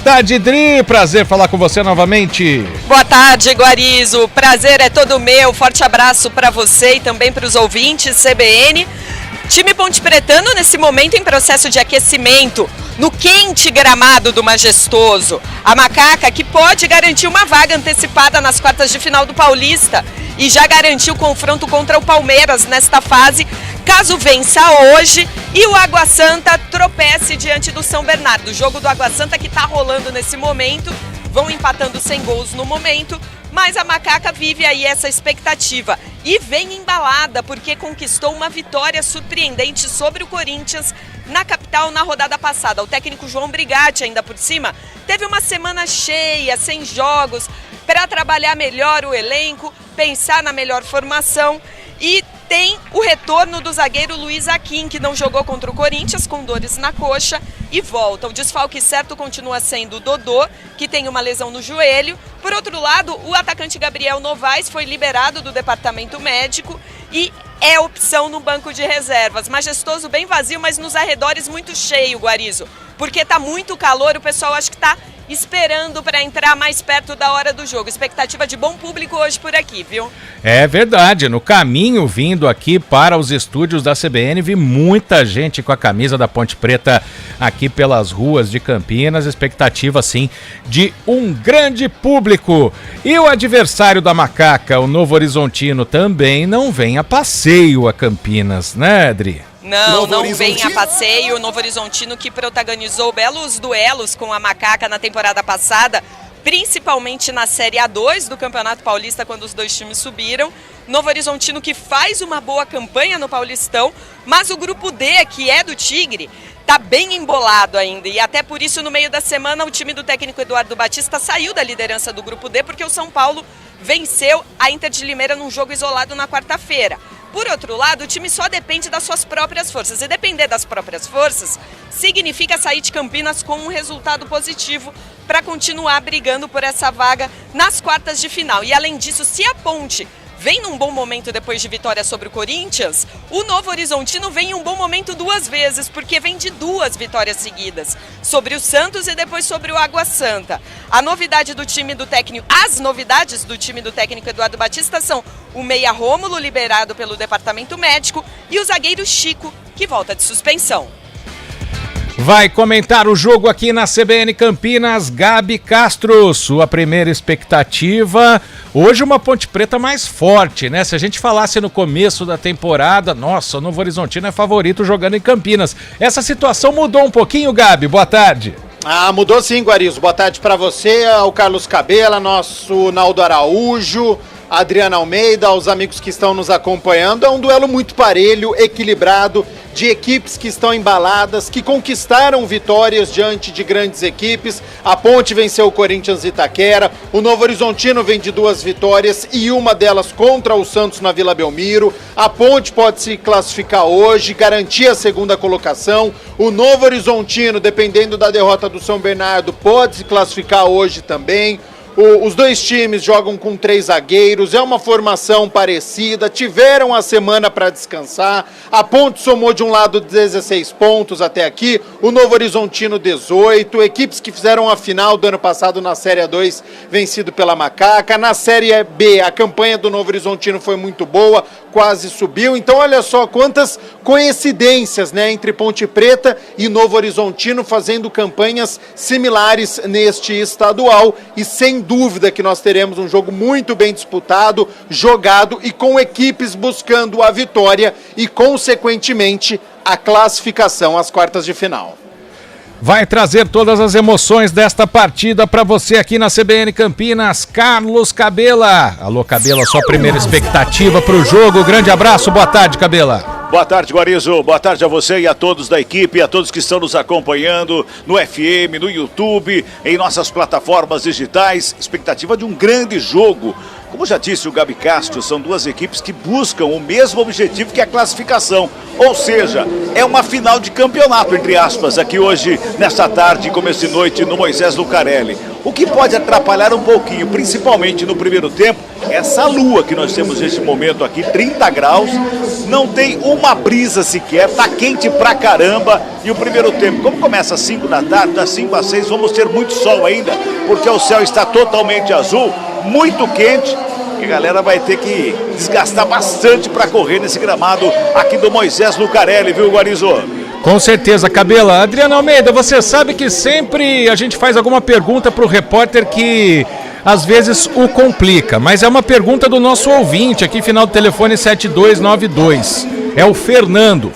tarde, Dri. Prazer falar com você novamente. Boa tarde, Guarizo. O prazer é todo meu. Forte abraço para você e também para os ouvintes CBN. Time pontepretano nesse momento em processo de aquecimento no quente gramado do Majestoso. A Macaca que pode garantir uma vaga antecipada nas quartas de final do Paulista e já garantiu o confronto contra o Palmeiras nesta fase, caso vença hoje e o Água Santa tropece diante do São Bernardo. O jogo do Água Santa que está rolando nesse momento, vão empatando sem gols no momento, mas a Macaca vive aí essa expectativa e vem embalada porque conquistou uma vitória surpreendente sobre o Corinthians na capital na rodada passada. O técnico João Brigatti, ainda por cima, teve uma semana cheia, sem jogos, para trabalhar melhor o elenco, pensar na melhor formação e tem o retorno do zagueiro Luiz Akin, que não jogou contra o Corinthians com dores na coxa e volta. O desfalque certo continua sendo o Dodô, que tem uma lesão no joelho. Por outro lado, o atacante Gabriel Novaes foi liberado do departamento médico e é opção no banco de reservas. Majestoso bem vazio, mas nos arredores muito cheio, Guarizo. Porque tá muito calor, o pessoal acho que tá esperando para entrar mais perto da hora do jogo. Expectativa de bom público hoje por aqui, viu? É verdade, no caminho vindo aqui para os estúdios da CBN, vi muita gente com a camisa da Ponte Preta aqui pelas ruas de Campinas. Expectativa, sim, de um grande público. E o adversário da Macaca, o Novo Horizontino, também não vem a passeio a Campinas, né, Adri? Não vem a passeio. O Novo Horizontino que protagonizou belos duelos com a Macaca na temporada passada, principalmente na Série A2 do Campeonato Paulista, quando os dois times subiram. Novo Horizontino que faz uma boa campanha no Paulistão, mas o grupo D, que é do Tigre, tá bem embolado ainda. E até por isso, no meio da semana, o time do técnico Eduardo Batista saiu da liderança do grupo D, porque o São Paulo venceu a Inter de Limeira num jogo isolado na quarta-feira. Por outro lado, o time só depende das suas próprias forças. E depender das próprias forças significa sair de Campinas com um resultado positivo para continuar brigando por essa vaga nas quartas de final. E além disso, se a Ponte vem num bom momento depois de vitória sobre o Corinthians, o Novo Horizontino vem em um bom momento duas vezes, porque vem de duas vitórias seguidas, sobre o Santos e depois sobre o Água Santa. As novidades do time do técnico Eduardo Batista são o meia Rômulo, liberado pelo departamento médico, e o zagueiro Chico, que volta de suspensão. Vai comentar o jogo aqui na CBN Campinas, Gabi Castro. Sua primeira expectativa, hoje uma Ponte Preta mais forte, né? Se a gente falasse no começo da temporada, nossa, o Novo Horizontino é favorito jogando em Campinas. Essa situação mudou um pouquinho, Gabi? Boa tarde. Mudou sim, Guarizo. Boa tarde para você, ao Carlos Cabela, nosso Naldo Araújo, Adriana Almeida, aos amigos que estão nos acompanhando. É um duelo muito parelho, equilibrado, de equipes que estão embaladas, que conquistaram vitórias diante de grandes equipes. A Ponte venceu o Corinthians e Itaquera, o Novo Horizontino vem de duas vitórias e uma delas contra o Santos na Vila Belmiro. A Ponte pode se classificar hoje, garantir a segunda colocação. O Novo Horizontino, dependendo da derrota do São Bernardo, pode se classificar hoje também. Os dois times jogam com 3 zagueiros, é uma formação parecida, tiveram a semana para descansar. A Ponte somou de um lado 16 pontos até aqui, o Novo Horizontino 18, equipes que fizeram a final do ano passado na Série A2, vencido pela Macaca. Na Série B, a campanha do Novo Horizontino foi muito boa, quase subiu. Então olha só quantas coincidências, né, entre Ponte Preta e Novo Horizontino fazendo campanhas similares neste estadual, e sem dúvida que nós teremos um jogo muito bem disputado, jogado e com equipes buscando a vitória e, consequentemente, a classificação às quartas de final. Vai trazer todas as emoções desta partida para você aqui na CBN Campinas, Carlos Cabela. Alô, Cabela, sua primeira expectativa para o jogo. Grande abraço, boa tarde, Cabela. Boa tarde, Guarizo. Boa tarde a você e a todos da equipe, a todos que estão nos acompanhando no FM, no YouTube, em nossas plataformas digitais. Expectativa de um grande jogo. Como já disse o Gabi Castro, são duas equipes que buscam o mesmo objetivo, que é a classificação. Ou seja, é uma final de campeonato, entre aspas, aqui hoje, nesta tarde, começo de noite, no Moisés Lucarelli. O que pode atrapalhar um pouquinho, principalmente no primeiro tempo, essa lua que nós temos neste momento aqui, 30 graus, não tem uma brisa sequer, tá quente pra caramba. E o primeiro tempo, como começa às 5 da tarde, das 5 às 6, vamos ter muito sol ainda, porque o céu está totalmente azul, muito quente. E a galera vai ter que desgastar bastante para correr nesse gramado aqui do Moisés Lucarelli, viu, Guarizo? Com certeza, Cabela. Adriano Almeida, você sabe que sempre a gente faz alguma pergunta para o repórter que às vezes o complica, mas é uma pergunta do nosso ouvinte aqui, final do telefone 7292. É o Fernando.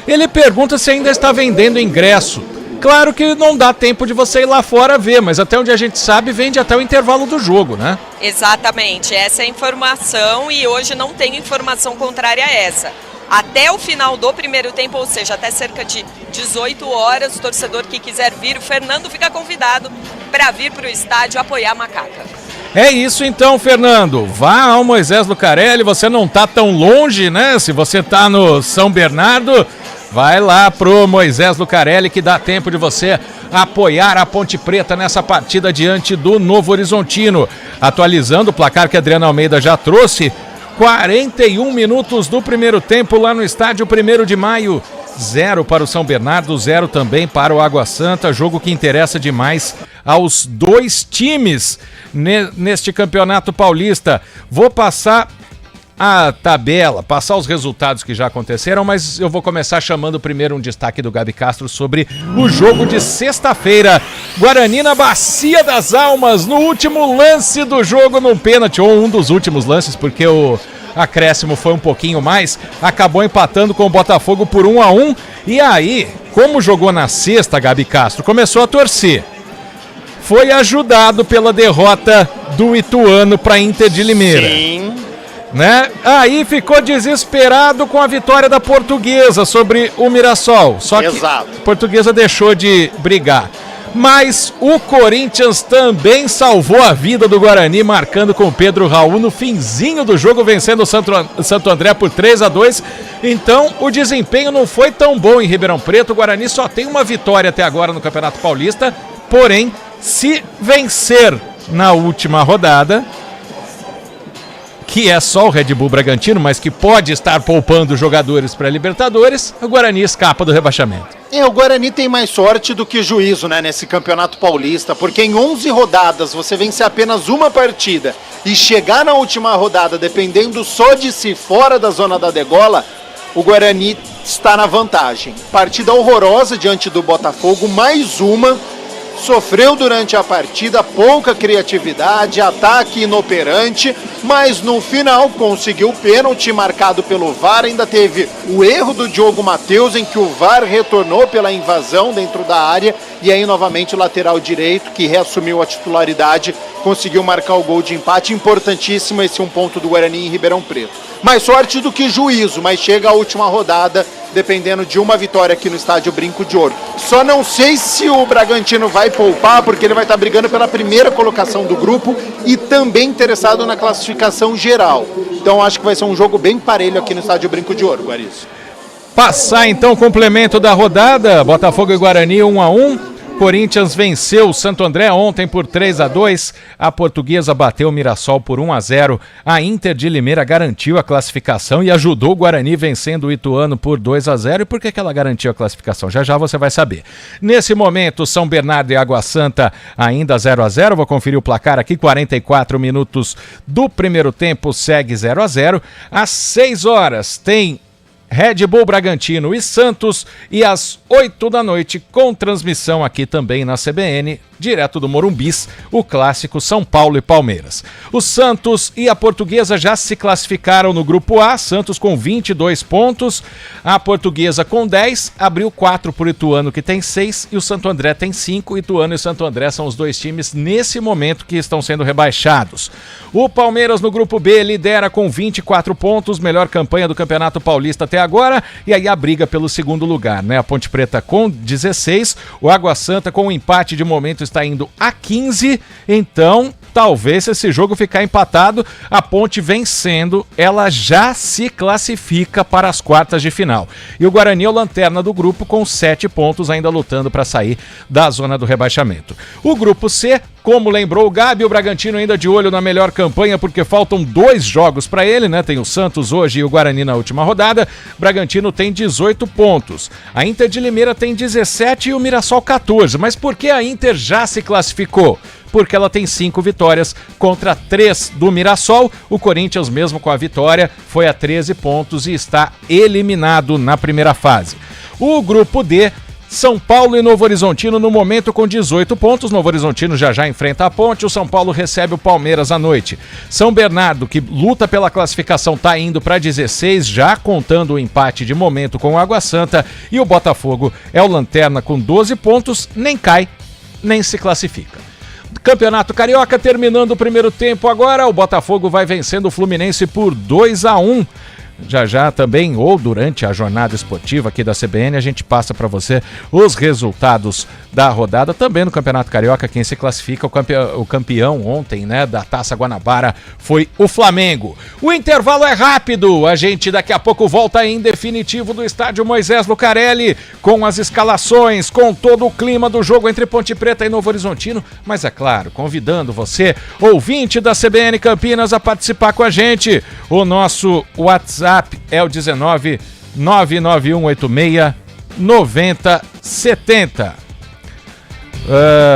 Ele pergunta se ainda está vendendo ingresso. Claro que não dá tempo de você ir lá fora ver, mas até onde a gente sabe, vende até o intervalo do jogo, né? Exatamente, essa é a informação e hoje não tenho informação contrária a essa. Até o final do primeiro tempo, ou seja, até cerca de 18 horas, o torcedor que quiser vir, o Fernando fica convidado para vir para o estádio apoiar a Macaca. É isso então, Fernando. Vá ao Moisés Lucarelli, você não tá tão longe, né? Se você tá no São Bernardo, vai lá pro Moisés Lucarelli que dá tempo de você apoiar a Ponte Preta nessa partida diante do Novo Horizontino. Atualizando o placar que a Adriana Almeida já trouxe, 41 minutos do primeiro tempo lá no estádio 1º de Maio. 0 para o São Bernardo, 0 também para o Água Santa. Jogo que interessa demais aos dois times neste Campeonato Paulista. Vou passar a tabela, passar os resultados que já aconteceram, mas eu vou começar chamando primeiro um destaque do Gabi Castro sobre o jogo de sexta-feira. Guarani na Bacia das Almas, no último lance do jogo, num pênalti, ou um dos últimos lances, porque o acréscimo foi um pouquinho mais, acabou empatando com o Botafogo por 1-1, e aí, como jogou na sexta, Gabi Castro, começou a torcer. Foi ajudado pela derrota do Ituano para Inter de Limeira. Sim. Né? Aí ficou desesperado com a vitória da Portuguesa sobre o Mirassol. Só que a Portuguesa deixou de brigar. Mas o Corinthians também salvou a vida do Guarani, marcando com Pedro Raul no finzinho do jogo, vencendo o Santo André por 3-2. Então o desempenho não foi tão bom em Ribeirão Preto. O Guarani só tem uma vitória até agora no Campeonato Paulista. Porém, se vencer na última rodada, que é só o Red Bull Bragantino, mas que pode estar poupando jogadores para a Libertadores, o Guarani escapa do rebaixamento. O Guarani tem mais sorte do que juízo, né, nesse Campeonato Paulista, porque em 11 rodadas você vencer apenas uma partida e chegar na última rodada dependendo só de si fora da zona da degola, o Guarani está na vantagem. Partida horrorosa diante do Botafogo, mais uma. Sofreu durante a partida, pouca criatividade, ataque inoperante, mas no final conseguiu o pênalti marcado pelo VAR. Ainda teve o erro do Diogo Matheus, em que o VAR retornou pela invasão dentro da área, e aí novamente o lateral direito, que reassumiu a titularidade, conseguiu marcar o gol de empate. Importantíssimo esse 1 ponto do Guarani em Ribeirão Preto. Mais sorte do que juízo, mas chega a última rodada dependendo de uma vitória aqui no estádio Brinco de Ouro. Só não sei se o Bragantino vai poupar, porque ele vai estar brigando pela primeira colocação do grupo e também interessado na classificação geral. Então acho que vai ser um jogo bem parelho aqui no estádio Brinco de Ouro, Guarizo. Passar então o complemento da rodada, Botafogo e Guarani 1-1. Corinthians venceu o Santo André ontem por 3-2, a Portuguesa bateu o Mirassol por 1-0, a Inter de Limeira garantiu a classificação e ajudou o Guarani vencendo o Ituano por 2-0. E por que ela garantiu a classificação? Já já você vai saber. Nesse momento, São Bernardo e Água Santa ainda 0-0, vou conferir o placar aqui, 44 minutos do primeiro tempo, segue 0-0. Às 6 horas tem Red Bull Bragantino e Santos, e às 8 da noite, com transmissão aqui também na CBN, direto do Morumbis, o clássico São Paulo e Palmeiras. O Santos e a Portuguesa já se classificaram no grupo A, Santos com 22 pontos, a Portuguesa com 10, abriu 4 por Ituano, que tem 6, e o Santo André tem 5. Ituano e Santo André são os dois times nesse momento que estão sendo rebaixados. O Palmeiras no grupo B lidera com 24 pontos, melhor campanha do Campeonato Paulista até agora, e aí a briga pelo segundo lugar, né? A Ponte Preta com 16, o Água Santa com um empate de momento está indo a 15, então talvez se esse jogo ficar empatado, a Ponte vencendo, ela já se classifica para as quartas de final. E o Guarani é o lanterna do grupo com 7 pontos, ainda lutando para sair da zona do rebaixamento. O grupo C, Como lembrou o Gabi, o Bragantino ainda de olho na melhor campanha, porque faltam 2 jogos para ele, né? Tem o Santos hoje e o Guarani na última rodada. Bragantino tem 18 pontos. A Inter de Limeira tem 17 e o Mirassol 14. Mas por que a Inter já se classificou? Porque ela tem 5 vitórias contra 3 do Mirassol. O Corinthians, mesmo com a vitória, foi a 13 pontos e está eliminado na primeira fase. O grupo D, São Paulo e Novo Horizontino no momento com 18 pontos. Novo Horizontino já enfrenta a Ponte. O São Paulo recebe o Palmeiras à noite. São Bernardo, que luta pela classificação, está indo para 16, já contando o empate de momento com o Água Santa. E o Botafogo é o lanterna com 12 pontos, nem cai, nem se classifica. Campeonato Carioca terminando o primeiro tempo agora. O Botafogo vai vencendo o Fluminense por 2-1. Já também, ou durante a jornada esportiva aqui da CBN, a gente passa para você os resultados da rodada. Também no Campeonato Carioca, quem se classifica, o campeão ontem, né, da Taça Guanabara foi o Flamengo. O intervalo é rápido, a gente daqui a pouco volta em definitivo do estádio Moisés Lucarelli, com as escalações, com todo o clima do jogo entre Ponte Preta e Novo Horizontino, mas é claro, convidando você, ouvinte da CBN Campinas, a participar com a gente. O nosso WhatsApp é o 19 99186 9070.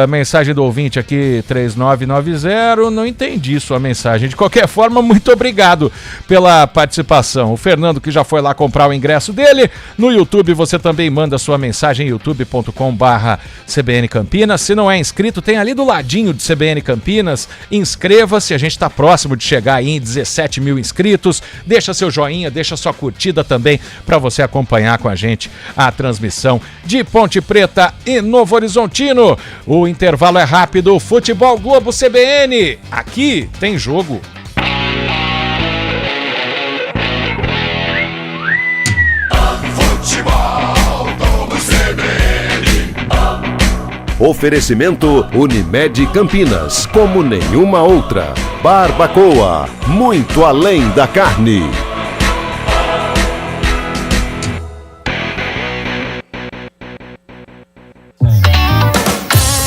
Mensagem do ouvinte aqui, 3990, não entendi sua mensagem. De qualquer forma, muito obrigado pela participação. O Fernando, que já foi lá comprar o ingresso dele. No YouTube você também manda sua mensagem, youtube.com/CBN Campinas. Se não é inscrito, tem ali do ladinho de CBN Campinas. Inscreva-se, a gente está próximo de chegar aí em 17 mil inscritos. Deixa seu joinha, deixa sua curtida também para você acompanhar com a gente a transmissão de Ponte Preta e Novo Horizontino. O intervalo é rápido. Futebol Globo CBN. Aqui tem jogo. Futebol Globo CBN. Oferecimento Unimed Campinas, como nenhuma outra. Barbacoa, muito além da carne.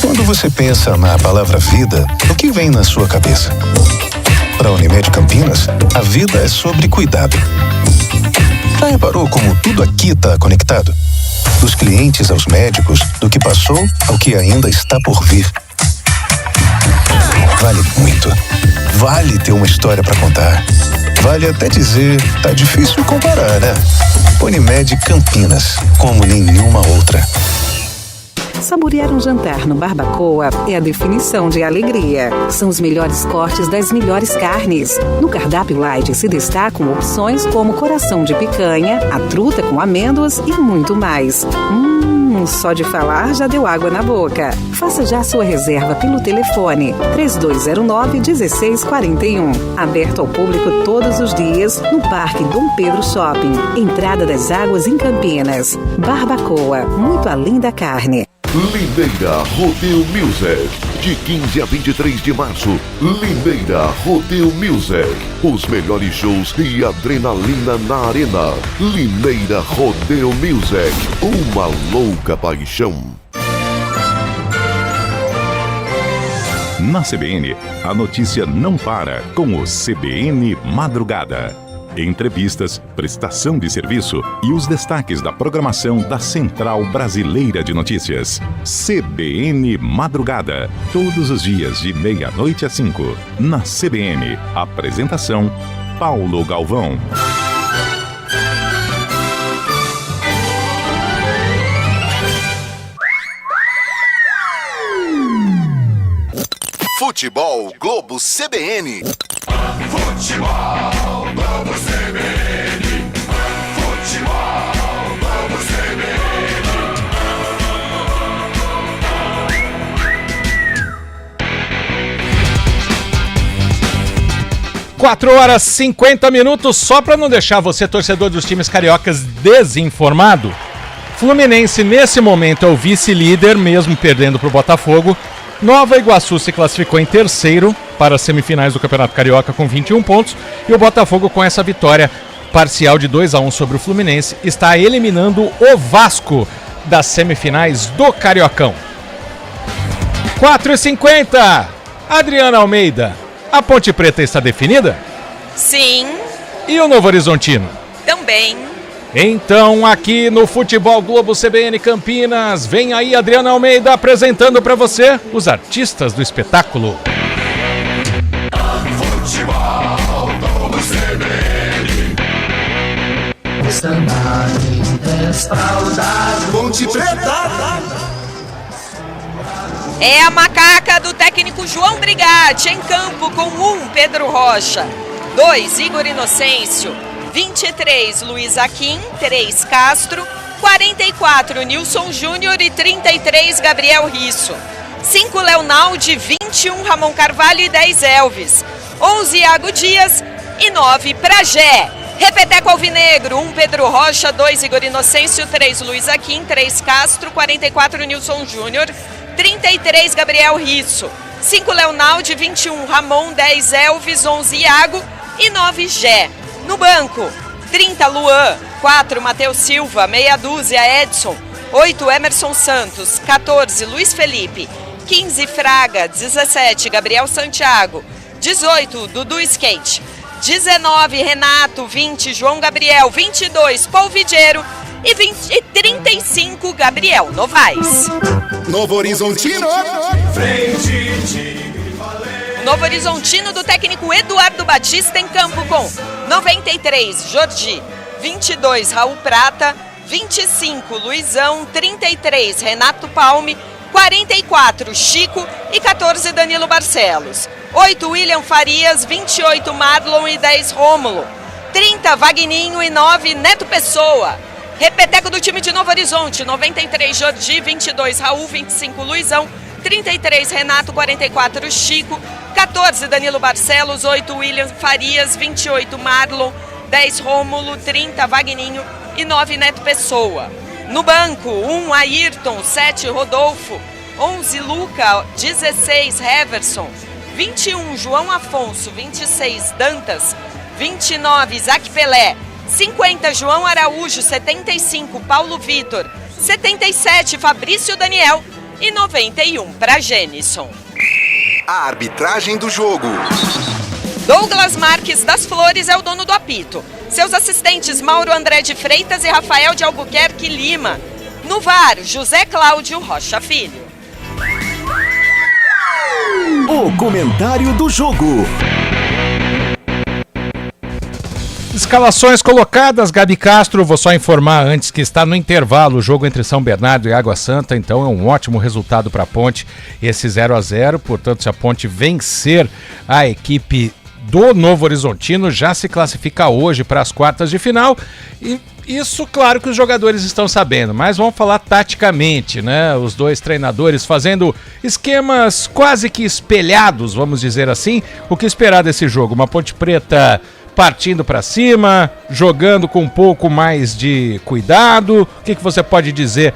Quando você pensa na palavra vida, o que vem na sua cabeça? Para a Unimed Campinas, a vida é sobre cuidado. Já reparou como tudo aqui está conectado? Dos clientes aos médicos, do que passou ao que ainda está por vir. Vale muito. Vale ter uma história para contar. Vale até dizer, tá difícil comparar, né? Unimed Campinas, como nenhuma outra. Saborear um jantar no Barbacoa é a definição de alegria. São os melhores cortes das melhores carnes. No cardápio light se destacam opções como coração de picanha, a truta com amêndoas e muito mais. Só de falar já deu água na boca. Faça já sua reserva pelo telefone 3209-1641. Aberto ao público todos os dias no Parque Dom Pedro Shopping. Entrada das Águas em Campinas. Barbacoa, muito além da carne. Limeira Rodeio Music, de 15 a 23 de março. Limeira Rodeio Music, os melhores shows e adrenalina na arena. Limeira Rodeio Music, uma louca paixão. Na CBN, a notícia não para com o CBN Madrugada. Entrevistas, prestação de serviço e os destaques da programação da Central Brasileira de Notícias. CBN Madrugada. Todos os dias de 00:30 às 5. Na CBN. Apresentação: Paulo Galvão. Futebol Globo CBN. Futebol Globo CBN. Futebol Globo CBN. 4h50, só para não deixar você, torcedor dos times cariocas, desinformado. Fluminense, nesse momento, é o vice-líder, mesmo perdendo para o Botafogo. Nova Iguaçu se classificou em terceiro para as semifinais do Campeonato Carioca com 21 pontos. E o Botafogo, com essa vitória parcial de 2-1 sobre o Fluminense, está eliminando o Vasco das semifinais do Cariocão. 4h50. Adriana Almeida, a Ponte Preta está definida? Sim. E o Novo Horizontino? Também. Então, aqui no Futebol Globo CBN Campinas, vem aí Adriana Almeida apresentando para você os artistas do espetáculo. Futebol Globo CBN. Ponte Preta. É a macaca do técnico João Brigatti em campo com 1, Pedro Rocha, 2, Igor Inocêncio, 23, Luiz Aquim, 3, Castro, 44, Nilson Júnior e 33, Gabriel Risso, 5, Leonaldi, 21, Ramon Carvalho e 10, Elvis, 11, Iago Dias e 9, Pragé. Repeteco Alvinegro, 1, Pedro Rocha, 2, Igor Inocêncio, 3, Luiz Aquim, 3, Castro, 44, Nilson Júnior, 33, Gabriel Risso, 5, Leonaldi, 21, Ramon, 10, Elvis, 11, Iago e 9, Gé. No banco, 30, Luan, 4, Matheus Silva, meia dúzia, Edson, 8, Emerson Santos, 14, Luiz Felipe, 15, Fraga, 17, Gabriel Santiago, 18, Dudu Skate, 19, Renato, 20, João Gabriel, 22, Polvideiro e 35, Gabriel Novaes. Novo Horizontino. O Novo Horizontino do técnico Eduardo Batista em campo com 93, Jordi, 22, Raul Prata, 25, Luizão, 33, Renato Palme, 44, Chico e 14, Danilo Barcelos. 8, William Farias, 28, Marlon e 10, Rômulo. 30, Vagninho e 9, Neto Pessoa. Repeteco do time de Novo Horizonte, 93, Jordi, 22, Raul, 25, Luizão, 33, Renato, 44, Chico, 14, Danilo Barcelos, 8, William Farias, 28, Marlon, 10, Rômulo, 30, Vagninho e 9, Neto Pessoa. No banco, 1, Ayrton, 7, Rodolfo, 11, Luca, 16, Heverson, 21, João Afonso, 26, Dantas, 29, Isaac Pelé, 50, João Araújo, 75, Paulo Vitor, 77, Fabrício Daniel e 91 para Gênison. A arbitragem do jogo. Douglas Marques das Flores é o dono do apito. Seus assistentes Mauro André de Freitas e Rafael de Albuquerque Lima. No VAR, José Cláudio Rocha Filho. O comentário do jogo. Escalações colocadas, Gabi Castro, vou só informar antes que está no intervalo o jogo entre São Bernardo e Água Santa, então é um ótimo resultado para a Ponte, esse 0-0, portanto se a Ponte vencer a equipe do Novo Horizontino, já se classifica hoje para as quartas de final, e isso claro que os jogadores estão sabendo, mas vamos falar taticamente, né? Os dois treinadores fazendo esquemas quase que espelhados, vamos dizer assim, o que esperar desse jogo, uma Ponte Preta partindo para cima, jogando com um pouco mais de cuidado. O que você pode dizer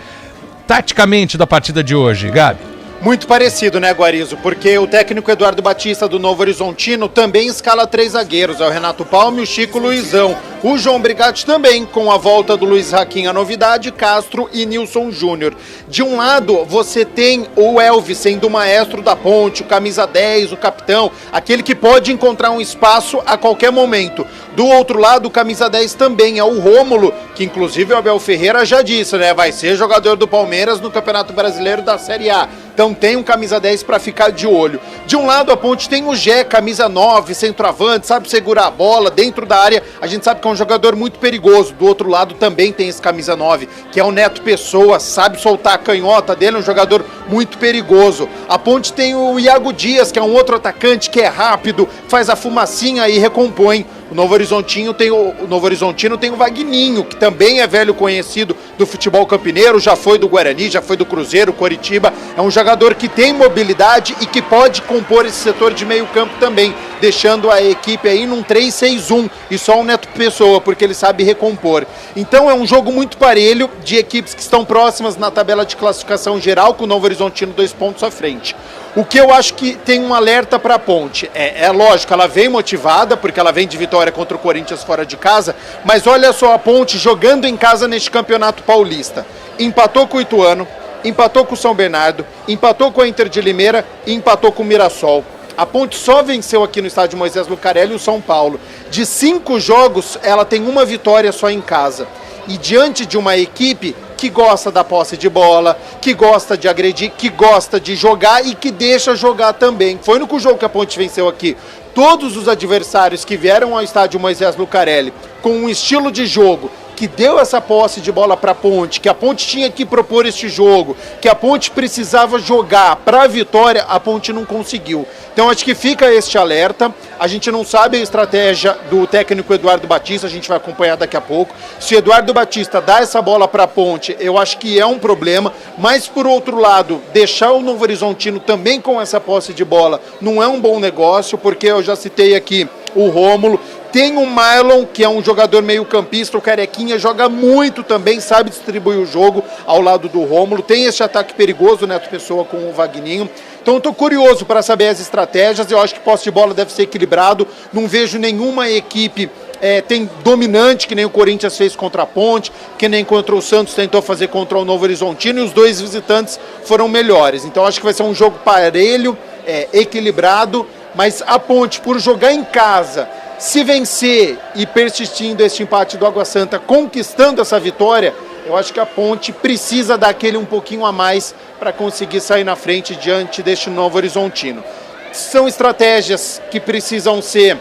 taticamente da partida de hoje, Gabi? Muito parecido, né, Guarizo? Porque o técnico Eduardo Batista do Novo Horizontino também escala 3 zagueiros, é o Renato Palme, o Chico, o Luizão. O João Brigatti também, com a volta do Luiz Raquim, a novidade, Castro e Nilson Júnior. De um lado, você tem o Elvis sendo o maestro da Ponte, o camisa 10, o capitão, aquele que pode encontrar um espaço a qualquer momento. Do outro lado, o camisa 10 também é o Rômulo, que inclusive o Abel Ferreira já disse, né? Vai ser jogador do Palmeiras no Campeonato Brasileiro da Série A. Então tem um camisa 10 para ficar de olho. De um lado a Ponte tem o Gé, camisa 9, centroavante, sabe segurar a bola dentro da área. A gente sabe que é um jogador muito perigoso. Do outro lado também tem esse camisa 9, que é o Neto Pessoa, sabe soltar a canhota dele, é um jogador muito perigoso. A Ponte tem o Iago Dias, que é um outro atacante que é rápido, faz a fumacinha e recompõe. O Novo Horizontino tem o Vagninho, que também é velho conhecido do futebol campineiro, já foi do Guarani, já foi do Cruzeiro, Coritiba. É um jogador que tem mobilidade e que pode compor esse setor de meio campo também, deixando a equipe aí num 3-6-1 e só o Neto Pessoa, porque ele sabe recompor. Então é um jogo muito parelho de equipes que estão próximas na tabela de classificação geral, com o Novo Horizontino 2 pontos à frente. O que eu acho que tem um alerta para a Ponte, é lógico, ela vem motivada, porque ela vem de vitória contra o Corinthians fora de casa, mas olha só a Ponte jogando em casa neste Campeonato Paulista. Empatou com o Ituano, empatou com o São Bernardo, empatou com a Inter de Limeira e empatou com o Mirassol. A Ponte só venceu aqui no estádio Moisés Lucarelli o São Paulo. De 5 jogos, ela tem uma vitória só em casa. E diante de uma equipe que gosta da posse de bola, que gosta de agredir, que gosta de jogar e que deixa jogar também. Foi no único jogo que a Ponte venceu aqui. Todos os adversários que vieram ao estádio Moisés Lucarelli com um estilo de jogo que deu essa posse de bola para a Ponte, que a Ponte tinha que propor este jogo, que a Ponte precisava jogar para a vitória, a Ponte não conseguiu. Então acho que fica este alerta. A gente não sabe a estratégia do técnico Eduardo Batista, a gente vai acompanhar daqui a pouco. Se o Eduardo Batista dá essa bola para a Ponte, eu acho que é um problema, mas por outro lado, deixar o Novo Horizontino também com essa posse de bola não é um bom negócio, porque eu já citei aqui o Rômulo. Tem o Marlon, que é um jogador meio campista, o Carequinha joga muito também, sabe distribuir o jogo ao lado do Rômulo. Tem esse ataque perigoso, o Neto Pessoa com o Vagninho. Então eu estou curioso para saber as estratégias. Eu acho que posse de bola deve ser equilibrado. Não vejo nenhuma equipe tem dominante, que nem o Corinthians fez contra a Ponte, que nem contra o Santos tentou fazer contra o Novo Horizontino, e os dois visitantes foram melhores. Então acho que vai ser um jogo parelho, equilibrado, mas a Ponte, por jogar em casa, se vencer e persistindo este empate do Água Santa, conquistando essa vitória, eu acho que a Ponte precisa dar aquele um pouquinho a mais para conseguir sair na frente diante deste Novo Horizontino. São estratégias que precisam ser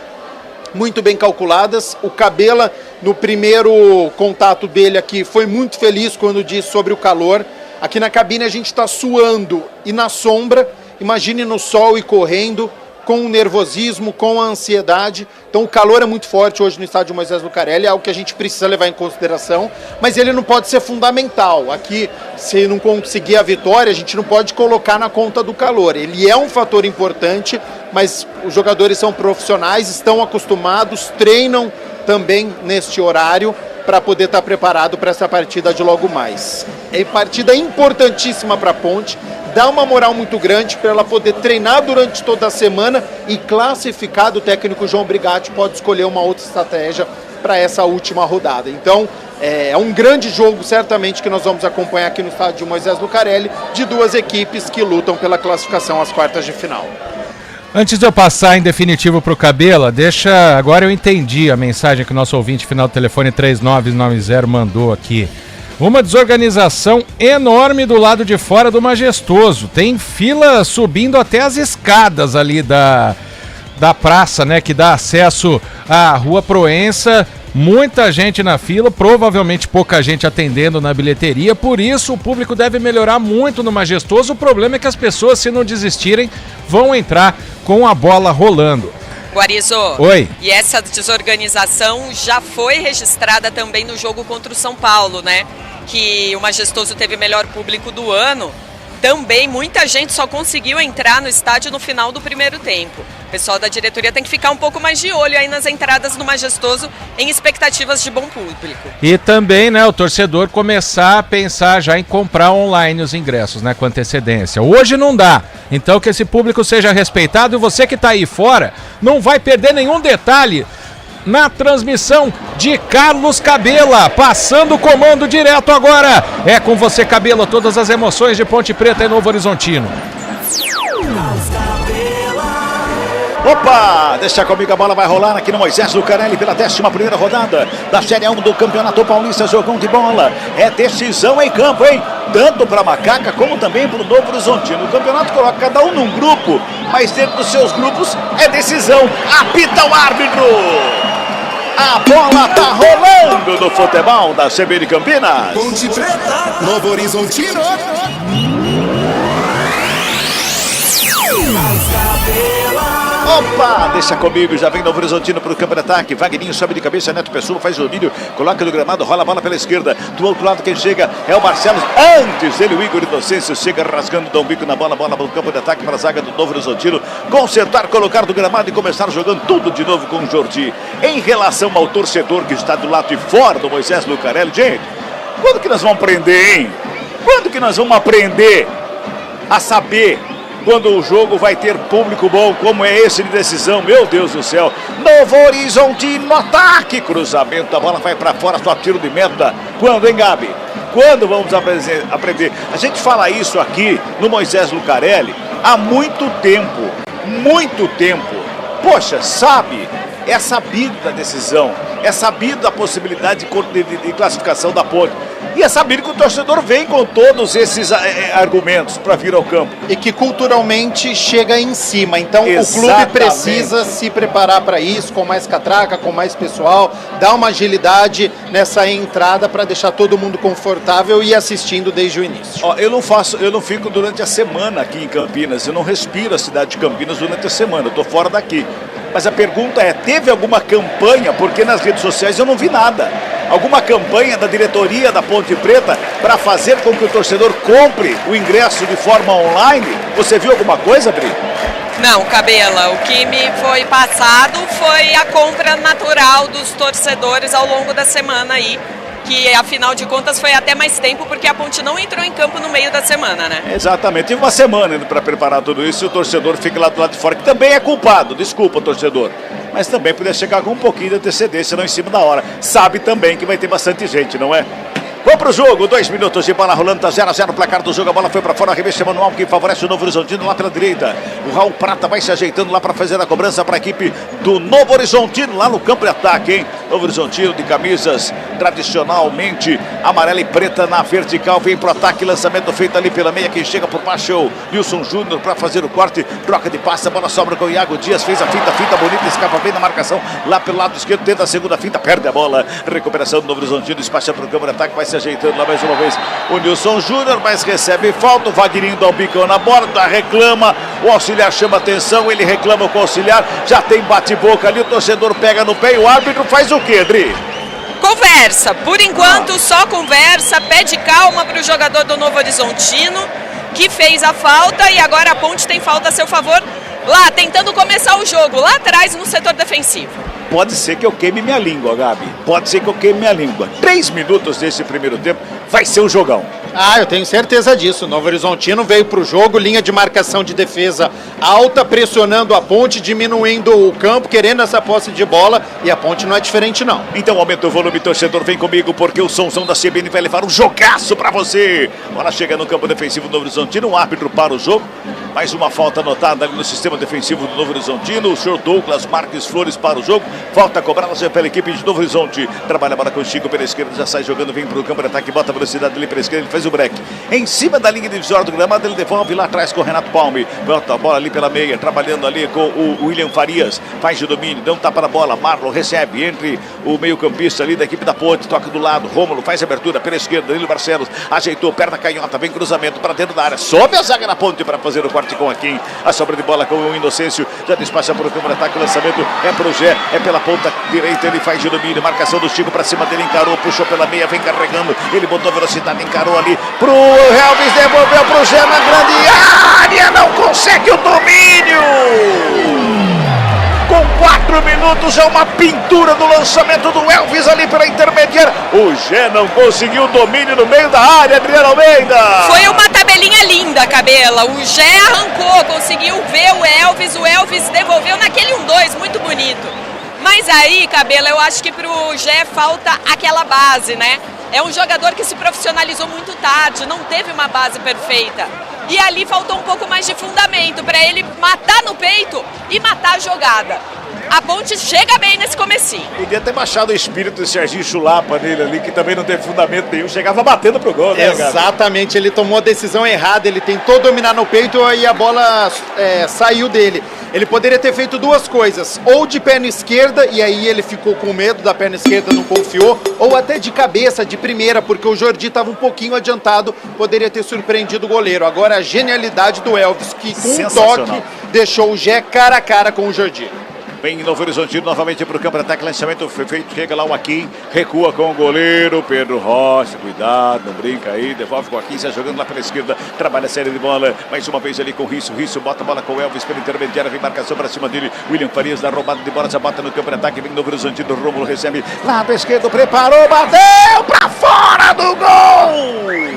muito bem calculadas. O Cabela, no primeiro contato dele aqui, foi muito feliz quando disse sobre o calor. Aqui na cabine a gente está suando e na sombra, imagine no sol e correndo, com o nervosismo, com a ansiedade. Então o calor é muito forte hoje no estádio Moisés Lucarelli, é algo que a gente precisa levar em consideração, mas ele não pode ser fundamental. Aqui, se não conseguir a vitória, a gente não pode colocar na conta do calor. Ele é um fator importante, mas os jogadores são profissionais, estão acostumados, treinam também neste horário para poder estar preparado para essa partida de logo mais. É partida importantíssima para a Ponte, dá uma moral muito grande para ela poder treinar durante toda a semana e classificado. O técnico João Brigatti pode escolher uma outra estratégia para essa última rodada. Então é um grande jogo certamente que nós vamos acompanhar aqui no estádio Moisés Lucarelli, de duas equipes que lutam pela classificação às quartas de final. Antes de eu passar em definitivo para o Cabela, agora eu entendi a mensagem que o nosso ouvinte final do telefone 3990 mandou aqui. Uma desorganização enorme do lado de fora do Majestoso. Tem fila subindo até as escadas ali da praça, né, que dá acesso à Rua Proença. Muita gente na fila, provavelmente pouca gente atendendo na bilheteria. Por isso o público deve melhorar muito no Majestoso. O problema é que as pessoas, se não desistirem, vão entrar com a bola rolando. Guarizo, oi. E essa desorganização já foi registrada também no jogo contra o São Paulo, né? Que o Majestoso teve melhor público do ano. Também muita gente só conseguiu entrar no estádio no final do primeiro tempo. O pessoal da diretoria tem que ficar um pouco mais de olho aí nas entradas do Majestoso, em expectativas de bom público. E também, né, o torcedor começar a pensar já em comprar online os ingressos, né, com antecedência. Hoje não dá, então que esse público seja respeitado, e você que está aí fora não vai perder nenhum detalhe na transmissão de Carlos Cabela, passando o comando direto agora. É com você, Cabela, todas as emoções de Ponte Preta e Novo Horizontino. Opa, deixa comigo, a bola vai rolar aqui no Moisés Lucarelli pela 11ª rodada da Série 1 do Campeonato Paulista. Jogão de bola, é decisão em campo, hein? Tanto para Macaca como também para o Novo Horizontino. O campeonato coloca cada um num grupo, mas dentro dos seus grupos é decisão. Apita o árbitro! A bola tá rolando no futebol da CBN Campinas. Ponte Preta, Novo Horizontino. Opa, deixa comigo, já vem Novo Horizontino para o campo de ataque. Vagninho sobe de cabeça, Neto Pessoa faz o domínio, coloca no gramado, rola a bola pela esquerda. Do outro lado quem chega é o Marcelo. Antes ele, o Igor Inocêncio, chega rasgando, dá um bico na bola para o campo de ataque, para a zaga do Novo Horizontino. Consertar, colocar do gramado e começar jogando tudo de novo com o Jordi. Em relação ao torcedor que está do lado de fora do Moisés Lucarelli, gente, quando que nós vamos aprender, hein? Quando que nós vamos aprender a saber quando o jogo vai ter público bom, como é esse de decisão? Meu Deus do céu. Novo Horizontino, ataque, cruzamento, a bola vai para fora, só tiro de meta. Quando, hein, Gabi? Quando vamos aprender? A gente fala isso aqui no Moisés Lucarelli há muito tempo. muito tempo. Poxa, sabe, é sabido a decisão, é sabido a possibilidade de classificação da Ponte. E é sabido que o torcedor vem com todos esses argumentos para vir ao campo. E que culturalmente chega em cima. Então Exatamente. O clube precisa se preparar para isso, com mais catraca, com mais pessoal, dar uma agilidade nessa entrada para deixar todo mundo confortável e assistindo desde o início. Ó, eu não fico durante a semana aqui em Campinas, eu não respiro a cidade de Campinas durante a semana, eu estou fora daqui. Mas a pergunta é, teve alguma campanha, porque nas redes sociais eu não vi nada, alguma campanha da diretoria da Ponte Preta para fazer com que o torcedor compre o ingresso de forma online? Você viu alguma coisa, Bri? Não, Cabela, o que me foi passado foi a compra natural dos torcedores ao longo da semana aí, que afinal de contas foi até mais tempo, porque a Ponte não entrou em campo no meio da semana, né? Exatamente, tive uma semana para preparar tudo isso e o torcedor fica lá do lado de fora, que também é culpado, desculpa, torcedor. Mas também podia chegar com um pouquinho de antecedência, não em cima da hora. Sabe também que vai ter bastante gente, não é? Vamos pro jogo, 2 minutos de bola rolando, tá 0-0 o placar do jogo, a bola foi pra fora, arremesso manual que favorece o Novo Horizontino lá pela direita. O Raul Prata vai se ajeitando lá pra fazer a cobrança pra equipe do Novo Horizontino, lá no campo de ataque, hein? Novo Horizontino de camisas tradicionalmente amarela e preta na vertical, vem pro ataque, lançamento feito ali pela meia, quem chega por baixo é o Nilson Júnior pra fazer o corte, troca de passe, a bola sobra com o Iago Dias, fez a finta bonita, escapa bem na marcação, lá pelo lado esquerdo, tenta a segunda finta, perde a bola, recuperação do Novo Horizontino, despacha pro campo de ataque, vai se ajeitando lá mais uma vez o Nilson Júnior, mas recebe falta, o Vagninho dá um bicão na borda, reclama, o auxiliar chama atenção, ele reclama com o auxiliar, já tem bate-boca ali, o torcedor pega no pé e o árbitro faz o quê, Adri? Conversa, por enquanto só conversa, pede calma para o jogador do Novo Horizontino, que fez a falta e agora a Ponte tem falta a seu favor, lá tentando começar o jogo, lá atrás no setor defensivo. Pode ser que eu queime minha língua, Gabi. Pode ser que eu queime minha língua. 3 minutos desse primeiro tempo vai ser um jogão. Ah, eu tenho certeza disso. O Novo Horizontino veio para o jogo, linha de marcação de defesa alta, pressionando a Ponte, diminuindo o campo, querendo essa posse de bola, e a Ponte não é diferente não. Então aumenta o volume, torcedor, vem comigo, porque o somzão da CBN vai levar um jogaço para você. Bola chega no campo defensivo do Novo Horizontino, um árbitro para o jogo. Mais uma falta anotada ali no sistema defensivo do Novo Horizontino. O senhor Douglas Marques Flores para o jogo. Falta cobrada pela equipe de Novo Horizonte. Trabalha a bola com o Chico pela esquerda, já sai jogando, vem para o campo de ataque, bota a velocidade ali pela esquerda, ele faz o break. Em cima da linha divisória do gramado, ele devolve lá atrás com o Renato Palme. Bota a bola ali pela meia, trabalhando ali com o William Farias. Faz de domínio, dá um tapa na bola. Marlon recebe entre o meio-campista ali da equipe da Ponte, toca do lado. Rômulo faz a abertura pela esquerda, Danilo Barcelos ajeitou, perna canhota, vem cruzamento para dentro da área. Sobe a zaga na Ponte para fazer o corte com a Kim. A sobra de bola com o Inocêncio, já despacha para o campo de ataque, o lançamento é pro Gé, é pela ponta direita, ele faz de domínio, marcação do Chico para cima dele, encarou, puxou pela meia, vem carregando, ele botou velocidade, encarou ali pro Elvis, devolveu pro Gé na grande área, não consegue o domínio! Com 4 minutos é uma pintura do lançamento do Elvis ali pela intermediária. O Gé não conseguiu o domínio no meio da área, Adriano Almeida. Foi uma tabelinha linda, Cabela. O Gé arrancou, conseguiu ver o Elvis devolveu naquele 1-2, muito bonito. Mas aí, Cabela, eu acho que pro Gé falta aquela base, né? É um jogador que se profissionalizou muito tarde, não teve uma base perfeita. E ali faltou um pouco mais de fundamento para ele matar no peito e matar a jogada. A Ponte chega bem nesse comecinho. Podia ter baixado o espírito de Serginho Chulapa nele ali, que também não teve fundamento nenhum, chegava batendo pro gol, né, Exatamente, Gabi? Ele tomou a decisão errada, ele tentou dominar no peito e a bola saiu dele. Ele poderia ter feito duas coisas, ou de perna esquerda, e aí ele ficou com medo da perna esquerda, não confiou, ou até de cabeça, de primeira, porque o Jordi estava um pouquinho adiantado, poderia ter surpreendido o goleiro. Agora a genialidade do Elvis, que com um toque deixou o Gé cara a cara com o Jordi. Vem Novo Horizontino novamente para o campo de ataque, lançamento feito, chega lá o Joaquim, recua com o goleiro Pedro Rocha, cuidado, não brinca aí, devolve com o Joaquim, sai jogando lá pela esquerda, trabalha a série de bola, mais uma vez ali com o Risso, bota a bola com o Elvis pela intermediária, vem marcação para cima dele, William Farias dá roubada de bola, já bota no campo de ataque, vem Novo Horizontino, Rômulo recebe, lado esquerdo, preparou, bateu para fora do gol!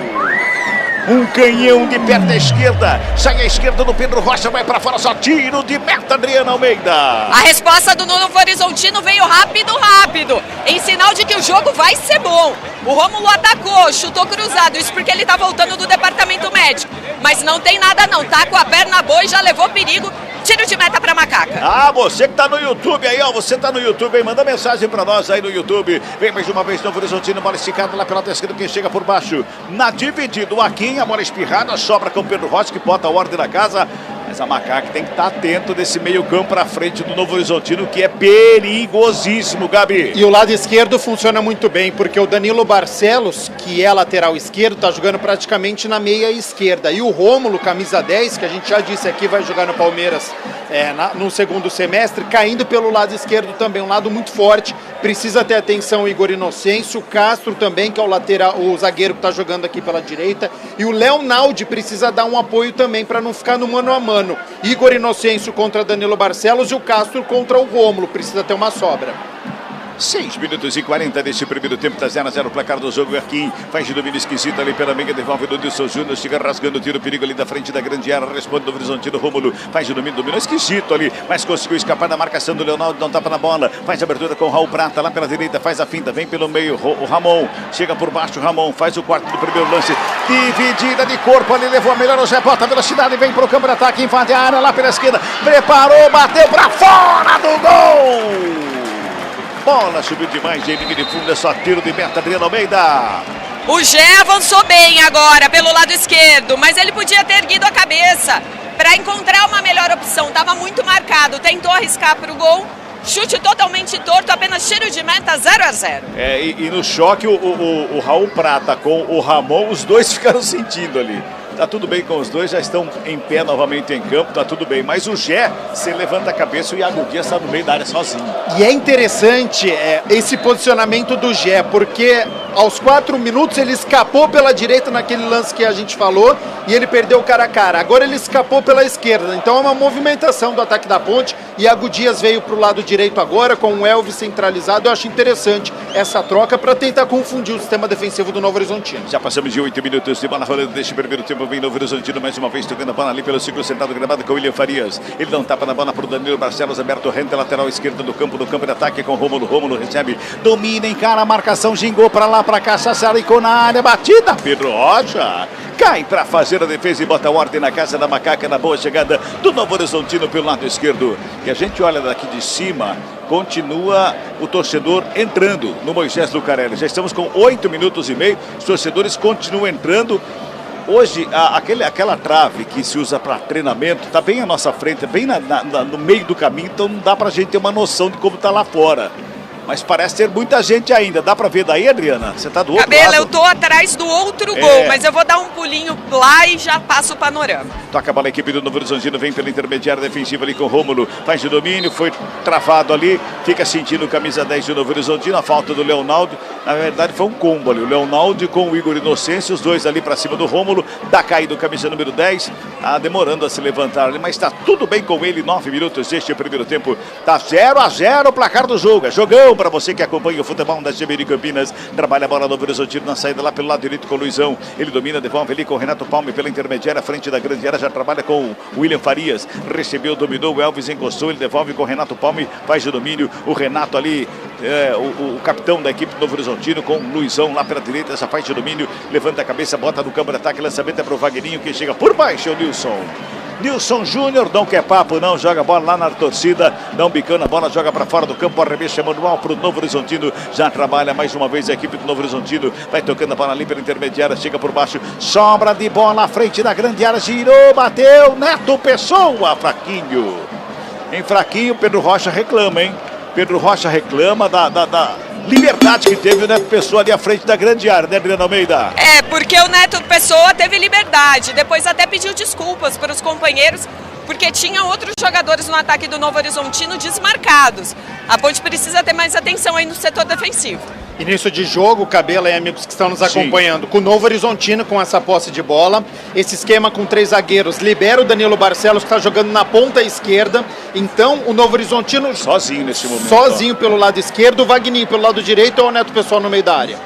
Um canhão de perna esquerda, sai à esquerda do Pedro Rocha, vai para fora, só tiro de meta, Adriano Almeida. A resposta do Novo Horizontino veio rápido, em sinal de que o jogo vai ser bom. O Rômulo atacou, chutou cruzado, isso porque ele tá voltando do departamento médico. Mas não tem nada não, tá com a perna boa e já levou perigo Tiro de meta pra Macaca. Ah, você que tá no YouTube aí, ó. Você tá no YouTube aí, manda mensagem pra nós aí no YouTube. Vem mais uma vez, Novo Horizontino, bola esticada lá pela esquerda, quem chega por baixo. Na dividida, o Aquim, a bola espirrada, sobra com o Pedro Rocha, que bota a ordem na casa. Mas a Macaca tem que estar atento desse meio campo pra frente do Novo Horizontino, que é perigosíssimo, Gabi. E o lado esquerdo funciona muito bem, porque o Danilo Barcelos, que é lateral esquerdo, tá jogando praticamente na meia esquerda. E o Rômulo, camisa 10, que a gente já disse aqui, vai jogar no Palmeiras no segundo semestre, caindo pelo lado esquerdo também, um lado muito forte. Precisa ter atenção o Igor Inocêncio, o Castro também, que é o zagueiro que tá jogando aqui pela direita. E o Leonaldi precisa dar um apoio também para não ficar no mano a mano. Igor Inocêncio contra Danilo Barcelos e o Castro contra o Rômulo. Precisa ter uma sobra. 6 minutos e 40 desse primeiro tempo, tá 0-0 o placar do jogo. Aqui faz de domínio esquisito ali pela meia, devolve do Nilson Júnior, chega rasgando o tiro, perigo ali da frente da grande área, responde do Horizontino. Rômulo faz de domínio esquisito ali, mas conseguiu escapar da marcação do Leonardo, dá um tapa na bola, faz a abertura com o Raul Prata lá pela direita, faz a finta, vem pelo meio, o Ramon, chega por baixo, o Ramon faz o quarto do primeiro lance, dividida de corpo ali, levou a melhor, o Zé bota a velocidade, vem pro campo de ataque, invade a área lá pela esquerda, preparou, bateu pra fora do gol! Bola subiu demais, de linha de fundo, é só tiro de meta, Adriano Almeida. O Gé avançou bem agora pelo lado esquerdo, mas ele podia ter erguido a cabeça para encontrar uma melhor opção. Tava muito marcado, tentou arriscar para o gol, chute totalmente torto, apenas tiro de meta, 0-0. E no choque o Raul Prata com o Ramon, os dois ficaram sentindo ali. Tá tudo bem com os dois, já estão em pé novamente em campo, tá tudo bem. Mas o Gé, se levanta a cabeça e o Iago Dias está no meio da área sozinho. E é interessante esse posicionamento do Gé, porque aos 4 minutos ele escapou pela direita naquele lance que a gente falou e ele perdeu o cara a cara. Agora ele escapou pela esquerda, então é uma movimentação do ataque da Ponte. Iago Dias veio para o lado direito agora com o Elvis centralizado. Eu acho interessante essa troca para tentar confundir o sistema defensivo do Novo Horizontino. Já passamos de 8 minutos de bola rolando deste primeiro tempo. Vem Novo Horizontino mais uma vez tocando a bola ali pelo ciclo central do gramado com o William Farias. Ele dá um tapa na bola para o Danilo Barcelos, aberto rente lateral esquerda do campo, no campo de ataque com o Rômulo. Rômulo recebe, domina, encara a marcação, gingou para lá, para cá, sassaricou na área, batida. Pedro Rocha cai para fazer a defesa e bota ordem na casa da Macaca, na boa chegada do Novo Horizontino pelo lado esquerdo. E a gente olha daqui de cima, continua o torcedor entrando no Moisés Lucarelli. Já estamos com 8 minutos e meio, os torcedores continuam entrando. Hoje, aquela trave que se usa para treinamento está bem à nossa frente, bem no meio do caminho, então não dá para a gente ter uma noção de como está lá fora. Mas parece ter muita gente ainda. Dá pra ver daí, Adriana? Você tá do outro lado. Eu tô atrás do outro gol, mas eu vou dar um pulinho lá e já passo o panorama. Toca a bola, a equipe do Novo Horizontino vem pela intermediária defensiva ali com o Rômulo. Faz de domínio, foi travado ali. Fica sentindo camisa 10 do Novo Horizontino. A falta do Leonaldo. Na verdade foi um combo ali. O Leonaldo com o Igor Inocêncio, os dois ali pra cima do Rômulo. Dá caído camisa número 10. Demorando a se levantar ali, mas tá tudo bem com ele. 9 minutos deste primeiro tempo. Tá 0-0 o placar do jogo. É jogão para você que acompanha o futebol da CBN Campinas. Trabalha a bola no Novo Horizontino na saída lá pelo lado direito com o Luizão. Ele domina, devolve ali com o Renato Palme pela intermediária, frente da grande área. Já trabalha com o William Farias. Recebeu, dominou, o Elvis encostou. Ele devolve com o Renato Palme, faz o domínio. O Renato ali, o capitão da equipe do Novo Horizontino com o Luizão lá pela direita. Essa faz de domínio, levanta a cabeça, bota no campo de ataque. Lançamento é pro Vagninho que chega por baixo. É o Nilson Júnior, não quer papo não, joga a bola lá na torcida, não bicando a bola, joga para fora do campo, arremesso manual para o Novo Horizontino, já trabalha mais uma vez a equipe do Novo Horizontino, vai tocando a bola ali pela intermediária, chega por baixo, sobra de bola à frente da grande área, girou, bateu, Neto Pessoa, fraquinho. Em fraquinho, Pedro Rocha reclama, hein? Pedro Rocha reclama da liberdade que teve o Neto Pessoa ali à frente da grande área, né, Adriano Almeida? Porque o Neto Pessoa teve liberdade, depois até pediu desculpas para os companheiros, porque tinha outros jogadores no ataque do Novo Horizontino desmarcados. A Ponte precisa ter mais atenção aí no setor defensivo. Início de jogo, Cabela e amigos que estão nos acompanhando, com o Novo Horizontino com essa posse de bola, esse esquema com 3 zagueiros, libera o Danilo Barcelos que está jogando na ponta esquerda, então o Novo Horizontino sozinho nesse momento, sozinho pelo lado esquerdo, o Vagninho pelo lado direito ou o Neto Pessoal no meio da área.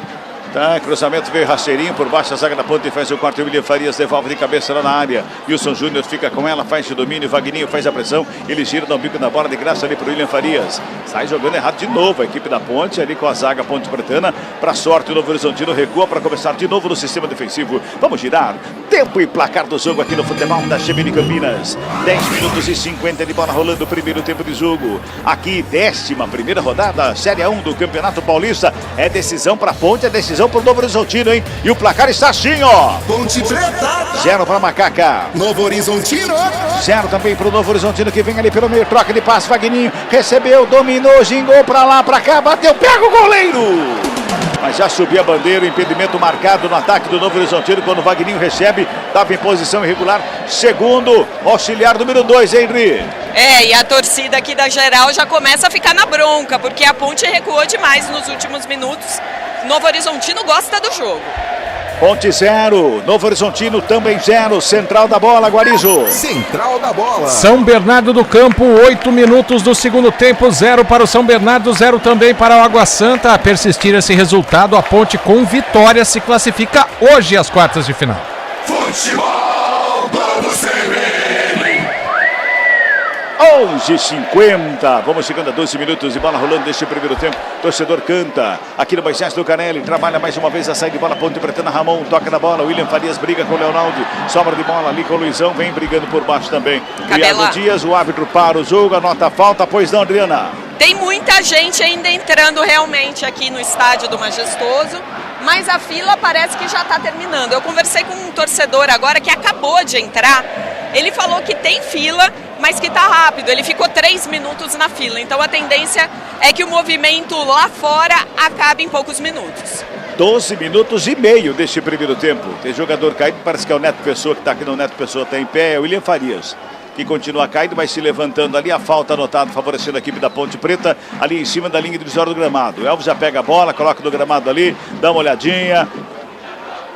Tá, cruzamento veio rasteirinho por baixo, a zaga da Ponte faz o quarto, o William Farias devolve de cabeça lá na área, Wilson Júnior fica com ela, faz o domínio, Vagninho faz a pressão, ele gira, dá um bico na bola de graça ali pro William Farias, sai jogando errado de novo a equipe da Ponte, ali com a zaga Ponte Pretana, pra sorte o Novo Horizontino recua para começar de novo no sistema defensivo, vamos girar, Tempo e placar do jogo aqui no futebol da CBN Campinas. 10 minutos e 50 de bola rolando o primeiro tempo de jogo. Aqui, 11ª rodada, Série 1 do Campeonato Paulista. É decisão pra Ponte, é decisão pro Novo Horizontino, hein? E o placar está assim, ó. Ponte Preta. 0 pra Macaca. Novo Horizontino. 0 também pro Novo Horizontino, que vem ali pelo meio. Troca de passe, Vagninho. Recebeu, dominou, gingou pra lá, pra cá, bateu, pega o goleiro. Mas já subiu a bandeira, impedimento marcado no ataque do Novo Horizontino quando o Vagninho recebe, estava em posição irregular. Segundo, auxiliar número 2, Henry. E a torcida aqui da geral já começa a ficar na bronca, porque a Ponte recuou demais nos últimos minutos. Novo Horizontino gosta do jogo. Ponte 0, Novo Horizontino também 0, central da bola, Guarizo. Central da bola. São Bernardo do Campo, 8 minutos do segundo tempo, 0 para o São Bernardo, 0 também para o Água Santa. A persistir esse resultado, a Ponte com vitória se classifica hoje às quartas de final. Futebol Globo CBN. 11h50, vamos chegando a 12 minutos de bola rolando neste primeiro tempo. Torcedor canta aqui no Moisés do Canelli, trabalha mais uma vez a saída de bola, Ponte Pretana, Ramon toca na bola, William Farias briga com o Leonardo, sobra de bola ali com o Luizão, vem brigando por baixo também. Iago Dias, o árbitro para o jogo, anota a falta, pois não, Adriana? Tem muita gente ainda entrando realmente aqui no estádio do Majestoso, mas a fila parece que já está terminando. Eu conversei com um torcedor agora que acabou de entrar, ele falou que tem fila, mas que está rápido, ele ficou 3 minutos na fila, então a tendência é que o movimento lá fora acabe em poucos minutos. 12 minutos e meio deste primeiro tempo. Tem jogador caído, parece que é o Neto Pessoa, que está aqui no Neto Pessoa, está em pé, é o William Farias, que continua caído, mas se levantando ali, a falta anotada, favorecendo a equipe da Ponte Preta, ali em cima da linha divisória do gramado. O Elvis já pega a bola, coloca no gramado ali, dá uma olhadinha.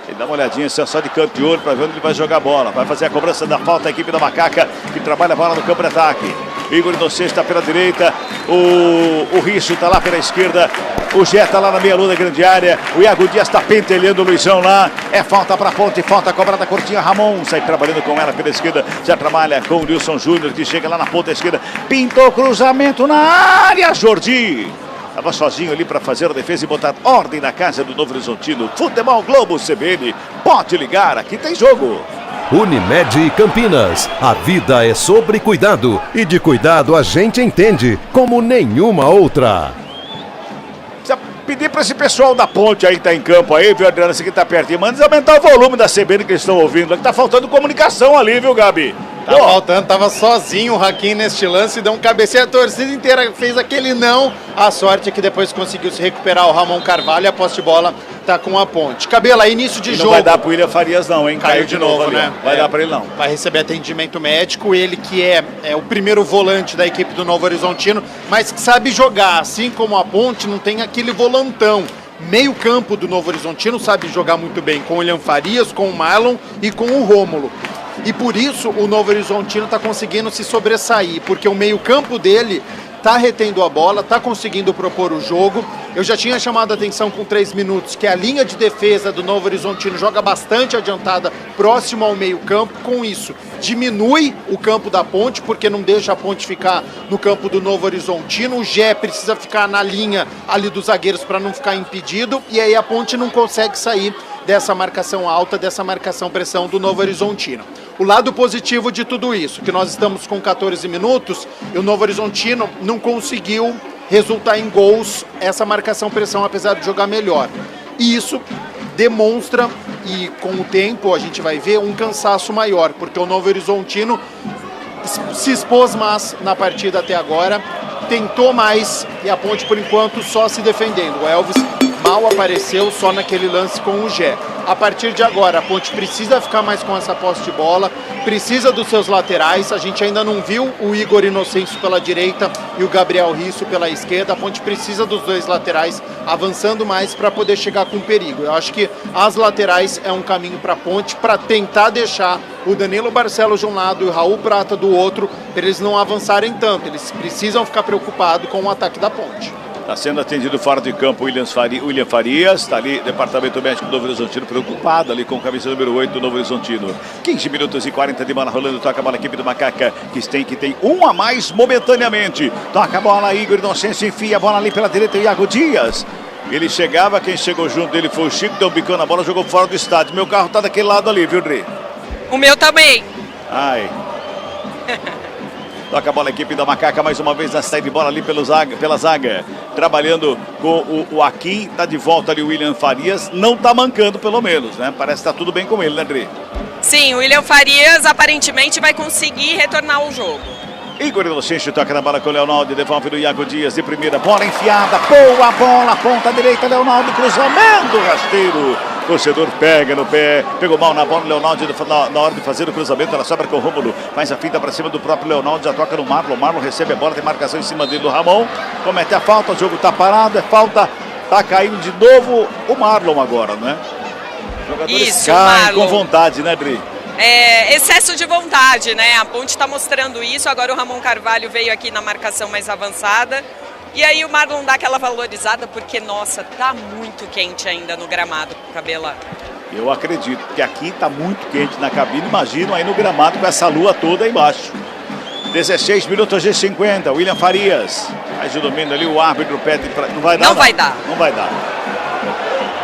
Ele dá uma olhadinha só de canto de olho para ver onde ele vai jogar a bola. Vai fazer a cobrança da falta a equipe da Macaca, que trabalha a bola no campo de ataque. Igor Inocêncio está pela direita, o Risso está lá pela esquerda, o Gé está lá na meia-lua da grande área, o Iago Dias está pentelhando o Luizão lá, é falta para a Ponte, falta cobrada curtinha, Ramon sai trabalhando com ela pela esquerda, já trabalha com o Nilson Júnior, que chega lá na ponta esquerda, pintou cruzamento na área, Jordi. Estava sozinho ali para fazer a defesa e botar ordem na casa do Novo Horizontino. Futebol Globo CBN, pode ligar, aqui tem jogo. Unimed Campinas, a vida é sobre cuidado e de cuidado a gente entende como nenhuma outra. Precisa pedir para esse pessoal da Ponte aí que tá em campo aí, viu, Adriana, você que tá pertinho, manda aumentar o volume da CBN que eles estão ouvindo, que tá faltando comunicação ali, viu, Gabi? Tá faltando, tava sozinho o Raquinho neste lance, deu um cabeceio, a torcida inteira fez aquele não. A sorte é que depois conseguiu se recuperar o Ramon Carvalho e a posse de bola tá com a Ponte. Cabelo, início de jogo. Não vai dar pro William Farias não, hein? Caiu de novo, né? Vai dar pra ele não. Vai receber atendimento médico, ele que é o primeiro volante da equipe do Novo Horizontino, mas que sabe jogar, assim como a Ponte não tem aquele volantão. Meio campo do Novo Horizontino sabe jogar muito bem com o William Farias, com o Marlon e com o Rômulo. E por isso o Novo Horizontino está conseguindo se sobressair, porque o meio-campo dele está retendo a bola, está conseguindo propor o jogo. Eu já tinha chamado a atenção com 3 minutos que a linha de defesa do Novo Horizontino joga bastante adiantada, próximo ao meio-campo. Com isso, diminui o campo da Ponte, porque não deixa a Ponte ficar no campo do Novo Horizontino. O Gé precisa ficar na linha ali dos zagueiros para não ficar impedido, e aí a Ponte não consegue sair dessa marcação alta, dessa marcação-pressão do Novo Horizontino. O lado positivo de tudo isso, que nós estamos com 14 minutos e o Novo Horizontino não conseguiu resultar em gols essa marcação-pressão, apesar de jogar melhor. E isso demonstra, e com o tempo a gente vai ver, um cansaço maior, porque o Novo Horizontino se expôs mais na partida até agora, tentou mais e a Ponte, por enquanto, só se defendendo. O Elvis mal apareceu só naquele lance com o Gé. A partir de agora, a Ponte precisa ficar mais com essa posse de bola, precisa dos seus laterais. A gente ainda não viu o Igor Inocêncio pela direita e o Gabriel Risso pela esquerda. A Ponte precisa dos 2 laterais avançando mais para poder chegar com perigo. Eu acho que as laterais é um caminho para a Ponte, para tentar deixar o Danilo Barcelos de um lado e o Raul Prata do outro, para eles não avançarem tanto. Eles precisam ficar preocupados com o ataque da Ponte. Está sendo atendido fora de campo William Farias, está ali, Departamento Médico do Novo Horizontino, preocupado ali com a camisa número 8 do Novo Horizontino. 15 minutos e 40 de bola rolando, toca a bola a equipe do Macaca, que tem um a mais momentaneamente. Toca a bola, Igor Inocêncio, enfia a bola ali pela direita, Iago Dias. Ele chegava, quem chegou junto dele foi o Chico, deu um bicão na bola, jogou fora do estádio. Meu carro está daquele lado ali, viu, Dri? O meu também. Ai. Toca a bola a equipe da Macaca mais uma vez na saída de bola ali pela zaga. Trabalhando com o Akin. Tá de volta ali o William Farias. Não tá mancando pelo menos, né? Parece que tá tudo bem com ele, né, Dri? Sim, o William Farias aparentemente vai conseguir retornar ao jogo. Igor Inocêncio toca na bola com o Leonardo. Devolve do Iago Dias de primeira. Bola enfiada. Boa bola. Ponta direita. Leonardo. Cruzamento rasteiro. Torcedor pega no pé, pegou mal na bola o Leonardo na hora de fazer o cruzamento, ela sobra com o Rômulo, faz a finta para cima do próprio Leonardo, já toca no Marlon, Marlon recebe a bola, tem marcação em cima dele do Ramon, comete a falta, o jogo tá parado, é falta, tá caindo de novo o Marlon agora, né? Jogadores Isso, caem com vontade, né, Dri? Excesso de vontade, né? A Ponte está mostrando isso, agora o Ramon Carvalho veio aqui na marcação mais avançada. E aí o Marlon dá aquela valorizada porque, nossa, tá muito quente ainda no gramado, Cabela. Eu acredito que aqui tá muito quente na cabine, imagino aí no gramado com essa lua toda aí embaixo. 16 minutos de 50, William Farias. Faz o domínio ali, o árbitro pede pra... Não vai dar, Não vai dar. Não vai dar.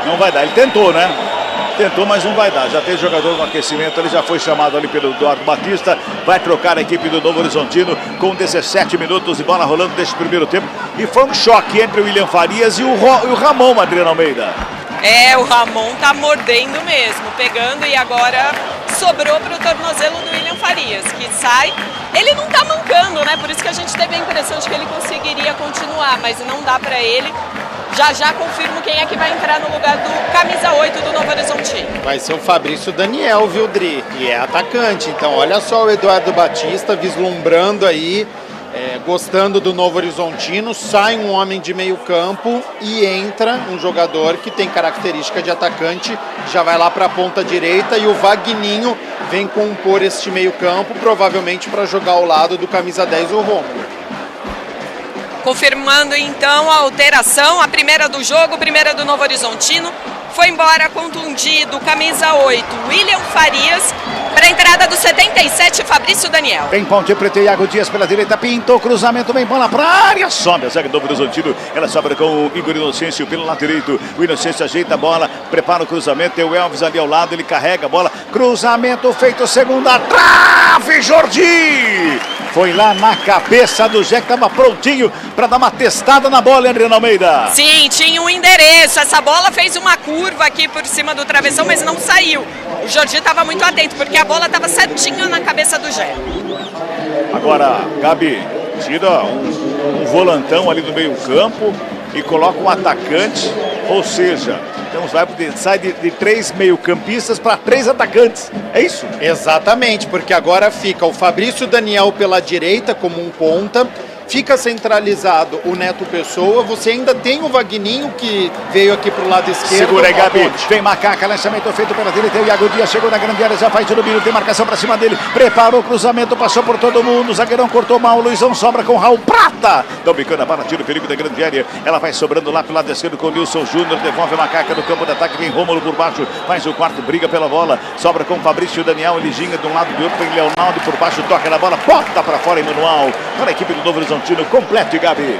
Não vai dar, ele tentou, né? Tentou, mas não vai dar. Já tem jogador no aquecimento, ele já foi chamado ali pelo Eduardo Batista. Vai trocar a equipe do Novo Horizontino com 17 minutos de bola rolando deste primeiro tempo. E foi um choque entre o William Farias e o Ramon, Adriana Almeida. O Ramon tá mordendo mesmo, pegando e agora sobrou pro tornozelo do William Farias, que sai. Ele não tá mancando, né? Por isso que a gente teve a impressão de que ele conseguiria continuar, mas não dá pra ele. Já confirmo quem é que vai entrar no lugar do camisa 8 do Novo Horizontino. Vai ser o Fabrício Daniel, viu, Dri? E é atacante. Então, olha só o Eduardo Batista vislumbrando aí, gostando do Novo Horizontino. Sai um homem de meio campo e entra um jogador que tem característica de atacante. Já vai lá para a ponta direita e o Vagninho vem compor este meio campo, provavelmente para jogar ao lado do camisa 10, o Rômulo. Confirmando então a alteração, a primeira do jogo, primeira do Novo Horizontino. Foi embora contundido, camisa 8, William Farias, para a entrada do 77, Fabrício Daniel. Tem Ponte Preta e Iago Dias pela direita, pintou, cruzamento, vem bola para a área, sobe a zaga do Novo Horizontino, ela sobra com o Igor Inocêncio pelo lado direito, o Inocêncio ajeita a bola, prepara o cruzamento, tem o Elvis ali ao lado, ele carrega a bola, cruzamento feito, segunda trave, Jordi! Foi lá na cabeça do Zé, que estava prontinho para dar uma testada na bola, Adriana Almeida. Sim, tinha um endereço. Essa bola fez uma curva aqui por cima do travessão, mas não saiu. O Jordi estava muito atento, porque a bola estava certinho na cabeça do Zé. Agora, Gabi, tira um volantão ali do meio campo e coloca um atacante, ou seja... Então sai de 3 meio-campistas para 3 atacantes. É isso? Exatamente, porque agora fica o Fabrício Daniel pela direita como um ponta. Fica centralizado o Neto Pessoa. Você ainda tem o Vagninho que veio aqui pro lado esquerdo. Segura aí, Gabi. Vem Macaca, lançamento feito pela direita. O Iago Dias chegou na grande área, já faz o domínio, tem marcação pra cima dele. Preparou o cruzamento, passou por todo mundo. O zagueirão cortou mal. O Luizão sobra com o Raul Prata. Dão bicando a bola, tira o perigo da grande área. Ela vai sobrando lá pro lado esquerdo com o Nilson Júnior. Devolve a Macaca no campo de ataque. Vem Rômulo por baixo. Faz o quarto, briga pela bola. Sobra com o Fabrício Daniel. Ele ginga de um lado do outro. Vem Leonardo por baixo, toca na bola. Bota pra fora em manual. Para a equipe do Novo Horizontino completo. Gabi.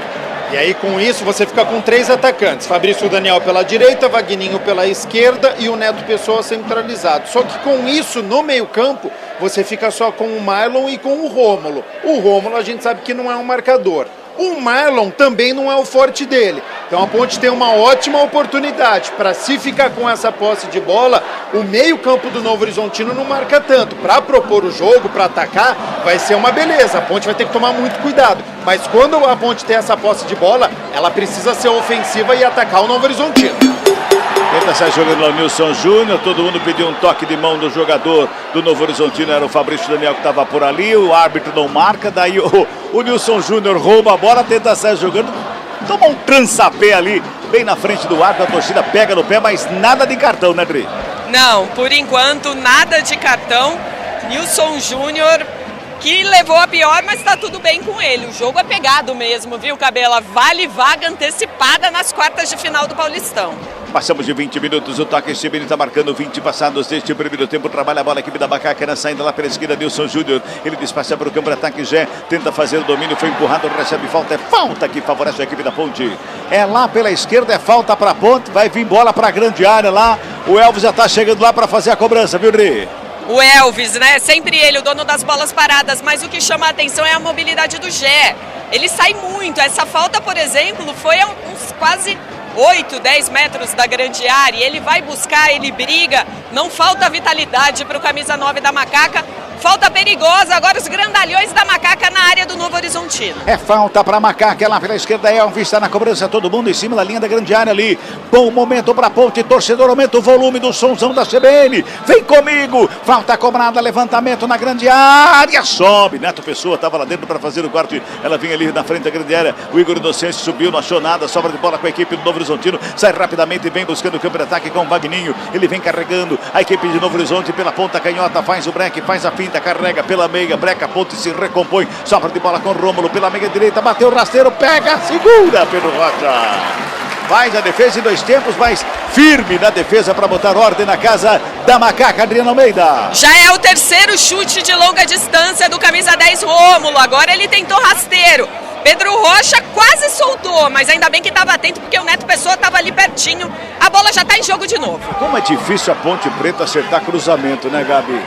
E aí com isso você fica com 3 atacantes, Fabrício Daniel pela direita, Vagninho pela esquerda e o Neto Pessoa centralizado. Só que com isso no meio campo você fica só com o Marlon e com o Rômulo. O Rômulo a gente sabe que não é um marcador. O Marlon também não é o forte dele. Então a Ponte tem uma ótima oportunidade para, se ficar com essa posse de bola, o meio campo do Novo Horizontino não marca tanto. Para propor o jogo, para atacar, vai ser uma beleza. A Ponte vai ter que tomar muito cuidado. Mas quando a Ponte tem essa posse de bola, ela precisa ser ofensiva e atacar o Novo Horizontino. Tenta sair jogando lá o Nilson Júnior, todo mundo pediu um toque de mão do jogador do Novo Horizontino, era o Fabrício Daniel que estava por ali, o árbitro não marca, daí o Nilson Júnior rouba a bola, tenta sair jogando, toma um trança-pé ali, bem na frente do árbitro, a torcida pega no pé, mas nada de cartão, né, Dri? Não, por enquanto nada de cartão. Nilson Júnior que levou a pior, mas tá tudo bem com ele. O jogo é pegado mesmo, viu, Cabela? Vale vaga antecipada nas quartas de final do Paulistão. Passamos de 20 minutos, o toque CBN está marcando 20 passados deste primeiro tempo. Trabalha a bola, a equipe da Macaca na saída lá pela esquerda, Nilson Júnior. Ele despacha para o campo de ataque, Jé tenta fazer o domínio, foi empurrado, recebe falta. É falta que favorece a equipe da Ponte. É lá pela esquerda, é falta para a Ponte. Vai vir bola para a grande área lá. O Elvis já está chegando lá para fazer a cobrança, viu, Dri? O Elvis, né? Sempre ele, o dono das bolas paradas, mas o que chama a atenção é a mobilidade do Gé. Ele sai muito. Essa falta, por exemplo, foi a uns quase 8, 10 metros da grande área. Ele vai buscar, ele briga. Não falta vitalidade para o camisa 9 da Macaca. Falta perigosa, agora os grandalhões da Macaca na área do Novo Horizontino. É falta para Macaca, lá pela esquerda, Elvis está na cobrança, todo mundo em cima da linha da grande área ali. Bom momento para a Ponte, torcedor, aumenta o volume do somzão da CBN. Vem comigo, falta cobrada, levantamento na grande área, sobe. Neto Pessoa estava lá dentro para fazer o corte, ela vinha ali na frente da grande área. O Igor Inocêncio subiu, não achou nada, sobra de bola com a equipe do Novo Horizontino. Sai rapidamente e vem buscando o campo de ataque com o Vagninho. Ele vem carregando a equipe de Novo Horizonte pela ponta canhota, faz o break, faz a finta, carrega pela meia, breca, Ponte se recompõe, sobra de bola com Rômulo pela meia direita, bateu o rasteiro, pega, segura Pedro Rocha. Faz a defesa em 2 tempos, mas firme na defesa para botar ordem na casa da Macaca, Adriano Almeida. Já é o terceiro chute de longa distância do camisa 10 Rômulo, agora ele tentou rasteiro. Pedro Rocha quase soltou, mas ainda bem que estava atento porque o Neto Pessoa estava ali pertinho. A bola já está em jogo de novo. Como é difícil a Ponte Preta acertar cruzamento, né, Gabi?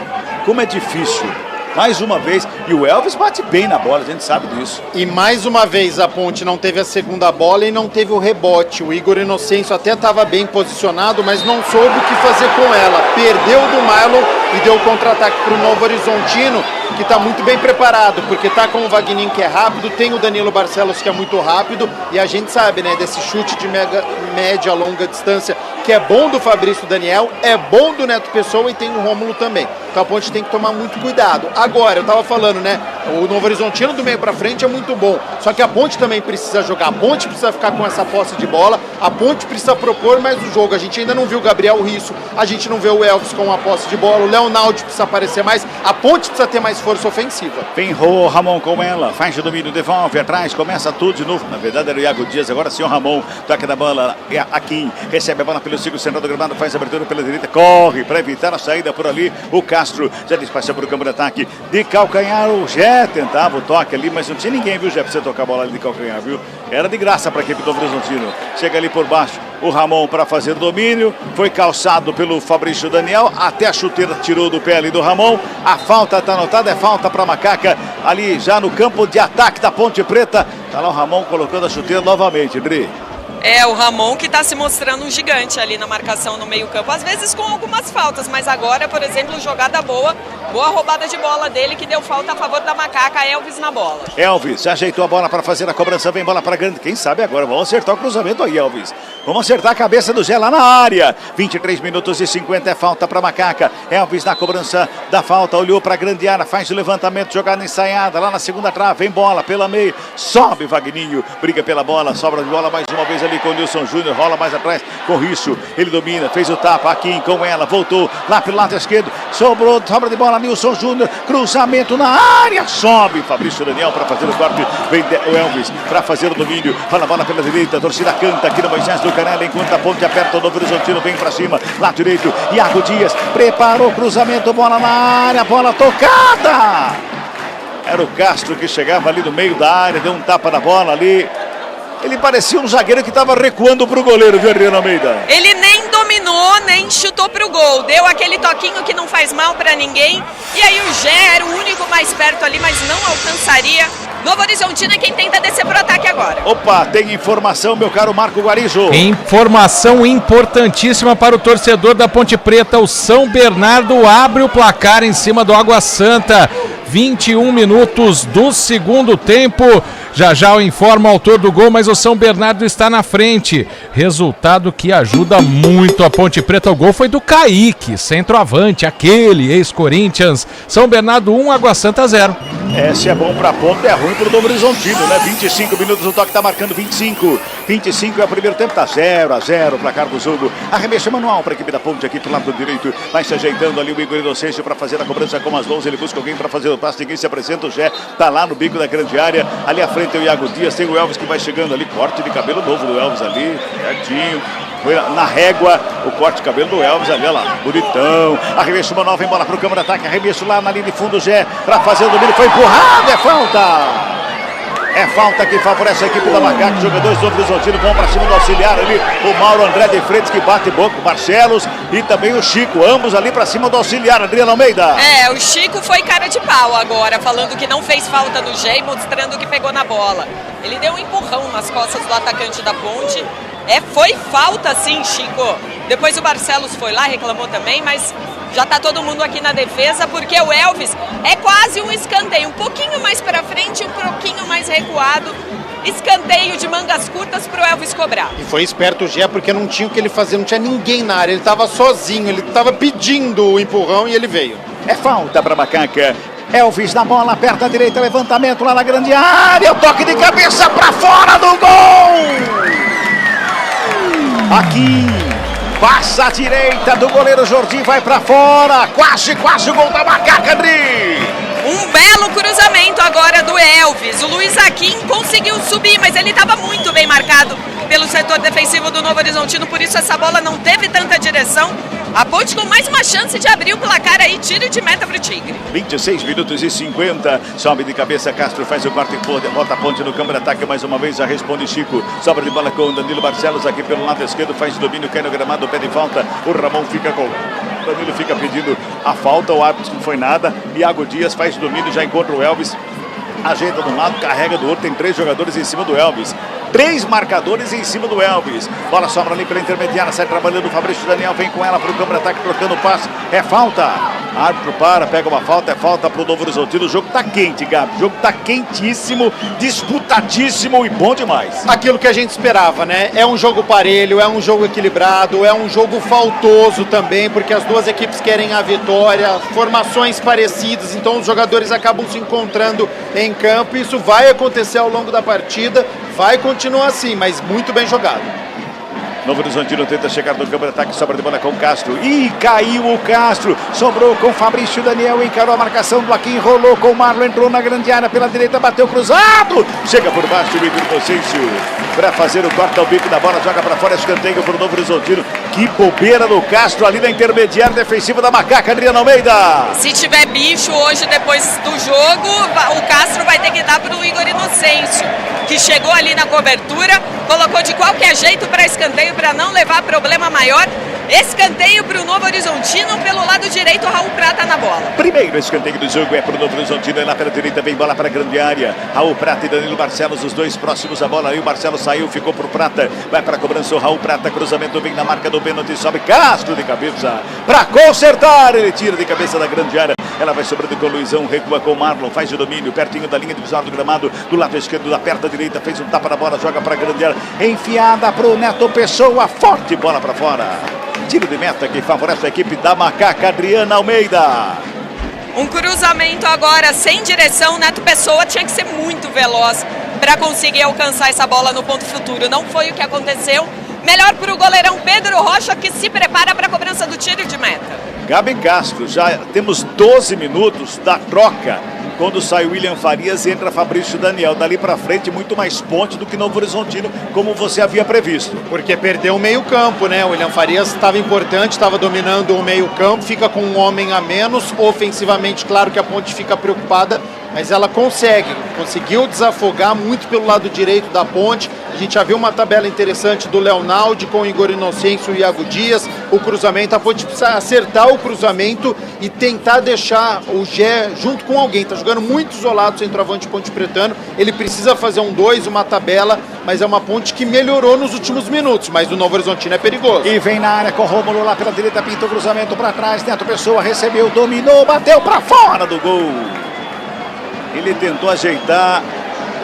Como é difícil. Mais uma vez, e o Elvis bate bem na bola, a gente sabe disso. E mais uma vez a Ponte não teve a segunda bola e não teve o rebote. O Igor Inocêncio até estava bem posicionado, mas não soube o que fazer com ela. Perdeu do Marlon e deu contra-ataque para o Novo Horizontino, que está muito bem preparado, porque está com o Vagninho, que é rápido, tem o Danilo Barcelos, que é muito rápido, e a gente sabe, né, desse chute de média, longa distância, que é bom do Fabrício Daniel, é bom do Neto Pessoa e tem o Rômulo também. Então a Ponte tem que tomar muito cuidado. Agora, eu tava falando, né, o Novo Horizontino do meio pra frente é muito bom, só que a Ponte também precisa jogar, a Ponte precisa ficar com essa posse de bola, a Ponte precisa propor mais o jogo. A gente ainda não viu o Gabriel Risso, a gente não vê o Elvis com a posse de bola, o Leonaldo precisa aparecer mais, a Ponte precisa ter mais força ofensiva. Vem o Ramon com ela, faz o domínio, devolve atrás, começa tudo de novo. Na verdade era o Iago Dias, agora sim o Ramon, toca da bola aqui, recebe a bola pelo círculo central do gramado, faz a abertura pela direita, corre para evitar a saída por ali. O Castro já despacha para o campo de ataque de calcanhar. O Gé tentava o toque ali, mas não tinha ninguém, viu, Gé, pra você tocar a bola ali de calcanhar, viu? Era de graça para a equipe do Novo Horizontino. Chega ali por baixo o Ramon para fazer o domínio, foi calçado pelo Fabrício Daniel, até a chuteira tirou do pé ali do Ramon. A falta está anotada, é falta para Macaca, ali já no campo de ataque da Ponte Preta. Tá lá o Ramon colocando a chuteira novamente, Dri. É, o Ramon que está se mostrando um gigante ali na marcação no meio-campo, às vezes com algumas faltas, mas agora, por exemplo, jogada boa roubada de bola dele que deu falta a favor da Macaca, Elvis na bola. Elvis ajeitou a bola para fazer a cobrança, vem bola para grande, quem sabe agora, vamos acertar o cruzamento aí, Elvis. Vamos acertar a cabeça do Gé lá na área. 23 minutos e 50 é falta para Macaca. Elvis na cobrança da falta, olhou para a grande área, faz o levantamento, jogada ensaiada lá na segunda trave, vem bola pela meia, sobe Vagninho, briga pela bola, sobra de bola mais uma vez ali com o Nilson Júnior, rola mais atrás com o Risso, ele domina, fez o tapa aqui com ela, voltou lá pelo lado esquerdo, sobra de bola, Nilson Júnior, cruzamento na área, sobe Fabrício Daniel para fazer o corte, vem o Elvis para fazer o domínio, rola a bola pela direita, a torcida canta aqui no Moisés do Canela, enquanto a Ponte aperta o Novo Horizontino, vem para cima, lado direito, Iago Dias preparou o cruzamento, bola na área, bola tocada, era o Castro que chegava ali no meio da área, deu um tapa na bola ali. Ele parecia um zagueiro que estava recuando para o goleiro, viu, Adriano Almeida? Ele nem dominou, nem chutou para o gol. Deu aquele toquinho que não faz mal para ninguém. E aí o Gé era o único mais perto ali, mas não alcançaria. Novo Horizontino é quem tenta descer para o ataque agora. Opa, tem informação, meu caro Marco Guarijo. Informação importantíssima para o torcedor da Ponte Preta. O São Bernardo abre o placar em cima do Água Santa. 21 minutos do segundo tempo. Já eu informo o autor do gol, mas o São Bernardo está na frente. Resultado que ajuda muito a Ponte Preta. O gol foi do Kaique, centroavante, aquele ex-Corinthians. São Bernardo 1, Água Santa 0. Se é bom pra Ponte, é ruim pro Novo Horizontino, né? 25 minutos, o toque tá marcando 25. 25 é o primeiro tempo, tá 0-0 o placar do jogo. Arremesso manual pra equipe da Ponte aqui pro lado direito. Vai se ajeitando ali o Igor Inocêncio pra fazer a cobrança com as mãos. Ele busca alguém pra fazer o passe, ninguém se apresenta. O Gé tá lá no bico da grande área. Ali à frente tem o Iago Dias, tem o Elvis que vai chegando ali. Corte de cabelo novo do Elvis ali, certinho. Foi na régua o corte de cabelo do Elvis ali, olha lá, bonitão. Arremesso manual, vem bola pro campo de ataque. Arremesso lá na linha de fundo, Gé pra fazer o domínio. Foi empurrado, é falta! É falta que favorece a equipe da Macaca. Jogadores do Novo Horizontino vão para cima do auxiliar ali. O Mauro André de Freitas que bate boca, o Barcelos e também o Chico. Ambos ali para cima do auxiliar, Adriano Almeida. O Chico foi cara de pau agora, falando que não fez falta no G, mostrando que pegou na bola. Ele deu um empurrão nas costas do atacante da Ponte. Foi falta sim, Chico. Depois o Barcelos foi lá, reclamou também, mas já tá todo mundo aqui na defesa, porque o Elvis é quase um escanteio, um pouquinho mais para frente, um pouquinho mais recuado. Escanteio de mangas curtas pro Elvis cobrar. E foi esperto o Gé, porque não tinha o que ele fazer, não tinha ninguém na área, ele tava sozinho, ele tava pedindo o empurrão e ele veio. É falta para Macaca. Elvis na bola, perto da direita, levantamento lá na grande área, o toque de cabeça para fora do gol! Aqui, passa a direita do goleiro Jordi, vai para fora, quase o gol da Macaca, André! Um belo cruzamento agora do Elvis. O Luiz Aquim conseguiu subir, mas ele estava muito bem marcado pelo setor defensivo do Novo Horizontino, por isso essa bola não teve tanta direção. A Ponte com mais uma chance de abrir o placar aí, tiro de meta pro Tigre. 26 minutos e 50, sobe de cabeça, Castro faz o corte e bota a Ponte no campo de ataque, mais uma vez já responde Chico, sobra de bola com o Danilo Barcelos aqui pelo lado esquerdo, faz domínio, cai no gramado, pede falta, o Ramon fica com... Danilo fica pedindo a falta, o árbitro não foi nada, Iago Dias faz domínio, já encontra o Elvis, ajeita de um lado, carrega do outro, tem 3 jogadores em cima do Elvis. 3 marcadores em cima do Elvis. Bola sobra ali pela intermediária, sai trabalhando o Fabrício Daniel, vem com ela pro campo de ataque, trocando o passe. É falta. Árbitro para, pega uma falta, é falta pro Novo Horizontino. O jogo tá quente, Gabi. O jogo tá quentíssimo, disputadíssimo e bom demais. Aquilo que a gente esperava, né? É um jogo parelho, é um jogo equilibrado, é um jogo faltoso também, porque as duas equipes querem a vitória, formações parecidas, então os jogadores acabam se encontrando em campo. Isso vai acontecer ao longo da partida. Vai continuar assim, mas muito bem jogado. Novo Horizontino tenta chegar no campo de ataque, sobra de bola com o Castro. E caiu o Castro. Sobrou com o Fabrício Daniel, encarou a marcação do Aquim, rolou com o Marlon, entrou na grande área pela direita, bateu cruzado. Chega por baixo o Igor Inocêncio para fazer o corte ao bico da bola, joga para fora, escanteio para o Novo Horizontino. Que bobeira do Castro ali na intermediária defensiva da Macaca, Adriano Almeida. Se tiver bicho hoje depois do jogo, o Castro vai ter que dar para o Igor Inocêncio, que chegou ali na cobertura, colocou de qualquer jeito para escanteio para não levar problema maior. Escanteio para o Novo Horizontino, pelo lado direito, Raul Prata na bola. Primeiro escanteio do jogo é para o Novo Horizontino, lá pela direita vem bola para a grande área. Raul Prata e Danilo Barcelos, os dois próximos à bola. Aí o Barcelos saiu, ficou para o Prata, vai para a cobrança o Raul Prata, cruzamento vem na marca do pênalti, sobe Castro de cabeça para consertar, ele tira de cabeça da grande área. Ela vai sobrando com o Luizão, recua com o Marlon, faz o domínio, pertinho da linha divisória do gramado, do lado esquerdo, da perna direita, fez um tapa na bola, joga para a grande área, enfiada para o Neto Pessoa, forte bola para fora. Tiro de meta que favorece a equipe da Macaca, Adriana Almeida. Um cruzamento agora sem direção, Neto Pessoa tinha que ser muito veloz para conseguir alcançar essa bola no ponto futuro. Não foi o que aconteceu. Melhor para o goleirão Pedro Rocha, que se prepara para a cobrança do tiro de meta. Gabi Castro, já temos 12 minutos da troca. Quando sai o William Farias e entra Fabrício Daniel. Dali para frente, muito mais ponte do que Novo Horizontino, como você havia previsto. Porque perdeu o meio campo, né? O William Farias estava importante, estava dominando o meio campo, fica com um homem a menos. Ofensivamente, claro que a Ponte fica preocupada, mas ela conseguiu desafogar muito pelo lado direito da Ponte. A gente já viu uma tabela interessante do Leonaldi com o Igor Inocêncio e Iago Dias. O cruzamento, a Ponte precisa acertar o cruzamento e tentar deixar o Gé junto com alguém. Está jogando muito isolado o centroavante Ponte Pretano. Ele precisa fazer um 2, uma tabela, mas é uma Ponte que melhorou nos últimos minutos. Mas o Novo Horizontino é perigoso. E vem na área com o Rômulo lá pela direita, pinta o cruzamento para trás. Neto Pessoa recebeu, dominou, bateu para fora do gol. Ele tentou ajeitar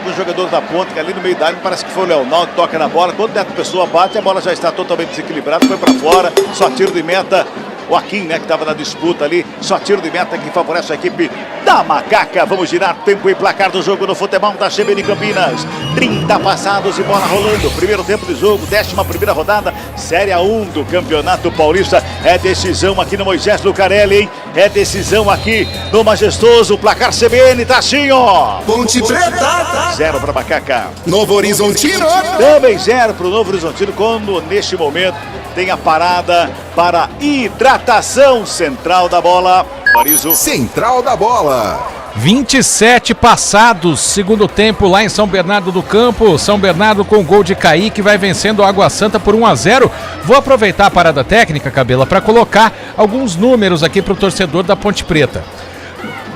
o jogador da Ponte, que ali no meio da área, parece que foi o Leonardo, toca na bola. Quando o Neto Pessoa bate, a bola já está totalmente desequilibrada, foi para fora, só tiro de meta. O Aquim, né, que estava na disputa ali, só tiro de meta que favorece a equipe da Macaca. Vamos girar tempo e placar do jogo no futebol da CBN Campinas. 30 passados e bola rolando. Primeiro tempo de jogo, 11ª rodada, Série A1 do Campeonato Paulista. É decisão aqui no Moisés Lucarelli, hein? É decisão aqui no Majestoso. Placar CBN tá assim, ó. Ponte Preta. 0 para Macaca. Novo Horizontino. Também 0 para o Novo Horizontino, quando neste momento tem a parada para hidratação central da bola. Marizo. Central da bola. 27 passados, segundo tempo lá em São Bernardo do Campo. São Bernardo com gol de Kaique, vai vencendo o Água Santa por 1-0. Vou aproveitar a parada técnica, Cabela, para colocar alguns números aqui para o torcedor da Ponte Preta.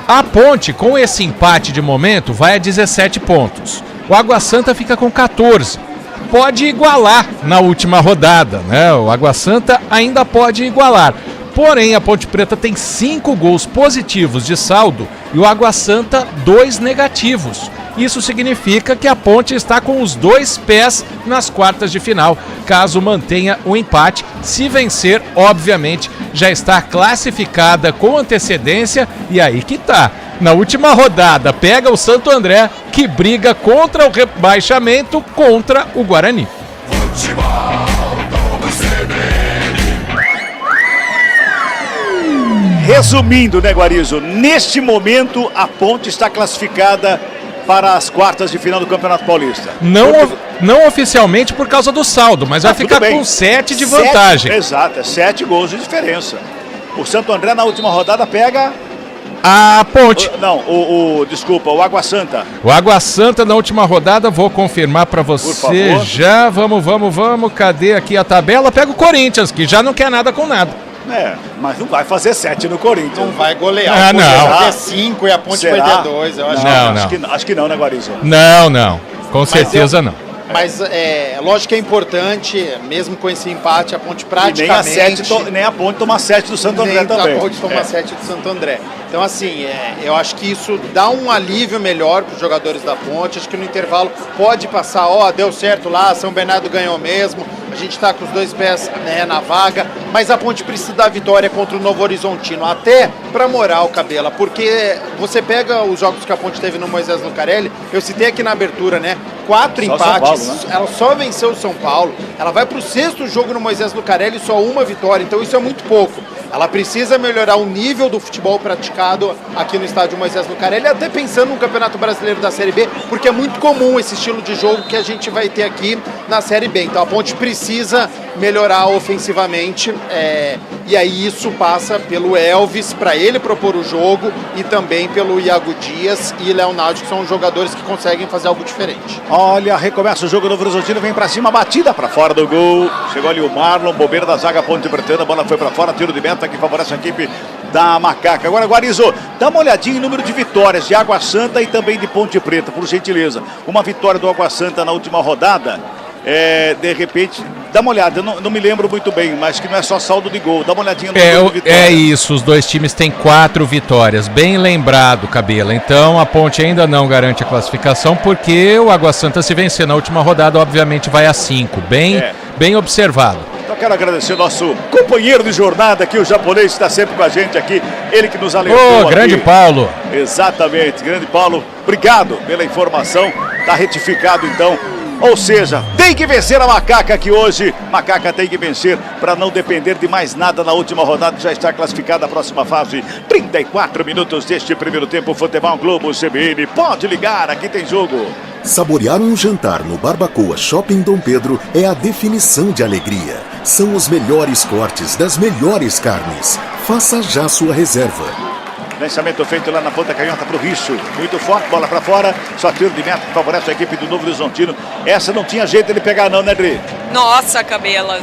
A Ponte, com esse empate de momento, vai a 17 pontos. O Água Santa fica com 14. Pode igualar na última rodada, né? O Água Santa ainda pode igualar. Porém, a Ponte Preta tem 5 gols positivos de saldo e o Água Santa 2 negativos. Isso significa que a Ponte está com os 2 pés nas quartas de final. Caso mantenha o empate, se vencer, obviamente, já está classificada com antecedência. E aí que tá. Na última rodada, pega o Santo André, que briga contra o rebaixamento contra o Guarani. Resumindo, né, Guarizo? Neste momento, a Ponte está classificada para as quartas de final do Campeonato Paulista. Não oficialmente por causa do saldo, mas vai ficar com 7 de vantagem. Exato, 7 gols de diferença. O Santo André na última rodada pega... a Ponte. Desculpa, o Água Santa. O Água Santa na última rodada, vou confirmar pra você já. Vamos. Cadê aqui a tabela? Pega o Corinthians, que já não quer nada com nada. Mas não vai fazer 7 no Corinthians. Não vai golear. Ah, não. Vai ter 5 e a Ponte vai ter 2. Eu acho. Acho que não, né, Guarizo? Não. Com certeza não. Mas lógico que é importante, mesmo com esse empate, a Ponte praticamente... Nem a Ponte tomar 7 do Santo André também. Nem a Ponte tomar 7 do Santo André. Então, assim, eu acho que isso dá um alívio melhor para os jogadores da Ponte. Acho que no intervalo pode passar, deu certo lá, São Bernardo ganhou mesmo, a gente está com os 2 pés na vaga, mas a Ponte precisa da vitória contra o Novo Horizontino, até para moral, Cabela, porque você pega os jogos que a Ponte teve no Moisés Lucarelli, eu citei aqui na abertura, 4 empates, Paulo, né? Ela só venceu o São Paulo, ela vai para o 6º jogo no Moisés Lucarelli, só 1 vitória, então isso é muito pouco. Ela precisa melhorar o nível do futebol praticado aqui no estádio Moisés Lucarelli, até pensando no Campeonato Brasileiro da Série B, porque é muito comum esse estilo de jogo que a gente vai ter aqui na Série B. Então a Ponte precisa melhorar ofensivamente, e aí isso passa pelo Elvis, para ele propor o jogo, e também pelo Iago Dias e Leonardo, que são jogadores que conseguem fazer algo diferente. Olha, recomeça o jogo do Horizontino, vem pra cima, batida pra fora do gol. Chegou ali o Marlon, bobeira da zaga Ponte Pretana, a bola foi pra fora, tiro de meta que favorece a equipe da Macaca. Agora, Guarizo, dá uma olhadinha em número de vitórias de Água Santa e também de Ponte Preta, por gentileza. Uma vitória do Água Santa na última rodada, de repente, dá uma olhada, não me lembro muito bem, mas que não é só saldo de gol, dá uma olhadinha no número de vitórias. É isso, os 2 times têm 4 vitórias, bem lembrado, Cabela. Então a Ponte ainda não garante a classificação, porque o Água Santa, se vencer na última rodada, obviamente vai a 5, bem observado. Então quero agradecer o nosso companheiro de jornada aqui, o japonês, está sempre com a gente aqui, ele que nos alertou grande aqui. Paulo. Exatamente, grande Paulo, obrigado pela informação, está retificado então. Ou seja, tem que vencer a Macaca aqui hoje. Macaca tem que vencer para não depender de mais nada na última rodada, que já está classificada a próxima fase. 34 minutos deste primeiro tempo. Futebol Globo CBN. Pode ligar, aqui tem jogo. Saborear um jantar no Barbacoa Shopping Dom Pedro é a definição de alegria. São os melhores cortes das melhores carnes. Faça já sua reserva. Lançamento feito lá na ponta canhota para o Richo. Muito forte, bola para fora. Só tiro de meta que favorece a equipe do Novo Horizontino. Essa não tinha jeito de pegar não, né, Dri? Nossa, Cabela,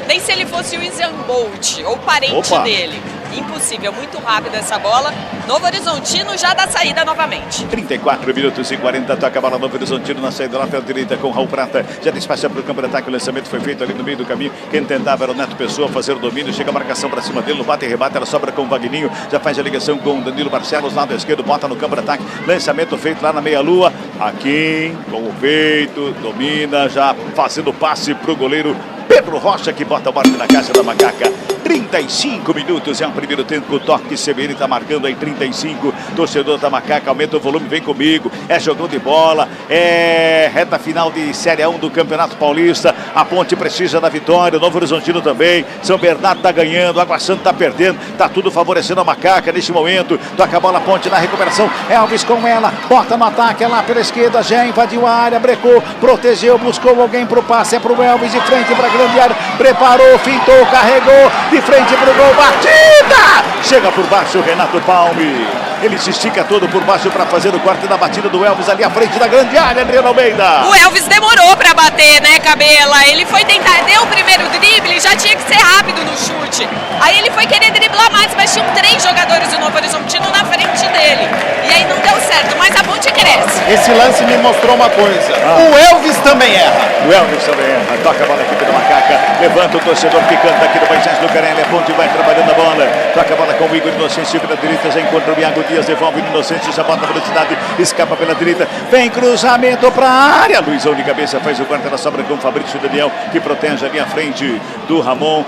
nem se ele fosse o Usain Bolt ou parente dele. Impossível, muito rápida essa bola. Novo Horizontino já dá saída novamente. 34 minutos e 40, toca a bola Novo Horizontino na saída lateral direita com Raul Prata. Já despacha para o campo de ataque, o lançamento foi feito ali no meio do caminho. Quem tentava era o Neto Pessoa fazer o domínio, chega a marcação para cima dele, no bate e rebate, ela sobra com o Vagninho, já faz a ligação com o Danilo Barcelos, lado esquerdo, bota no campo de ataque, lançamento feito lá na meia-lua. Aqui, com o peito, domina, já fazendo passe para o goleiro Pedro Rocha, que bota a bola na caixa da Macaca. 35 minutos é o primeiro tempo. O toque CBN está marcando aí 35. Torcedor da Macaca, aumenta o volume, vem comigo. É jogão de bola, é reta final de Série A1 do Campeonato Paulista. A Ponte precisa da vitória, o Novo Horizontino também. São Bernardo está ganhando, Água Santa está perdendo. Está tudo favorecendo a Macaca neste momento. Toca a bola, Ponte na recuperação. Elvis com ela, bota no ataque, é lá pela esquerda, já invadiu a área, brecou, protegeu, buscou alguém para o passe. É para o Elvis, de frente para a grande área. Preparou, fintou, carregou. De frente pro gol, batida! Chega por baixo o Renato Palme. Ele se estica todo por baixo para fazer o corte da batida do Elvis ali à frente da grande área, Adriana Almeida. O Elvis demorou para bater, né, Cabela? Ele foi tentar, deu o primeiro drible, já tinha que ser rápido no chute. Aí ele foi querer driblar mais, mas tinham 3 jogadores do Novo Horizontino na frente dele. E aí não deu certo, mas a ponte cresce. Esse lance me mostrou uma coisa. O Elvis também erra. O Elvis também erra. Toca a bola aqui pela Macaca. Levanta o torcedor que canta aqui do Baixões do Carelli. A ponte vai trabalhando a bola. Toca a bola com o Igor Inocêncio pela direita. Já encontra o Iago Dias. Devolve o Inocêncio. Já bota a velocidade. Escapa pela direita. Vem cruzamento para a área. Luizão de cabeça faz o corte. Ela sobra com o Fabrício Daniel, que protege ali à frente do Ramon.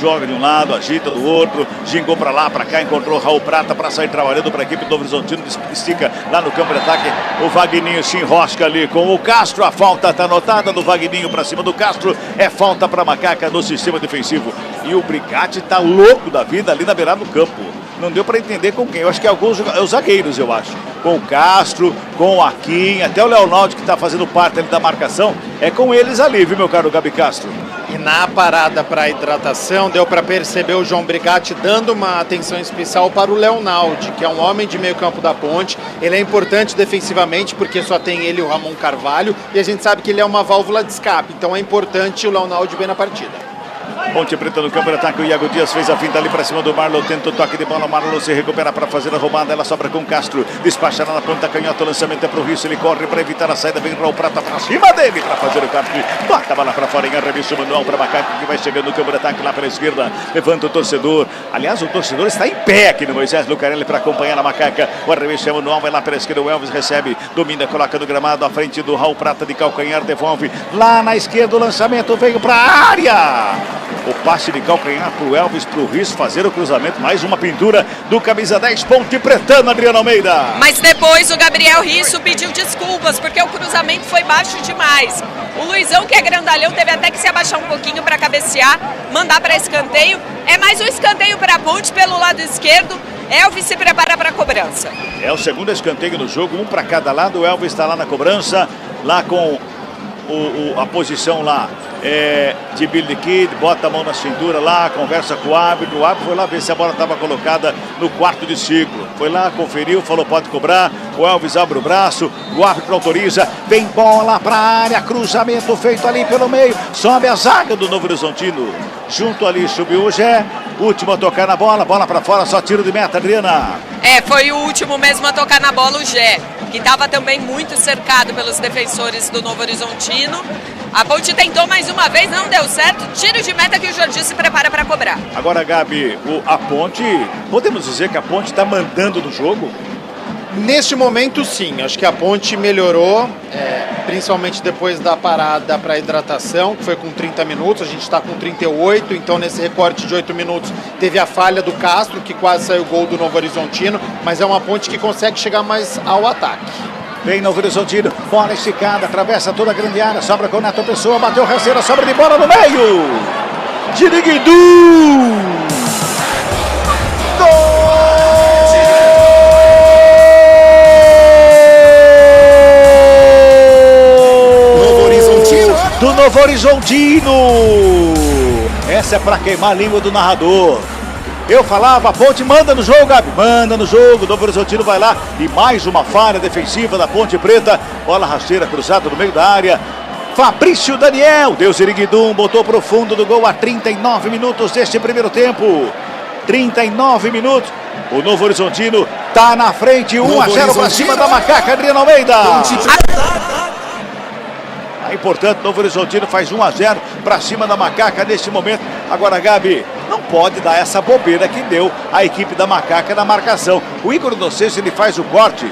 Joga de um lado, agita do outro. Gingou para lá, para cá. Encontrou o Raul Prata para sair trabalhando para a equipe do Novo Horizontino. Estica lá no campo de ataque. O Vagninho se enrosca ali com o Castro. A falta está anotada do Vagninho para cima do Castro. É falta para a Macaca no sistema defensivo. E o Brigatti está louco da vida ali na beirada do campo. Não deu para entender com quem. Eu acho que alguns os zagueiros, eu acho. Com o Castro, com o Aquim, até o Leonardo que está fazendo parte ali da marcação. É com eles ali, viu, meu caro Gabi Castro? E na parada para hidratação, deu para perceber o João Brigatti dando uma atenção especial para o Leonaldi, que é um homem de meio campo da ponte. Ele é importante defensivamente porque só tem ele e o Ramon Carvalho. E a gente sabe que ele é uma válvula de escape. Então é importante o Leonaldi bem na partida. Ponte Preta no campo de ataque, o Iago Dias fez a finta ali para cima do Marlon, tenta o toque de bola, o Marlon se recupera para fazer a roubada, ela sobra com Castro, despacha na ponta canhota, o lançamento é para o Risso, ele corre para evitar a saída, vem Raul Prata para cima dele para fazer o corte, bota a bola para fora em arremesso manual para Macaca, que vai chegando no campo de ataque lá pela esquerda, levanta o torcedor, aliás o torcedor está em pé aqui no Moisés Lucarelli para acompanhar a Macaca, o arremesso é manual, vai lá pela esquerda, o Elvis recebe, domina, coloca no gramado, à frente do Raul Prata de calcanhar, devolve, lá na esquerda o lançamento veio para a área, o passe de calcanhar para o Elvis, para o Risso fazer o cruzamento, mais uma pintura do camisa 10, Ponte Pretano, Adriana Almeida. Mas depois o Gabriel Risso pediu desculpas, porque o cruzamento foi baixo demais. O Luizão, que é grandalhão, teve até que se abaixar um pouquinho para cabecear, mandar para escanteio. É mais um escanteio para a Ponte pelo lado esquerdo. Elvis se prepara para a cobrança. É o segundo escanteio no jogo, um para cada lado. O Elvis está lá na cobrança, lá com a posição lá de Billy Kid, bota a mão na cintura lá, conversa com o árbitro foi lá ver se a bola estava colocada no quarto de ciclo, foi lá, conferiu, falou pode cobrar, o Elvis abre o braço, o árbitro autoriza, vem bola para a área, cruzamento feito ali pelo meio, sobe a zaga do Novo Horizontino, junto ali subiu o Gé, último a tocar na bola, bola para fora, só tiro de meta, Adriana. Foi o último mesmo a tocar na bola, o Gé, que estava também muito cercado pelos defensores do Novo Horizontino. A Ponte tentou mais uma vez, não deu certo. Tiro de meta que o Jordi se prepara para cobrar. Agora, Gabi, a Ponte, podemos dizer que a Ponte está mandando no jogo? Neste momento, sim. Acho que a Ponte melhorou, principalmente depois da parada para hidratação, que foi com 30 minutos. A gente está com 38, então nesse recorte de 8 minutos teve a falha do Castro, que quase saiu o gol do Novo Horizontino, mas é uma Ponte que consegue chegar mais ao ataque. Vem Novo Horizontino, bola esticada, atravessa toda a grande área, sobra com o Neto Pessoa, bateu rasteira, sobra de bola no meio. Diriguidu! Do Novo Horizontino. Essa é pra queimar a língua do narrador. Eu falava, a Ponte manda no jogo, Gabi, manda no jogo, o Novo Horizontino vai lá e mais uma falha defensiva da Ponte Preta, bola rasteira cruzada no meio da área, Fabrício Daniel, Deus Iriguidum, botou pro fundo do gol a 39 minutos deste primeiro tempo, 39 minutos, o Novo Horizontino tá na frente, 1-0 para cima da Macaca, Adriana Almeida. Aí, portanto, Novo Horizontino faz 1-0 para cima da Macaca neste momento. Agora, Gabi, não pode dar essa bobeira que deu a equipe da Macaca na marcação. O Igor Inocêncio, ele faz o corte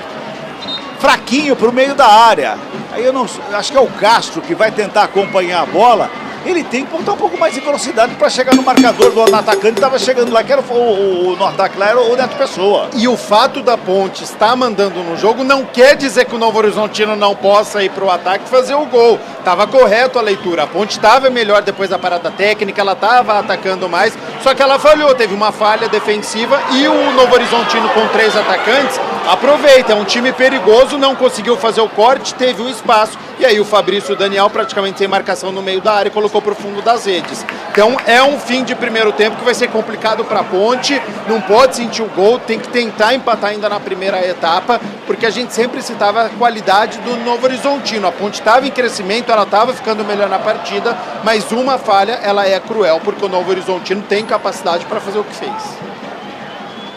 fraquinho para o meio da área. Aí eu não acho que é o Castro que vai tentar acompanhar a bola. Ele tem que botar um pouco mais de velocidade para chegar no marcador do atacante. Estava chegando lá, que era no ataque lá, era o Neto Pessoa. E o fato da Ponte estar mandando no jogo não quer dizer que o Novo Horizontino não possa ir para o ataque e fazer o gol. Estava correto a leitura. A Ponte estava melhor depois da parada técnica, ela estava atacando mais, só que ela falhou. Teve uma falha defensiva e o Novo Horizontino com 3 atacantes aproveita, é um time perigoso, não conseguiu fazer o corte, teve o espaço, e aí o Fabrício e o Daniel praticamente sem marcação no meio da área, colocou para o fundo das redes. Então é um fim de primeiro tempo que vai ser complicado para a Ponte, não pode sentir o gol, tem que tentar empatar ainda na primeira etapa, porque a gente sempre citava a qualidade do Novo Horizontino. A Ponte estava em crescimento, ela estava ficando melhor na partida, mas uma falha, ela é cruel, porque o Novo Horizontino tem capacidade para fazer o que fez.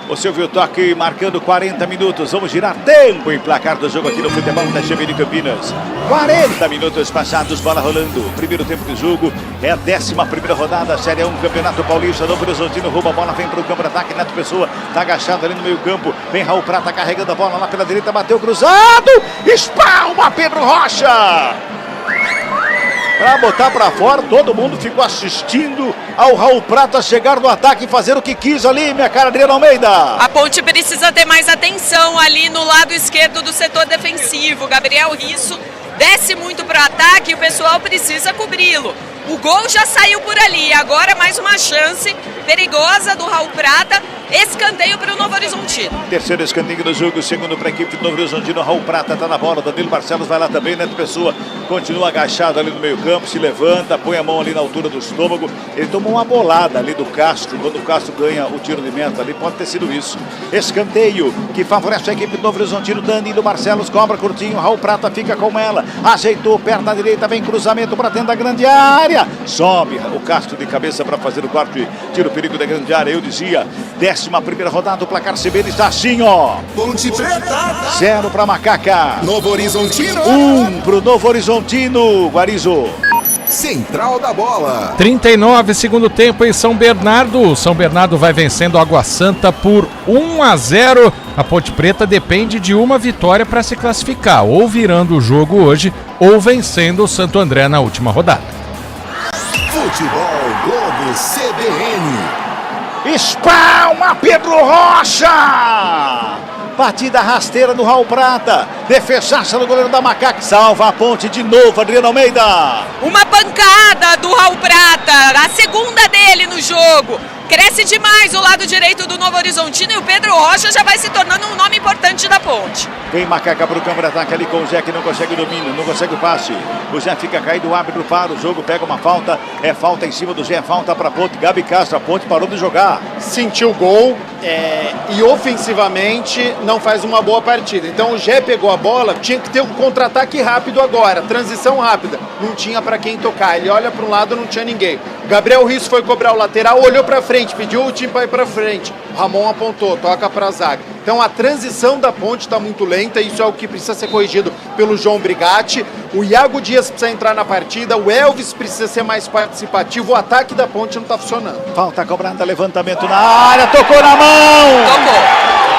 Você ouviu o toque marcando 40 minutos. Vamos girar tempo em placar do jogo aqui no futebol da CBN Campinas. 40 minutos passados, bola rolando. Primeiro tempo de jogo é a 11ª rodada, Série 1, Campeonato Paulista. Novo Horizontino rouba a bola, vem para o campo de ataque. Neto Pessoa está agachado ali no meio campo. Vem Raul Prata carregando a bola lá pela direita, bateu cruzado. Espalma Pedro Rocha. Para botar para fora, todo mundo ficou assistindo ao Raul Prata chegar no ataque e fazer o que quis ali, minha cara, Adriana Almeida. A Ponte precisa ter mais atenção ali no lado esquerdo do setor defensivo. Gabriel Risso desce muito para o ataque e o pessoal precisa cobri-lo. O gol já saiu por ali, agora mais uma chance perigosa do Raul Prata. Escanteio para o Novo Horizontino. Terceiro escanteio do jogo, segundo para a equipe do Novo Horizontino. Raul Prata está na bola, Danilo Barcelos vai lá também. Neto Pessoa continua agachado ali no meio campo, se levanta, põe a mão ali na altura do estômago. Ele tomou uma bolada ali do Castro, quando o Castro ganha o tiro de meta ali, pode ter sido isso. Escanteio que favorece a equipe do Novo Horizontino. Danilo Barcelos cobra curtinho, Raul Prata fica com ela, ajeitou, perna direita, vem cruzamento para dentro da grande área. Sobe o Castro de cabeça para fazer o quarto tiro perigo da grande área. Eu dizia, 11ª rodada, o placar CBN está assim, ó. Ponte Preta. 0 para Macaca. Novo Horizontino. 1 para o Novo Horizontino. Guarizo. Central da bola. 39, segundo tempo em São Bernardo. São Bernardo vai vencendo Água Santa por 1-0. A Ponte Preta depende de uma vitória para se classificar, ou virando o jogo hoje, ou vencendo o Santo André na última rodada. Futebol Globo CBN. Espalma Pedro Rocha! Batida rasteira do Raul Prata. Defesaça do goleiro da Macaca. Salva a Ponte de novo, Adriana Almeida. Uma pancada do Raul Prata, a segunda dele no jogo. Cresce demais o lado direito do Novo Horizontino e o Pedro Rocha já vai se tornando um nome importante da Ponte. Vem Macaca para o campo de ataque ali com o Zé, que não consegue o domínio, não consegue o passe. O Zé fica caído, o árbitro para o jogo, pega uma falta. É falta em cima do Zé, falta para a Ponte. Gabi Castro, a Ponte parou de jogar. Sentiu o gol e ofensivamente não faz uma boa partida. Então o Zé pegou a bola, tinha que ter um contra-ataque rápido agora, transição rápida. Não tinha para quem tocar, ele olha para um lado, não tinha ninguém. Gabriel Risso foi cobrar o lateral, olhou para frente, pediu o time para ir para frente. Ramon apontou, toca para a zaga. Então a transição da Ponte está muito lenta, isso é o que precisa ser corrigido pelo João Brigatti. O Iago Dias precisa entrar na partida, o Elvis precisa ser mais participativo, o ataque da Ponte não está funcionando. Falta cobrada, levantamento na área, tocou na mão!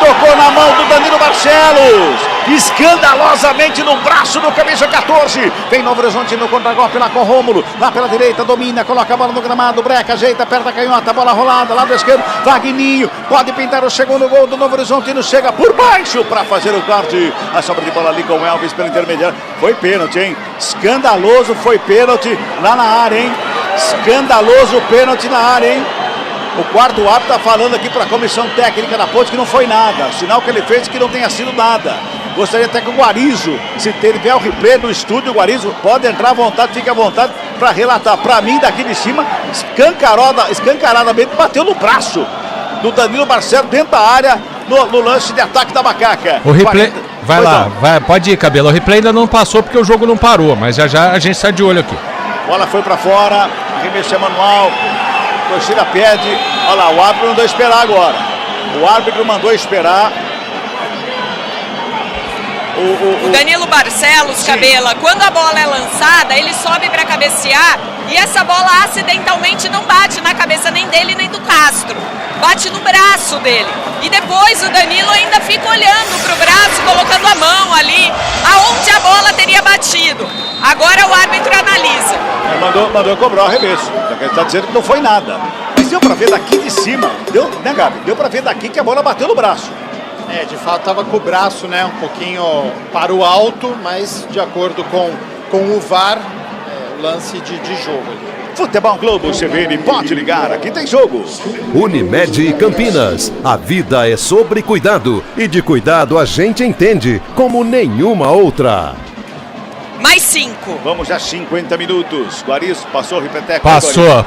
Tocou na mão do Danilo Barcelos, escandalosamente no braço do camisa 14. Vem Novo Horizonte no contra-golpe lá com Rômulo, lá pela direita, domina, coloca a bola no gramado, Breca, ajeita, aperta a canhota, bola rolada, lado esquerdo, Vagninho, pode pintar o segundo gol do Novo Horizontino, chega por baixo para fazer o corte. A sobra de bola ali com o Elvis pelo intermediário, foi pênalti, hein? Escandaloso, foi pênalti lá na área, hein? Escandaloso pênalti na área, hein? O quarto árbitro está falando aqui para a comissão técnica da Ponte que não foi nada. O sinal que ele fez que não tenha sido nada. Gostaria até que o Guarizo, se tiver o replay no estúdio, o Guarizo pode entrar à vontade, fica à vontade para relatar. Para mim, daqui de cima, escancaradamente bateu no braço do Danilo Barcelos dentro da área no lance de ataque da Macaca. O replay, vai lá, vai, pode ir, Cabelo. O replay ainda não passou porque o jogo não parou, mas já a gente está de olho aqui. Bola foi para fora, arremesso é manual. Torcida pede, olha lá, o árbitro mandou esperar agora. O árbitro mandou esperar. O Danilo Barcelos, Cabela, quando a bola é lançada, ele sobe para cabecear e essa bola acidentalmente não bate na cabeça nem dele nem do Castro. Bate no braço dele. E depois o Danilo ainda fica olhando pro braço, colocando a mão ali, aonde a bola teria batido. Agora o árbitro analisa. Mandou cobrar o arremesso. Ele está dizendo que não foi nada. Mas deu para ver daqui de cima. Deu, né, Gabi? Deu para ver daqui que a bola bateu no braço. De fato estava com o braço, né, um pouquinho para o alto, mas de acordo com o VAR, o lance de jogo ali. Futebol Globo CBN, pode ligar, aqui tem jogo. Unimed Campinas, a vida é sobre cuidado e de cuidado a gente entende como nenhuma outra. Mais 5. Vamos já 50 minutos. Guarizo passou o repeteco.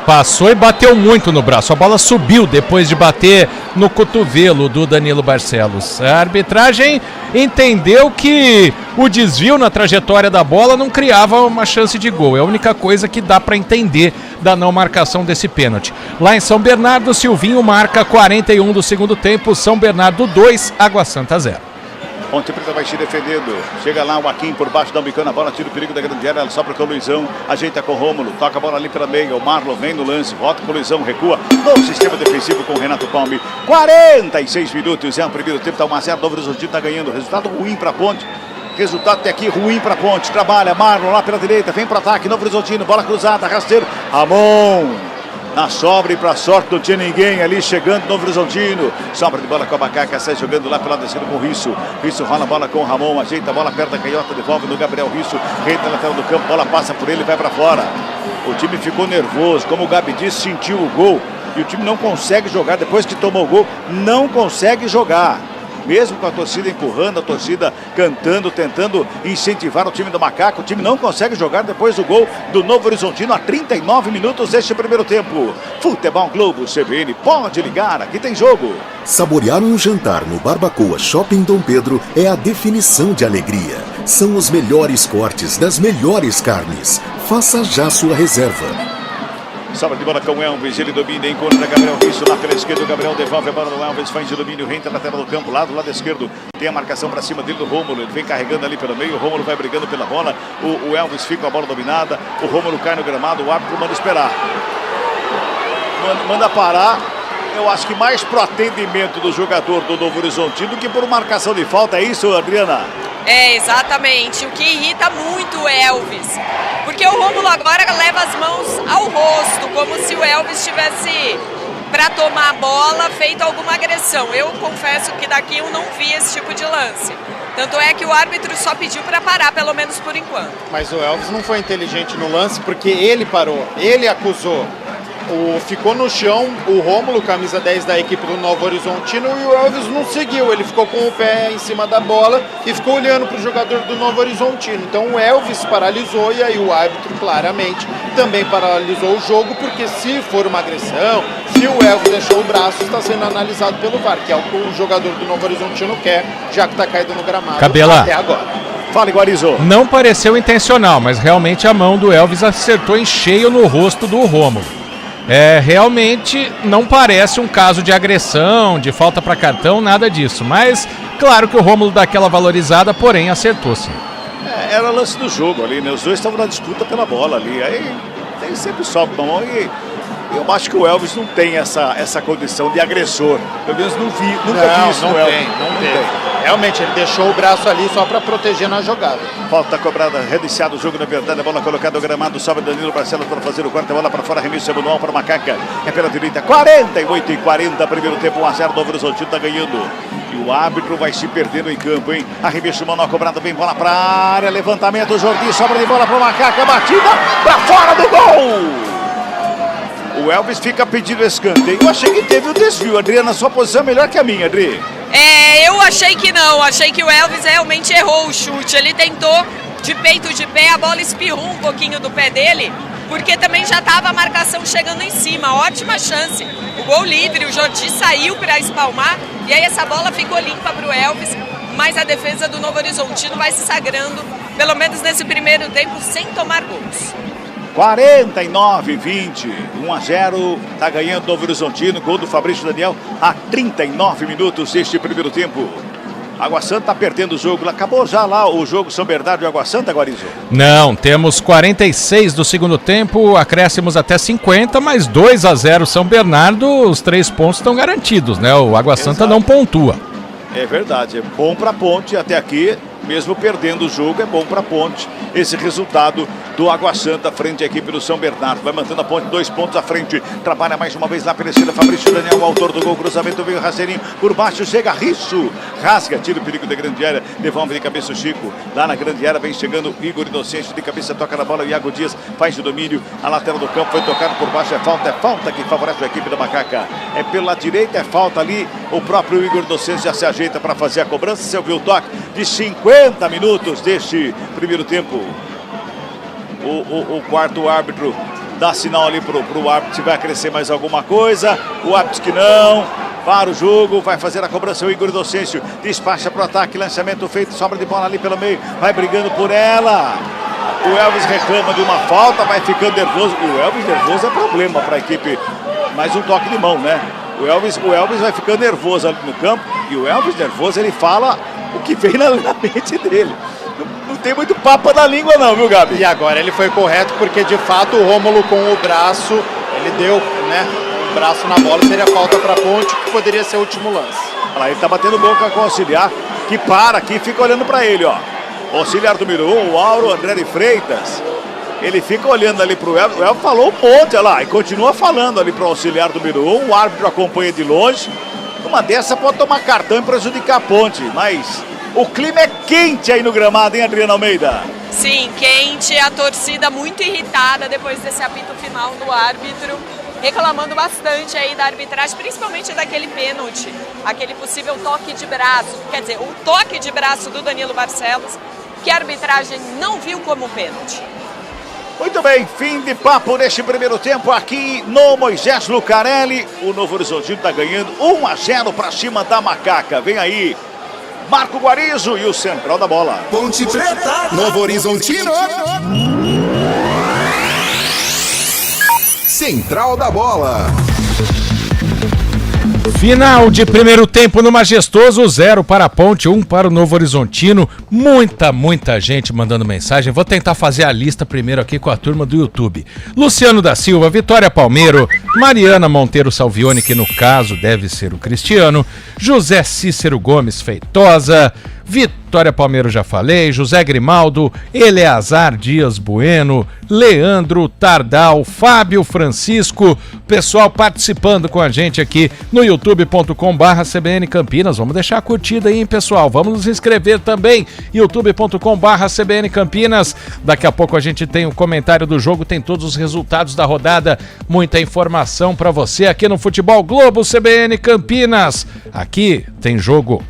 Passou e bateu muito no braço. A bola subiu depois de bater no cotovelo do Danilo Barcelos. A arbitragem entendeu que o desvio na trajetória da bola não criava uma chance de gol. É a única coisa que dá para entender da não marcação desse pênalti. Lá em São Bernardo, Silvinho marca 41 do segundo tempo. São Bernardo 2, Água Santa 0. Ponte Preta vai se defendendo. Chega lá o Aquim por baixo, dá um bicão na bola, tira o perigo da grande área, ela sobra com o Luizão, ajeita com o Rômulo, toca a bola ali pela meia, o Marlon vem no lance, volta com o Luizão, recua. Novo sistema defensivo com o Renato Palme. 46 minutos, é o primeiro tempo, tá 1-0, Novo Horizontino tá ganhando. Resultado ruim pra Ponte. Resultado até aqui ruim pra Ponte. Trabalha, Marlon lá pela direita, vem pro ataque, Novo Horizontino, bola cruzada, rasteiro. Ramon. Na sobra e pra sorte não tinha ninguém ali chegando, Novo Horizontino. Sobra de bola com a Macaca, sai jogando lá pelo lado esquerdo com o Risso. Risso rola a bola com o Ramon, ajeita a bola perto da canhota, devolve no Gabriel Risso. Reita lateral do campo, bola passa por ele e vai pra fora. O time ficou nervoso, como o Gabi disse, sentiu o gol. E o time não consegue jogar, depois que tomou o gol, não consegue jogar. Mesmo com a torcida empurrando, a torcida cantando, tentando incentivar o time do Macaco, o time não consegue jogar depois do gol do Novo Horizontino a 39 minutos deste primeiro tempo. Futebol Globo CBN, pode ligar, aqui tem jogo. Saborear um jantar no Barbacoa Shopping Dom Pedro é a definição de alegria. São os melhores cortes das melhores carnes. Faça já sua reserva. Sobra de bola com o Elvis, ele domina, encontra Gabriel Risso lá pela esquerda, o Gabriel devolve a bola no Elvis, faz o domínio, renta na lateral do campo, lado esquerdo, tem a marcação para cima dele do Rômulo, ele vem carregando ali pelo meio, o Rômulo vai brigando pela bola, o Elvis fica com a bola dominada, o Rômulo cai no gramado, o árbitro manda esperar, manda parar. Eu acho que mais pro atendimento do jogador do Novo Horizontino do que por marcação de falta, é isso, Adriana? É, exatamente. O que irrita muito o Elvis. Porque o Rômulo agora leva as mãos ao rosto, como se o Elvis tivesse, para tomar a bola, feito alguma agressão. Eu confesso que daqui eu não vi esse tipo de lance. Tanto é que o árbitro só pediu para parar, pelo menos por enquanto. Mas o Elvis não foi inteligente no lance porque ele parou, ele acusou. Ficou no chão o Rômulo, camisa 10 da equipe do Novo Horizontino, e o Elvis não seguiu, ele ficou com o pé em cima da bola e ficou olhando para o jogador do Novo Horizontino. Então o Elvis paralisou e aí o árbitro claramente também paralisou o jogo, porque se for uma agressão, se o Elvis deixou o braço, está sendo analisado pelo VAR, que é o que o jogador do Novo Horizontino quer, já que está caído no gramado Cabela. Até agora. Fala, Guarizo. Não pareceu intencional, mas realmente a mão do Elvis acertou em cheio no rosto do Rômulo. Realmente não parece um caso de agressão, de falta para cartão, nada disso. Mas claro que o Rômulo dá aquela valorizada, porém acertou sim. Era lance do jogo ali, né? Os dois estavam na disputa pela bola ali. Aí sempre sobe a mão e eu acho que o Elvis não tem essa condição de agressor. Pelo menos nunca vi isso no Elvis. Não tem. Realmente, ele deixou o braço ali só para proteger na jogada. Falta cobrada, reiniciado o jogo, na verdade, a bola colocada no gramado, sobe Danilo Barcelos para fazer o corte, a bola para fora, remesso manual para Macaca, é pela direita, 48-40, primeiro tempo, 1-0, Novo Horizontino está ganhando. E o árbitro vai se perdendo em campo, hein? Arremesso manual cobrado, vem bola para a área, levantamento, Jordi, sobra de bola para Macaca, batida para fora do gol! O Elvis fica pedindo escanteio. Eu achei que teve o desvio. Adriana, sua posição é melhor que a minha, Adri. Eu achei que não. Achei que o Elvis realmente errou o chute. Ele tentou de peito de pé, a bola espirrou um pouquinho do pé dele, porque também já estava a marcação chegando em cima. Ótima chance. O gol livre, o Jordi saiu para espalmar e aí essa bola ficou limpa para o Elvis, mas a defesa do Novo Horizontino vai se sagrando, pelo menos nesse primeiro tempo, sem tomar gols. 49-20, 1-0, tá ganhando o Novo Horizontino, gol do Fabrício Daniel a 39 minutos deste primeiro tempo. Água Santa tá perdendo o jogo, acabou já lá o jogo São Bernardo e Água Santa, Guarizo? Não, temos 46 do segundo tempo, acréscimos até 50, mas 2-0 São Bernardo, os 3 pontos estão garantidos, né? O Água Santa não pontua. É verdade, é bom pra Ponte até aqui, mesmo perdendo o jogo, é bom para a Ponte esse resultado do Água Santa frente à equipe do São Bernardo. Vai mantendo a Ponte 2 pontos à frente, trabalha mais uma vez lá pela esquerda, Fabrício Daniel, o autor do gol, cruzamento veio rasteirinho por baixo, chega Risso, rasga, tira o perigo da grande área, devolve de cabeça o Chico, lá na grande área vem chegando Igor Inocente, de cabeça toca na bola, o Iago Dias faz o domínio, a lateral do campo foi tocado por baixo, é falta que favorece a equipe da Macaca, é pela direita, é falta ali, o próprio Igor Inocente já se ajeita para fazer a cobrança. Você ouviu o toque de 50 minutos deste primeiro tempo. O quarto árbitro dá sinal ali pro árbitro se vai crescer mais alguma coisa. O árbitro que não, para o jogo, vai fazer a cobrança. O Igor Inocêncio despacha pro ataque, lançamento feito, sobra de bola ali pelo meio, vai brigando por ela. O Elvis reclama de uma falta, vai ficando nervoso. E o Elvis nervoso é problema para a equipe. Mais um toque de mão, né? O Elvis vai ficando nervoso ali no campo. E o Elvis nervoso, ele fala o que vem na mente dele. Não tem muito papo na língua não, viu, Gabi? E agora ele foi correto porque, de fato, o Rômulo com o braço, ele deu, né, o braço na bola, seria falta para a Ponte, que poderia ser o último lance. Olha lá, ele tá batendo boca com o auxiliar, que para aqui e fica olhando para ele, ó. O auxiliar número 1, o Auro André de Freitas. Ele fica olhando ali pro Elvis. O Elvis falou um monte, olha lá, e continua falando ali pro auxiliar número 1. O árbitro acompanha de longe. Uma dessa pode tomar cartão e prejudicar a Ponte, mas o clima é quente aí no gramado, hein, Adriana Almeida? Sim, quente, a torcida muito irritada depois desse apito final do árbitro, reclamando bastante aí da arbitragem, principalmente daquele pênalti, aquele possível toque de braço, quer dizer, o toque de braço do Danilo Barcelos, que a arbitragem não viu como pênalti. Muito bem, fim de papo neste primeiro tempo aqui no Moisés Lucarelli. O Novo Horizontino está ganhando 1-0 para cima da Macaca. Vem aí Marco Guarizo e o central da bola. Ponte Preta, Novo Horizontino. Central da bola. Final de primeiro tempo no Majestoso, 0 para a Ponte, 1 para o Novo Horizontino. Muita gente mandando mensagem. Vou tentar fazer a lista primeiro aqui com a turma do YouTube. Luciano da Silva, Vitória Palmeiro, Mariana Monteiro Salvione, que no caso deve ser o Cristiano, José Cícero Gomes Feitosa, Vitória Palmeiro já falei, José Grimaldo, Eleazar Dias Bueno, Leandro Tardal, Fábio Francisco, pessoal participando com a gente aqui no youtube.com/CBN Campinas. Vamos deixar a curtida aí, hein, pessoal? Vamos nos inscrever também, youtube.com/CBN Campinas. Daqui a pouco a gente tem o comentário do jogo, tem todos os resultados da rodada, muita informação para você aqui no Futebol Globo CBN Campinas. Aqui tem jogo.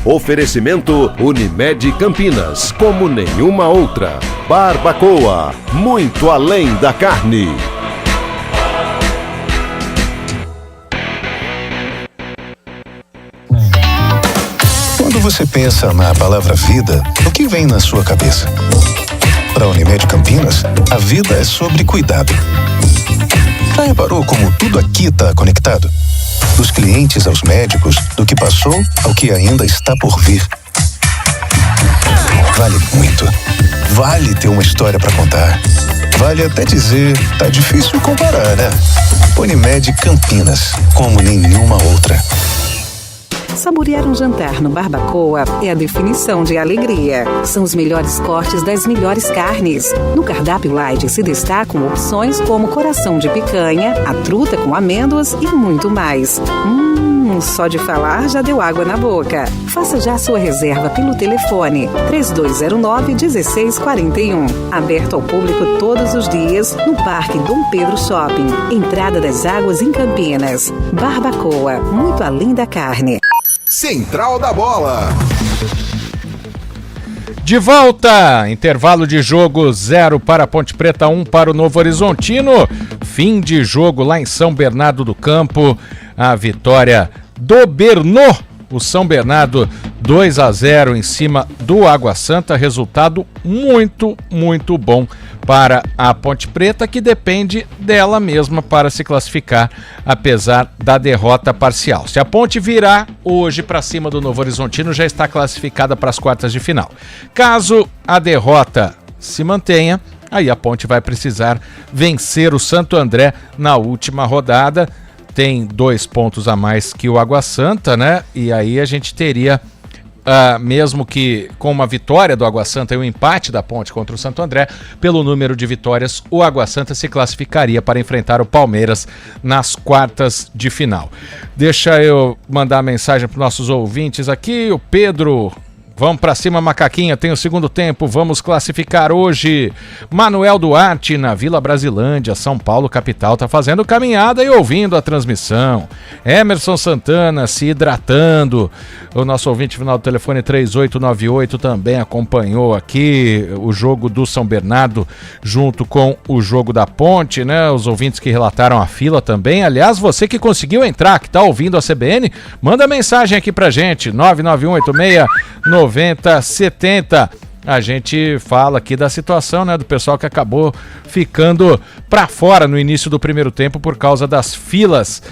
Oferecimento Unimed Campinas, como nenhuma outra. Barbacoa, muito além da carne. Quando você pensa na palavra vida, o que vem na sua cabeça? Para a Unimed Campinas, a vida é sobre cuidado. Já reparou como tudo aqui está conectado? Dos clientes aos médicos, do que passou ao que ainda está por vir. Vale muito. Vale ter uma história para contar. Vale até dizer, tá difícil comparar, né? Unimed Campinas, como nenhuma outra. Saborear um jantar no Barbacoa é a definição de alegria. São os melhores cortes das melhores carnes. No cardápio light se destacam opções como coração de picanha, a truta com amêndoas e muito mais. Só de falar já deu água na boca. Faça já sua reserva pelo telefone 3209-1641. Aberto ao público todos os dias no Parque Dom Pedro Shopping. Entrada das Águas em Campinas. Barbacoa, muito além da carne. Central da bola. De volta, intervalo de jogo 0 para a Ponte Preta, 1 para o Novo Horizontino. Fim de jogo lá em São Bernardo do Campo. A vitória do Bernô, o São Bernardo 2-0 em cima do Água Santa. Resultado muito bom para a Ponte Preta, que depende dela mesma para se classificar, apesar da derrota parcial. Se a Ponte virar hoje para cima do Novo Horizontino, já está classificada para as quartas de final. Caso a derrota se mantenha, aí a Ponte vai precisar vencer o Santo André na última rodada. Tem 2 pontos a mais que o Água Santa, né? E aí a gente teria, mesmo que com uma vitória do Água Santa e um empate da Ponte contra o Santo André, pelo número de vitórias, o Água Santa se classificaria para enfrentar o Palmeiras nas quartas de final. Deixa eu mandar mensagem para os nossos ouvintes aqui. O Pedro... Vamos pra cima, Macaquinha, tem o segundo tempo, vamos classificar hoje. Manuel Duarte, na Vila Brasilândia, São Paulo, capital, tá fazendo caminhada e ouvindo a transmissão. Emerson Santana se hidratando. O nosso ouvinte final do telefone 3898 também acompanhou aqui o jogo do São Bernardo junto com o jogo da Ponte, né? Os ouvintes que relataram a fila também. Aliás, você que conseguiu entrar, que tá ouvindo a CBN, manda mensagem aqui pra gente, 99186-9070. A gente fala aqui da situação, né, do pessoal que acabou ficando para fora no início do primeiro tempo por causa das filas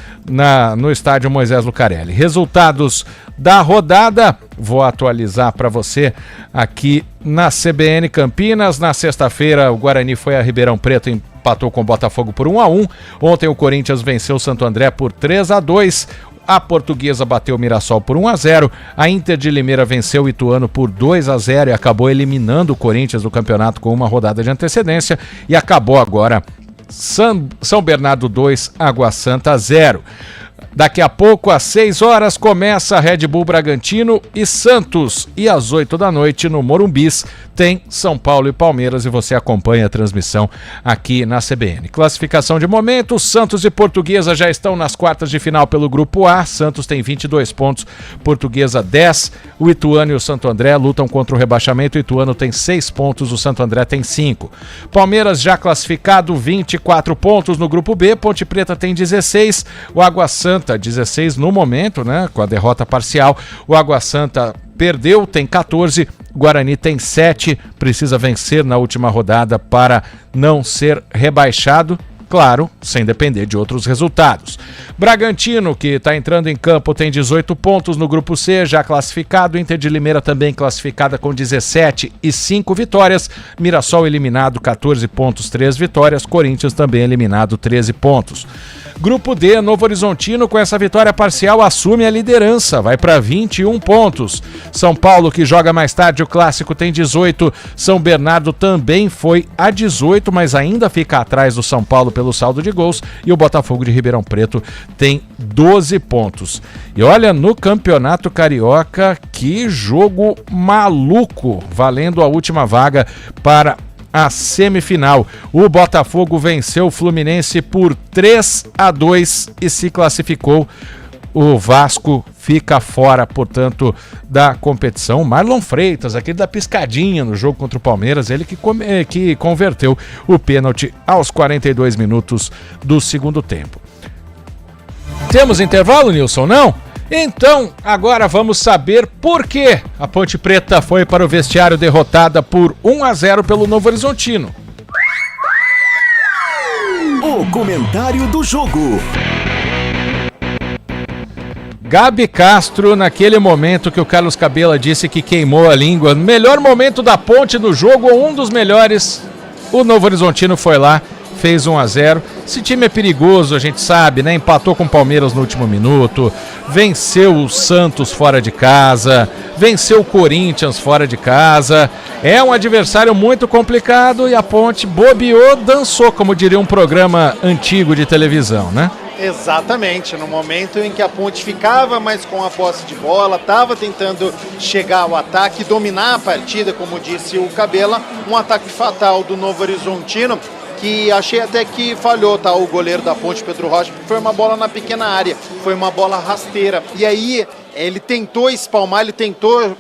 no estádio Moisés Lucarelli. Resultados da rodada, vou atualizar para você aqui na CBN Campinas. Na sexta-feira, o Guarani foi a Ribeirão Preto e empatou com o Botafogo por 1-1. Ontem o Corinthians venceu o Santo André por 3-2. A Portuguesa bateu o Mirassol por 1-0, a Inter de Limeira venceu o Ituano por 2-0 e acabou eliminando o Corinthians do campeonato com uma rodada de antecedência, e acabou agora São Bernardo 2, Água Santa 0. Daqui a pouco, às 6 horas, começa Red Bull Bragantino e Santos. E às 8 da noite, no Morumbis, tem São Paulo e Palmeiras. E você acompanha a transmissão aqui na CBN. Classificação de momento, Santos e Portuguesa já estão nas quartas de final pelo Grupo A. Santos tem 22 pontos, Portuguesa 10. O Ituano e o Santo André lutam contra o rebaixamento. O Ituano tem 6 pontos, o Santo André tem 5. Palmeiras já classificado, 24 pontos no Grupo B. Ponte Preta tem 16. O Água Santa 16 no momento, né, com a derrota parcial. O Água Santa perdeu, tem 14, Guarani tem 7, precisa vencer na última rodada para não ser rebaixado, claro, sem depender de outros resultados. Bragantino, que está entrando em campo, tem 18 pontos no Grupo C, já classificado. Inter de Limeira também classificada com 17 e 5 vitórias. Mirassol eliminado, 14 pontos, 3 vitórias. Corinthians também eliminado, 13 pontos. Grupo D, Novo Horizontino, com essa vitória parcial, assume a liderança, vai para 21 pontos. São Paulo, que joga mais tarde o Clássico, tem 18. São Bernardo também foi a 18, mas ainda fica atrás do São Paulo pelo saldo de gols. E o Botafogo de Ribeirão Preto tem 12 pontos. E olha, no Campeonato Carioca, que jogo maluco, valendo a última vaga para a semifinal. O Botafogo venceu o Fluminense por 3-2 e se classificou. O Vasco fica fora, portanto, da competição. Marlon Freitas, aquele da piscadinha no jogo contra o Palmeiras, ele que converteu o pênalti aos 42 minutos do segundo tempo. Temos intervalo, Nilson, não? Então, agora vamos saber por que a Ponte Preta foi para o vestiário derrotada por 1-0 pelo Novo Horizontino. O comentário do jogo. Gabi Castro, naquele momento que o Carlos Cabela disse que queimou a língua, no melhor momento da Ponte no jogo, ou um dos melhores, o Novo Horizontino foi lá, fez 1-0. Esse time é perigoso, a gente sabe, né? Empatou com o Palmeiras no último minuto, venceu o Santos fora de casa, venceu o Corinthians fora de casa. É um adversário muito complicado e a Ponte bobeou, dançou, como diria um programa antigo de televisão, né? Exatamente, no momento em que a Ponte ficava mais com a posse de bola, estava tentando chegar ao ataque, dominar a partida, como disse o Cabela, um ataque fatal do Novo Horizontino, que achei até que falhou, tá? O goleiro da Ponte, Pedro Rocha, porque foi uma bola na pequena área, foi uma bola rasteira. E aí ele tentou espalmar, ele tentou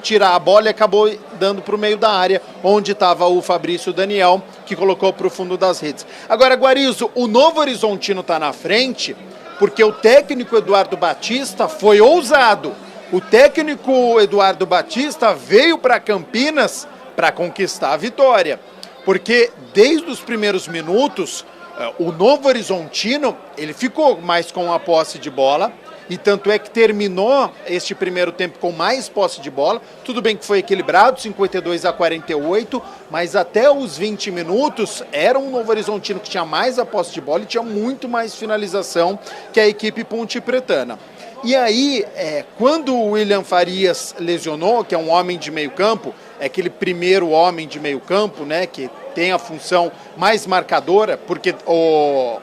tirar a bola e acabou dando para o meio da área, onde estava o Fabrício Daniel, que colocou para o fundo das redes. Agora, Guarizo, o Novo Horizontino está na frente porque o técnico Eduardo Batista foi ousado. O técnico Eduardo Batista veio para Campinas para conquistar a vitória. Porque desde os primeiros minutos, O Novo Horizontino, ele ficou mais com a posse de bola, e tanto é que terminou este primeiro tempo com mais posse de bola. Tudo bem que foi equilibrado, 52-48, mas até os 20 minutos era um Novo Horizontino que tinha mais a posse de bola e tinha muito mais finalização que a equipe pontepretana. E aí, quando o William Farias lesionou, que é um homem de meio campo, é aquele primeiro homem de meio campo, né, que tem a função mais marcadora, porque o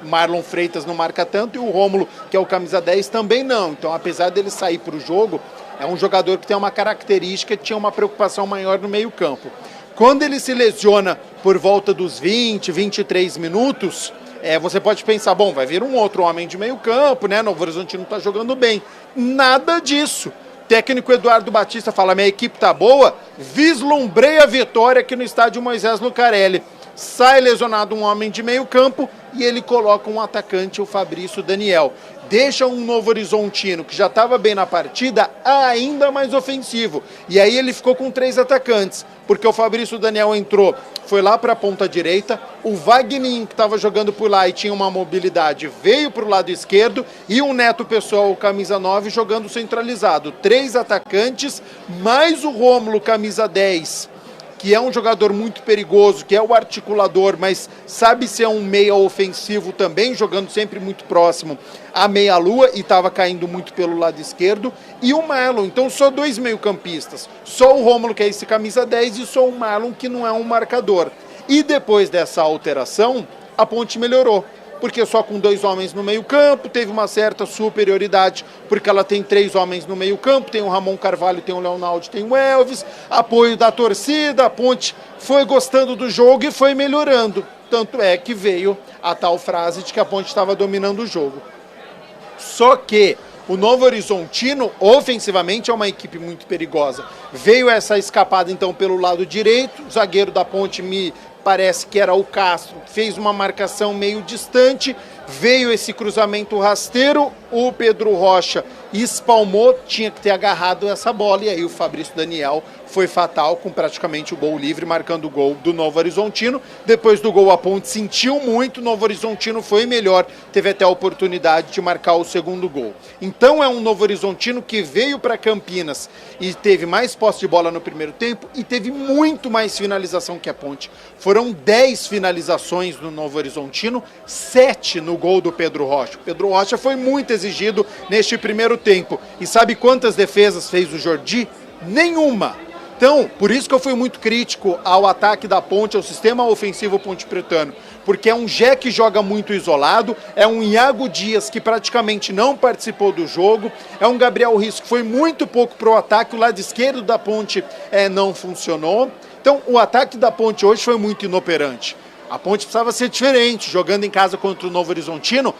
Marlon Freitas não marca tanto e o Rômulo, que é o camisa 10, também não. Então, apesar dele sair para o jogo, é um jogador que tem uma característica, tinha uma preocupação maior no meio campo. Quando ele se lesiona por volta dos 20, 23 minutos, você pode pensar, bom, vai vir um outro homem de meio campo, né? Novo Horizontino está jogando bem. Nada disso. Técnico Eduardo Batista fala, minha equipe tá boa, vislumbrei a vitória aqui no estádio Moisés Lucarelli. Sai lesionado um homem de meio campo e ele coloca um atacante, o Fabrício Daniel. Deixa um Novo Horizontino, que já estava bem na partida, ainda mais ofensivo. E aí ele ficou com 3 atacantes, porque o Fabrício Daniel entrou, foi lá para a ponta direita, o Wagninho, que estava jogando por lá e tinha uma mobilidade, veio para o lado esquerdo, e o Neto Pessoal, camisa 9, jogando centralizado. 3 atacantes, mais o Rômulo, camisa 10, que é um jogador muito perigoso, que é o articulador, mas sabe ser um meia ofensivo também, jogando sempre muito próximo à meia-lua e estava caindo muito pelo lado esquerdo, e o Marlon. Então só 2 meio-campistas, só o Rômulo, que é esse camisa 10, e só o Marlon, que não é um marcador. E depois dessa alteração, a Ponte melhorou, porque só com 2 homens no meio-campo, teve uma certa superioridade, porque ela tem 3 homens no meio-campo, tem o Ramon Carvalho, tem o Leonardo, tem o Elvis, apoio da torcida, a Ponte foi gostando do jogo e foi melhorando. Tanto é que veio a tal frase de que a Ponte estava dominando o jogo. Só que o Novo Horizontino, ofensivamente, é uma equipe muito perigosa. Veio essa escapada, então, pelo lado direito, o zagueiro da Ponte parece que era o Castro, fez uma marcação meio distante, veio esse cruzamento rasteiro, o Pedro Rocha espalmou, tinha que ter agarrado essa bola, e aí o Fabrício Daniel foi fatal, com praticamente o gol livre, marcando o gol do Novo Horizontino. Depois do gol, a Ponte sentiu muito, o Novo Horizontino foi melhor, teve até a oportunidade de marcar o segundo gol. Então é um Novo Horizontino que veio para Campinas e teve mais posse de bola no primeiro tempo e teve muito mais finalização que a Ponte. Foram 10 finalizações no Novo Horizontino, 7 no gol do Pedro Rocha. O Pedro Rocha foi muito exigido neste primeiro tempo. E sabe quantas defesas fez o Jordi? Nenhuma! Então, por isso que eu fui muito crítico ao ataque da Ponte, ao sistema ofensivo pontepretano, porque é um Jé que joga muito isolado, é um Iago Dias que praticamente não participou do jogo, é um Gabriel Risso que foi muito pouco pro ataque, o lado esquerdo da Ponte não funcionou. Então, o ataque da Ponte hoje foi muito inoperante. A Ponte precisava ser diferente, jogando em casa contra o Novo Horizontino,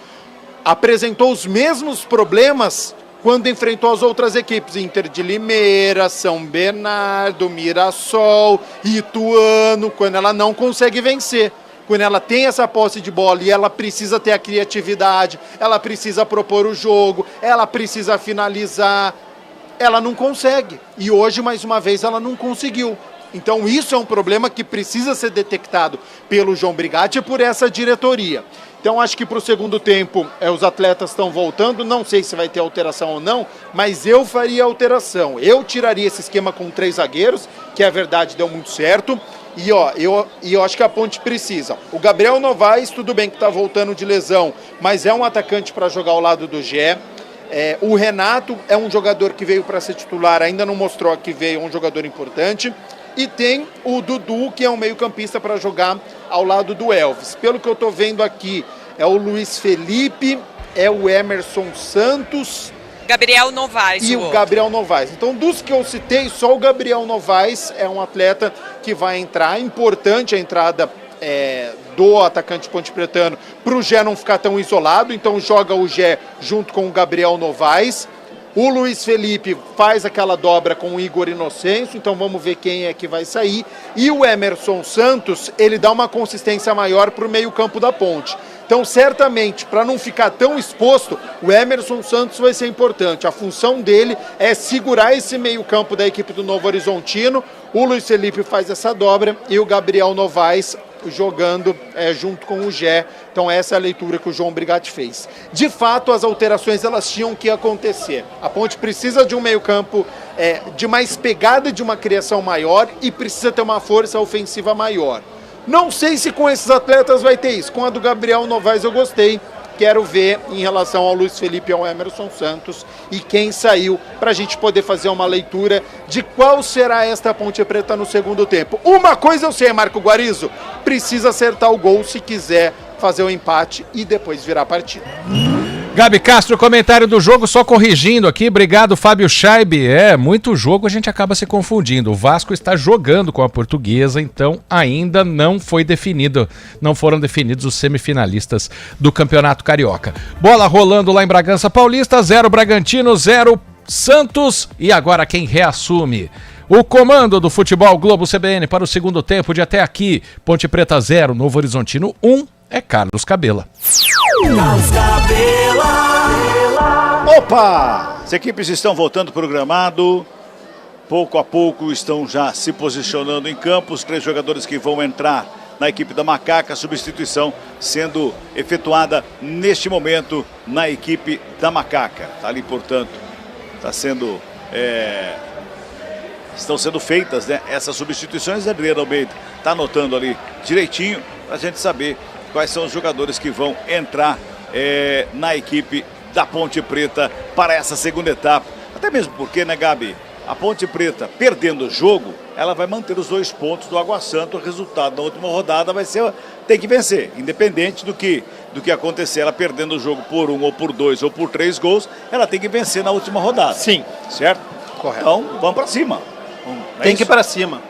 apresentou os mesmos problemas quando enfrentou as outras equipes, Inter de Limeira, São Bernardo, Mirassol, Ituano, quando ela não consegue vencer. Quando ela tem essa posse de bola e ela precisa ter a criatividade, ela precisa propor o jogo, ela precisa finalizar, ela não consegue. E hoje, mais uma vez, ela não conseguiu. Então isso é um problema que precisa ser detectado pelo João Brigatti e por essa diretoria. Então acho que para o segundo tempo os atletas estão voltando, não sei se vai ter alteração ou não, mas eu faria alteração. Eu tiraria esse esquema com 3 zagueiros, que é verdade, deu muito certo. E eu acho que a Ponte precisa. O Gabriel Novaes, tudo bem que está voltando de lesão, mas é um atacante para jogar ao lado do Jé. O Renato é um jogador que veio para ser titular, ainda não mostrou que veio, é um jogador importante. E tem o Dudu, que é um meio-campista para jogar ao lado do Elvis. Pelo que eu estou vendo aqui, é o Luiz Felipe, é o Emerson Santos... Gabriel Novaes. E o Gabriel Novaes. Então, dos que eu citei, só o Gabriel Novaes é um atleta que vai entrar. Importante a entrada do atacante pontepretano para o Jé não ficar tão isolado. Então, joga o Jé junto com o Gabriel Novaes. O Luiz Felipe faz aquela dobra com o Igor Inocêncio, então vamos ver quem é que vai sair. E o Emerson Santos, ele dá uma consistência maior para o meio-campo da Ponte. Então, certamente, para não ficar tão exposto, o Emerson Santos vai ser importante. A função dele é segurar esse meio-campo da equipe do Novo Horizontino. O Luiz Felipe faz essa dobra e o Gabriel Novaes jogando junto com o Gé. Então essa é a leitura que o João Brigatti fez. De fato, as alterações elas tinham que acontecer. A Ponte precisa de um meio-campo de mais pegada, de uma criação maior e precisa ter uma força ofensiva maior. Não sei se com esses atletas vai ter isso. Com a do Gabriel Novaes eu gostei. Quero ver em relação ao Luiz Felipe e ao Emerson Santos e quem saiu, para a gente poder fazer uma leitura de qual será esta Ponte Preta no segundo tempo. Uma coisa eu sei, Marco Guarizo, precisa acertar o gol se quiser fazer o empate e depois virar a partida. Gabi Castro, comentário do jogo, só corrigindo aqui, obrigado Fábio Scheibe, muito jogo, a gente acaba se confundindo, o Vasco está jogando com a Portuguesa, então ainda não foram definidos os semifinalistas do Campeonato Carioca. Bola rolando lá em Bragança Paulista, 0 Bragantino, 0 Santos, e agora quem reassume o comando do Futebol Globo CBN para o segundo tempo de até aqui, Ponte Preta 0, Novo Horizontino 1, é Carlos Cabela. Opa! As equipes estão voltando para o gramado. Pouco a pouco estão já se posicionando em campo. Os 3 jogadores que vão entrar na equipe da Macaca. Substituição sendo efetuada neste momento na equipe da Macaca. Está ali, portanto, estão sendo feitas, né, essas substituições. Adriano Almeida está anotando ali direitinho para a gente saber quais são os jogadores que vão entrar na equipe da Ponte Preta para essa segunda etapa. Até mesmo porque, né, Gabi, a Ponte Preta perdendo o jogo, ela vai manter os 2 pontos do Água Santa. O resultado da última rodada vai ser, tem que vencer, independente do que acontecer. Ela perdendo o jogo por 1 ou por 2 ou por 3 gols, ela tem que vencer na última rodada. Sim. Certo? Correto. Então, vamos para cima. Tem que ir para cima.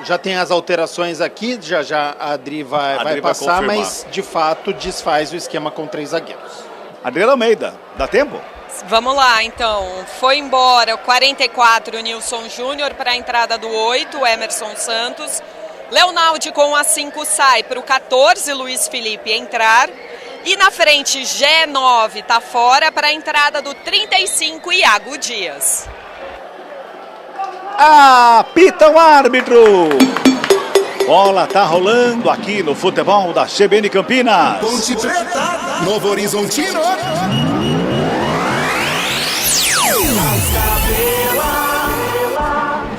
Já tem as alterações aqui, já a Adri vai passar, mas de fato desfaz o esquema com 3 zagueiros. Adriano Almeida, dá tempo? Vamos lá, então. Foi embora o 44, o Nilson Júnior, para a entrada do 8, o Emerson Santos. Leonaldi com a 5 sai para o 14, Luiz Felipe entrar. E na frente, G9 tá fora para a entrada do 35, Iago Dias. Apita o árbitro! Bola tá rolando aqui no futebol da CBN Campinas. Ponte Preta, Novo Horizontino.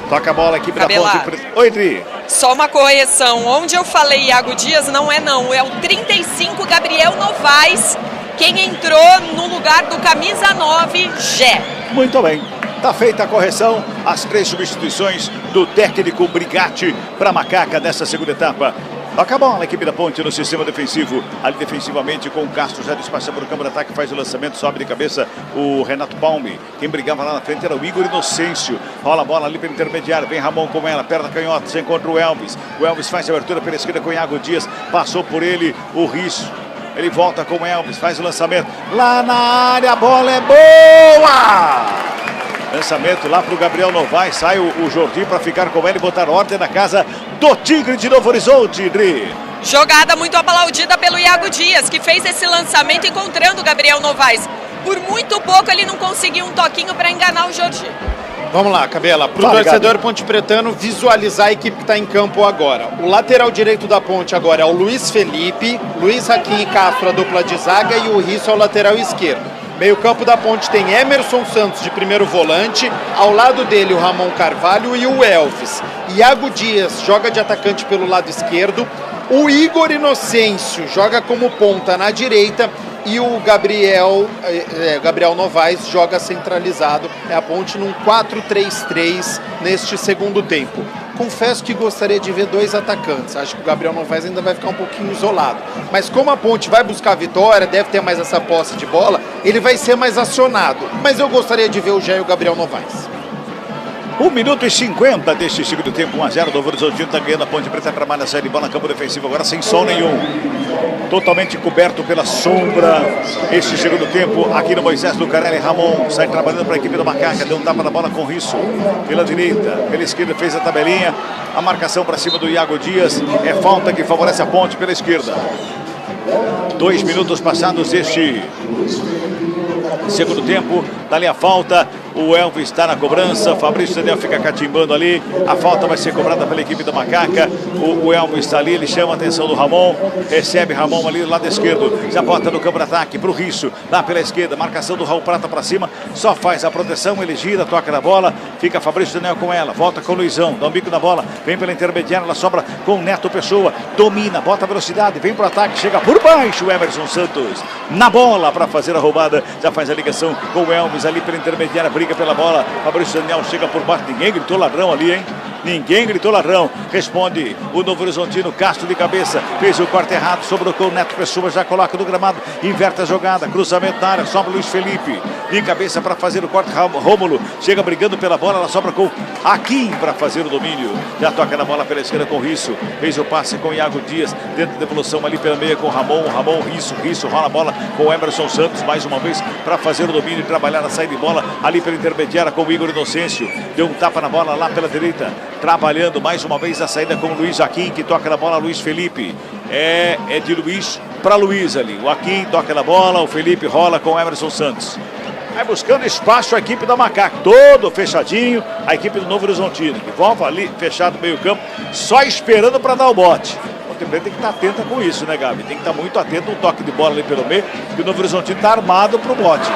Toca a bola aqui para a Ponte Preta. Oi, Dri. Só uma correção. Onde eu falei Iago Dias, não é não. É o 35, Gabriel Novaes, quem entrou no lugar do camisa 9, Gé. Muito bem. Tá feita a correção, as 3 substituições do técnico Brigatti para a Macaca nessa segunda etapa. Toca a bola, a equipe da Ponte no sistema defensivo. Ali defensivamente com o Castro já despacha para o campo de ataque, faz o lançamento, sobe de cabeça o Renato Palme. Quem brigava lá na frente era o Igor Inocêncio. Rola a bola ali pelo intermediário, vem Ramon com ela, perna canhota, se encontra o Elvis. O Elvis faz a abertura pela esquerda com o Iago Dias, passou por ele o Risso. Ele volta com o Elvis, faz o lançamento. Lá na área, a bola é boa! Lançamento lá para o Gabriel Novaes, sai o Jordi para ficar com ele e botar ordem na casa do Tigre de Novo Horizonte, Dri. Jogada muito aplaudida pelo Iago Dias, que fez esse lançamento encontrando o Gabriel Novaes. Por muito pouco ele não conseguiu um toquinho para enganar o Jordi. Vamos lá, Cabela, para o torcedor pontepretano visualizar a equipe que está em campo agora. O lateral direito da Ponte agora é o Luiz Felipe, Luiz Raquim e Castro a dupla de zaga e o Risso é o lateral esquerdo. Meio campo da Ponte tem Emerson Santos de primeiro volante, ao lado dele o Ramon Carvalho e o Elvis. Iago Dias joga de atacante pelo lado esquerdo, o Igor Inocêncio joga como ponta na direita e o Gabriel Novaes joga centralizado. É a Ponte num 4-3-3 neste segundo tempo. Confesso que gostaria de ver 2 atacantes. Acho que o Gabriel Novaes ainda vai ficar um pouquinho isolado. Mas como a Ponte vai buscar a vitória, deve ter mais essa posse de bola, ele vai ser mais acionado. Mas eu gostaria de ver o Gé e o Gabriel Novaes. 1 minuto e 50 deste segundo tempo, 1-0, Novo Horizontino está ganhando, a Ponte Preta trabalha a série, bola no campo defensivo agora sem sol nenhum. Totalmente coberto pela sombra, este segundo tempo aqui no Moisés Lucarelli. Ramon sai trabalhando para a equipe do Macaca, deu um tapa na bola com Risso, pela direita, pela esquerda fez a tabelinha, a marcação para cima do Iago Dias, é falta que favorece a Ponte pela esquerda. 2 minutos passados este segundo tempo, dali a falta, O Elvis está na cobrança. Fabrício Daniel fica catimbando ali. A falta vai ser cobrada pela equipe da Macaca. O Elvis está ali, ele chama a atenção do Ramon. Recebe Ramon ali do lado esquerdo. Já bota no campo de ataque pro Risso. Lá pela esquerda, marcação do Raul Prata para cima. Só faz a proteção, ele gira, toca na bola. Fica Fabrício Daniel com ela. Volta com o Luizão, dá um bico na bola. Vem pela intermediária, ela sobra com o Neto Pessoa. Domina, bota a velocidade, vem pro ataque, chega por baixo o Emerson Santos. Na bola para fazer a roubada. Já faz a ligação com o Elvis ali pela intermediária, briga pela bola. Fabrício Daniel chega por baixo. Ninguém gritou ladrão ali, hein? Ninguém gritou ladrão. Responde o Novo Horizontino. Castro de cabeça. Fez o corte errado. Sobrou com o Neto Pessoa. Já coloca no gramado. Inverte a jogada. Cruzamento na área. Sobra o Luiz Felipe. De cabeça para fazer o corte. Rômulo chega brigando pela bola. Ela sobra com Akin para fazer o domínio. Já toca na bola pela esquerda com o Risso. Fez o passe com o Iago Dias. Dentro da evolução ali pela meia com o Ramon. Risso rola a bola com o Emerson Santos. Mais uma vez para fazer o domínio e trabalhar a saída de bola ali pela intermediária com o Igor Inocêncio. Deu um tapa na bola lá pela direita. Trabalhando mais uma vez a saída com o Luiz Akin, que toca na bola, Luiz Felipe. É de Luiz para Luiz ali. O Akin toca na bola, o Felipe rola com o Emerson Santos. Vai buscando espaço a equipe da Macaca, todo fechadinho, a equipe do Novo Horizontino, que volta ali fechado no meio campo, só esperando para dar o bote. O Ponte Preta tem que estar atenta com isso, né, Gabi? Tem que estar muito atento, um toque de bola ali pelo meio, que o Novo Horizontino está armado para o bote.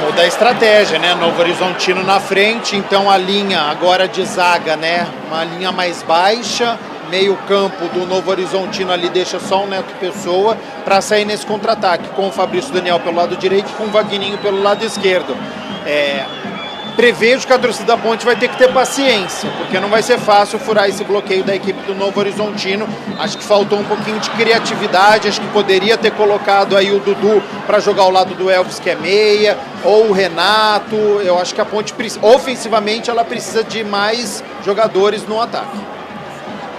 Muda a estratégia, né? Novo Horizontino na frente, então a linha agora de zaga, né? Uma linha mais baixa, meio campo do Novo Horizontino ali deixa só o Neto Pessoa para sair nesse contra-ataque, com o Fabrício Daniel pelo lado direito e com o Vagninho pelo lado esquerdo. Prevejo que a torcida da Ponte vai ter que ter paciência, porque não vai ser fácil furar esse bloqueio da equipe do Novo Horizontino. Acho que faltou um pouquinho de criatividade, acho que poderia ter colocado aí o Dudu para jogar ao lado do Elvis, que é meia, ou o Renato. Eu acho que a Ponte, ofensivamente, ela precisa de mais jogadores no ataque.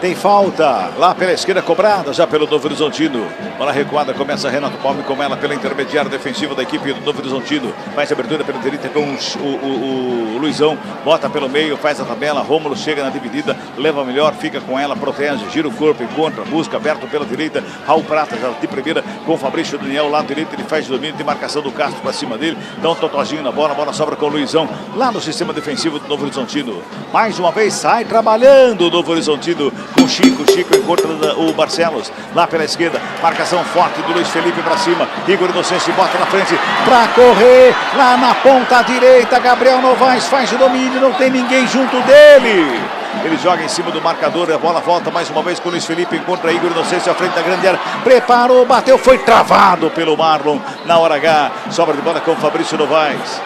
Tem falta lá pela esquerda cobrada já pelo Novo Horizontino. Bola recuada, começa Renato Palme com ela pela intermediária defensiva da equipe do Novo Horizontino. Faz a abertura pela direita com o Luizão. Bota pelo meio, faz a tabela. Rômulo chega na dividida, leva melhor, fica com ela, protege, gira o corpo, encontra, busca aberto pela direita. Raul Prata já de primeira com o Fabrício Daniel. Lado direito ele faz o domínio de marcação do Castro para cima dele. Dá um totozinho na bola, a bola sobra com o Luizão lá no sistema defensivo do Novo Horizontino. Mais uma vez sai trabalhando o Novo Horizontino. Com o Chico encontra o Barcelos lá pela esquerda, marcação forte do Luiz Felipe para cima, Igor Inocêncio bota na frente para correr, lá na ponta direita, Gabriel Novaes faz o domínio, não tem ninguém junto dele. Ele joga em cima do marcador, a bola volta mais uma vez com o Luiz Felipe, encontra Igor Inocêncio à frente da grande área, preparou, bateu, foi travado pelo Marlon na hora H, sobra de bola com o Fabrício Novaes.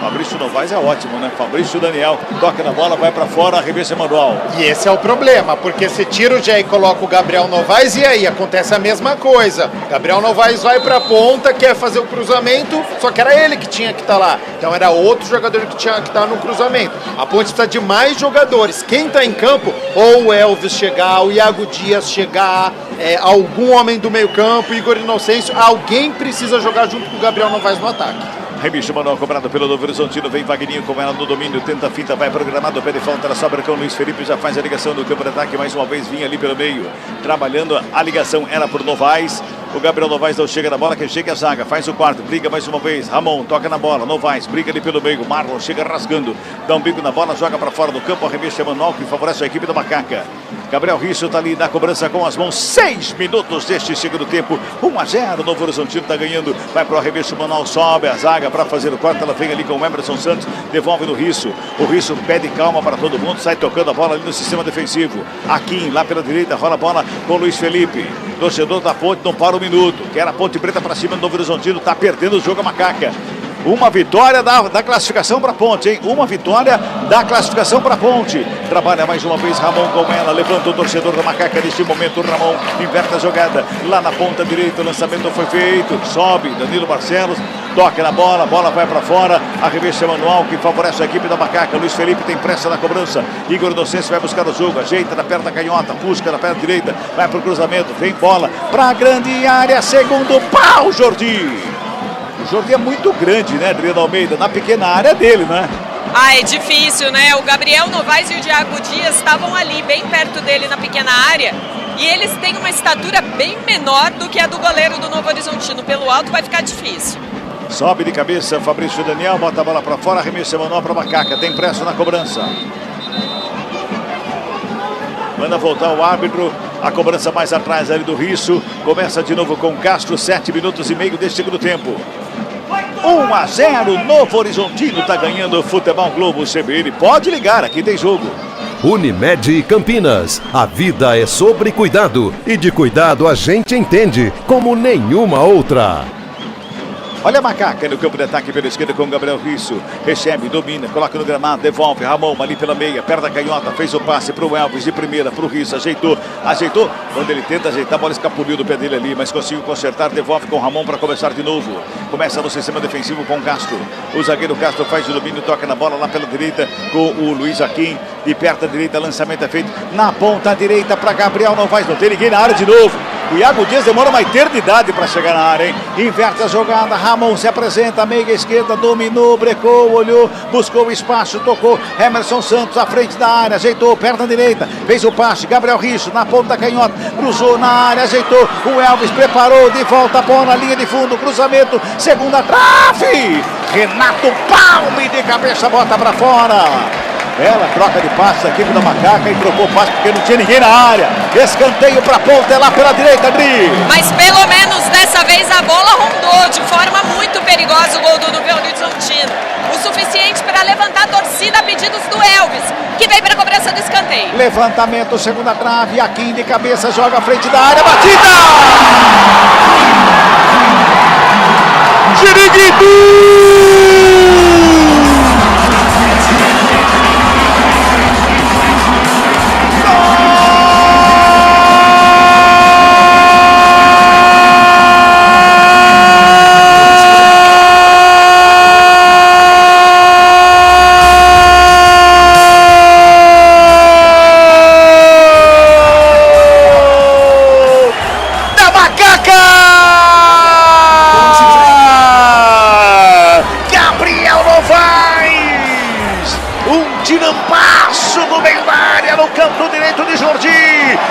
Fabrício Novaes é ótimo, né? Fabrício Daniel toca na bola, vai pra fora, arremessa manual. E esse é o problema, porque se tira o Jé e coloca o Gabriel Novaes, e aí acontece a mesma coisa. Gabriel Novaes vai pra ponta, quer fazer o cruzamento, só que era ele que tinha que estar lá. Então era outro jogador que tinha que estar no cruzamento. A Ponte precisa de mais jogadores. Quem tá em campo, ou o Elvis chegar, o Iago Dias chegar, algum homem do meio campo, Igor Inocêncio, alguém precisa jogar junto com o Gabriel Novaes no ataque. Rebicho Manuel cobrado pelo Novo Horizontino, vem Vagninho com ela no domínio, tenta a finta, vai programado, pé de falta, ela sobra com o Luiz Felipe, já faz a ligação do campo de ataque, mais uma vez vinha ali pelo meio, trabalhando, a ligação era por Novaes, o Gabriel Novaes não chega na bola, quem chega é a zaga, faz o quarto, briga mais uma vez, Ramon toca na bola, Novaes briga ali pelo meio, Marlon chega rasgando, dá um bico na bola, joga para fora do campo, arremesso manual que favorece a equipe da Macaca. Gabriel Risso está ali na cobrança com as mãos, 6 minutos deste segundo tempo, 1-0, Novo Horizontino está ganhando, vai para o arremesso manual, sobe a zaga para fazer o quarto, ela vem ali com o Emerson Santos, devolve no Risso, o Risso pede calma para todo mundo, sai tocando a bola ali no sistema defensivo, Akin lá pela direita, rola a bola com o Luiz Felipe, torcedor da Ponte não para um minuto, quer a Ponte Preta para cima do Novo Horizontino, está perdendo o jogo a Macaca. Uma vitória da classificação para a Ponte, hein? Uma vitória da classificação para a Ponte. Trabalha mais uma vez Ramon com ela, levanta o torcedor da Macaca neste momento. Ramon inverte a jogada lá na ponta direita. O lançamento foi feito. Sobe Danilo Barcelos, toca na bola, a bola vai para fora. Arremesso manual que favorece a equipe da Macaca. Luiz Felipe tem pressa na cobrança. Igor Inocêncio vai buscar o jogo, ajeita na perna canhota, busca na perna direita, vai para o cruzamento, vem bola para a grande área. Segundo pau, Jordi. O Jordi é muito grande, né, Adriano Almeida? Na pequena área dele, né? É difícil, né? O Gabriel Novaes e o Iago Dias estavam ali, bem perto dele na pequena área. E eles têm uma estatura bem menor do que a do goleiro do Novo Horizontino. Pelo alto vai ficar difícil. Sobe de cabeça Fabrício Daniel, bota a bola para fora, arremesso manual para Macaca, tem pressa na cobrança. Manda voltar o árbitro, a cobrança mais atrás ali do Risso. Começa de novo com Castro, 7 minutos e meio deste segundo tempo. 1-0, Novo Horizontino está ganhando o Futebol Globo CBN. Pode ligar, aqui tem jogo. Unimed Campinas, a vida é sobre cuidado e de cuidado a gente entende como nenhuma outra. Olha a Macaca no campo de ataque pela esquerda com o Gabriel Risso. Recebe, domina, coloca no gramado, devolve. Ramon ali pela meia, perna canhota, fez o passe para o Elvis de primeira, para o Risso, ajeitou. Quando ele tenta ajeitar, a bola escapuliu do pé dele ali, mas conseguiu consertar, devolve com o Ramon para começar de novo. Começa no sistema defensivo com o Castro. O zagueiro Castro faz o domínio, toca na bola lá pela direita com o Luiz Aquim. De perto da direita, lançamento é feito na ponta direita para Gabriel Novaes. Não tem ninguém na área de novo. O Iago Dias demora uma eternidade para chegar na área, hein? Inverte a jogada, Ramon se apresenta, meia esquerda, dominou, brecou, olhou, buscou o espaço, tocou. Emerson Santos à frente da área, ajeitou, perna direita, fez o passe, Gabriel Risso na ponta canhota, cruzou na área, ajeitou. O Elvis preparou, de volta a bola na linha de fundo, cruzamento, segunda trave. Renato Palme de cabeça, bota para fora. Bela troca de passe da equipe da Macaca e trocou o passe porque não tinha ninguém na área. Escanteio para a ponta, é lá pela direita, Adri. Mas pelo menos dessa vez a bola rondou de forma muito perigosa o gol do Novo Horizontino. O suficiente para levantar a torcida a pedidos do Elvis, que veio para a cobrança do escanteio. Levantamento, segunda trave, Aquim de cabeça, joga à frente da área, batida! Jiriguidu!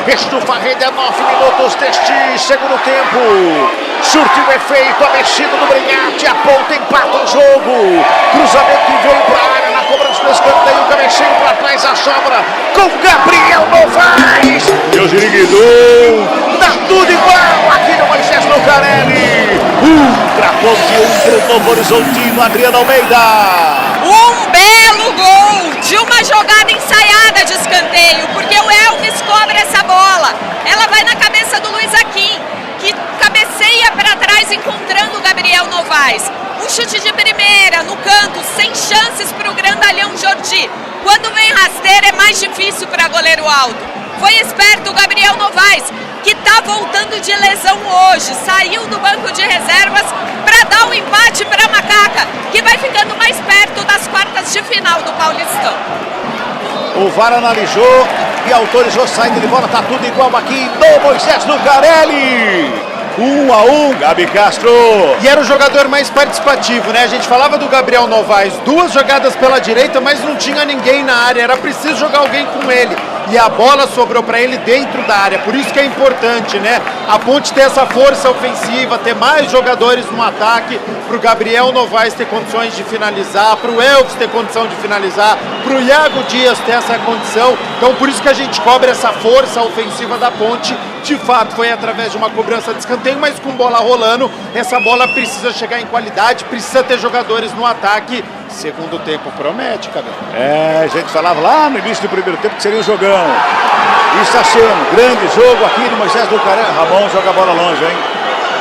Estufa a rede a 9 minutos deste segundo tempo. Surtiu efeito, a mexida do Brigatti, a ponta empata o jogo. Cruzamento que veio para a área na cobrança do escanteio, cabeceio para trás, a sobra com Gabriel Novaes. E o Jiriguidu, dá tudo igual aqui no Moisés Lucarelli. Tratou de pro Novo Horizontino, Adriano Almeida. Um belo gol de uma jogada ensaiada de escanteio, porque o Elvis cobra essa bola. Ela vai na cabeça do Luiz Aquim, que cabeceia para trás encontrando o Gabriel Novaes. Um chute de primeira, no canto, sem chances para o grandalhão Jordi. Quando vem rasteira é mais difícil para goleiro alto. Foi esperto o Gabriel Novaes, que está voltando de lesão hoje. Saiu do banco de reservas para dar o empate para a Macaca, que vai ficando mais perto das quartas de final do Paulistão. O VAR analisou e autorizou saída de bola, tá tudo igual aqui no Moisés Lucarelli. 1-1, Gabi Castro. E era o jogador mais participativo, né? A gente falava do Gabriel Novaes, 2 jogadas pela direita, mas não tinha ninguém na área, era preciso jogar alguém com ele. E a bola sobrou para ele dentro da área, por isso que é importante, né? A Ponte ter essa força ofensiva, ter mais jogadores no ataque, para o Gabriel Novaes ter condições de finalizar, para o Elvis ter condição de finalizar, para o Iago Dias ter essa condição. Então por isso que a gente cobra essa força ofensiva da Ponte. De fato foi através de uma cobrança de escanteio, mas com bola rolando, essa bola precisa chegar em qualidade, precisa ter jogadores no ataque. Segundo tempo promete, cabelo. A gente falava lá no início do primeiro tempo que seria um jogão. E está sendo grande jogo aqui no Moisés Lucarelli. Ramon joga a bola longe, hein?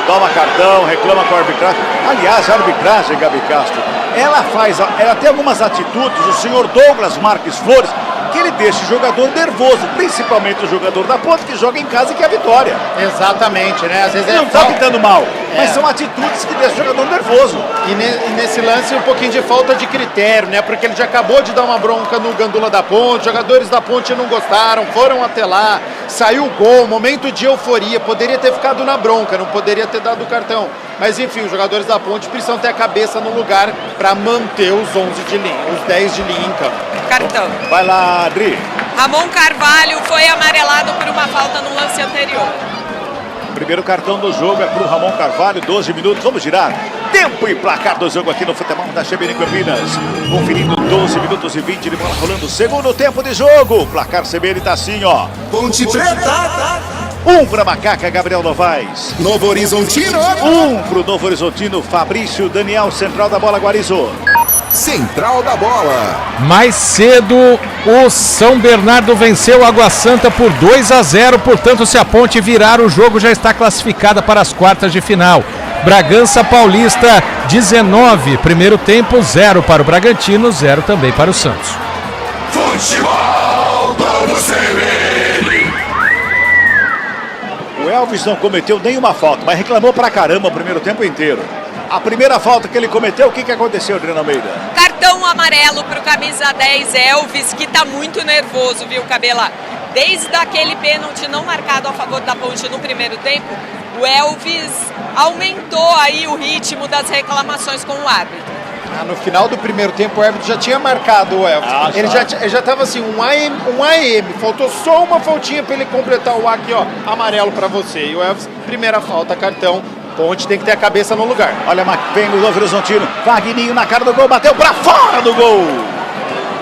Toma cartão, reclama com a arbitragem. Aliás, a arbitragem, Gabi Castro, ela tem algumas atitudes, o senhor Douglas Marques Flores, que ele deixa o jogador nervoso, principalmente o jogador da Ponte, que joga em casa e quer a vitória. Exatamente, né? Às vezes ele não está pitando mal, mas são atitudes que deixam o jogador nervoso. E nesse lance um pouquinho de falta de critério, né? Porque ele já acabou de dar uma bronca no Gandula da Ponte, jogadores da Ponte não gostaram, foram até lá, saiu o gol, momento de euforia, poderia ter ficado na bronca, não poderia ter dado o cartão. Mas enfim, os jogadores da Ponte precisam ter a cabeça no lugar para manter os 11 de linha, os 10 de linha em campo. Cartão. Vai lá, Adri. Ramon Carvalho foi amarelado por uma falta no lance anterior. Primeiro cartão do jogo é para o Ramon Carvalho, 12 minutos. Vamos girar. Tempo e placar do jogo aqui no futebol da CBN Campinas. Conferindo 12 minutos e 20 de bola rolando. Segundo tempo de jogo. O placar CBN tá assim, ó. Ponte Preta. 1 para Macaca, Gabriel Novaes. Novo Horizontino. 1 para o Novo Horizontino, Fabrício Daniel, central da bola, Guarizo. Central da bola. Mais cedo, o São Bernardo venceu Água Santa por 2-0, portanto, se a Ponte virar o jogo, já está classificada para as quartas de final. Bragança Paulista 19, primeiro tempo 0 para o Bragantino, 0 também para o Santos. Futebol do CBN. O Elvis não cometeu nenhuma falta, mas reclamou pra caramba o primeiro tempo inteiro. A primeira falta que ele cometeu, o que aconteceu, Adriana Almeida? Cartão amarelo pro camisa 10, Elvis, que tá muito nervoso, viu, Cabela? Desde aquele pênalti não marcado a favor da Ponte no primeiro tempo, o Elvis aumentou aí o ritmo das reclamações com o árbitro. No final do primeiro tempo, o árbitro já tinha marcado o Elvis. Ele já estava assim, um AM. Faltou só uma faltinha para ele completar o A aqui, ó. Amarelo para você. E o Elvis, primeira falta, cartão. Ponte tem que ter a cabeça no lugar. Olha, vem no Novo Horizontino. Vagninho na cara do gol, bateu para fora do gol.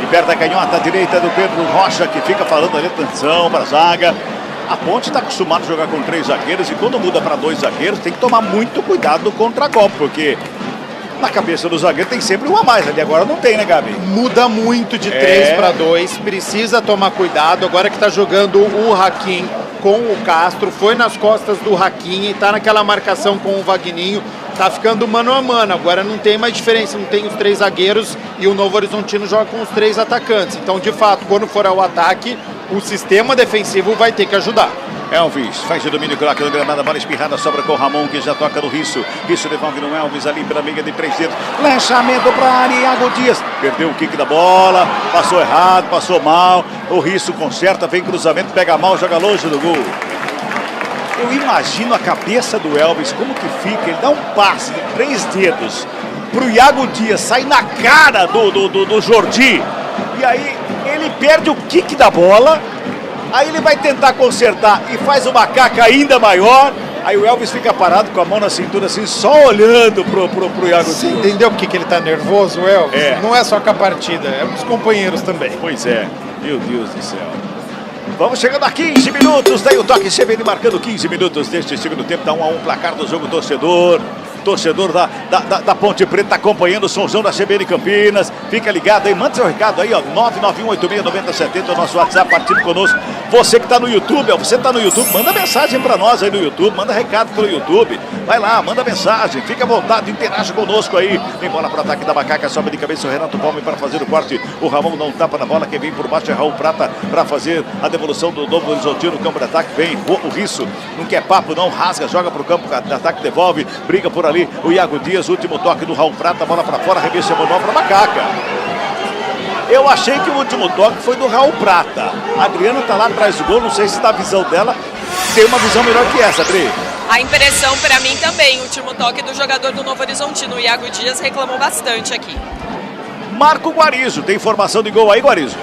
Liberta a canhota à direita do Pedro Rocha, que fica falando ali, atenção para a zaga. A Ponte está acostumada a jogar com 3 zagueiros e quando muda para 2 zagueiros tem que tomar muito cuidado no contra-golpe, porque na cabeça do zagueiro tem sempre um a mais ali, agora não tem, né, Gabi? Muda muito de 3 para 2, precisa tomar cuidado. Agora que está jogando o Hakim com o Castro, foi nas costas do Hakim, está naquela marcação com o Vagninho, tá ficando mano a mano. Agora não tem mais diferença, não tem os 3 zagueiros e o Novo Horizontino joga com os 3 atacantes. Então, de fato, quando for ao ataque, o sistema defensivo vai ter que ajudar. Elvis faz o domínio, coloca no gramado, a bola espirrada, sobra com o Ramon, que já toca no Risso. Risso devolve no Elvis ali pela meia de 3 dedos. Lançamento para a área, Iago Dias. Perdeu o kick da bola, passou errado, passou mal. O Risso conserta, vem cruzamento, pega mal, joga longe do gol. Eu imagino a cabeça do Elvis, como que fica. Ele dá um passe de 3 dedos pro Iago Dias, sai na cara do Jordi. E aí ele perde o kick da bola. Aí ele vai tentar consertar e faz uma caca ainda maior. Aí o Elvis fica parado com a mão na cintura assim, só olhando pro Iago Dias. Você entendeu por que ele tá nervoso, Elvis? Não é só com a partida, é com os companheiros também. Pois é, meu Deus do céu. Vamos chegando a 15 minutos, daí o toque CBN marcando 15 minutos deste segundo tempo, tá 1-1 placar do jogo, torcedor da Ponte Preta acompanhando o somzão da CBN Campinas. Fica ligado aí, manda seu recado aí, ó, 991869070, o nosso WhatsApp, partindo conosco. Você que tá no YouTube, ó, você tá no YouTube, manda mensagem pra nós aí no YouTube, manda recado pelo YouTube. Vai lá, manda mensagem, fica à vontade, interaja conosco aí. Vem bola pro ataque da Macaca, sobe de cabeça o Renato Palme para fazer o corte. O Ramon não tapa na bola, quem vem por baixo é Raul Prata para fazer a devolução do Novo Horizontino no campo de ataque. Vem o Risso, não quer papo não, rasga, joga pro campo de ataque, devolve, briga por ali o Iago Dias, último toque do Raul Prata, bola para fora, arremesso manual para Macaca. Eu achei que o último toque foi do Raul Prata. A Adriana tá lá atrás do gol, não sei se da visão dela tem uma visão melhor que essa, Adri. A impressão para mim também, o último toque do jogador do Novo Horizontino, o Iago Dias, reclamou bastante aqui. Marco Guarizo, tem informação de gol aí, Guarizo?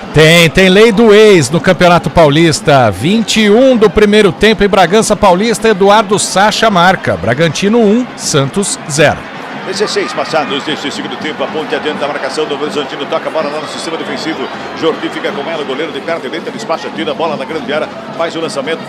Tem lei do ex no Campeonato Paulista. 21 do primeiro tempo em Bragança Paulista, Eduardo Sacha marca. Bragantino 1, Santos 0. 16 passados deste segundo tempo, a Ponte adianta a marcação do Horizontino, toca a bola lá no sistema defensivo. Jordi fica com ela, o goleiro de perna direita, despacha, tira a bola na grande área, faz o lançamento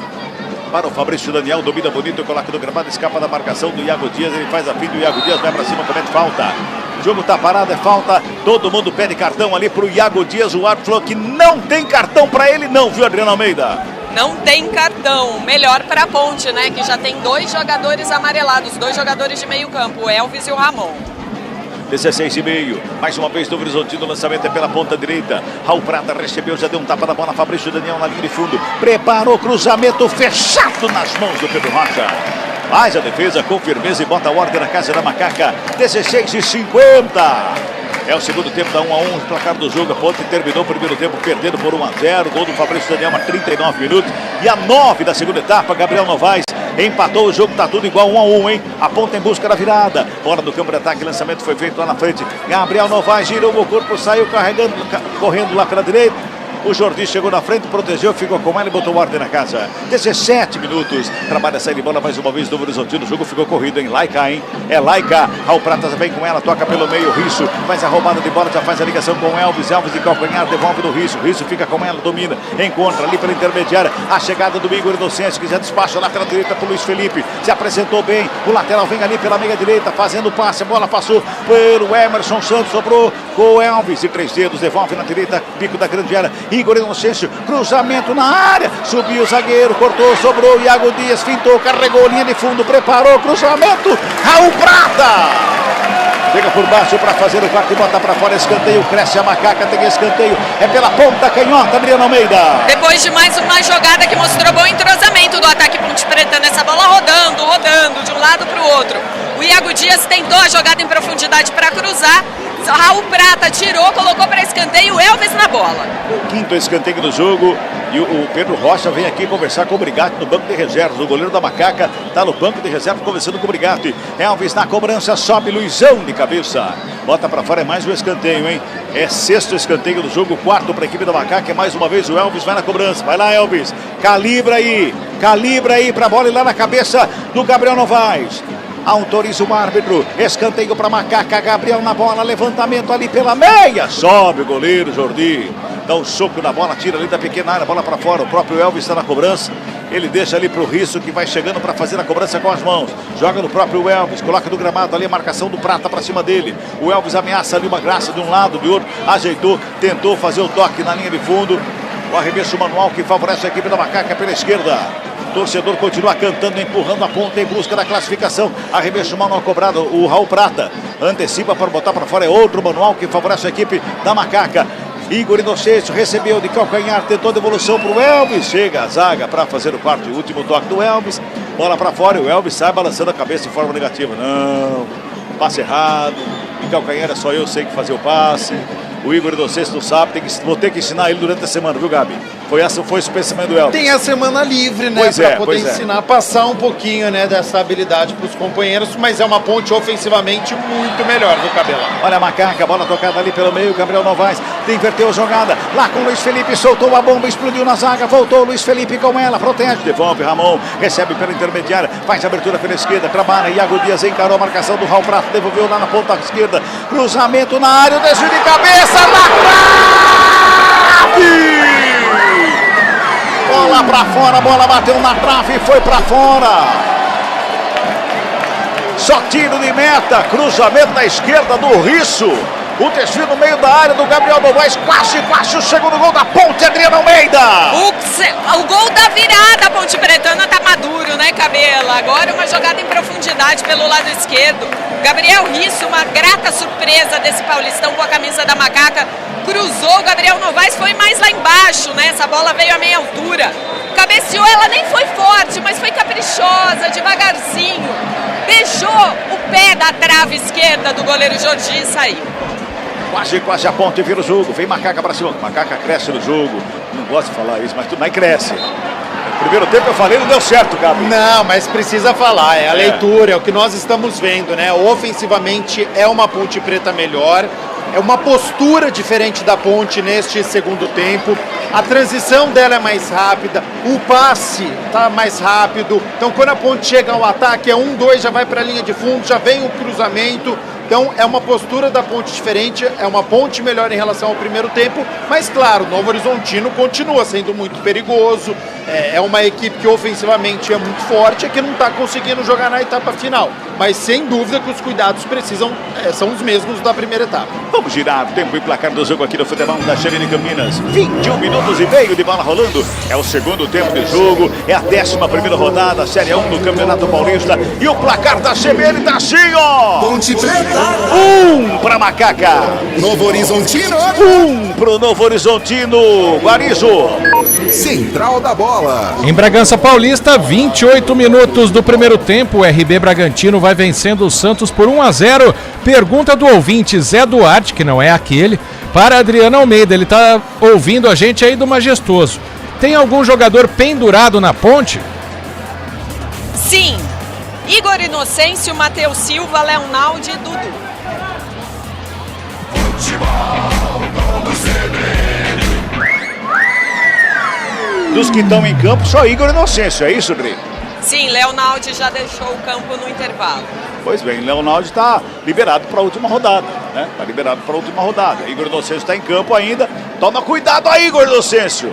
para o Fabrício Daniel, domina bonito, coloca no gramado, escapa da marcação do Iago Dias, ele faz a fim do Iago Dias, vai pra cima, comete falta. O jogo tá parado, é falta, todo mundo pede cartão ali pro Iago Dias, o árbitro falou que não tem cartão pra ele não, viu, Adriana Almeida? Não tem cartão, melhor para a Ponte, né, que já tem 2 jogadores amarelados, 2 jogadores de meio campo, o Elvis e o Ramon. 16,5, mais uma vez do Horizontino, o lançamento é pela ponta direita. Raul Prata recebeu, já deu um tapa na bola, Fabrício Daniel na linha de fundo, preparou o cruzamento fechado nas mãos do Pedro Rocha. Faz a defesa com firmeza e bota a ordem na casa da Macaca. 16,50. É o segundo tempo, da 1-1, o placar do jogo. A Ponte terminou o primeiro tempo perdendo por 1-0. Gol do Fabrício Daniel a 39 minutos. E a 9 da segunda etapa, Gabriel Novaes empatou o jogo, tá tudo igual, 1-1, hein? A Ponte em busca da virada. Fora do campo de ataque, lançamento foi feito lá na frente. Gabriel Novaes girou o corpo, saiu correndo lá pela direita. O Jordi chegou na frente, protegeu, ficou com ela e botou ordem na casa. 17 minutos. Trabalha a saída de bola mais uma vez do Horizontino. O jogo ficou corrido, hein? Laica, hein? É Laica. Raul Prata vem com ela, toca pelo meio. Risso faz a roubada de bola, já faz a ligação com o Elvis. Elvis de calcanhar, devolve do Risso. Risso fica com ela, domina. Encontra ali pela intermediária a chegada do Igor Inocêncio, que já despacha lá pela direita pro Luiz Felipe. Se apresentou bem. O lateral vem ali pela meia direita, fazendo o passe. A bola passou pelo Emerson Santos, sobrou com o Elvis. De 3 dedos, devolve na direita, pico da grande área. Igor Inocêncio, cruzamento na área. Subiu o zagueiro, cortou, sobrou. Iago Dias fintou, carregou linha de fundo, preparou, cruzamento. Raul Prata chega por baixo para fazer o quarto e bota para fora. Escanteio, cresce a Macaca, tem escanteio. É pela ponta canhota, Adriano Almeida. Depois de mais uma jogada que mostrou bom entrosamento do ataque Ponte Preta, nessa bola rodando de um lado para o outro. O Iago Dias tentou a jogada em profundidade para cruzar. Raul Prata tirou, colocou para escanteio, o Elvis na bola. Quinto escanteio do jogo. E o Pedro Rocha vem aqui conversar com o Brigatti no banco de reservas. O goleiro da Macaca está no banco de reservas conversando com o Brigatti. Elvis na cobrança, sobe Luizão de cabeça. Bota para fora, é mais um escanteio, hein? É sexto escanteio do jogo, quarto para a equipe da Macaca. É mais uma vez o Elvis, vai na cobrança. Vai lá, Elvis. Calibra aí para a bola e lá na cabeça do Gabriel Novaes. Autoriza o árbitro, escanteio para Macaca, Gabriel na bola, levantamento ali pela meia, sobe o goleiro Jordi, dá um soco na bola, tira ali da pequena área, bola para fora, o próprio Elvis está na cobrança, ele deixa ali para o Risso que vai chegando para fazer a cobrança com as mãos, joga no próprio Elvis, coloca no gramado ali a marcação do Prata para cima dele, o Elvis ameaça ali uma graça de um lado, de outro, ajeitou, tentou fazer o toque na linha de fundo, o arremesso manual que favorece a equipe da Macaca pela esquerda. Torcedor continua cantando, empurrando a ponta em busca da classificação. Arremesso manual cobrado, o Raul Prata antecipa para botar para fora, é outro manual que favorece a equipe da Macaca. Igor Inocêncio recebeu de calcanhar, tentou devolução para o Elvis, chega a zaga para fazer o quarto e último toque do Elvis, bola para fora e o Elvis sai balançando a cabeça de forma negativa. Não, passe errado, de calcanhar é só eu sei que fazer o passe. O Igor Inocêncio não sabe, vou ter que ensinar ele durante a semana, viu, Gabi? Foi esse o pensamento do Elvis. Tem a semana livre, né? Para poder ensinar, passar um pouquinho, né, dessa habilidade para os companheiros, mas é uma ponte ofensivamente muito melhor do Cabelão. Olha a Macaca, bola tocada ali pelo meio, Gabriel Novaes inverteu a jogada, lá com o Luiz Felipe, soltou a bomba, explodiu na zaga, voltou o Luiz Felipe com ela, protege, devolve Ramon, recebe pela intermediária, faz a abertura pela esquerda, trabalha, Iago Dias encarou a marcação do Raul Prata, devolveu lá na ponta esquerda, cruzamento na área, o desvio de cabeça, na trave! Bola pra fora, a bola bateu na trave e foi pra fora. Só tiro de meta, cruzamento na esquerda do Risso. O desvio no meio da área do Gabriel Novaes, quase o segundo gol da Ponte, Adriano Almeida. O gol da virada, a Ponte Pretana tá maduro, né, Cabela? Agora uma jogada em profundidade pelo lado esquerdo. Gabriel Risso, uma grata surpresa desse Paulistão com a camisa da Macaca. Cruzou, o Gabriel Novaes foi mais lá embaixo, né? Essa bola veio a meia altura. Cabeceou, ela nem foi forte, mas foi caprichosa, devagarzinho. Beijou o pé da trave esquerda do goleiro Jordi e saiu. Quase a Ponte vira o jogo. Vem Macaca pra cima. Macaca cresce no jogo. Não gosto de falar isso, mas tudo mais cresce. No primeiro tempo eu falei, não deu certo, Gabi. Não, mas precisa falar. É a leitura, é o que nós estamos vendo, né? Ofensivamente é uma Ponte Preta melhor. É uma postura diferente da Ponte neste segundo tempo. A transição dela é mais rápida, o passe está mais rápido. Então, quando a Ponte chega ao ataque, é 1-2, já vai para a linha de fundo, já vem o cruzamento. Então, é uma postura da Ponte diferente, é uma Ponte melhor em relação ao primeiro tempo. Mas, claro, o Novo Horizontino continua sendo muito perigoso. É uma equipe que ofensivamente é muito forte e que não está conseguindo jogar na etapa final. Mas, sem dúvida, que os cuidados são os mesmos da primeira etapa. Vamos girar o tempo e placar do jogo aqui no futebol da CBN Campinas. 21 minutos e meio de bola rolando. É o segundo tempo de jogo. É a 11ª rodada, Série 1 do Campeonato Paulista. E o placar da CBN tá assim, ó. Ponte Preta. 1 pra Macaca. Novo Horizontino. 1 pro Novo Horizontino. Guarizo. Central da bola. Em Bragança Paulista, 28 minutos do primeiro tempo. O RB Bragantino vai vencendo o Santos por 1-0. Pergunta do ouvinte Zé Duarte, que não é aquele, para Adriano Almeida. Ele tá ouvindo a gente aí do Majestoso. Tem algum jogador pendurado na Ponte? Sim. Igor Inocêncio, Matheus Silva, Leonaldo e Dudu. dos que estão em campo, só Igor Inocêncio, é isso, Dri? Sim, Leonaldi já deixou o campo no intervalo. Pois bem, Leonaldi está liberado para a última rodada, né? Está liberado para a última rodada. Igor Inocêncio está em campo ainda. Toma cuidado aí, Igor Inocêncio.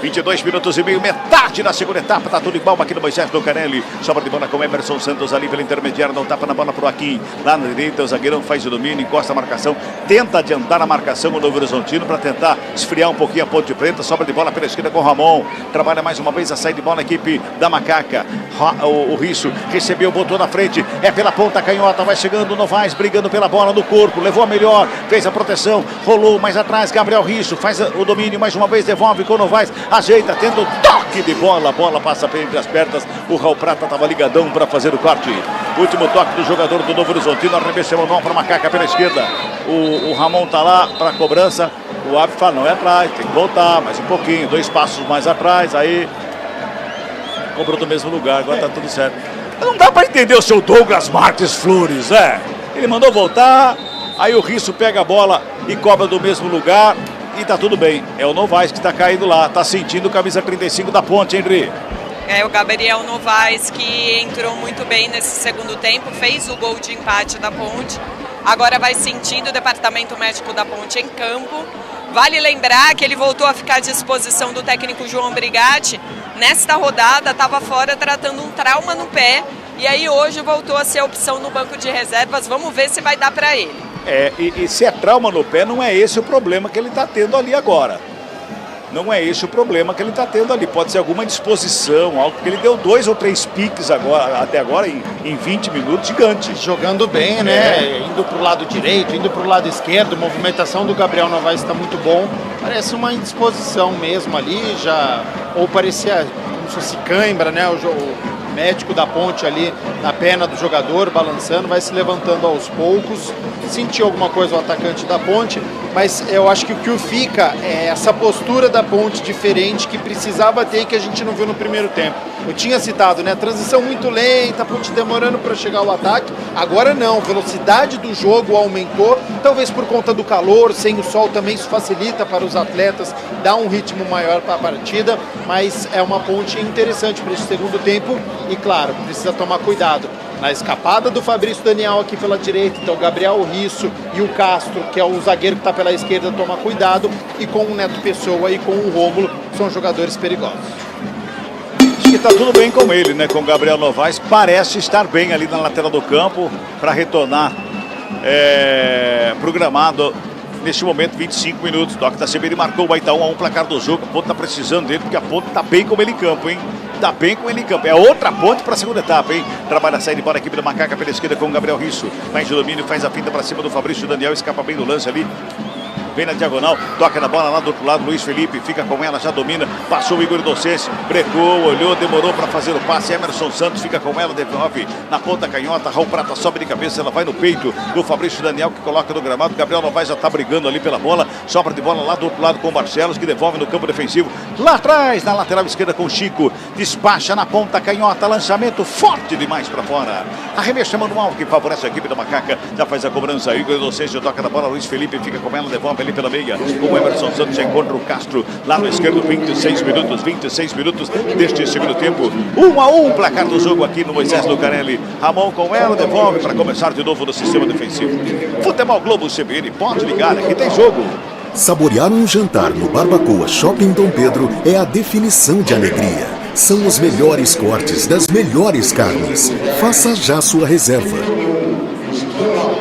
22 minutos e meio, metade da segunda etapa, tá tudo igual aqui no Moisés Lucarelli. Sobra de bola com Emerson Santos ali pela intermediária, não tapa na bola pro Aquim. Lá na direita, o zagueirão faz o domínio, encosta a marcação, tenta adiantar a marcação o Novo Horizontino para tentar esfriar um pouquinho a Ponte Preta. Sobra de bola pela esquerda com o Ramon. Trabalha mais uma vez a saída de bola a equipe da Macaca. O Risso recebeu, botou na frente, é pela ponta canhota, vai chegando o Novaes, brigando pela bola no corpo, levou a melhor, fez a proteção, rolou mais atrás, Gabriel Risso faz o domínio mais uma vez, devolve com o Novaes, ajeita, tenta o toque de bola, a bola passa entre as pernas, o Raul Prata estava ligadão para fazer o corte. Último toque do jogador do Novo Horizontino, arremessa a mão para Macaca pela esquerda. O Ramon tá lá para a cobrança, o árbitro fala, não é atrás, tem que voltar mais um pouquinho, 2 passos mais atrás, aí cobrou do mesmo lugar, agora tá tudo certo. Não dá para entender o seu Douglas Marques Flores, ele mandou voltar, aí o Risso pega a bola e cobra do mesmo lugar. E tá tudo bem, é o Novaes que tá caído lá, tá sentindo camisa 35 da Ponte, Henry. É o Gabriel Novaes que entrou muito bem nesse segundo tempo, fez o gol de empate da Ponte, agora vai sentindo o departamento médico da Ponte em campo. Vale lembrar que ele voltou a ficar à disposição do técnico João Brigatti, nesta rodada estava fora tratando um trauma no pé, e aí hoje voltou a ser opção no banco de reservas, vamos ver se vai dar para ele. E se é trauma no pé, não é esse o problema que ele está tendo ali agora. Não é esse o problema que ele está tendo ali. Pode ser alguma disposição, algo, porque ele deu 2 ou 3 piques agora, até agora em 20 minutos gigantes. Jogando bem, né? Indo para o lado direito, indo para o lado esquerdo. A movimentação do Gabriel Novaes está muito bom. Parece uma indisposição mesmo ali, ou parecia como se fosse cãibra, né? O médico da Ponte ali na perna do jogador, balançando, vai se levantando aos poucos. Sentiu alguma coisa o atacante da Ponte, mas eu acho que o que fica é essa postura da Ponte diferente que precisava ter e que a gente não viu no primeiro tempo. Eu tinha citado, né? Transição muito lenta, a Ponte demorando para chegar ao ataque. Agora não, velocidade do jogo aumentou, talvez por conta do calor, sem o sol também isso facilita para os atletas, dá um ritmo maior para a partida, mas é uma Ponte interessante para esse segundo tempo e claro, precisa tomar cuidado. Na escapada do Fabrício Daniel aqui pela direita, então o Gabriel Risso e o Castro, que é o zagueiro que está pela esquerda, toma cuidado, e com o Neto Pessoa e com o Rômulo, são jogadores perigosos. Acho que está tudo bem com ele, né? Com o Gabriel Novaes, parece estar bem ali na lateral do campo para retornar programado neste momento 25 minutos. Toque da CBN marcou, vai estar 1-1 placar do jogo. A Ponte está precisando dele porque a Ponte está bem com ele em campo, hein? Tá bem com ele em campo. É outra Ponte para a segunda etapa, hein? Trabalha a saída de bola a equipe da Macaca pela esquerda com o Gabriel Risso. Faz o domínio, faz a finta para cima do Fabrício Daniel, escapa bem do lance ali. Vem na diagonal, toca na bola lá do outro lado, Luiz Felipe fica com ela, já domina, passou o Igor Inocêncio, brecou, olhou, demorou para fazer o passe, Emerson Santos fica com ela, devolve na ponta canhota, Raul Prata sobe de cabeça, ela vai no peito do Fabrício Daniel que coloca no gramado, Gabriel Novaes já está brigando ali pela bola, sobra de bola lá do outro lado com o Barcelos que devolve no campo defensivo, lá atrás, na lateral esquerda com o Chico, despacha na ponta canhota, lançamento forte demais para fora, arremesso manual que favorece a equipe da Macaca, já faz a cobrança, Igor Inocêncio toca na bola, Luiz Felipe fica com ela, devolve ali pela meia, com o Emerson Santos encontra o Castro lá no esquerdo, 26 minutos deste segundo tempo, 1-1 placar do jogo aqui no Moisés Lucarelli. Ramon com ela, devolve para começar de novo no sistema defensivo. Futebol Globo CBN, pode ligar, aqui tem jogo. Saborear um jantar no Barbacoa Shopping Dom Pedro é a definição de alegria. São os melhores cortes das melhores carnes. Faça já sua reserva.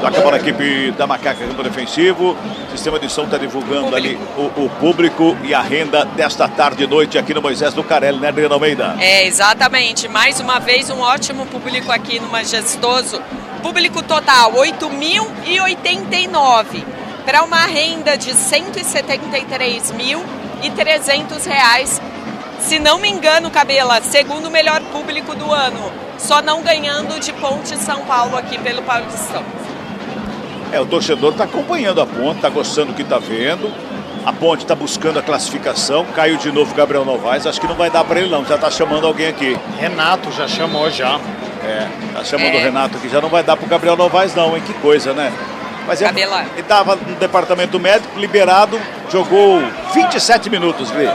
Toca a bola a equipe da Macaca, campo defensivo. O sistema de som está divulgando ali o público e a renda desta tarde e noite aqui no Moisés Lucarelli, né, Adriana Almeida? Exatamente. Mais uma vez, um ótimo público aqui no Majestoso. Público total, 8.089. Para uma renda de R$ 173.300. Se não me engano, Cabela, segundo melhor público do ano. Só não ganhando de Ponte São Paulo aqui pelo Paulistão. O torcedor está acompanhando a Ponte, está gostando do que está vendo. A Ponte está buscando a classificação. Caiu de novo o Gabriel Novaes. Acho que não vai dar para ele não, já está chamando alguém aqui. Renato já chamou já. Tá chamando o Renato aqui. Já não vai dar para o Gabriel Novaes não, hein? Que coisa, né? Mas ele estava no departamento médico, liberado, jogou 27 minutos, Gri.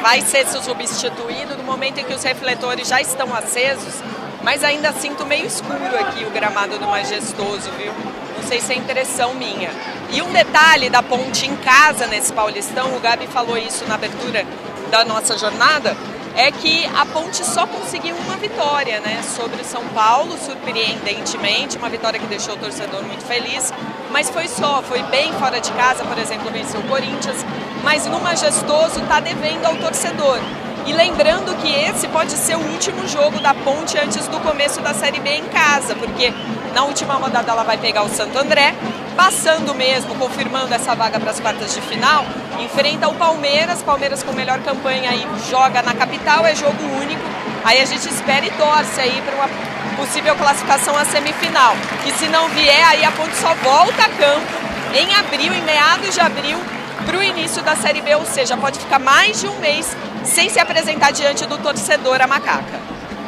vai ser substituído no momento em que os refletores já estão acesos, mas ainda sinto meio escuro aqui o gramado do Majestoso, viu? Não sei se é impressão minha. E um detalhe da Ponte em casa nesse Paulistão, o Gabi falou isso na abertura da nossa jornada, é que a Ponte só conseguiu uma vitória, né, sobre o São Paulo, surpreendentemente, uma vitória que deixou o torcedor muito feliz, mas foi bem fora de casa, por exemplo, venceu o Corinthians, mas no Majestoso está devendo ao torcedor. E lembrando que esse pode ser o último jogo da Ponte antes do começo da Série B em casa, porque na última rodada ela vai pegar o Santo André, passando mesmo, confirmando essa vaga para as quartas de final, enfrenta o Palmeiras com melhor campanha aí, joga na capital, é jogo único, aí a gente espera e torce aí para uma possível classificação à semifinal, que se não vier, aí a Ponte só volta a campo em abril, em meados de abril, para o início da Série B, ou seja, pode ficar mais de um mês sem se apresentar diante do torcedor, a macaca.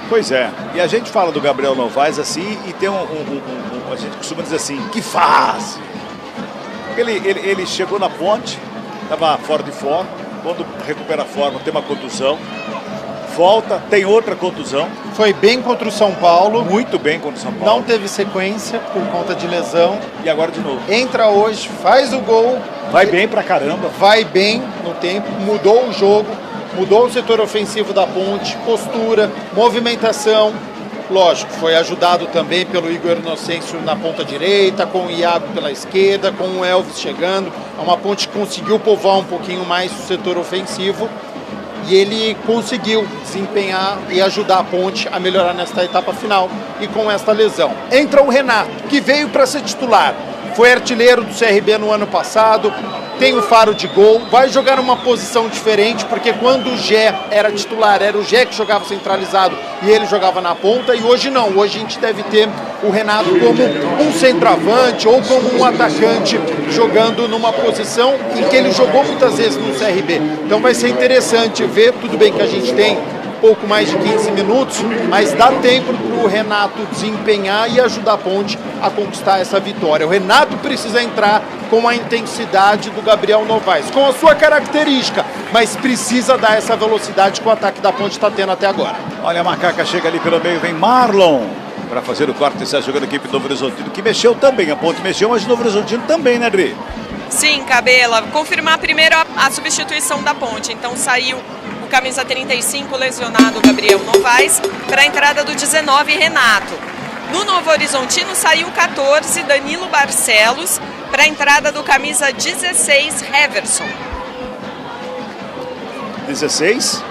Pois é, e a gente fala do Gabriel Novaes assim, e tem a gente costuma dizer assim, que fase! Ele chegou na Ponte, estava fora de forma, quando recupera a forma tem uma contusão, volta, tem outra contusão. Foi bem contra o São Paulo. Muito bem contra o São Paulo. Não teve sequência por conta de lesão. E agora de novo. Entra hoje, faz o gol. Vai bem pra caramba. Vai bem no tempo, mudou o jogo, mudou o setor ofensivo da Ponte, postura, movimentação. Lógico, foi ajudado também pelo Igor Inocêncio na ponta direita, com o Iago pela esquerda, com o Elvis chegando. É uma Ponte que conseguiu povoar um pouquinho mais o setor ofensivo. E ele conseguiu desempenhar e ajudar a Ponte a melhorar nesta etapa final e com esta lesão. Entra o Renato, que veio para ser titular. Foi artilheiro do CRB no ano passado, tem o faro de gol, vai jogar numa posição diferente, porque quando o Gé era titular, era o Gé que jogava centralizado e ele jogava na ponta, e hoje não. Hoje a gente deve ter o Renato como um centroavante ou como um atacante, jogando numa posição em que ele jogou muitas vezes no CRB. Então vai ser interessante ver, tudo bem que a gente tem pouco mais de 15 minutos, mas dá tempo para o Renato desempenhar e ajudar a Ponte a conquistar essa vitória. O Renato precisa entrar com a intensidade do Gabriel Novaes, com a sua característica, mas precisa dar essa velocidade que o ataque da Ponte está tendo até agora. Olha, a macaca chega ali pelo meio, vem Marlon para fazer o corte, está jogando a equipe do Novo Horizontino, que mexeu também, a Ponte mexeu, mas o Novo Horizontino também, né, Adri? Sim, Cabela, confirmar primeiro a substituição da Ponte, então saiu camisa 35, lesionado Gabriel Novaes, para a entrada do 19, Renato. No Novo Horizontino saiu 14, Danilo Barcelos, para a entrada do camisa 16, Heverson. 16?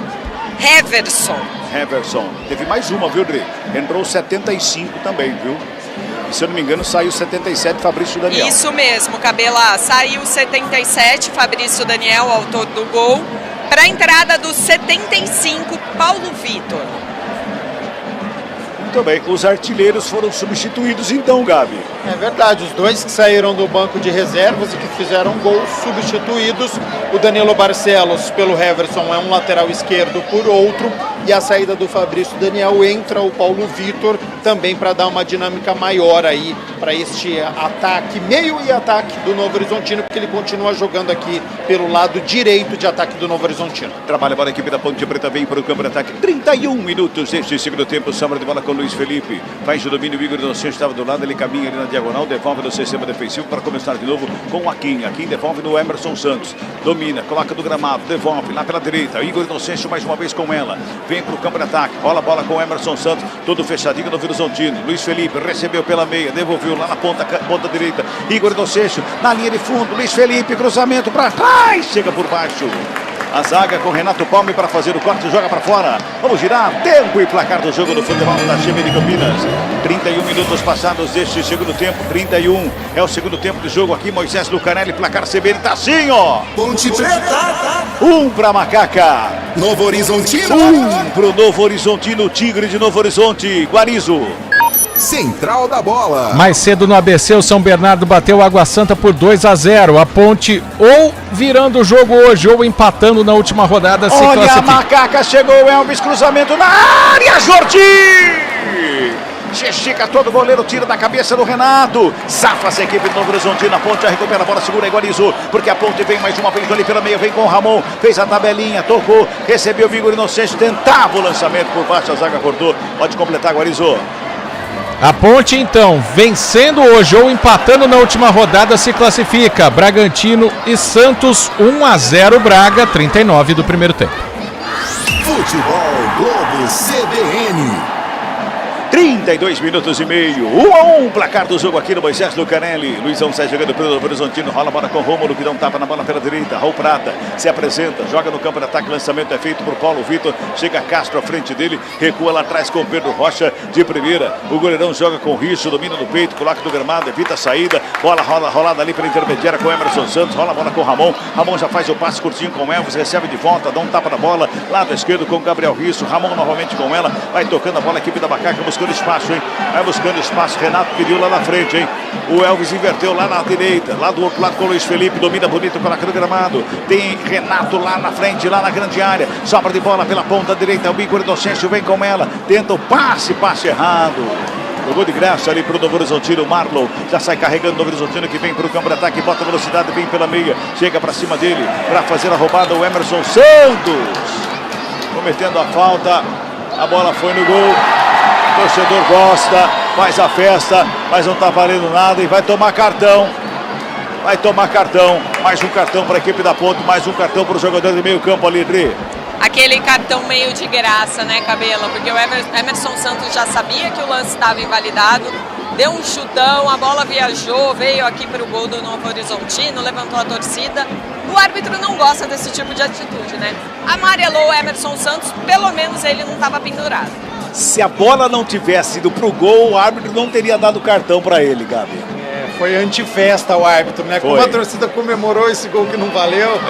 Heverson. Teve mais uma, viu, Dri? Entrou 75 também, viu? E, se eu não me engano, saiu 77, Fabrício Daniel. Isso mesmo, Cabela. Saiu 77, Fabrício Daniel, autor do gol. Para a entrada do 75, Paulo Vitor. Muito bem, os artilheiros foram substituídos então, Gabi. É verdade, os dois que saíram do banco de reservas e que fizeram gols substituídos. O Danilo Barcelos pelo Heverson é um lateral esquerdo por outro. E a saída do Fabrício Daniel, entra o Paulo Vitor também para dar uma dinâmica maior aí para este ataque, meio e ataque do Novo Horizontino, porque ele continua jogando aqui pelo lado direito de ataque do Novo Horizontino. Trabalha a bola, a equipe da Ponte Preta vem para o campo de ataque. 31 minutos deste segundo tempo, sombra de bola com o Luiz Felipe. Faz o domínio, o Igor Inocêncio estava do lado, ele caminha ali na diagonal, devolve no sistema defensivo para começar de novo com o Aquim. Aquim devolve no Emerson Santos. Domina, coloca do gramado, devolve lá pela direita. O Igor Inocêncio mais uma vez com ela. Vem para o campo de ataque, rola a bola com o Emerson Santos, todo fechadinho no Horizontino. Luiz Felipe recebeu pela meia, devolveu lá na ponta direita. Igor Inocêncio na linha de fundo. Luiz Felipe, cruzamento para trás, chega por baixo. A zaga com Renato Palme para fazer o corte, joga para fora. Vamos girar, tempo e placar do jogo do futebol da CBN Campinas. 31 minutos passados deste segundo tempo. 31 é o segundo tempo de jogo aqui. Moisés Lucarelli, placar CBN tá assim, ó. Ponte Preta. 1 para Macaca. Novo Horizontino. 1 pro Novo Horizontino, Tigre de Novo Horizonte. Guarizo. Central da Bola. Mais cedo no ABC, o São Bernardo bateu o Água Santa por 2-0. A Ponte ou virando o jogo hoje ou empatando na última rodada. Se olha classifica. A Macaca, chegou o Elvis, cruzamento na área, Jordi! Se estica todo, o goleiro tira da cabeça do Renato. Safa-se a equipe do Novo Horizontino. A Ponte recupera a bola, segura Iguarizu. Porque a Ponte vem mais uma vez ali pela meia. Vem com o Ramon, fez a tabelinha, tocou, recebeu o Vigor Inocêncio. Tentava o lançamento por baixo, a zaga cortou. Pode completar, Iguarizu. A Ponte, então, vencendo hoje ou empatando na última rodada, se classifica. Bragantino e Santos, 1-0 Braga, 39 do primeiro tempo. Futebol Globo CBN. 32 minutos e meio, 1-1, placar do jogo aqui no Moisés Lucarelli. Luizão sai jogando pelo Novo Horizontino, rola a bola com o Rômulo, que dá um tapa na bola pela direita. Raul Prata se apresenta, joga no campo de ataque, lançamento é feito por Paulo Vitor, chega Castro à frente dele, recua lá atrás com Pedro Rocha de primeira. O goleirão joga com o Richo, domina no peito, coloca no gramado, evita a saída, bola rolada ali pela intermediária com Emerson Santos, rola a bola com o Ramon. Ramon já faz o passe curtinho com o Elvis, recebe de volta, dá um tapa na bola, lado esquerdo com o Gabriel Richo, Ramon novamente com ela, vai tocando a bola, a equipe da Macaca buscando espaço, hein? Vai buscando espaço, Renato pediu lá na frente, hein? O Elvis inverteu lá na direita, lá do outro lado com o Luiz Felipe, domina bonito pela no gramado. Tem Renato lá na frente, lá na grande área, sobra de bola pela ponta direita, o Igor Inocêncio vem com ela, tenta o passe errado. Jogou de graça ali pro Novo Horizontino, Marlon já sai carregando o Novo Horizontino, que vem pro campo de ataque, bota velocidade, vem pela meia, chega pra cima dele, pra fazer a roubada o Emerson Santos, cometendo a falta, a bola foi no gol. O torcedor gosta, faz a festa, mas não tá valendo nada e vai tomar cartão. Vai tomar cartão, mais um cartão para a equipe da Ponte, mais um cartão para o jogador de meio campo ali, Dri. Aquele cartão meio de graça, né, Cabelo? Porque o Emerson Santos já sabia que o lance estava invalidado, deu um chutão, a bola viajou, veio aqui para o gol do Novo Horizontino, levantou a torcida. O árbitro não gosta desse tipo de atitude, né? Amarelou o Emerson Santos, pelo menos ele não estava pendurado. Se a bola não tivesse ido pro gol, o árbitro não teria dado cartão para ele, Gabi. Foi antifesta o árbitro, né? Como a torcida comemorou esse gol que não valeu,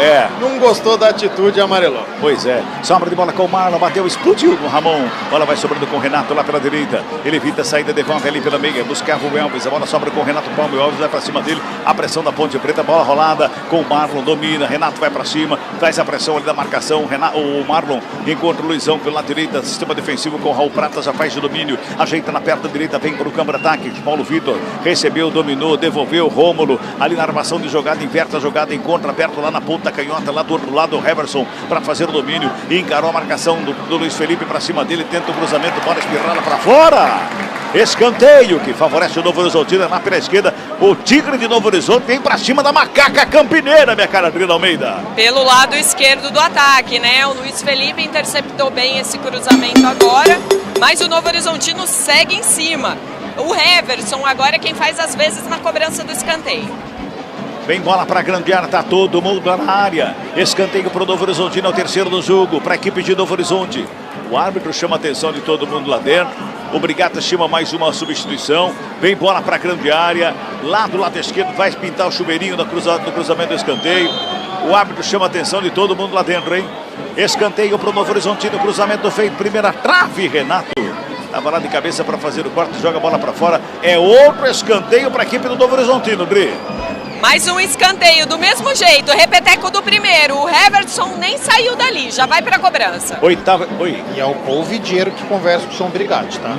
não gostou da atitude e amarelou. Pois é, sobra de bola com o Marlon, bateu, explodiu no Ramon. Bola vai sobrando com o Renato lá pela direita. Ele evita a saída, devolve ali pela meia, buscava o Elvis. A bola sobra com o Renato Palmo, o Elvis vai pra cima dele. A pressão da Ponte Preta, bola rolada com o Marlon, domina. Renato vai pra cima, faz a pressão ali da marcação. O Marlon encontra o Luizão pela direita, sistema defensivo com o Raul Prata, já faz o domínio. Ajeita na perna direita, vem para o campo de ataque. Paulo Vitor recebeu, dominou, devolveu, Rômulo ali na armação de jogada, inverte a jogada, encontra aberto lá na ponta canhota, lá do outro lado o Heverson para fazer o domínio, e encarou a marcação do Luiz Felipe para cima dele, tenta o cruzamento, bola espirrada para fora, escanteio que favorece o Novo Horizontino lá pela esquerda. O Tigre de Novo Horizonte vem para cima da Macaca Campineira, minha cara, Adriana Almeida. Pelo lado esquerdo do ataque, né? O Luiz Felipe interceptou bem esse cruzamento agora, mas o Novo Horizontino segue em cima. O Heverson agora é quem faz as vezes na cobrança do escanteio. Vem bola para a grande área, tá todo mundo na área. Escanteio para o Novo Horizontino, é o terceiro do jogo, para a equipe de Novo Horizonte. O árbitro chama a atenção de todo mundo lá dentro. O Brigata chama mais uma substituição. Vem bola para a grande área. Lá do lado esquerdo vai pintar o chuveirinho no cruzamento do escanteio. O árbitro chama a atenção de todo mundo lá dentro, hein? Escanteio para o Novo Horizontino, cruzamento feito, primeira trave, Renato. Estava lá de cabeça para fazer o corte, joga a bola para fora. É outro escanteio para a equipe do Novo Horizontino, Dri. Mais um escanteio, do mesmo jeito, repeteco do primeiro. O Heverson nem saiu dali, já vai para a cobrança. Oitava. E é o Polvidiero que conversa com o São Brigatti, tá?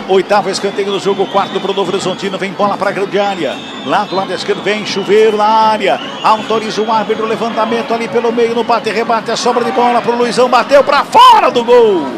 Oitavo escanteio do jogo, quarto para o Novo Horizontino, vem bola para a grande área. Lá do lado esquerdo vem Chuveiro na área. Autoriza o árbitro, levantamento ali pelo meio, no bate-rebate, a sobra de bola para o Luizão, bateu para fora do gol.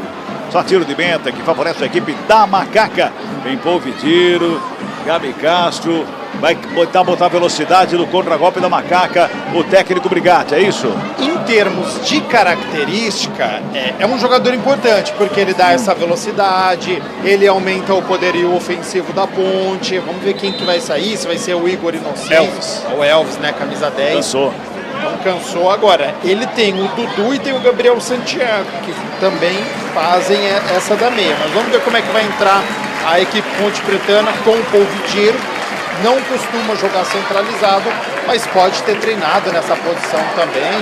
Só tiro de meta que favorece a equipe da Macaca. Vem Polvidiero, Gabi Castro, vai botar velocidade no contra-golpe da Macaca, o técnico Brigatti, é isso? Em termos de característica, é um jogador importante, porque ele dá essa velocidade, ele aumenta o poderio ofensivo da Ponte. Vamos ver quem que vai sair, se vai ser o Igor Inocêncio. Elvis. O Elvis, né, camisa 10. Cansou. Então cansou. Agora, ele tem o Dudu e tem o Gabriel Santiago, que também fazem essa da meia. Mas vamos ver como é que vai entrar a equipe Ponte Pretana com o Polvidiero. Não costuma jogar centralizado, mas pode ter treinado nessa posição também.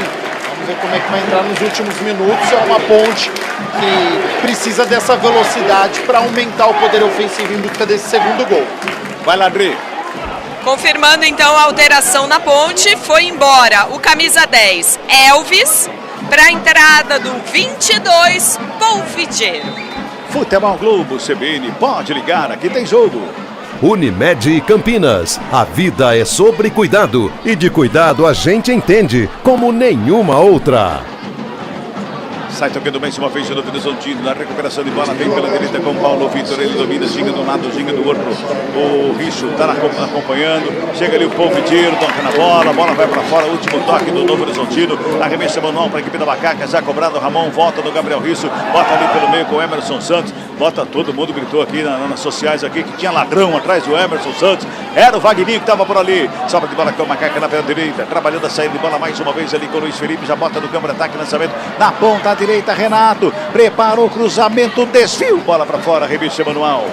Vamos ver como é que vai entrar nos últimos minutos. É uma Ponte que precisa dessa velocidade para aumentar o poder ofensivo em busca desse segundo gol. Vai lá, Dri. Confirmando então a alteração na Ponte, foi embora o camisa 10 Elvis para a entrada do 22 Polvidiero. Futebol Globo, CBN, pode ligar, aqui tem jogo. Unimed Campinas. A vida é sobre cuidado. E de cuidado a gente entende como nenhuma outra. Sai tocando bem, uma vez de novo Horizontino, na recuperação de bola, vem pela direita com Paulo Vitor, ele domina, ginga de um lado, ginga do outro, o Richo está acompanhando, chega ali o Paul Vitiro, toca na bola, a bola vai para fora, último toque do Novo Horizontino, arremessa manual para a equipe da Macaca, já cobrado, Ramon, volta do Gabriel Risso, bota ali pelo meio com o Emerson Santos, bota todo mundo, gritou aqui nas sociais aqui, que tinha ladrão atrás do Emerson Santos, era o Wagninho que estava por ali, sobra de bola com a Macaca na perna direita, trabalhando a saída de bola mais uma vez ali com o Luiz Felipe, já bota no campo de ataque, lançamento na ponta direita, Renato, preparou o cruzamento, desvio, bola para fora, revista manual.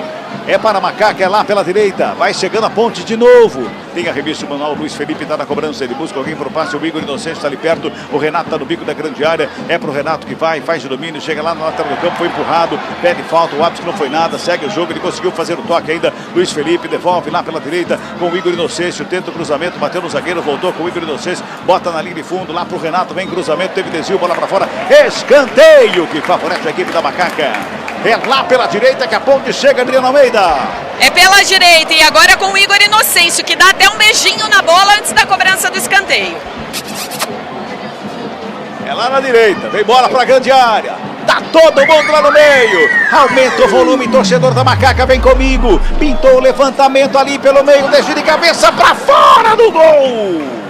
É para a Macaca, é lá pela direita, vai chegando a ponte de novo. Tem a revista manual, Luiz Felipe está na cobrança, ele busca alguém para o passe, o Igor Inocente está ali perto, o Renato está no bico da grande área, é para o Renato que vai, faz o domínio, chega lá na lateral do campo, foi empurrado, pede falta, o árbitro não foi nada, segue o jogo, ele conseguiu fazer o toque ainda, Luiz Felipe devolve lá pela direita com o Igor Inocêncio, tenta o cruzamento, bateu no zagueiro, voltou com o Igor Inocêncio, bota na linha de fundo, lá para o Renato, vem cruzamento, teve desvio, bola para fora, escanteio que favorece a equipe da Macaca. É lá pela direita que a ponte chega, Adriano Almeida. É pela direita e agora com o Igor Inocêncio, que dá até um beijinho na bola antes da cobrança do escanteio. É lá na direita, vem bola para a grande área. Tá todo mundo lá no meio. Aumenta o volume, torcedor da Macaca, vem comigo. Pintou o levantamento ali pelo meio, desvio de cabeça para fora do gol.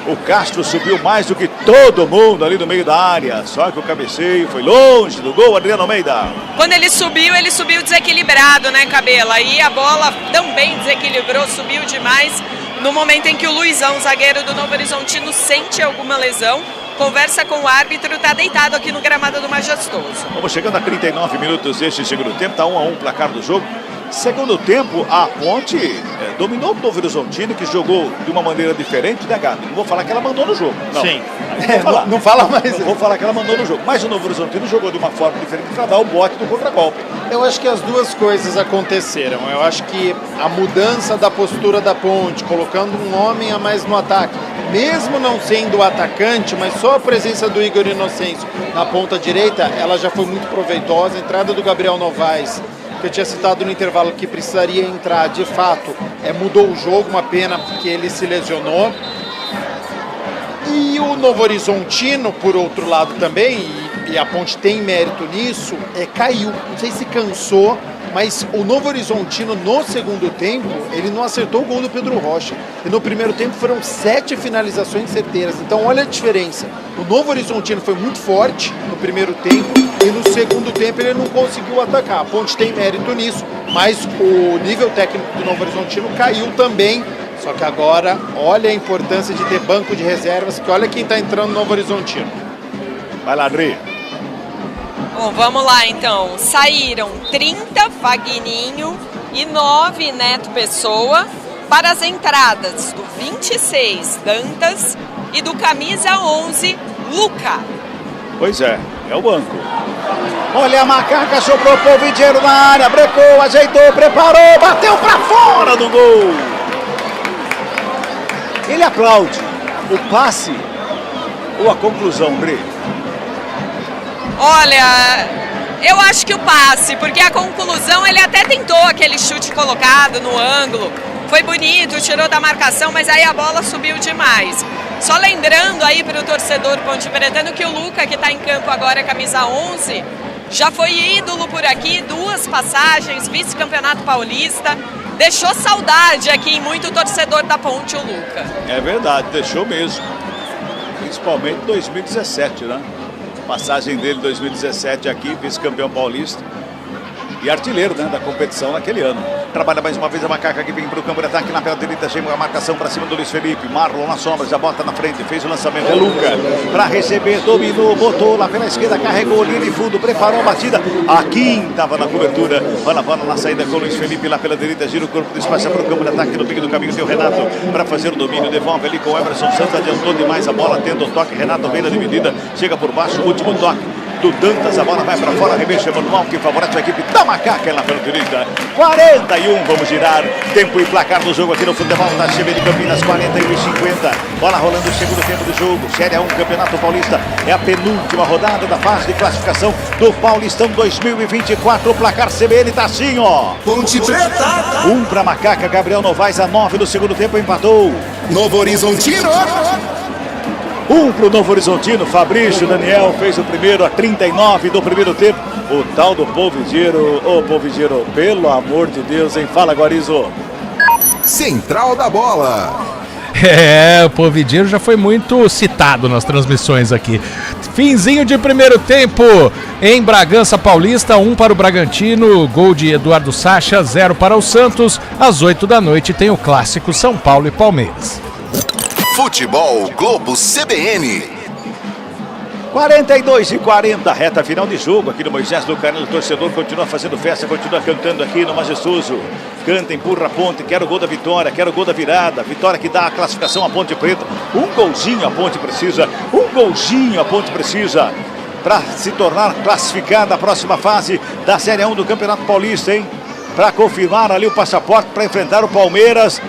O Castro subiu mais do que todo mundo ali no meio da área. Só que o cabeceio foi longe do gol, Adriano Almeida. Quando ele subiu desequilibrado, né, Cabelo? Aí a bola também desequilibrou, subiu demais. No momento em que o Luizão, zagueiro do Novo Horizontino, sente alguma lesão, conversa com o árbitro, está deitado aqui no gramado do Majestoso. Vamos chegando a 39 minutos deste segundo tempo, está 1-1 o placar do jogo. Segundo tempo, a Ponte dominou o Novo Horizontino, que jogou de uma maneira diferente, né, Gabi? Não vou falar que ela mandou no jogo. Não. Sim. Não fala mais. Não vou falar que ela mandou no jogo. Mas o Novo Horizontino jogou de uma forma diferente para dar o bote do contragolpe. Eu acho que as duas coisas aconteceram. Eu acho que a mudança da postura da Ponte, colocando um homem a mais no ataque, mesmo não sendo o atacante, mas só a presença do Igor Inocêncio na ponta direita, ela já foi muito proveitosa. A entrada do Gabriel Novaes, que eu tinha citado no intervalo que precisaria entrar, de fato, mudou o jogo, uma pena porque ele se lesionou. E o Novo Horizontino, por outro lado também, e a Ponte tem mérito nisso, caiu. Não sei se cansou, mas o Novo Horizontino no segundo tempo, ele não acertou o gol do Pedro Rocha. E no primeiro tempo foram 7 finalizações certeiras. Então olha a diferença. O Novo Horizontino foi muito forte no primeiro tempo e no segundo tempo ele não conseguiu atacar. A Ponte tem mérito nisso, mas o nível técnico do Novo Horizontino caiu também. Só que agora, olha a importância de ter banco de reservas, que olha quem está entrando no Novo Horizontino. Vai lá, Adri. Bom, vamos lá então. Saíram 30, Wagninho, e 9, Neto Pessoa, para as entradas do 26, Dantas, e do camisa 11, Luca. Pois é o banco. Olha a Macaca, sobrou o Paul Vitiro na área, brecou, ajeitou, preparou, bateu para fora do gol. Ele aplaude o passe ou a conclusão, Bre? Olha, eu acho que o passe, porque a conclusão ele até tentou aquele chute colocado no ângulo. Foi bonito, tirou da marcação, mas aí a bola subiu demais. Só lembrando aí para o torcedor pontepretano que o Luca, que está em campo agora, camisa 11, já foi ídolo por aqui, 2 passagens, vice-campeonato paulista. Deixou saudade aqui em muito torcedor da Ponte, o Luca. É verdade, deixou mesmo. Principalmente em 2017, né? Passagem dele em 2017 aqui, vice-campeão paulista. E artilheiro, né, da competição naquele ano. Trabalha mais uma vez a Macaca que vem para o campo de ataque. Na pela direita chega a marcação para cima do Luiz Felipe. Marlon na sombra, já bota na frente, fez o lançamento. É Luca para receber, dominou, botou lá pela esquerda, carregou linha de fundo, preparou a batida. Aqui estava na cobertura. Olha a bola na saída com o Luiz Felipe lá pela direita. Gira o corpo, despacha para o campo de ataque. No pico do caminho tem o Renato para fazer o domínio. Devolve ali com o Emerson Santos. Adiantou demais a bola, tendo o toque. Renato vem na dividida, chega por baixo, o último toque do Dantas. A bola vai para fora, arremesso manual que favorece a equipe da Macaca lá pela direita. 41, vamos girar. Tempo e placar do jogo aqui no futebol da CBN Campinas, 41 e 50. Bola rolando o segundo tempo do jogo. Série 1, Campeonato Paulista. É a penúltima rodada da fase de classificação do Paulistão 2024. O placar CBN tá assim, ó. Ponte Preta. 1 para Macaca, Gabriel Novaes a 9 do segundo tempo, empatou. Novo Horizontino. 1 pro Novo Horizontino, Fabrício Daniel fez o primeiro a 39 do primeiro tempo. O tal do Polvidiero, Polvidiero, pelo amor de Deus, hein? Fala, Guarizo. Central da Bola. O Polvidiero já foi muito citado nas transmissões aqui. Finzinho de primeiro tempo em Bragança Paulista, 1 para o Bragantino, gol de Eduardo Sacha, 0 para o Santos. Às 8 da noite tem o clássico São Paulo e Palmeiras. Futebol Globo CBN. 42 e 40, reta final de jogo aqui no Moisés do Carneiro. O torcedor continua fazendo festa, continua cantando aqui no Majestoso. Canta, empurra a ponte, quer o gol da vitória, quer o gol da virada. Vitória que dá a classificação à Ponte Preta. Um golzinho a Ponte precisa, para se tornar classificada a próxima fase da Série 1 do Campeonato Paulista, hein? Para confirmar ali o passaporte para enfrentar o Palmeiras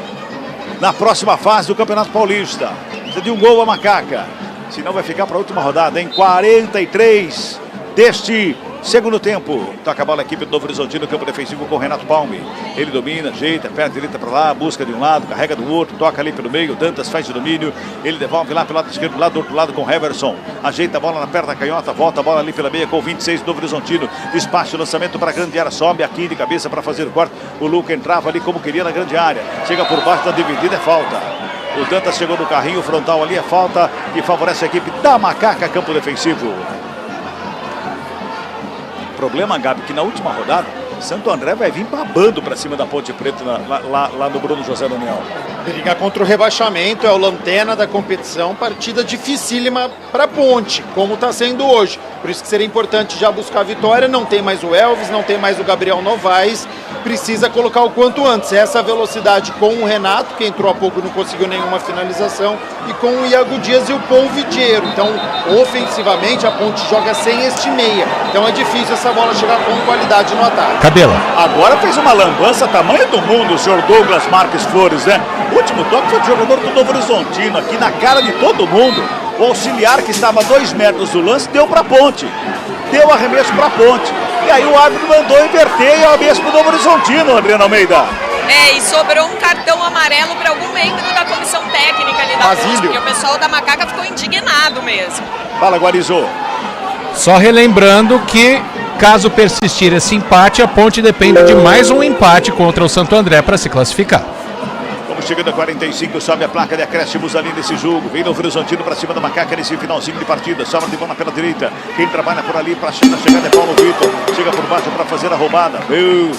na próxima fase do Campeonato Paulista. Precisa de um gol a Macaca, senão vai ficar para a última rodada, em 43 deste segundo tempo. Toca a bola a equipe do Novo Horizontino no campo defensivo com o Renato Palme. Ele domina, ajeita, perna direita para lá, busca de um lado, carrega do outro, toca ali pelo meio, Dantas faz o domínio, ele devolve lá pelo lado esquerdo, lá do outro lado com o Heverson. Ajeita a bola na perna canhota, volta a bola ali pela meia com o 26 do Novo Horizontino. Despacha o lançamento para a grande área, sobe aqui de cabeça para fazer o corte. O Luca entrava ali como queria na grande área. Chega por baixo da dividida, é falta. O Dantas chegou no carrinho frontal ali, é falta que favorece a equipe da Macaca, campo defensivo. Problema, Gabi, que na última rodada Santo André vai vir babando para cima da Ponte Preta lá no Bruno José Daniel. Briga contra o rebaixamento, é o lanterna da competição, partida dificílima para a Ponte, como está sendo hoje. Por isso que seria importante já buscar a vitória. Não tem mais o Elvis, não tem mais o Gabriel Novaes, precisa colocar o quanto antes. Essa velocidade com o Renato, que entrou há pouco e não conseguiu nenhuma finalização, e com o Iago Dias e o Polvidiero. Então, ofensivamente, a Ponte joga sem este meia. Então é difícil essa bola chegar com qualidade no ataque. Cabela. Agora fez uma lambança tamanho do mundo o senhor Douglas Marques Flores, né? O último toque foi do jogador do Novo Horizontino, aqui na cara de todo mundo. O auxiliar, que estava a 2 metros do lance, deu para a Ponte. Deu arremesso para a Ponte. E aí o árbitro mandou inverter e arremesso para o Novo Horizontino, Adriana Almeida. E sobrou um cartão amarelo para algum membro da comissão técnica ali da Ponte, porque o pessoal da Macaca ficou indignado mesmo. Fala, Guarizô. Só relembrando que, caso persistir esse empate, a Ponte depende de mais um empate contra o Santo André para se classificar. Chegando a 45, sobe a placa de acréscimos ali nesse jogo. Vem Novo Horizontino para cima da Macaca nesse finalzinho de partida. Sobra de bola pela direita. Quem trabalha por ali para chegar é Paulo Vitor. Chega por baixo para fazer a roubada.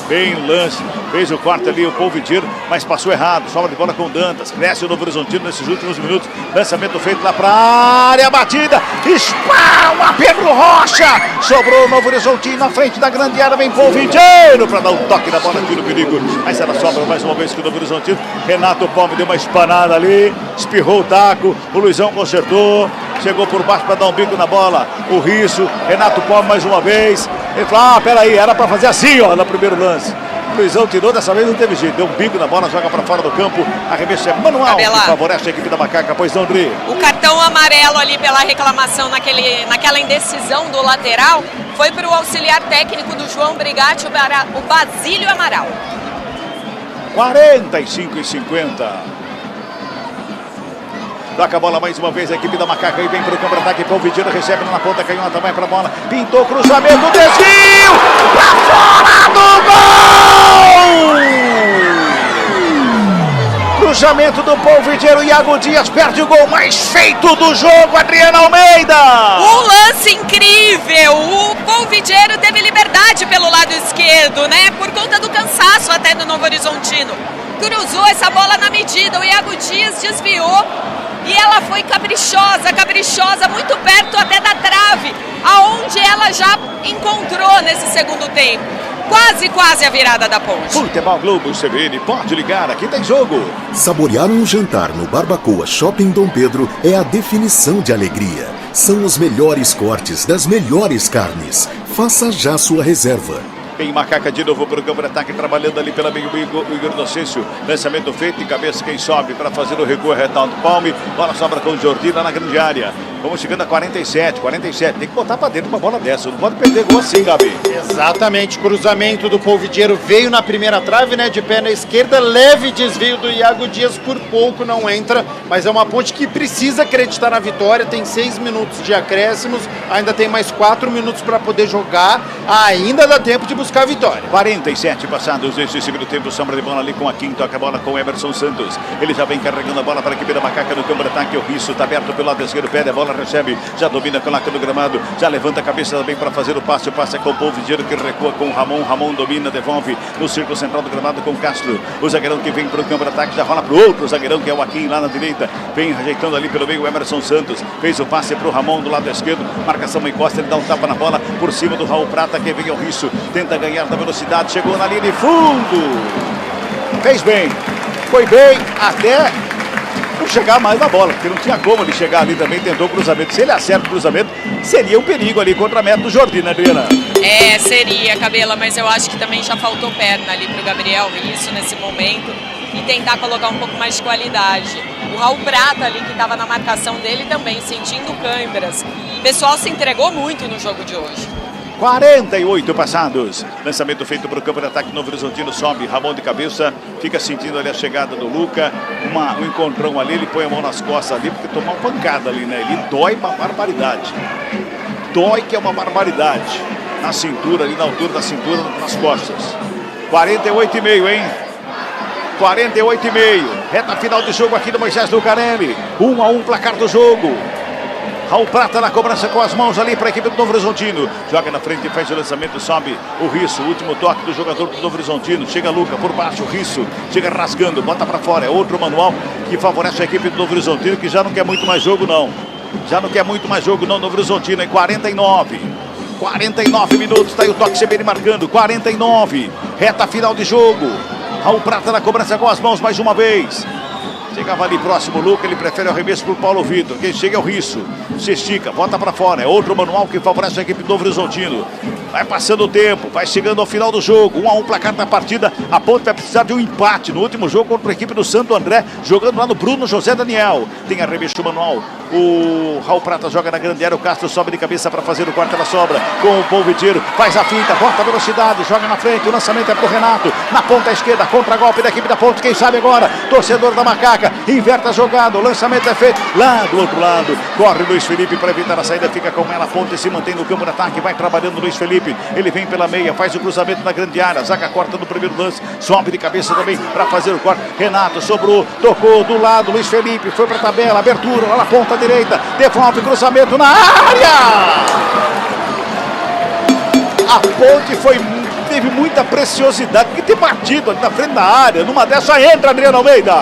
Bem o lance. Fez o corte ali o Polvidiero, mas passou errado. Sobra de bola com o Dantas. Cresce o Novo Horizontino nesses últimos minutos. Lançamento feito lá para a área. Batida. Espalma Pedro Rocha. Sobrou o Novo Horizontino na frente da grande área. Vem Polvidiero para dar um toque na bola aqui no perigo. Mas ela sobra mais uma vez com o Novo Horizontino. Renato Palme deu uma espanada ali, espirrou o taco, o Luizão consertou, chegou por baixo para dar um bico na bola, o Risso, Renato Palme mais uma vez, ele falou, peraí, era para fazer assim, ó, no primeiro lance. O Luizão tirou, dessa vez não teve jeito, deu um bico na bola, joga para fora do campo, arremesso é manual, que favorece a equipe da Macaca, pois não, André. O cartão amarelo ali pela reclamação naquela indecisão do lateral, foi para o auxiliar técnico do João Brigatti, o Basílio Amaral. 45 e 50. Toca a bola mais uma vez, a equipe da Macaca e vem para o campo de ataque. Polvidiero recebe na ponta canhota, vai para a bola. Pintou, cruzamento, desvio! Para fora do gol! Cruzamento do Polvidiero, Iago Dias perde o gol mais feito do jogo, Adriana Almeida! Um lance incrível! O Polvidiero teve liberdade pelo lado esquerdo, né? Por conta do cansaço até do Novo Horizontino. Cruzou essa bola na medida, o Iago Dias desviou e ela foi caprichosa, muito perto até da trave, aonde ela já encontrou nesse segundo tempo. Quase a virada da Ponte. Futebol Globo CBN, pode ligar, aqui tem jogo. Saborear um jantar no Barbacoa Shopping Dom Pedro é a definição de alegria. São os melhores cortes das melhores carnes. Faça já sua reserva. Tem Macaca de novo para o campo de ataque, trabalhando ali pela meio, o Igor Inocêncio. Lançamento feito, de cabeça quem sobe para fazer o recuo, Renato Palme. Bola sobra com o Jordi lá na grande área. Vamos chegando a 47. Tem que botar para dentro uma bola dessa. Não pode perder gol assim, Gabi. Exatamente. Cruzamento do Polvidiero veio na primeira trave, né? De pé na esquerda. Leve desvio do Iago Dias, por pouco não entra. Mas é uma Ponte que precisa acreditar na vitória. Tem 6 minutos de acréscimos. Ainda tem mais 4 minutos para poder jogar. Ainda dá tempo de buscar a vitória. 47 passados desse segundo tempo. Sombra de bola ali com a Kim. Toca a bola com o Emerson Santos. Ele já vem carregando a bola para a equipe da Macaca no campo de ataque. O Risso está aberto pelo lado esquerdo. Pede a bola, recebe, já domina, coloca no gramado, já levanta a cabeça também para fazer o passe é com o Polvidiero que recua com o Ramon domina, devolve no círculo central do gramado com o Castro, o zagueirão que vem para o campo de ataque, já rola para o outro zagueirão que é o Akin lá na direita, vem rejeitando ali pelo meio o Emerson Santos, fez o passe para o Ramon do lado esquerdo, marcação em costa, ele dá um tapa na bola, por cima do Raul Prata que vem ao Risso, tenta ganhar da velocidade, chegou na linha de fundo, fez bem, foi bem até não chegar mais na bola, porque não tinha como ele chegar ali também, tentou o cruzamento. Se ele acerta o cruzamento, seria um perigo ali contra a meta do Jordi, né, Adriana? Seria, Cabela, mas eu acho que também já faltou perna ali pro Gabriel Risso nesse momento e tentar colocar um pouco mais de qualidade. O Raul Prata ali, que estava na marcação dele também, sentindo câimbras. O pessoal se entregou muito no jogo de hoje. 48 passados. Lançamento feito para o campo de ataque. Novo Horizontino sobe. Ramon de cabeça. Fica sentindo ali a chegada do Luca. Um encontrão ali. Ele põe a mão nas costas ali porque tomou uma pancada ali, né? Ele dói uma barbaridade. Dói que é uma barbaridade. Na cintura, ali na altura da cintura, nas costas. 48,5, hein? 48,5. Reta final de jogo aqui do Moisés Lucarelli. 1-1 placar do jogo. Raul Prata na cobrança com as mãos ali para a equipe do Novo Horizontino. Joga na frente, faz o lançamento, sobe o Risso. Último toque do jogador do Novo Horizontino. Chega Luca por baixo, o Risso chega rasgando, bota para fora. É outro manual que favorece a equipe do Novo Horizontino, que já não quer muito mais jogo, não. Já não quer muito mais jogo, não, Novo Horizontino. Em 49 minutos, está aí o toque CBN marcando. 49, reta final de jogo. Raul Prata na cobrança com as mãos mais uma vez. Chegava ali próximo o Luca, ele prefere o arremesso para o Paulo Vitor. Quem chega é o Risso. Se estica, bota para fora. É outro manual que favorece a equipe do Novo Horizontino. Vai passando o tempo, vai chegando ao final do jogo. 1-1 placar da partida. A Ponte vai precisar de um empate no último jogo contra a equipe do Santo André, jogando lá no Bruno José Daniel. Tem arremesso manual. O Raul Prata joga na grande área. O Castro sobe de cabeça para fazer o quarto da sobra. Com o Polvidiero, faz a finta, bota a velocidade, joga na frente. O lançamento é pro Renato. Na ponta esquerda, contra-golpe da equipe da Ponte. Quem sabe agora? Torcedor da Macaca. Inverta a jogada. O lançamento é feito lá do outro lado. Corre Luiz Felipe para evitar a saída. Fica com ela. A Ponte se mantém no campo de ataque. Vai trabalhando Luiz Felipe. Ele vem pela meia, faz o cruzamento na grande área. Zaga corta no primeiro lance. Sobe de cabeça também para fazer o corte. Renato sobrou, tocou do lado. Luiz Felipe foi para a tabela. Abertura lá na ponta direita. Devolve o cruzamento na área. A Ponte teve muita preciosidade. Que ter batido ali na frente da área. Numa dessa entra Adriana Almeida.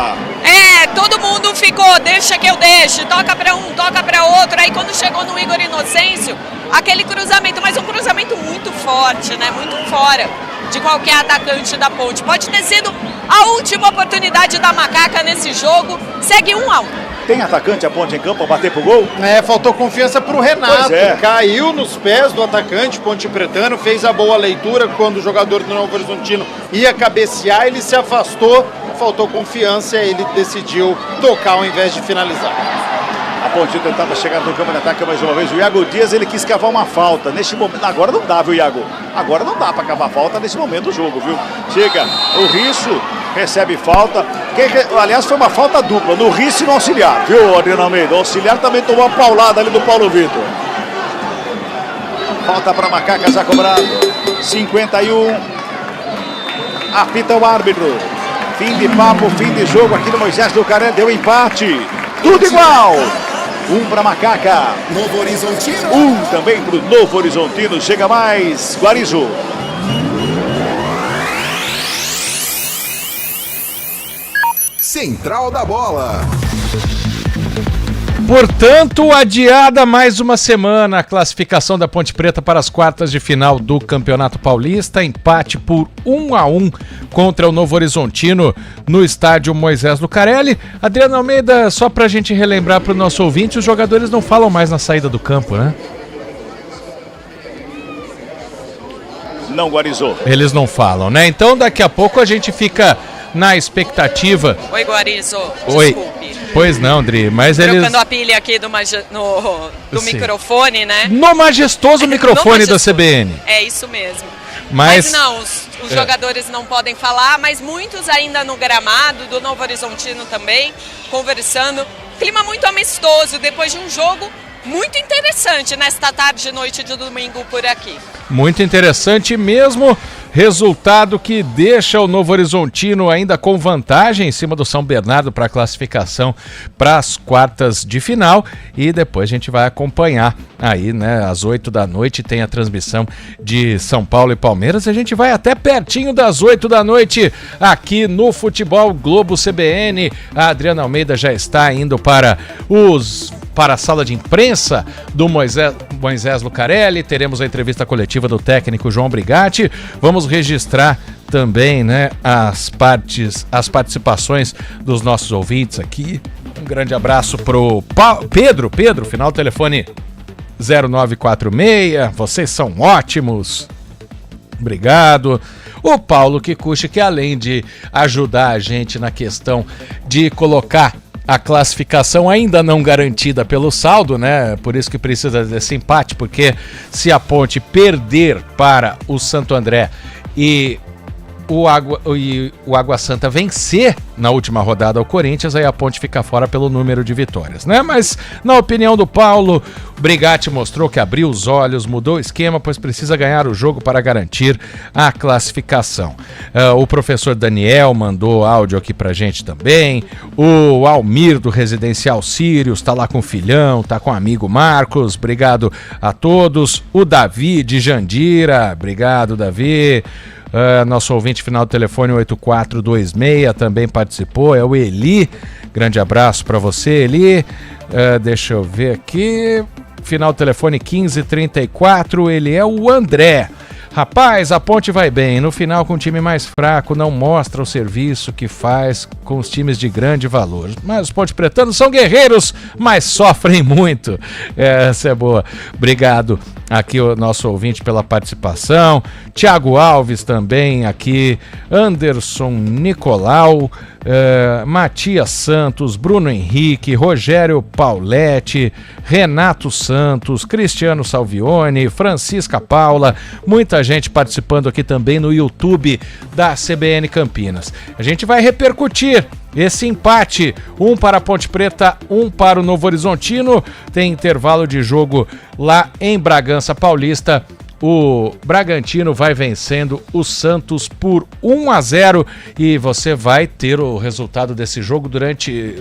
Todo mundo ficou, deixa que eu deixe, toca para um, toca para outro. Aí quando chegou no Igor Inocêncio, aquele cruzamento, mas um cruzamento muito forte, né? Muito fora de qualquer atacante da Ponte. Pode ter sido a última oportunidade da Macaca nesse jogo. Segue 1-1. Tem atacante a Ponte em campo a bater pro gol? Faltou confiança pro Renato. Caiu nos pés do atacante Ponte Pretano, fez a boa leitura quando o jogador do Novo Horizontino ia cabecear, ele se afastou, faltou confiança e ele decidiu tocar ao invés de finalizar. A Ponte tentava chegar no campo de ataque mais uma vez. O Iago Dias, ele quis cavar uma falta. Neste momento, agora não dá, viu, Iago? Agora não dá para cavar falta nesse momento do jogo, viu? Chega o Risso, recebe falta. Aliás, foi uma falta dupla, no Risso e no auxiliar, viu, Adriano Almeida? O auxiliar também tomou uma paulada ali do Paulo Vitor. Falta para Macaca, já cobrado. 51. Apita o árbitro. Fim de papo, fim de jogo aqui no Moisés Lucarelli. Deu empate. Tudo igual. 1 para Macaca. Novo Horizontino. 1 também para o Novo Horizontino. Chega mais. Guarizo. Central da Bola. Portanto, adiada mais uma semana a classificação da Ponte Preta para as quartas de final do Campeonato Paulista, empate por 1-1 contra o Novo Horizontino no estádio Moisés Lucarelli. Adriano Almeida, só pra gente relembrar pro nosso ouvinte, os jogadores não falam mais na saída do campo, né? Não, Guarizô. Eles não falam, né? Então daqui a pouco a gente fica na expectativa. Oi, Guarizo. Oi. Desculpe. Pois não, Dri, mas trocando eles... a pilha aqui do microfone, né? No majestoso microfone da CBN. É isso mesmo. Mas não, os jogadores não podem falar, mas muitos ainda no gramado, do Novo Horizontino também, conversando. Clima muito amistoso, depois de um jogo muito interessante nesta tarde e noite de domingo por aqui. Muito interessante mesmo, resultado que deixa o Novo Horizontino ainda com vantagem em cima do São Bernardo para a classificação para as quartas de final, e depois a gente vai acompanhar aí, né, às 8 da noite tem a transmissão de São Paulo e Palmeiras, a gente vai até pertinho das 8 da noite aqui no Futebol Globo CBN. A Adriana Almeida já está indo para a sala de imprensa do Moisés Lucarelli. Teremos a entrevista coletiva do técnico João Brigatti. Vamos registrar também, né, as participações dos nossos ouvintes aqui. Um grande abraço pro Pedro, final do telefone 0946. Vocês são ótimos. Obrigado. O Paulo Kikuchi, que além de ajudar a gente na questão de colocar a classificação ainda não garantida pelo saldo, né? Por isso que precisa desse empate, porque se a Ponte perder para o Santo André e o Água Santa vencer na última rodada ao Corinthians, aí a Ponte fica fora pelo número de vitórias, né? Mas, na opinião do Paulo, o Brigatti mostrou que abriu os olhos, mudou o esquema, pois precisa ganhar o jogo para garantir a classificação. O professor Daniel mandou áudio aqui pra gente também. O Almir, do Residencial Sírios, tá lá com o filhão, tá com o amigo Marcos. Obrigado a todos. O Davi, de Jandira. Obrigado, Davi. Nosso ouvinte final do telefone 8426 também participou, é o Eli. Grande abraço para você, Eli. Deixa eu ver aqui, final do telefone 1534, ele é o André. Rapaz, a Ponte vai bem, no final com um time mais fraco, não mostra o serviço que faz com os times de grande valor. Mas os Ponte Pretanos são guerreiros, mas sofrem muito. Essa é boa. Obrigado aqui o nosso ouvinte pela participação. Thiago Alves também aqui. Anderson Nicolau. Matias Santos, Bruno Henrique, Rogério Pauletti, Renato Santos, Cristiano Salvione, Francisca Paula, muita gente participando aqui também no YouTube da CBN Campinas. A gente vai repercutir esse empate, um para a Ponte Preta, um para o Novo Horizontino. Tem intervalo de jogo lá em Bragança Paulista. O Bragantino vai vencendo o Santos por 1-0 e você vai ter o resultado desse jogo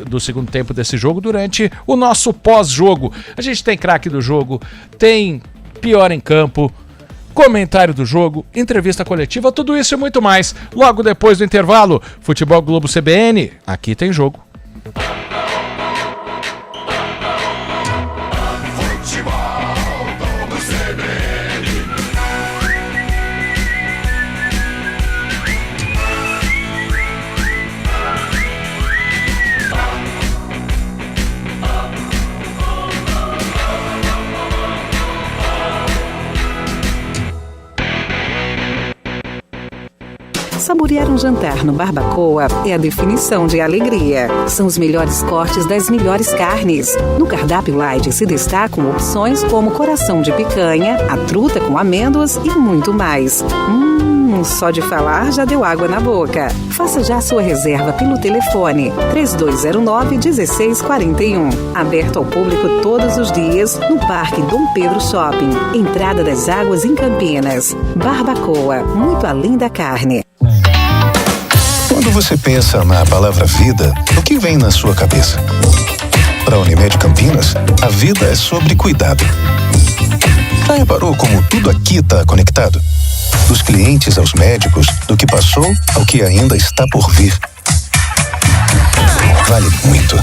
do segundo tempo desse jogo durante o nosso pós-jogo. A gente tem craque do jogo, tem pior em campo, comentário do jogo, entrevista coletiva, tudo isso e muito mais. Logo depois do intervalo, Futebol Globo CBN, aqui tem jogo. Saborear um jantar no Barbacoa é a definição de alegria. São os melhores cortes das melhores carnes. No cardápio light se destacam opções como coração de picanha, a truta com amêndoas e muito mais. Só de falar já deu água na boca. Faça já sua reserva pelo telefone 3209-1641. Aberto ao público todos os dias no Parque Dom Pedro Shopping. Entrada das Águas em Campinas. Barbacoa, muito além da carne. Quando você pensa na palavra vida, o que vem na sua cabeça? Para a Unimed Campinas, a vida é sobre cuidado. Já reparou como tudo aqui está conectado? Dos clientes aos médicos, do que passou ao que ainda está por vir. Vale muito.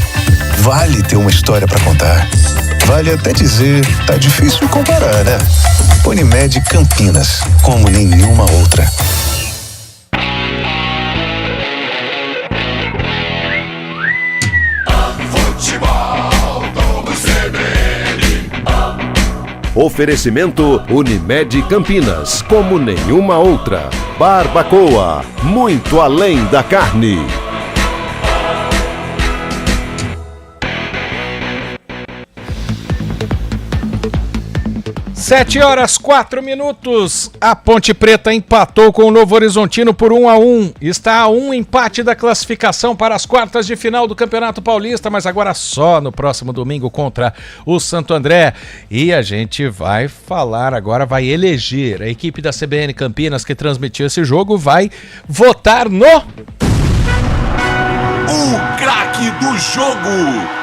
vale ter uma história pra contar. Vale até dizer, tá difícil comparar, né? Unimed Campinas, como nenhuma outra. Oferecimento Unimed Campinas, como nenhuma outra. Barbacoa, muito além da carne. 7h04. A Ponte Preta empatou com o Novo Horizontino por 1-1. Está a um empate da classificação para as quartas de final do Campeonato Paulista, mas agora só no próximo domingo contra o Santo André. E a gente vai falar agora, vai eleger a equipe da CBN Campinas que transmitiu esse jogo, vai votar no... O craque do jogo!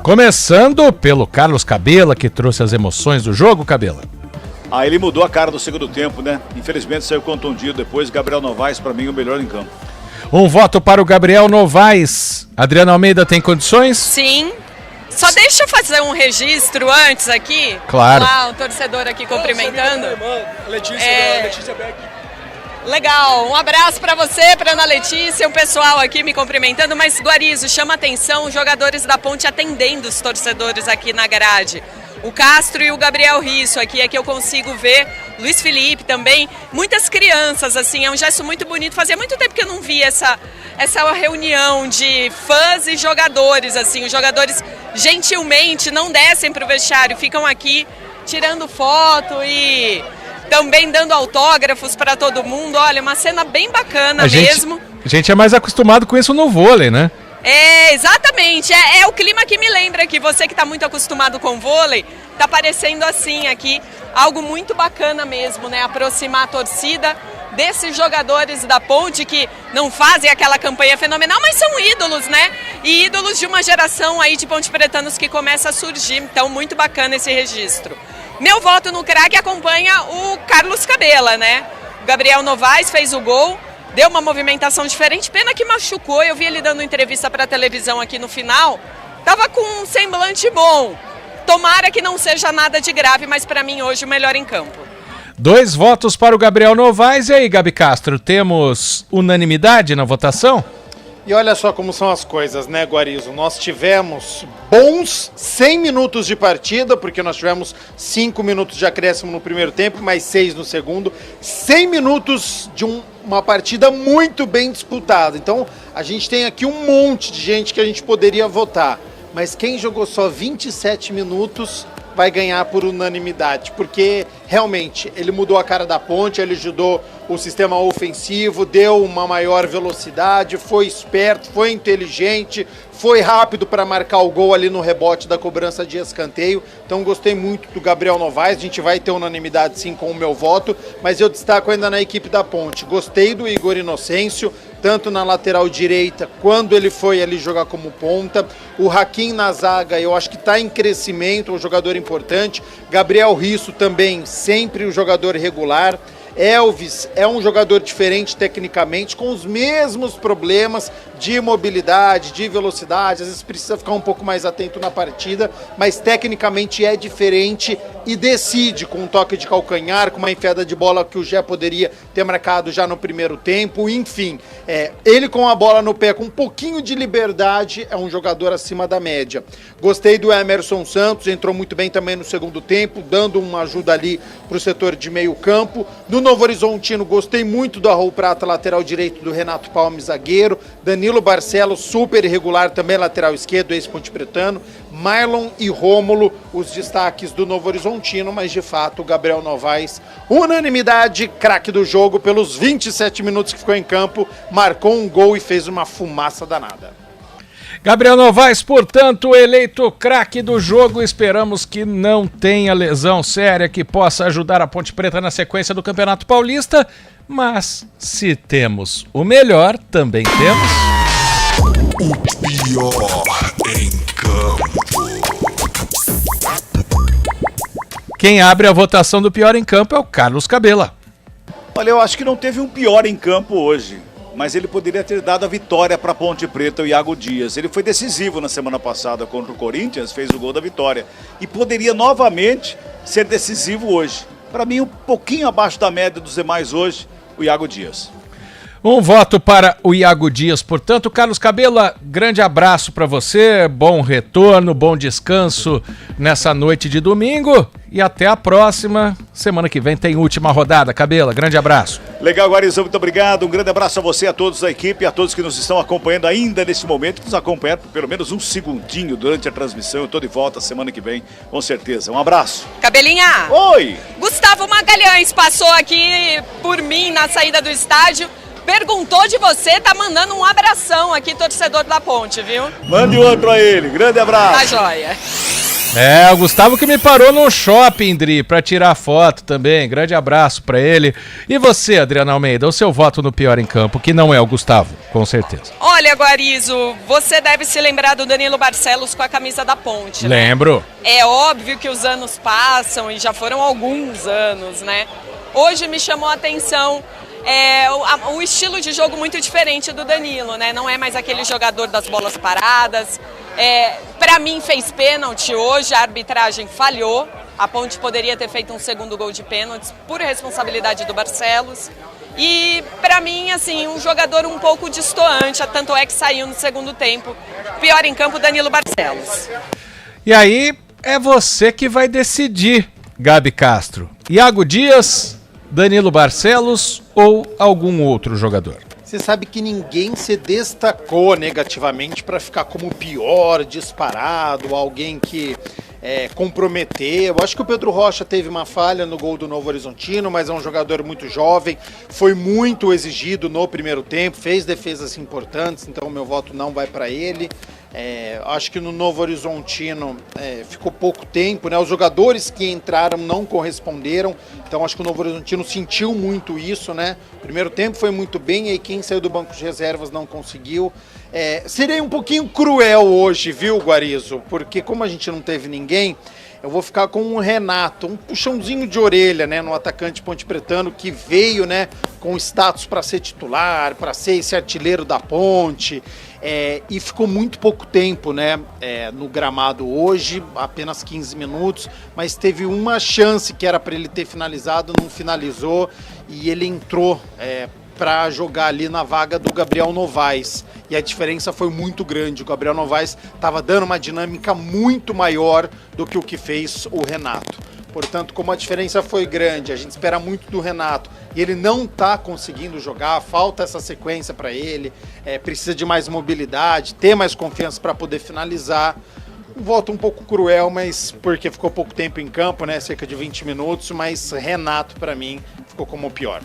Começando pelo Carlos Cabela, que trouxe as emoções do jogo, Cabela. Ele mudou a cara do segundo tempo, né? Infelizmente saiu contundido depois. Gabriel Novaes, para mim, o melhor em campo. Um voto para o Gabriel Novaes. Adriana Almeida tem condições? Sim. Só deixa eu fazer um registro antes aqui. Claro. Lá, um torcedor aqui cumprimentando. Letícia Beck. Legal, um abraço para você, para Ana Letícia, o pessoal aqui me cumprimentando, mas Guarizo, chama atenção os jogadores da Ponte atendendo os torcedores aqui na grade. O Castro e o Gabriel Risso aqui é que eu consigo ver, Luiz Felipe também, muitas crianças, assim, é um gesto muito bonito. Fazia muito tempo que eu não vi essa reunião de fãs e jogadores, assim, os jogadores gentilmente não descem pro vestiário, ficam aqui tirando foto e... também dando autógrafos para todo mundo. Olha, uma cena bem bacana mesmo. A gente é mais acostumado com isso no vôlei, né? É, exatamente. É o clima que me lembra que você que está muito acostumado com vôlei, tá parecendo assim aqui. Algo muito bacana mesmo, né? Aproximar a torcida desses jogadores da Ponte que não fazem aquela campanha fenomenal, mas são ídolos, né? E ídolos de uma geração aí de pontepretanos que começa a surgir. Então, muito bacana esse registro. Meu voto no craque acompanha o Carlos Cabela, né? O Gabriel Novaes fez o gol, deu uma movimentação diferente, pena que machucou. Eu vi ele dando entrevista para a televisão aqui no final. Tava com um semblante bom. Tomara que não seja nada de grave, mas para mim hoje o melhor em campo. 2 votos para o Gabriel Novaes. E aí, Gabi Castro, temos unanimidade na votação? E olha só como são as coisas, né, Guarizo? Nós tivemos bons 100 minutos de partida, porque nós tivemos 5 minutos de acréscimo no primeiro tempo, mais 6 no segundo. 100 minutos de uma partida muito bem disputada. Então, a gente tem aqui um monte de gente que a gente poderia votar. Mas quem jogou só 27 minutos vai ganhar por unanimidade, porque realmente ele mudou a cara da Ponte, ele ajudou o sistema ofensivo, deu uma maior velocidade, foi esperto, foi inteligente, foi rápido para marcar o gol ali no rebote da cobrança de escanteio. Então gostei muito do Gabriel Novaes, a gente vai ter unanimidade sim com o meu voto, mas eu destaco ainda na equipe da Ponte. Gostei do Igor Inocêncio, tanto na lateral direita, quando ele foi ali jogar como ponta. O Hakim na zaga, eu acho que está em crescimento, um jogador importante. Gabriel Risso também, sempre um jogador regular. Elvis é um jogador diferente tecnicamente, com os mesmos problemas de mobilidade, de velocidade, às vezes precisa ficar um pouco mais atento na partida, mas tecnicamente é diferente e decide com um toque de calcanhar, com uma enfiada de bola que o Gé poderia ter marcado já no primeiro tempo, enfim, ele com a bola no pé, com um pouquinho de liberdade, é um jogador acima da média. Gostei do Emerson Santos, entrou muito bem também no segundo tempo, dando uma ajuda ali para o setor de meio campo. No Novo Horizontino, gostei muito do Raul Prata, lateral direito, do Renato Palme, zagueiro. Danilo Barcelos, super irregular, também lateral esquerdo, ex-pontepretano. Marlon e Rômulo, os destaques do Novo Horizontino, mas de fato o Gabriel Novaes, unanimidade, craque do jogo, pelos 27 minutos que ficou em campo, marcou um gol e fez uma fumaça danada. Gabriel Novaes, portanto, eleito craque do jogo. Esperamos que não tenha lesão séria que possa ajudar a Ponte Preta na sequência do Campeonato Paulista. Mas se temos o melhor, também temos o pior em campo. Quem abre a votação do pior em campo é o Carlos Cabela. Olha, eu acho que não teve um pior em campo hoje. mas ele poderia ter dado a vitória para a Ponte Preta, o Iago Dias. Ele foi decisivo na semana passada contra o Corinthians, fez o gol da vitória. E poderia novamente ser decisivo hoje. Para mim, um pouquinho abaixo da média dos demais hoje, o Iago Dias. Um voto para o Iago Dias, portanto. Carlos Cabela, grande abraço para você, bom retorno, bom descanso nessa noite de domingo e até a próxima. Semana que vem tem última rodada. Cabela, grande abraço. Legal, Guarizão, muito obrigado. Um grande abraço a você, a todos da equipe, a todos que nos estão acompanhando ainda nesse momento, que nos acompanharam por pelo menos um segundinho durante a transmissão. Eu estou de volta semana que vem, com certeza. Um abraço. Cabelinha! Oi! Gustavo Magalhães passou aqui por mim na saída do estádio. Perguntou de você, tá mandando um abração aqui, torcedor da Ponte, viu? Mande outro a ele, grande abraço. Tá joia. É, o Gustavo que me parou no shopping, Dri, pra tirar foto também. Grande abraço pra ele. E você, Adriana Almeida, o seu voto no pior em campo, que não é o Gustavo, com certeza. Olha, Guarizo, você deve se lembrar do Danilo Barcelos com a camisa da Ponte, né? Lembro. É óbvio que os anos passam e já foram alguns anos, né? Hoje me chamou a atenção o estilo de jogo muito diferente do Danilo, né? Não é mais aquele jogador das bolas paradas. Para mim fez pênalti hoje, a arbitragem falhou. A Ponte poderia ter feito um segundo gol de pênalti por responsabilidade do Barcelos. E para mim, assim, um jogador um pouco destoante, tanto é que saiu no segundo tempo. Pior em campo, Danilo Barcelos. E aí é você que vai decidir, Gabi Castro. Iago Dias, Danilo Barcelos ou algum outro jogador? Você sabe que ninguém se destacou negativamente para ficar como pior, disparado, alguém que comprometeu. Acho que o Pedro Rocha teve uma falha no gol do Novo Horizontino, mas é um jogador muito jovem, foi muito exigido no primeiro tempo, fez defesas importantes, então o meu voto não vai para ele. Acho que no Novo Horizontino ficou pouco tempo, né? Os jogadores que entraram não corresponderam, então acho que o Novo Horizontino sentiu muito isso, né? O primeiro tempo foi muito bem, e aí quem saiu do banco de reservas não conseguiu. Serei um pouquinho cruel hoje, viu, Guarizo? Porque como a gente não teve ninguém, eu vou ficar com o Renato, um puxãozinho de orelha, né, no atacante pontepretano que veio, né, com status para ser titular, para ser esse artilheiro da Ponte, e ficou muito pouco tempo, né, no gramado hoje, apenas 15 minutos, mas teve uma chance que era para ele ter finalizado, não finalizou, e ele entrou para jogar ali na vaga do Gabriel Novaes. E a diferença foi muito grande. O Gabriel Novaes estava dando uma dinâmica muito maior do que o que fez o Renato. Portanto, como a diferença foi grande, a gente espera muito do Renato e ele não está conseguindo jogar, falta essa sequência para ele, precisa de mais mobilidade, ter mais confiança para poder finalizar. Um voto um pouco cruel, mas porque ficou pouco tempo em campo, né? Cerca de 20 minutos, mas Renato, para mim, ficou como o pior.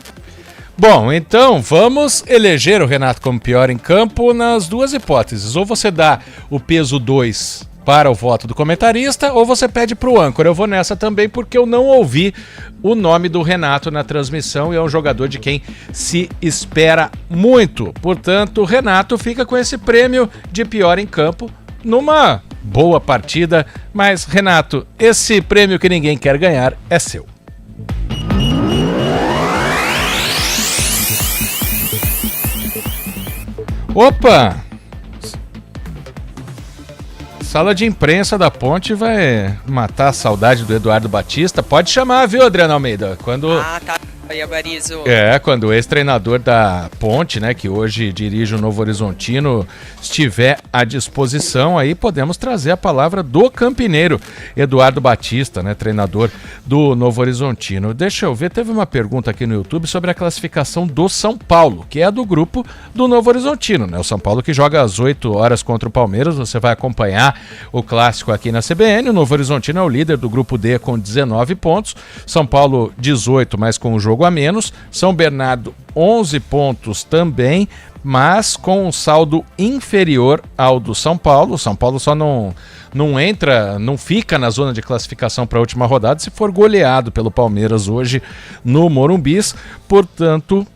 Bom, então vamos eleger o Renato como pior em campo nas duas hipóteses. Ou você dá o peso 2 para o voto do comentarista, ou você pede para o âncora. Eu vou nessa também porque eu não ouvi o nome do Renato na transmissão e é um jogador de quem se espera muito. Portanto, o Renato fica com esse prêmio de pior em campo numa boa partida. Mas, Renato, esse prêmio que ninguém quer ganhar é seu. Opa! Sala de imprensa da Ponte vai matar a saudade do Eduardo Batista. Pode chamar, viu, Adriana Almeida? Quando... tá. Guarizo. Quando o ex-treinador da Ponte, né, que hoje dirige o Novo Horizontino, estiver à disposição, aí podemos trazer a palavra do campineiro, Eduardo Batista, né, treinador do Novo Horizontino. Deixa eu ver, teve uma pergunta aqui no YouTube sobre a classificação do São Paulo, que é do grupo do Novo Horizontino, né? O São Paulo que joga às 8 horas contra o Palmeiras, você vai acompanhar o clássico aqui na CBN. O Novo Horizontino é o líder do grupo D com 19 pontos, São Paulo 18, mas com o jogo a menos, São Bernardo 11 pontos também, mas com um saldo inferior ao do São Paulo. O São Paulo só não entra, não fica na zona de classificação para a última rodada se for goleado pelo Palmeiras hoje no Morumbis. Portanto,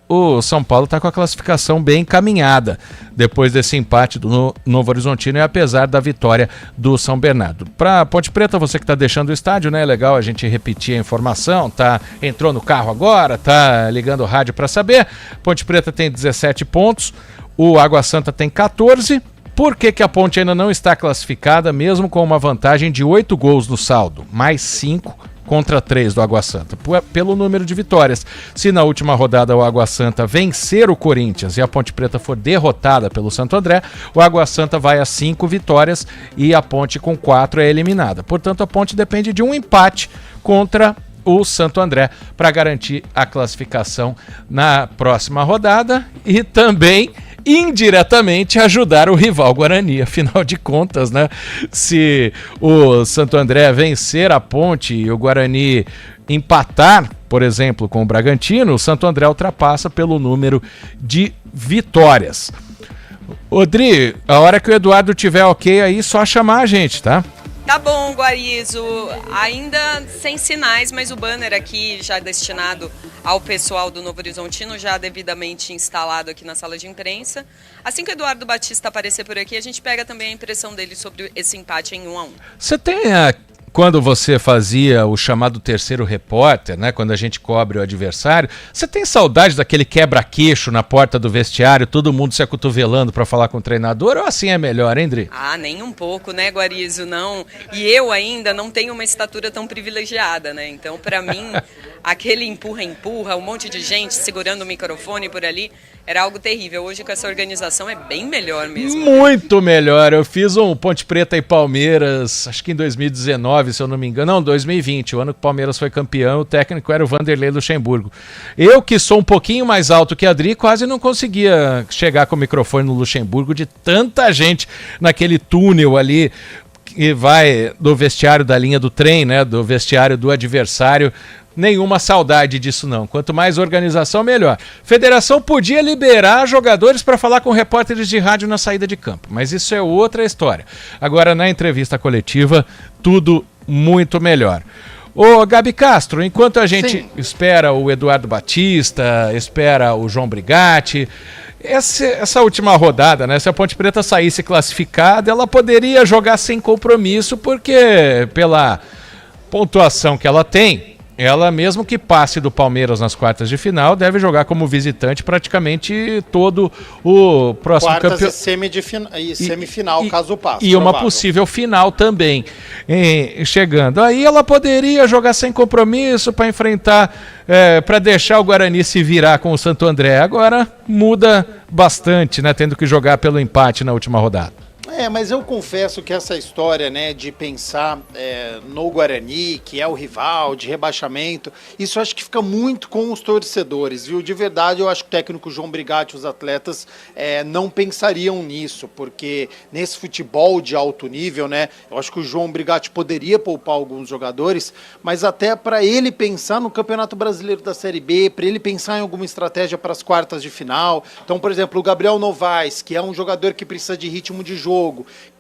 o São Paulo está com a classificação bem encaminhada depois desse empate do Novo Horizontino e apesar da vitória do São Bernardo. Para Ponte Preta, você que está deixando o estádio, né? É legal a gente repetir a informação, entrou no carro agora, tá ligando o rádio para saber. Ponte Preta tem 17 pontos, o Água Santa tem 14. Por que a Ponte ainda não está classificada, mesmo com uma vantagem de 8 gols no saldo, mais 5 contra 3 do Água Santa, pelo número de vitórias. Se na última rodada o Água Santa vencer o Corinthians e a Ponte Preta for derrotada pelo Santo André, o Água Santa vai a 5 vitórias e a Ponte com 4 é eliminada. Portanto, a Ponte depende de um empate contra o Santo André para garantir a classificação na próxima rodada e também indiretamente ajudar o rival Guarani, afinal de contas, né? Se o Santo André vencer a Ponte e o Guarani empatar, por exemplo, com o Bragantino, o Santo André ultrapassa pelo número de vitórias. Odri, a hora que o Eduardo tiver ok aí, só chamar a gente, tá? Tá bom, Guarizo, ainda sem sinais, mas o banner aqui já destinado ao pessoal do Novo Horizontino, já devidamente instalado aqui na sala de imprensa. Assim que o Eduardo Batista aparecer por aqui, a gente pega também a impressão dele sobre esse empate em 1-1. Você tem quando você fazia o chamado terceiro repórter, né, quando a gente cobre o adversário, você tem saudade daquele quebra-queixo na porta do vestiário, todo mundo se acotovelando para falar com o treinador, ou assim é melhor, hein, Dri? Ah, nem um pouco, né, Guarizo, não. E eu ainda não tenho uma estatura tão privilegiada, né, então para mim, aquele empurra-empurra, um monte de gente segurando o microfone por ali, era algo terrível. Hoje com essa organização é bem melhor mesmo. Muito melhor. Eu fiz um Ponte Preta e Palmeiras, acho que em 2019, se eu não me engano. Não, 2020, o ano que o Palmeiras foi campeão, o técnico era o Vanderlei Luxemburgo. Eu, que sou um pouquinho mais alto que a Adri, quase não conseguia chegar com o microfone no Luxemburgo de tanta gente naquele túnel ali que vai do vestiário da linha do trem, né, do vestiário do adversário. Nenhuma saudade disso não. Quanto mais organização, melhor. Federação podia liberar jogadores para falar com repórteres de rádio na saída de campo, mas isso é outra história. Agora, na entrevista coletiva, tudo muito melhor. Ô, Gabi Castro, enquanto a gente espera o Eduardo Batista, espera o João Brigatti, essa última rodada, né? Se a Ponte Preta saísse classificada, ela poderia jogar sem compromisso, porque pela pontuação que ela tem, ela, mesmo que passe do Palmeiras nas quartas de final, deve jogar como visitante praticamente todo o próximo campeonato. Quartas e semifinal, caso passe. E uma possível final também chegando. Aí ela poderia jogar sem compromisso para enfrentar, para deixar o Guarani se virar com o Santo André. Agora muda bastante, né? Tendo que jogar pelo empate na última rodada. Mas eu confesso que essa história, né, de pensar no Guarani, que é o rival, de rebaixamento, isso eu acho que fica muito com os torcedores, viu? De verdade, eu acho que o técnico João Brigatti e os atletas não pensariam nisso, porque nesse futebol de alto nível, né, eu acho que o João Brigatti poderia poupar alguns jogadores, mas até para ele pensar no Campeonato Brasileiro da Série B, para ele pensar em alguma estratégia para as quartas de final. Então, por exemplo, o Gabriel Novaes, que é um jogador que precisa de ritmo de jogo,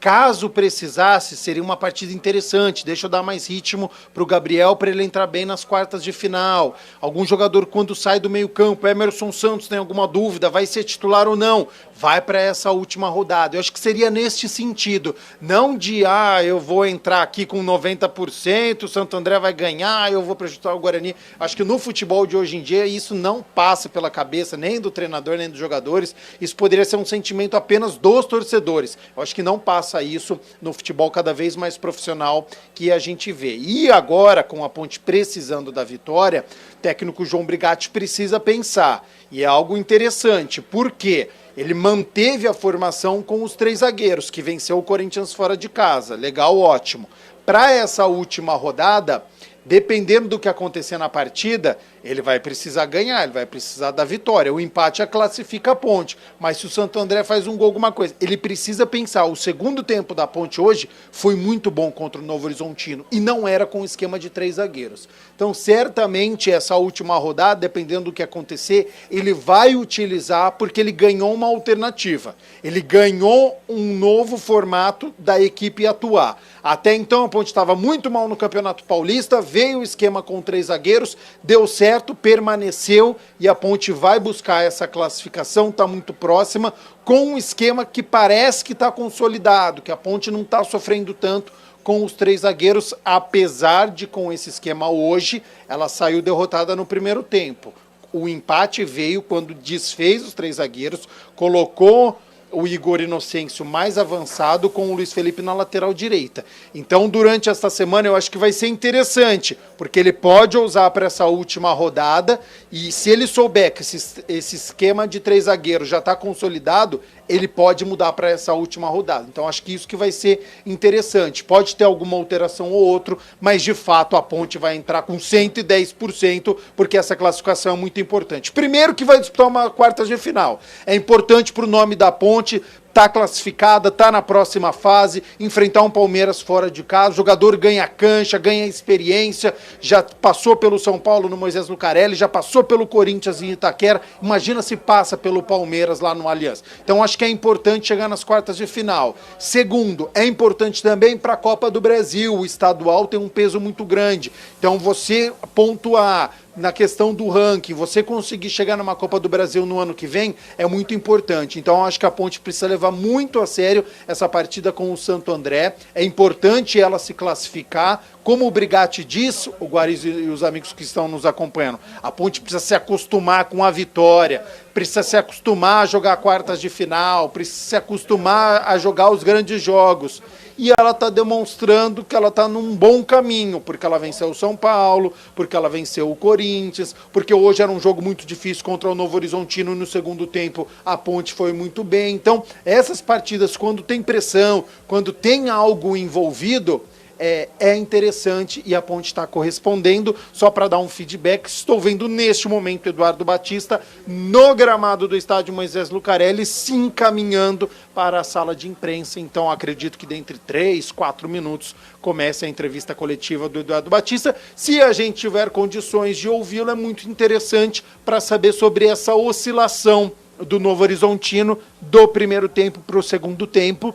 caso precisasse, seria uma partida interessante. Deixa eu dar mais ritmo para o Gabriel, para ele entrar bem nas quartas de final. Algum jogador, quando sai do meio campo, Emerson Santos, tem alguma dúvida, vai ser titular ou não? Vai para essa última rodada. Eu acho que seria neste sentido. Não de, eu vou entrar aqui com 90%, o Santo André vai ganhar, eu vou prejudicar o Guarani. Acho que no futebol de hoje em dia, isso não passa pela cabeça nem do treinador, nem dos jogadores. Isso poderia ser um sentimento apenas dos torcedores. Eu acho que não passa isso no futebol cada vez mais profissional que a gente vê. E agora, com a Ponte precisando da vitória, o técnico João Brigatti precisa pensar. E é algo interessante, porque ele manteve a formação com os 3 zagueiros, que venceu o Corinthians fora de casa. Legal, ótimo. Para essa última rodada, dependendo do que acontecer na partida, ele vai precisar ganhar, ele vai precisar da vitória. O empate classifica a Ponte, mas se o Santo André faz um gol, alguma coisa, ele precisa pensar. O segundo tempo da Ponte hoje foi muito bom contra o Novo Horizontino e não era com o esquema de 3 zagueiros. Então, certamente, essa última rodada, dependendo do que acontecer, ele vai utilizar porque ele ganhou uma alternativa. Ele ganhou um novo formato da equipe atuar. Até então, a Ponte estava muito mal no Campeonato Paulista, veio o esquema com 3 zagueiros, deu certo. certo, permaneceu e a Ponte vai buscar essa classificação, está muito próxima, com um esquema que parece que está consolidado, que a Ponte não está sofrendo tanto com os 3 zagueiros, apesar de com esse esquema hoje, ela saiu derrotada no primeiro tempo. O empate veio quando desfez os 3 zagueiros, colocou o Igor Inocêncio mais avançado com o Luiz Felipe na lateral direita. Então, durante esta semana, eu acho que vai ser interessante, porque ele pode ousar para essa última rodada e se ele souber que esse esquema de 3 zagueiros já está consolidado, ele pode mudar para essa última rodada. Então, acho que isso que vai ser interessante. Pode ter alguma alteração ou outra, mas, de fato, a Ponte vai entrar com 110%, porque essa classificação é muito importante. Primeiro que vai disputar uma quartas de final. É importante para o nome da Ponte, tá classificada, tá na próxima fase, enfrentar um Palmeiras fora de casa, o jogador ganha cancha, ganha experiência, já passou pelo São Paulo no Moisés Lucarelli, já passou pelo Corinthians em Itaquera, imagina se passa pelo Palmeiras lá no Allianz. Então acho que é importante chegar nas quartas de final. Segundo, é importante também para a Copa do Brasil, o estadual tem um peso muito grande, então você pontuar na questão do ranking, você conseguir chegar numa Copa do Brasil no ano que vem é muito importante. Então acho que a Ponte precisa levar muito a sério essa partida com o Santo André. É importante ela se classificar. Como o Brigatti diz, o Guariz e os amigos que estão nos acompanhando, a Ponte precisa se acostumar com a vitória, precisa se acostumar a jogar quartas de final, precisa se acostumar a jogar os grandes jogos. E ela está demonstrando que ela está num bom caminho, porque ela venceu o São Paulo, porque ela venceu o Corinthians, porque hoje era um jogo muito difícil contra o Novo Horizontino e no segundo tempo a Ponte foi muito bem. Então, essas partidas, quando tem pressão, quando tem algo envolvido, é interessante e a Ponte está correspondendo. Só para dar um feedback, estou vendo neste momento Eduardo Batista no gramado do estádio Moisés Lucarelli se encaminhando para a sala de imprensa. Então acredito que dentro de 3-4 minutos comece a entrevista coletiva do Eduardo Batista. Se a gente tiver condições de ouvi-lo, é muito interessante para saber sobre essa oscilação do Novo Horizontino do primeiro tempo para o segundo tempo,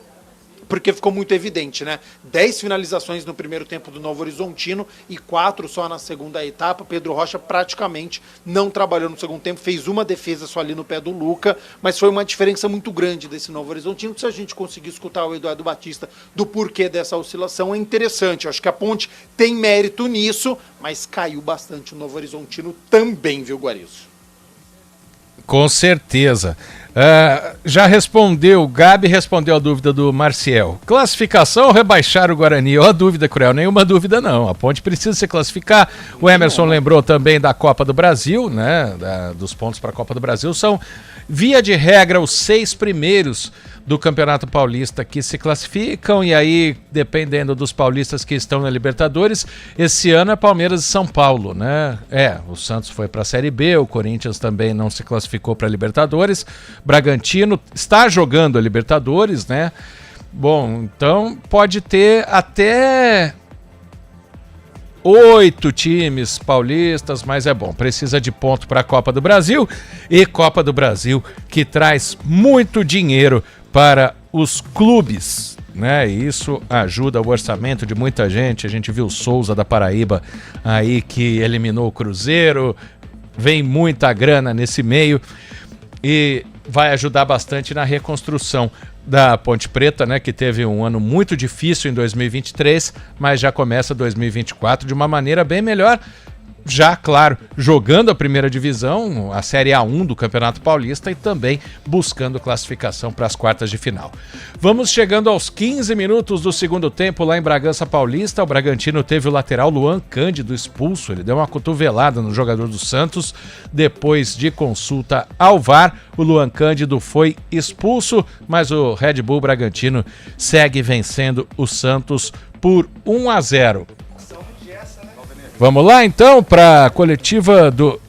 porque ficou muito evidente, né? 10 finalizações no primeiro tempo do Novo Horizontino e 4 só na segunda etapa. Pedro Rocha praticamente não trabalhou no segundo tempo, fez uma defesa só ali no pé do Luca, mas foi uma diferença muito grande desse Novo Horizontino. Se a gente conseguir escutar o Eduardo Batista do porquê dessa oscilação, é interessante. Eu acho que a Ponte tem mérito nisso, mas caiu bastante o Novo Horizontino também, viu, Guarizo? Com certeza. Já respondeu, Gabi respondeu a dúvida do Marciel. Classificação ou rebaixar o Guarani? Ó, a dúvida, Cruel, nenhuma dúvida não. A Ponte precisa se classificar. O Emerson lembrou também da Copa do Brasil, né? Dos pontos para a Copa do Brasil. São, via de regra, os 6 primeiros do Campeonato Paulista que se classificam, e aí, dependendo dos paulistas que estão na Libertadores, esse ano é Palmeiras e São Paulo, né? O Santos foi para a Série B, o Corinthians também não se classificou para a Libertadores, Bragantino está jogando a Libertadores, né? Bom, então pode ter até 8 times paulistas, mas é bom, precisa de ponto para a Copa do Brasil, e Copa do Brasil que traz muito dinheiro para os clubes, né? E isso ajuda o orçamento de muita gente. A gente viu o Souza da Paraíba aí que eliminou o Cruzeiro, vem muita grana nesse meio e vai ajudar bastante na reconstrução da Ponte Preta, né, que teve um ano muito difícil em 2023, mas já começa 2024 de uma maneira bem melhor. Já, claro, jogando a primeira divisão, a Série A1 do Campeonato Paulista, e também buscando classificação para as quartas de final. Vamos chegando aos 15 minutos do segundo tempo lá em Bragança Paulista. O Bragantino teve o lateral Luan Cândido expulso. Ele deu uma cotovelada no jogador do Santos. Depois de consulta ao VAR, o Luan Cândido foi expulso, mas o Red Bull Bragantino segue vencendo o Santos por 1-0. Vamos lá, então, para a coletiva do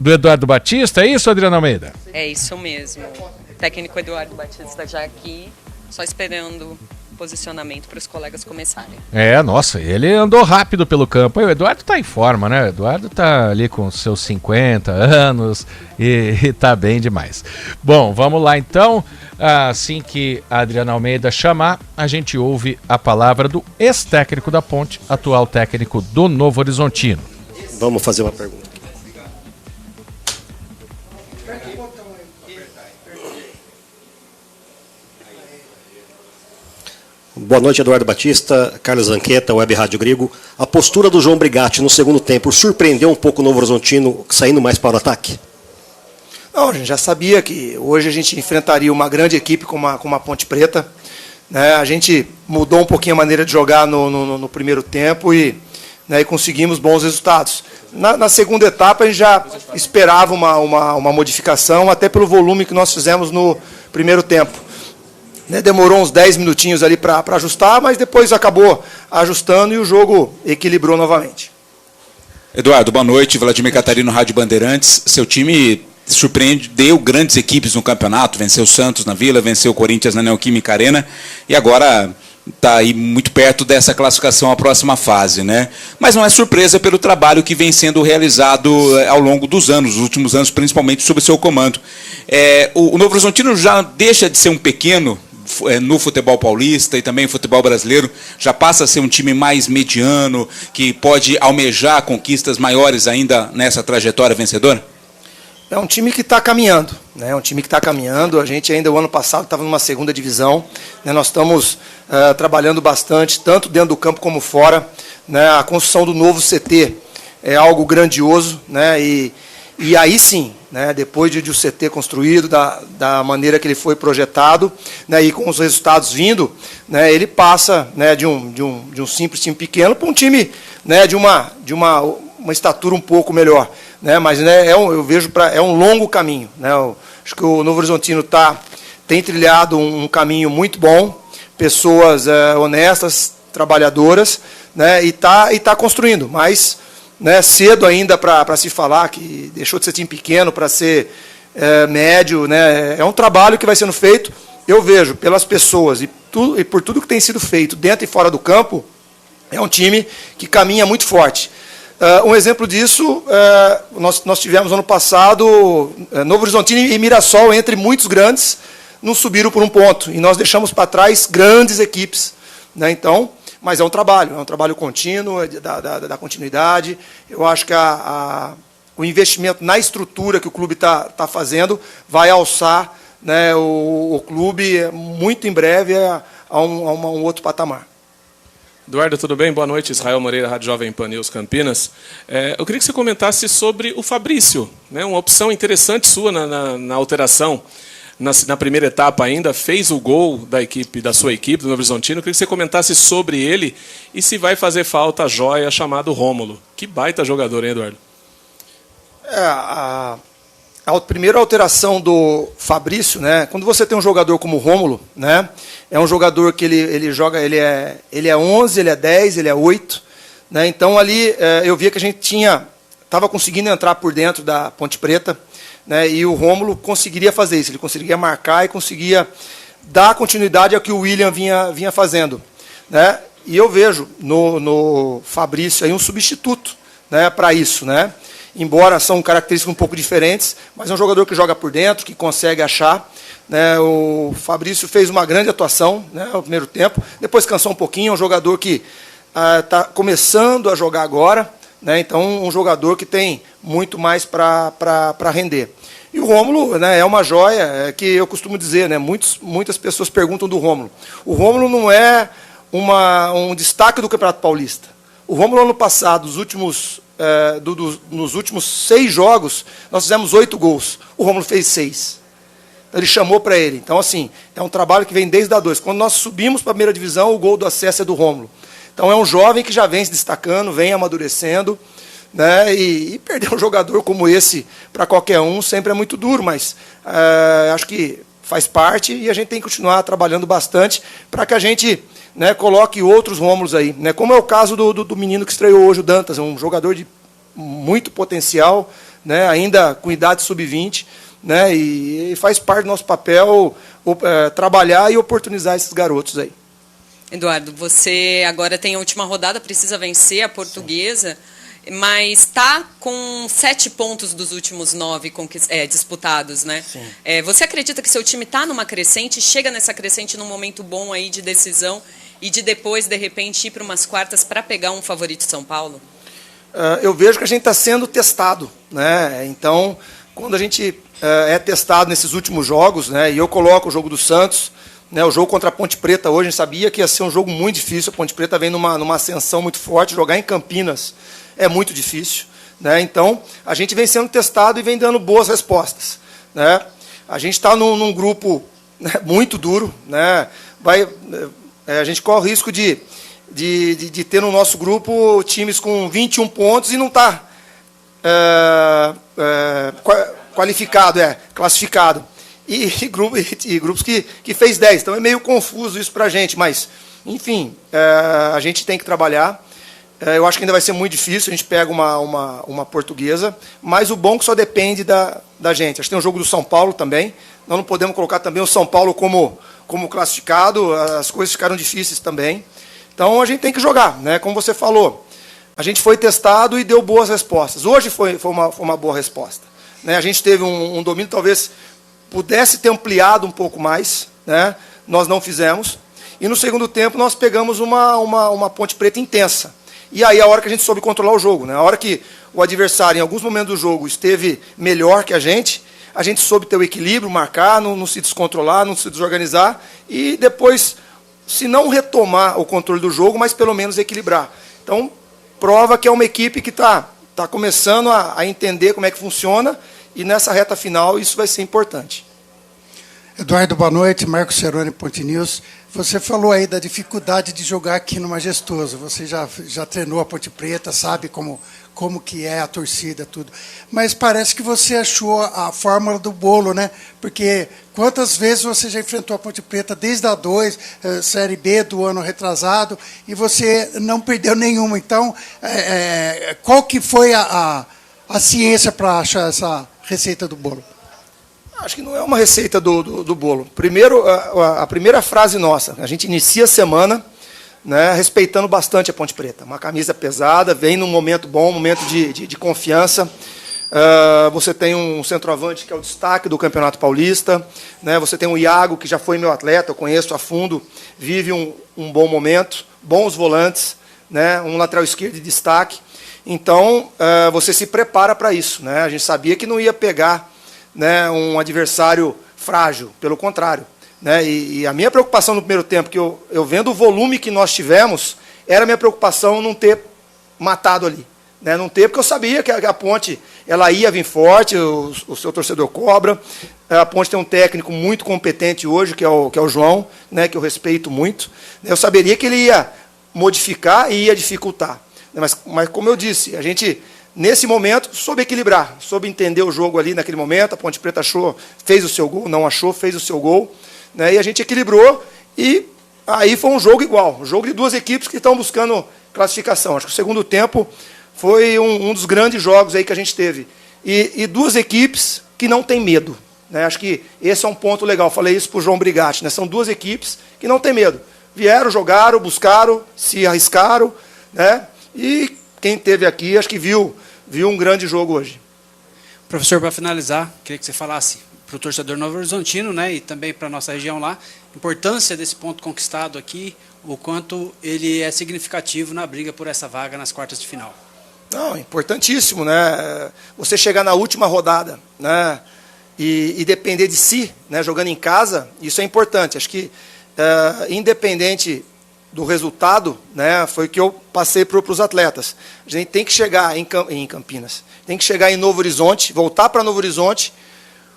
Eduardo Batista. É isso, Adriana Almeida? É isso mesmo. O técnico Eduardo Batista já aqui, só esperando posicionamento para os colegas começarem. Nossa, ele andou rápido pelo campo. O Eduardo tá em forma, né? O Eduardo tá ali com seus 50 anos e tá bem demais. Bom, vamos lá, então. Assim que a Adriana Almeida chamar, a gente ouve a palavra do ex-técnico da Ponte, atual técnico do Novo Horizontino. Vamos fazer uma pergunta. Boa noite, Eduardo Batista, Carlos Zanqueta, Web Rádio Grego. A postura do João Brigatti no segundo tempo surpreendeu um pouco o Novo Horizontino, saindo mais para o ataque? Não, a gente já sabia que hoje a gente enfrentaria uma grande equipe como a Ponte Preta. Né? A gente mudou um pouquinho a maneira de jogar no primeiro tempo e conseguimos bons resultados. Na segunda etapa, a gente já esperava uma modificação, até pelo volume que nós fizemos no primeiro tempo. Demorou uns 10 minutinhos ali para ajustar, mas depois acabou ajustando e o jogo equilibrou novamente. Eduardo, boa noite. Vladimir Catarino, Rádio Bandeirantes. Seu time surpreendeu grandes equipes no campeonato, venceu o Santos na Vila, venceu o Corinthians na Neoquímica Arena e agora está aí muito perto dessa classificação à próxima fase, né? Mas não é surpresa pelo trabalho que vem sendo realizado ao longo dos anos, os últimos anos, principalmente sob seu comando. O Novo Horizontino já deixa de ser um pequeno no futebol paulista e também no futebol brasileiro, já passa a ser um time mais mediano, que pode almejar conquistas maiores ainda nessa trajetória vencedora? É um time que está caminhando, né? É um time que está caminhando. A gente ainda o ano passado estava numa segunda divisão, né? Nós estamos trabalhando bastante, tanto dentro do campo como fora, né? A construção do novo CT é algo grandioso, né? E aí sim, né? Depois de o CT construído da maneira que ele foi projetado, né? E com os resultados vindo, né? Ele passa, né? de um simples time pequeno para um time, né? de uma estatura um pouco melhor. Né, mas né, eu vejo é um longo caminho. Né, acho que o Novo Horizontino tem trilhado um caminho muito bom, pessoas honestas, trabalhadoras, né, e tá construindo. Mas né, cedo ainda para se falar que deixou de ser time pequeno para ser médio. Né, é um trabalho que vai sendo feito. Eu vejo pelas pessoas e por tudo que tem sido feito dentro e fora do campo, é um time que caminha muito forte. Um exemplo disso, nós tivemos ano passado, Novo Horizontino e Mirassol, entre muitos grandes, não subiram por um ponto. E nós deixamos para trás grandes equipes. Né? Então, mas é um trabalho contínuo, da continuidade. Eu acho que o investimento na estrutura que o clube está fazendo vai alçar, né, o clube muito em breve a um outro patamar. Eduardo, tudo bem? Boa noite. Israel Moreira, Rádio Jovem Pan News Campinas. Eu queria que você comentasse sobre o Fabrício, né? Uma opção interessante sua na alteração. Na primeira etapa ainda, fez o gol da sua equipe, do Novo Horizontino. Eu queria que você comentasse sobre ele e se vai fazer falta a joia chamado Rômulo. Que baita jogador, hein, Eduardo? A primeira alteração do Fabrício, né? Quando você tem um jogador como o Rômulo, né? É um jogador que ele joga, ele é 11, ele é 10, ele é 8, né? Então ali eu via que a gente estava conseguindo entrar por dentro da Ponte Preta, né? E o Rômulo conseguiria fazer isso, ele conseguiria marcar e conseguia dar continuidade ao que o William vinha fazendo, né? E eu vejo no Fabrício aí um substituto, né, para isso, né? Embora são características um pouco diferentes, mas é um jogador que joga por dentro, que consegue achar. Né, o Fabrício fez uma grande atuação, né, no primeiro tempo, depois cansou um pouquinho, é um jogador que está começando a jogar agora, né, então um jogador que tem muito mais para render. E o Rômulo, né, é uma joia, que eu costumo dizer, né, muitas pessoas perguntam do Rômulo. O Rômulo não é um destaque do Campeonato Paulista. O Rômulo, ano passado, nos últimos 6 jogos, nós fizemos 8 gols. O Rômulo fez 6. Ele chamou para ele. Então, assim, é um trabalho que vem desde a 2. Quando nós subimos para a primeira divisão, o gol do acesso é do Rômulo. Então, é um jovem que já vem se destacando, vem amadurecendo. Né, e perder um jogador como esse para qualquer um sempre é muito duro, mas acho que faz parte e a gente tem que continuar trabalhando bastante para que a gente, né, coloque outros Rômulos aí, né, como é o caso do menino que estreou hoje, o Dantas, um jogador de muito potencial, né, ainda com idade sub-20, né, e faz parte do nosso papel trabalhar e oportunizar esses garotos aí. Eduardo, você agora tem a última rodada, precisa vencer a Portuguesa, mas está com 7 pontos dos últimos 9 disputados, né? Você acredita que seu time está numa crescente, chega nessa crescente num momento bom aí de decisão e de depois, de repente, ir para umas quartas para pegar um favorito São Paulo? Eu vejo que a gente está sendo testado, né? Então, quando a gente é testado nesses últimos jogos, né? E eu coloco o jogo do Santos, Né, o jogo contra a Ponte Preta hoje, a gente sabia que ia ser um jogo muito difícil. A Ponte Preta vem numa ascensão muito forte. Jogar em Campinas é muito difícil. Né, então, a gente vem sendo testado e vem dando boas respostas. Né. A gente está num grupo, né, muito duro. Né, a gente corre o risco de ter no nosso grupo times com 21 pontos e não está qualificado, classificado. E grupos que fez 10. Então é meio confuso isso para a gente, mas, enfim, a gente tem que trabalhar. Eu acho que ainda vai ser muito difícil, a gente pega uma portuguesa, mas o bom é que só depende da gente. Acho que tem um jogo do São Paulo também. Nós não podemos colocar também o São Paulo como classificado, as coisas ficaram difíceis também. Então a gente tem que jogar, né? Como você falou, a gente foi testado e deu boas respostas. Hoje foi uma boa resposta. Né? A gente teve um domínio, talvez pudesse ter ampliado um pouco mais, né? Nós não fizemos. E no segundo tempo nós pegamos uma Ponte Preta intensa. E aí a hora que a gente soube controlar o jogo, né? A hora que o adversário, em alguns momentos do jogo, esteve melhor que a gente soube ter o equilíbrio, marcar, não se descontrolar, não se desorganizar, e depois, se não retomar o controle do jogo, mas pelo menos equilibrar. Então, prova que é uma equipe que está começando a entender como é que funciona, e nessa reta final isso vai ser importante. Eduardo, boa noite. Marcos Ceroni, Ponte News. Você falou aí da dificuldade de jogar aqui no Majestoso. Você já treinou a Ponte Preta, sabe como que é a torcida, tudo. Mas parece que você achou a fórmula do bolo, né? Porque quantas vezes você já enfrentou a Ponte Preta desde a 2, Série B do ano retrasado, e você não perdeu nenhuma. Então, qual que foi a ciência para achar essa receita do bolo? Acho que não é uma receita do bolo. Primeiro, a primeira frase nossa, a gente inicia a semana, né, respeitando bastante a Ponte Preta. Uma camisa pesada, vem num momento bom, um momento de confiança. Você tem um centroavante que é o destaque do Campeonato Paulista. Né, você tem o Iago, que já foi meu atleta, eu conheço a fundo, vive um bom momento, bons volantes, né, um lateral esquerdo de destaque. Então, você se prepara para isso. Né? A gente sabia que não ia pegar, né, um adversário frágil, pelo contrário. Né? E a minha preocupação no primeiro tempo, que eu vendo o volume que nós tivemos, era a minha preocupação não ter matado ali. Né? Não ter, porque eu sabia que a Ponte ela ia vir forte, o seu torcedor cobra. A Ponte tem um técnico muito competente hoje, que é o João, né, que eu respeito muito. Eu saberia que ele ia modificar e ia dificultar. Mas como eu disse, a gente, nesse momento, soube equilibrar, soube entender o jogo ali naquele momento. A Ponte Preta achou, fez o seu gol, não achou, fez o seu gol. Né, e a gente equilibrou, e aí foi um jogo igual, um jogo de duas equipes que estão buscando classificação. Acho que o segundo tempo foi um dos grandes jogos aí que a gente teve. E duas equipes que não têm medo. Né, acho que esse é um ponto legal. Falei isso para o João Brigatti. Né, são duas equipes que não têm medo. Vieram, jogaram, buscaram, se arriscaram. Né, e quem esteve aqui, acho que viu um grande jogo hoje. Professor, para finalizar, queria que você falasse para o torcedor Novo Horizontino, né, e também para a nossa região lá, a importância desse ponto conquistado aqui, o quanto ele é significativo na briga por essa vaga nas quartas de final. Não, importantíssimo, né? Você chegar na última rodada, né, e depender de si, né, jogando em casa, isso é importante. Acho que, independente do resultado, né, foi o que eu passei para os atletas. A gente tem que chegar em Campinas, tem que chegar em Novo Horizonte, voltar para Novo Horizonte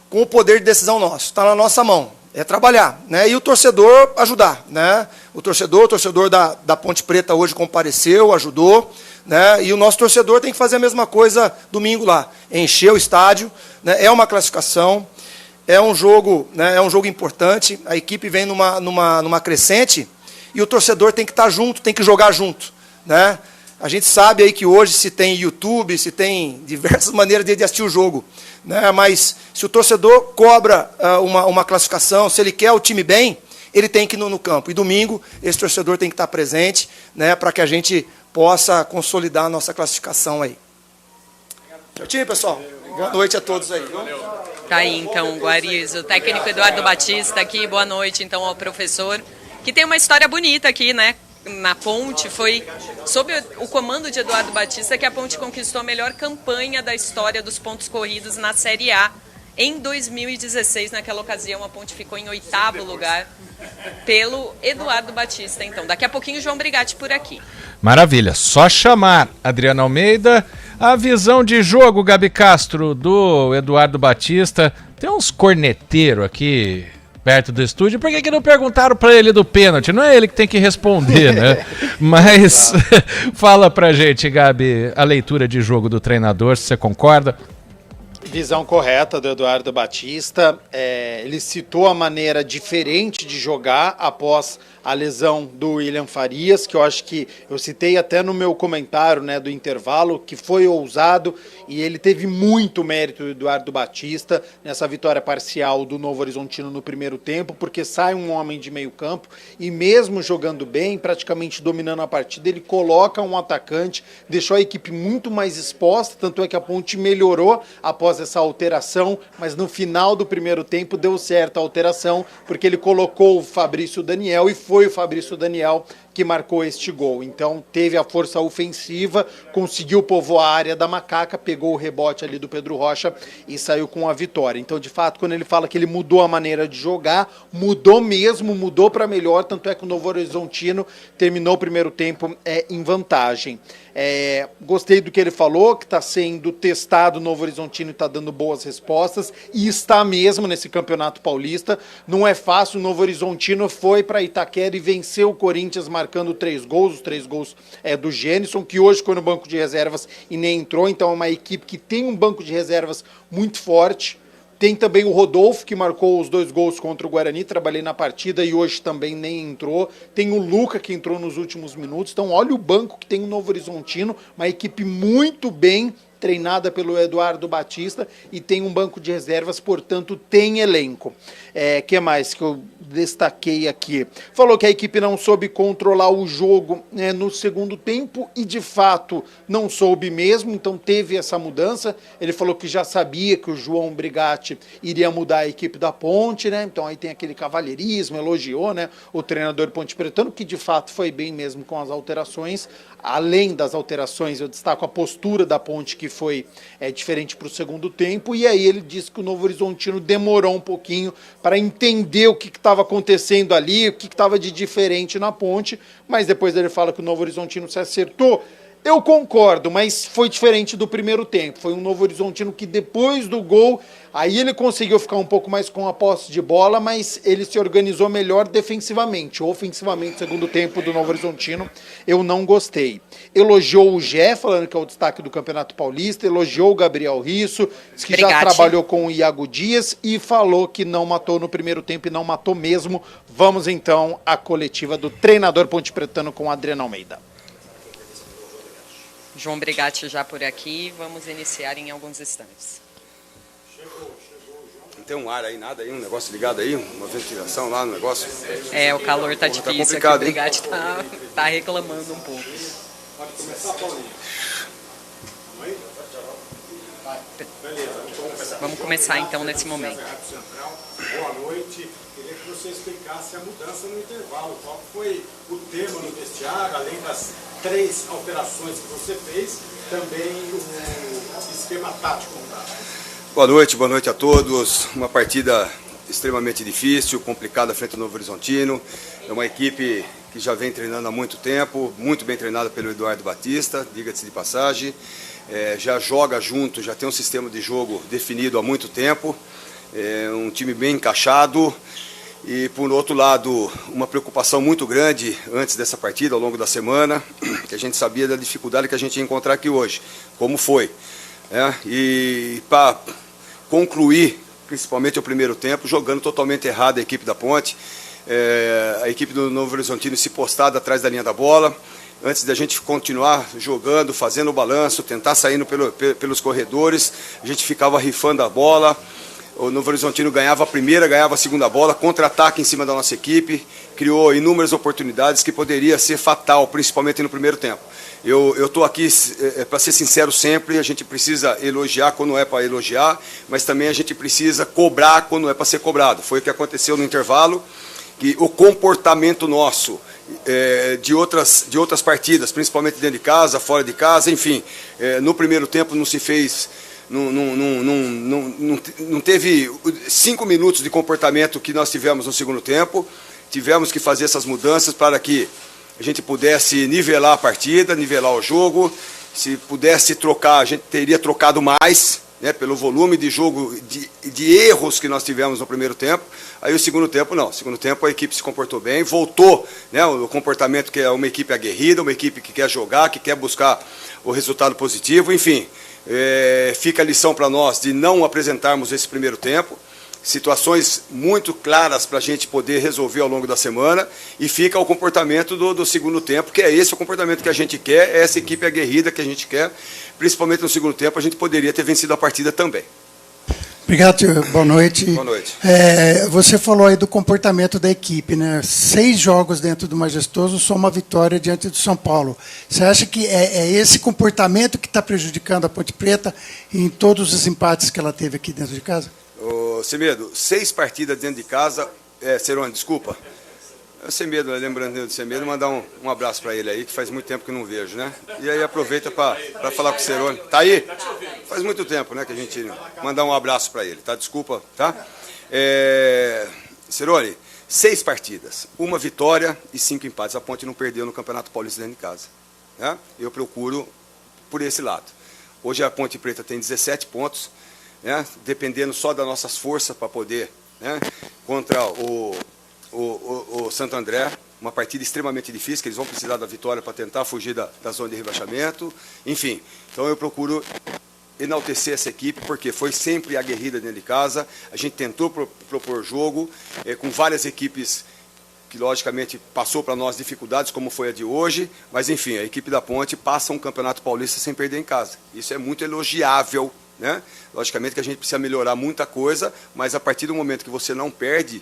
com o poder de decisão nosso. Está na nossa mão, é trabalhar. Né, e o torcedor ajudar. Né, o torcedor da Ponte Preta hoje compareceu, ajudou. Né, e o nosso torcedor tem que fazer a mesma coisa domingo lá, encher o estádio. Né, é uma classificação, é um jogo, né, é um jogo importante, a equipe vem numa crescente, e o torcedor tem que estar junto, tem que jogar junto. Né? A gente sabe aí que hoje se tem YouTube, se tem diversas maneiras de assistir o jogo. Né? Mas se o torcedor cobra uma classificação, se ele quer o time bem, ele tem que ir no campo. E domingo, esse torcedor tem que estar presente, né, para que a gente possa consolidar a nossa classificação aí. Tchau, time, pessoal. Boa noite a todos aí. Tá aí, então, Guariz, o técnico Eduardo Batista aqui. Boa noite, então, ao professor, que tem uma história bonita aqui, né? Na Ponte, foi sob o comando de Eduardo Batista que a Ponte conquistou a melhor campanha da história dos pontos corridos na Série A. Em 2016, naquela ocasião, a Ponte ficou em 8º lugar pelo Eduardo Batista. Então, daqui a pouquinho, João Brigatti por aqui. Maravilha, só chamar Adriana Almeida. A visão de jogo, Gabi Castro, do Eduardo Batista. Tem uns corneteiros aqui perto do estúdio. Por que não perguntaram para ele do pênalti? Não é ele que tem que responder, né? Mas fala pra gente, Gabi, a leitura de jogo do treinador, se você concorda. Visão correta do Eduardo Batista. Ele citou a maneira diferente de jogar após a lesão do William Farias, que eu acho que eu citei até no meu comentário, né, do intervalo, que foi ousado, e ele teve muito mérito do Eduardo Batista nessa vitória parcial do Novo Horizontino no primeiro tempo, porque sai um homem de meio campo e mesmo jogando bem, praticamente dominando a partida, ele coloca um atacante, deixou a equipe muito mais exposta, tanto é que a Ponte melhorou após essa alteração, mas no final do primeiro tempo deu certo a alteração, porque ele colocou o Fabrício Daniel e foi o Fabrício Daniel que marcou este gol. Então teve a força ofensiva, conseguiu povoar a área da Macaca, pegou o rebote ali do Pedro Rocha e saiu com a vitória. Então, de fato, quando ele fala que ele mudou a maneira de jogar, mudou mesmo, mudou para melhor, tanto é que o Novo Horizontino terminou o primeiro tempo em vantagem. Gostei do que ele falou, que está sendo testado o Novo Horizontino e está dando boas respostas, e está mesmo nesse Campeonato Paulista. Não é fácil, o Novo Horizontino foi para Itaquera e venceu o Corinthians marcando 3 gols, os 3 gols do Gênison, que hoje ficou no banco de reservas e nem entrou, então é uma equipe que tem um banco de reservas muito forte. Tem também o Rodolfo, que marcou os 2 gols contra o Guarani, trabalhei na partida e hoje também nem entrou. Tem o Luca, que entrou nos últimos minutos. Então olha o banco que tem o Novo Horizontino, uma equipe muito bem treinada pelo Eduardo Batista e tem um banco de reservas, portanto tem elenco. Que mais que eu destaquei aqui? Falou que a equipe não soube controlar o jogo no segundo tempo e de fato não soube mesmo, então teve essa mudança. Ele falou que já sabia que o João Brigatti iria mudar a equipe da Ponte, né? Então aí tem aquele cavalheirismo, elogiou, né, o treinador Ponte Pretano, que de fato foi bem mesmo com as alterações. Além das alterações, eu destaco a postura da Ponte, que foi diferente para o segundo tempo, e aí ele disse que o Novo Horizontino demorou um pouquinho para entender o que estava acontecendo ali, o que estava de diferente na Ponte, mas depois ele fala que o Novo Horizontino se acertou. Eu concordo, mas foi diferente do primeiro tempo. Foi um Novo Horizontino que depois do gol, aí ele conseguiu ficar um pouco mais com a posse de bola, mas ele se organizou melhor defensivamente. Ofensivamente, segundo tempo do Novo Horizontino, eu não gostei. Elogiou o Gé, falando que é o destaque do Campeonato Paulista, elogiou o Gabriel Risso, disse que já trabalhou com o Iago Dias e falou que não matou no primeiro tempo e não matou mesmo. Vamos então à coletiva do treinador Ponte Pretano com Adriana Almeida. João Brigatti já por aqui, vamos iniciar em alguns instantes. Não tem um ar aí, nada aí, um negócio ligado aí, uma ventilação lá no negócio? O calor tá difícil, tá complicado, aqui, o Brigatti tá reclamando um pouco. Pode começar, Paulinho. Vamos começar então nesse momento. Boa noite. Queria que você explicasse a mudança no intervalo. Qual foi o tema no vestiário, além das 3 alterações que você fez, também o esquema tático mudado? Boa noite a todos. Uma partida extremamente difícil, complicada frente ao Novo Horizontino. É uma equipe que já vem treinando há muito tempo, muito bem treinada pelo Eduardo Batista, diga-se de passagem. Já joga junto, já tem um sistema de jogo definido há muito tempo. Um time bem encaixado e, por outro lado, uma preocupação muito grande antes dessa partida, ao longo da semana, que a gente sabia da dificuldade que a gente ia encontrar aqui hoje, como foi. E para concluir, principalmente o primeiro tempo, jogando totalmente errado a equipe da Ponte, a equipe do Novo Horizontino se postada atrás da linha da bola, antes da gente continuar jogando, fazendo o balanço, tentar saindo pelos corredores, a gente ficava rifando a bola. O Novo Horizontino ganhava a primeira, ganhava a segunda bola, contra-ataque em cima da nossa equipe, criou inúmeras oportunidades que poderia ser fatal, principalmente no primeiro tempo. Eu estou aqui para ser sincero sempre, a gente precisa elogiar quando é para elogiar, mas também a gente precisa cobrar quando é para ser cobrado. Foi o que aconteceu no intervalo, que o comportamento nosso de outras partidas, principalmente dentro de casa, fora de casa, enfim, no primeiro tempo não se fez não teve 5 minutos de comportamento que nós tivemos no segundo tempo. Tivemos que fazer essas mudanças para que a gente pudesse nivelar a partida, nivelar o jogo. Se pudesse trocar, a gente teria trocado mais, né, pelo volume de jogo, de erros que nós tivemos no primeiro tempo. Aí o segundo tempo não. No segundo tempo a equipe se comportou bem, voltou, né, o comportamento que é uma equipe aguerrida, uma equipe que quer jogar, que quer buscar o resultado positivo. Enfim, fica a lição para nós de não apresentarmos esse primeiro tempo. Situações muito claras para a gente poder resolver ao longo da semana, e fica o comportamento do segundo tempo, que é esse o comportamento que a gente quer, é essa equipe aguerrida que a gente quer, principalmente no segundo tempo. A gente poderia ter vencido a partida também. Obrigado, tio. Boa noite. Boa noite. Você falou aí do comportamento da equipe, né? 6 jogos dentro do Majestoso, só uma vitória diante do São Paulo. Você acha que é esse comportamento que está prejudicando a Ponte Preta em todos os empates que ela teve aqui dentro de casa? Ô, Semedo, 6 partidas dentro de casa. Cerone, desculpa. Semedo, lembrando de Semedo, mandar um abraço para ele aí, que faz muito tempo que não vejo, né? E aí aproveita para falar com o Cerone. Tá aí? Faz muito tempo, né, que a gente mandar um abraço para ele, tá? Desculpa, tá? Cerone, 6 partidas, 1 vitória e 5 empates. A Ponte não perdeu no Campeonato Paulista dentro de casa, né? Eu procuro por esse lado. Hoje a Ponte Preta tem 17 pontos, né, dependendo só das nossas forças para poder, né, contra o Santo André, uma partida extremamente difícil, que eles vão precisar da vitória para tentar fugir da zona de rebaixamento. Enfim, então eu procuro enaltecer essa equipe, porque foi sempre aguerrida dentro de casa. A gente tentou propor jogo com várias equipes que logicamente passou para nós dificuldades, como foi a de hoje, mas enfim, a equipe da Ponte passa um Campeonato Paulista sem perder em casa. Isso é muito elogiável, né? Logicamente que a gente precisa melhorar muita coisa, mas a partir do momento que você não perde,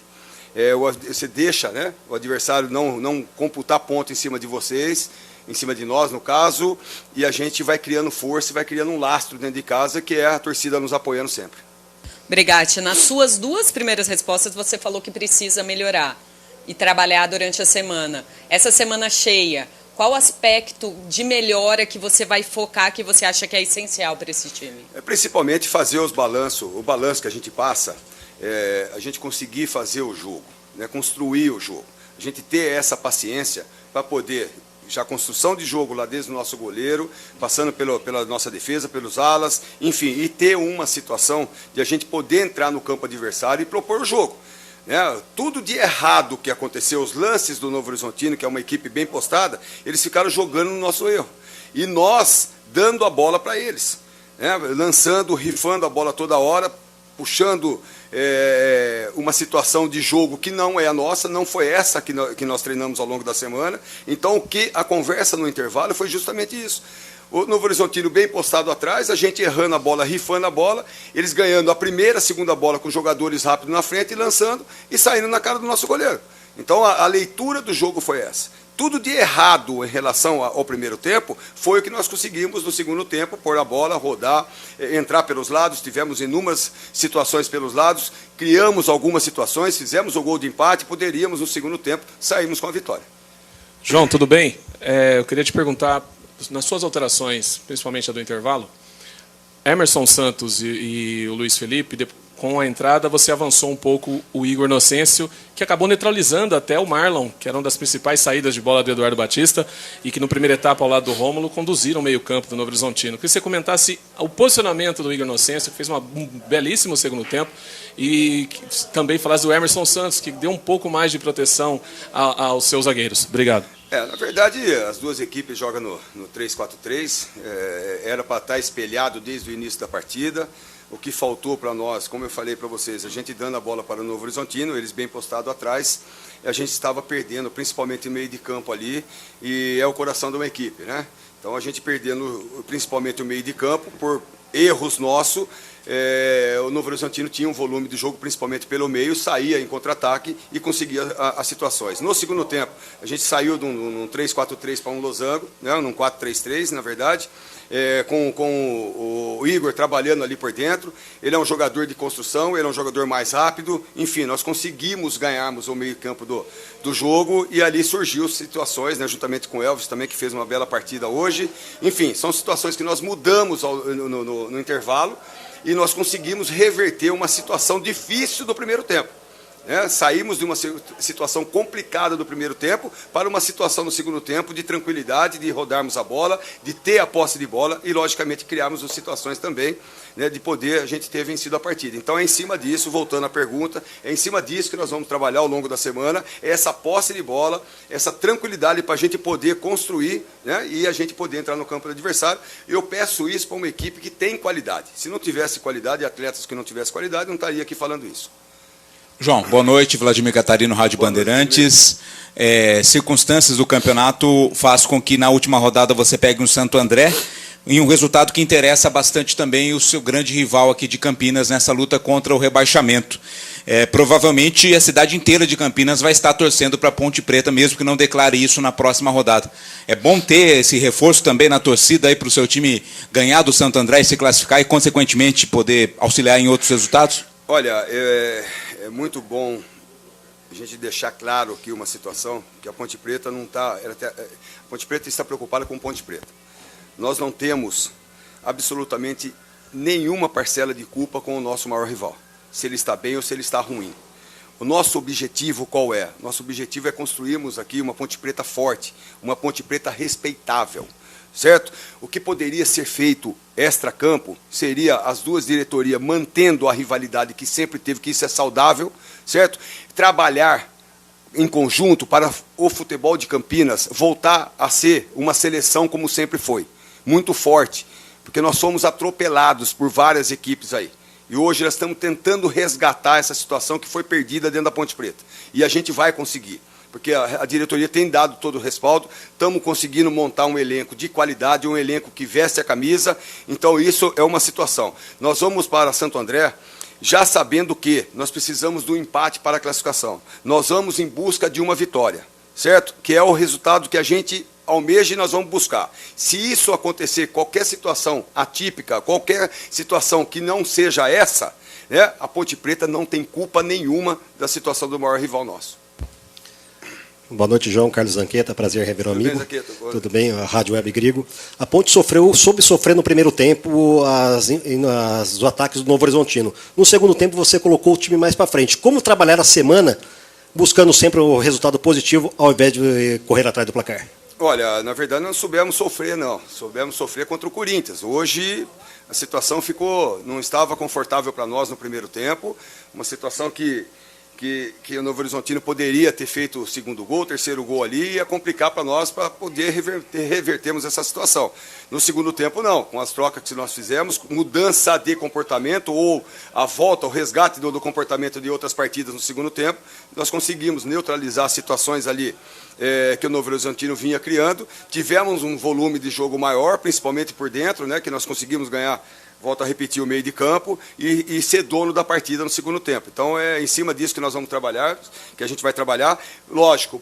você deixa, né, o adversário não computar ponto em cima de vocês, em cima de nós, no caso, e a gente vai criando força, vai criando um lastro dentro de casa, que é a torcida nos apoiando sempre. Brigatti, nas suas 2 primeiras respostas você falou que precisa melhorar e trabalhar durante a semana. Essa semana cheia, qual aspecto de melhora que você vai focar, que você acha que é essencial para esse time? Principalmente fazer o balanço que a gente passa, a gente conseguir fazer o jogo, né, construir o jogo. A gente ter essa paciência para poder, já a construção de jogo lá desde o nosso goleiro, passando pela nossa defesa, pelos alas, enfim, e ter uma situação de a gente poder entrar no campo adversário e propor o jogo. Né? Tudo de errado que aconteceu, os lances do Novo Horizontino, que é uma equipe bem postada, eles ficaram jogando no nosso erro. E nós dando a bola para eles, né? Lançando, rifando a bola toda hora, puxando uma situação de jogo que não é a nossa, não foi essa que nós treinamos ao longo da semana. Então, a conversa no intervalo foi justamente isso. O Novo Horizontino bem postado atrás, a gente errando a bola, rifando a bola, eles ganhando a primeira, a segunda bola com jogadores rápidos na frente e lançando e saindo na cara do nosso goleiro. Então a leitura do jogo foi essa. Tudo de errado em relação ao primeiro tempo foi o que nós conseguimos no segundo tempo, pôr a bola, rodar, entrar pelos lados, tivemos inúmeras situações pelos lados, criamos algumas situações, fizemos o gol de empate, poderíamos no segundo tempo sairmos com a vitória. João, tudo bem? Eu queria te perguntar, nas suas alterações, principalmente a do intervalo, Emerson Santos e o Luiz Felipe, com a entrada você avançou um pouco o Igor Inocêncio, que acabou neutralizando até o Marlon, que era uma das principais saídas de bola do Eduardo Batista, e que no primeira etapa ao lado do Rômulo conduziram o meio-campo do Novo Horizontino. Queria que você comentasse o posicionamento do Igor Inocêncio, que fez um belíssimo segundo tempo, e também falasse do Emerson Santos, que deu um pouco mais de proteção aos seus zagueiros. Obrigado. Na verdade, as 2 equipes jogam no 3-4-3, era para estar espelhado desde o início da partida. O que faltou para nós, como eu falei para vocês, a gente dando a bola para o Novo Horizontino, eles bem postados atrás, a gente estava perdendo, principalmente no meio de campo ali, e é o coração de uma equipe, né? Então a gente perdendo principalmente o meio de campo por erros nossos. O Novo Horizontino tinha um volume de jogo, principalmente pelo meio, saía em contra-ataque e conseguia as situações. No segundo tempo, a gente saiu de um 3-4-3 para um losango, né, num 4-3-3, na verdade, com o Igor trabalhando ali por dentro. Ele é um jogador de construção, ele é um jogador mais rápido. Enfim, nós conseguimos ganharmos o meio campo do jogo e ali surgiu situações, né, juntamente com o Elvis também, que fez uma bela partida hoje. Enfim, são situações que nós mudamos no intervalo e nós conseguimos reverter uma situação difícil do primeiro tempo. Saímos de uma situação complicada do primeiro tempo para uma situação no segundo tempo de tranquilidade, de rodarmos a bola, de ter a posse de bola e, logicamente, criarmos situações também, né, de poder a gente ter vencido a partida. Então, é em cima disso, voltando à pergunta, é em cima disso que nós vamos trabalhar ao longo da semana, é essa posse de bola, essa tranquilidade para a gente poder construir, né, e a gente poder entrar no campo do adversário. Eu peço isso para uma equipe que tem qualidade. Se não tivesse qualidade, atletas que não tivessem qualidade, não estaria aqui falando isso. João, boa noite. Vladimir Catarino, Rádio Bandeirantes. Circunstâncias do campeonato faz com que na última rodada você pegue um Santo André em um resultado que interessa bastante também o seu grande rival aqui de Campinas nessa luta contra o rebaixamento. Provavelmente a cidade inteira de Campinas vai estar torcendo para a Ponte Preta, mesmo que não declare isso na próxima rodada. É bom ter esse reforço também na torcida aí para o seu time ganhar do Santo André e se classificar e, consequentemente, poder auxiliar em outros resultados? Olha, é muito bom a gente deixar claro aqui uma situação que a Ponte Preta não está... A Ponte Preta está preocupada com Ponte Preta. Nós não temos absolutamente nenhuma parcela de culpa com o nosso maior rival, se ele está bem ou se ele está ruim. O nosso objetivo qual é? Nosso objetivo é construirmos aqui uma Ponte Preta forte, uma Ponte Preta respeitável. Certo? O que poderia ser feito extra-campo seria as duas diretorias mantendo a rivalidade que sempre teve, que isso é saudável, certo? Trabalhar em conjunto para o futebol de Campinas voltar a ser uma seleção como sempre foi, muito forte, porque nós somos atropelados por várias equipes aí. E hoje nós estamos tentando resgatar essa situação que foi perdida dentro da Ponte Preta. E a gente vai conseguir. Porque a diretoria tem dado todo o respaldo, estamos conseguindo montar um elenco de qualidade, um elenco que veste a camisa, então isso é uma situação. Nós vamos para Santo André já sabendo que nós precisamos do empate para a classificação. Nós vamos em busca de uma vitória, certo? Que é o resultado que a gente almeja e nós vamos buscar. Se isso acontecer, qualquer situação atípica, qualquer situação que não seja essa, né, a Ponte Preta não tem culpa nenhuma da situação do maior rival nosso. Boa noite, João. Carlos Zanqueta, prazer rever o amigo. Tudo bem, a Rádio Web Grigo. A Ponte soube sofrer no primeiro tempo os ataques do Novo Horizontino. No segundo tempo você colocou o time mais para frente. Como trabalhar a semana buscando sempre o resultado positivo ao invés de correr atrás do placar? Olha, na verdade não soubemos sofrer, não. Soubemos sofrer contra o Corinthians. Hoje a situação não estava confortável para nós no primeiro tempo. Uma situação que o Novo Horizontino poderia ter feito o segundo gol, o terceiro gol ali, ia complicar para nós para poder revertermos essa situação. No segundo tempo, não. Com as trocas que nós fizemos, mudança de comportamento ou a volta, o resgate do comportamento de outras partidas no segundo tempo, nós conseguimos neutralizar as situações ali que o Novo Horizontino vinha criando. Tivemos um volume de jogo maior, principalmente por dentro, né, que nós conseguimos ganhar, volto a repetir, o meio de campo e ser dono da partida no segundo tempo. Então é em cima disso que nós vamos trabalhar, que a gente vai trabalhar. Lógico,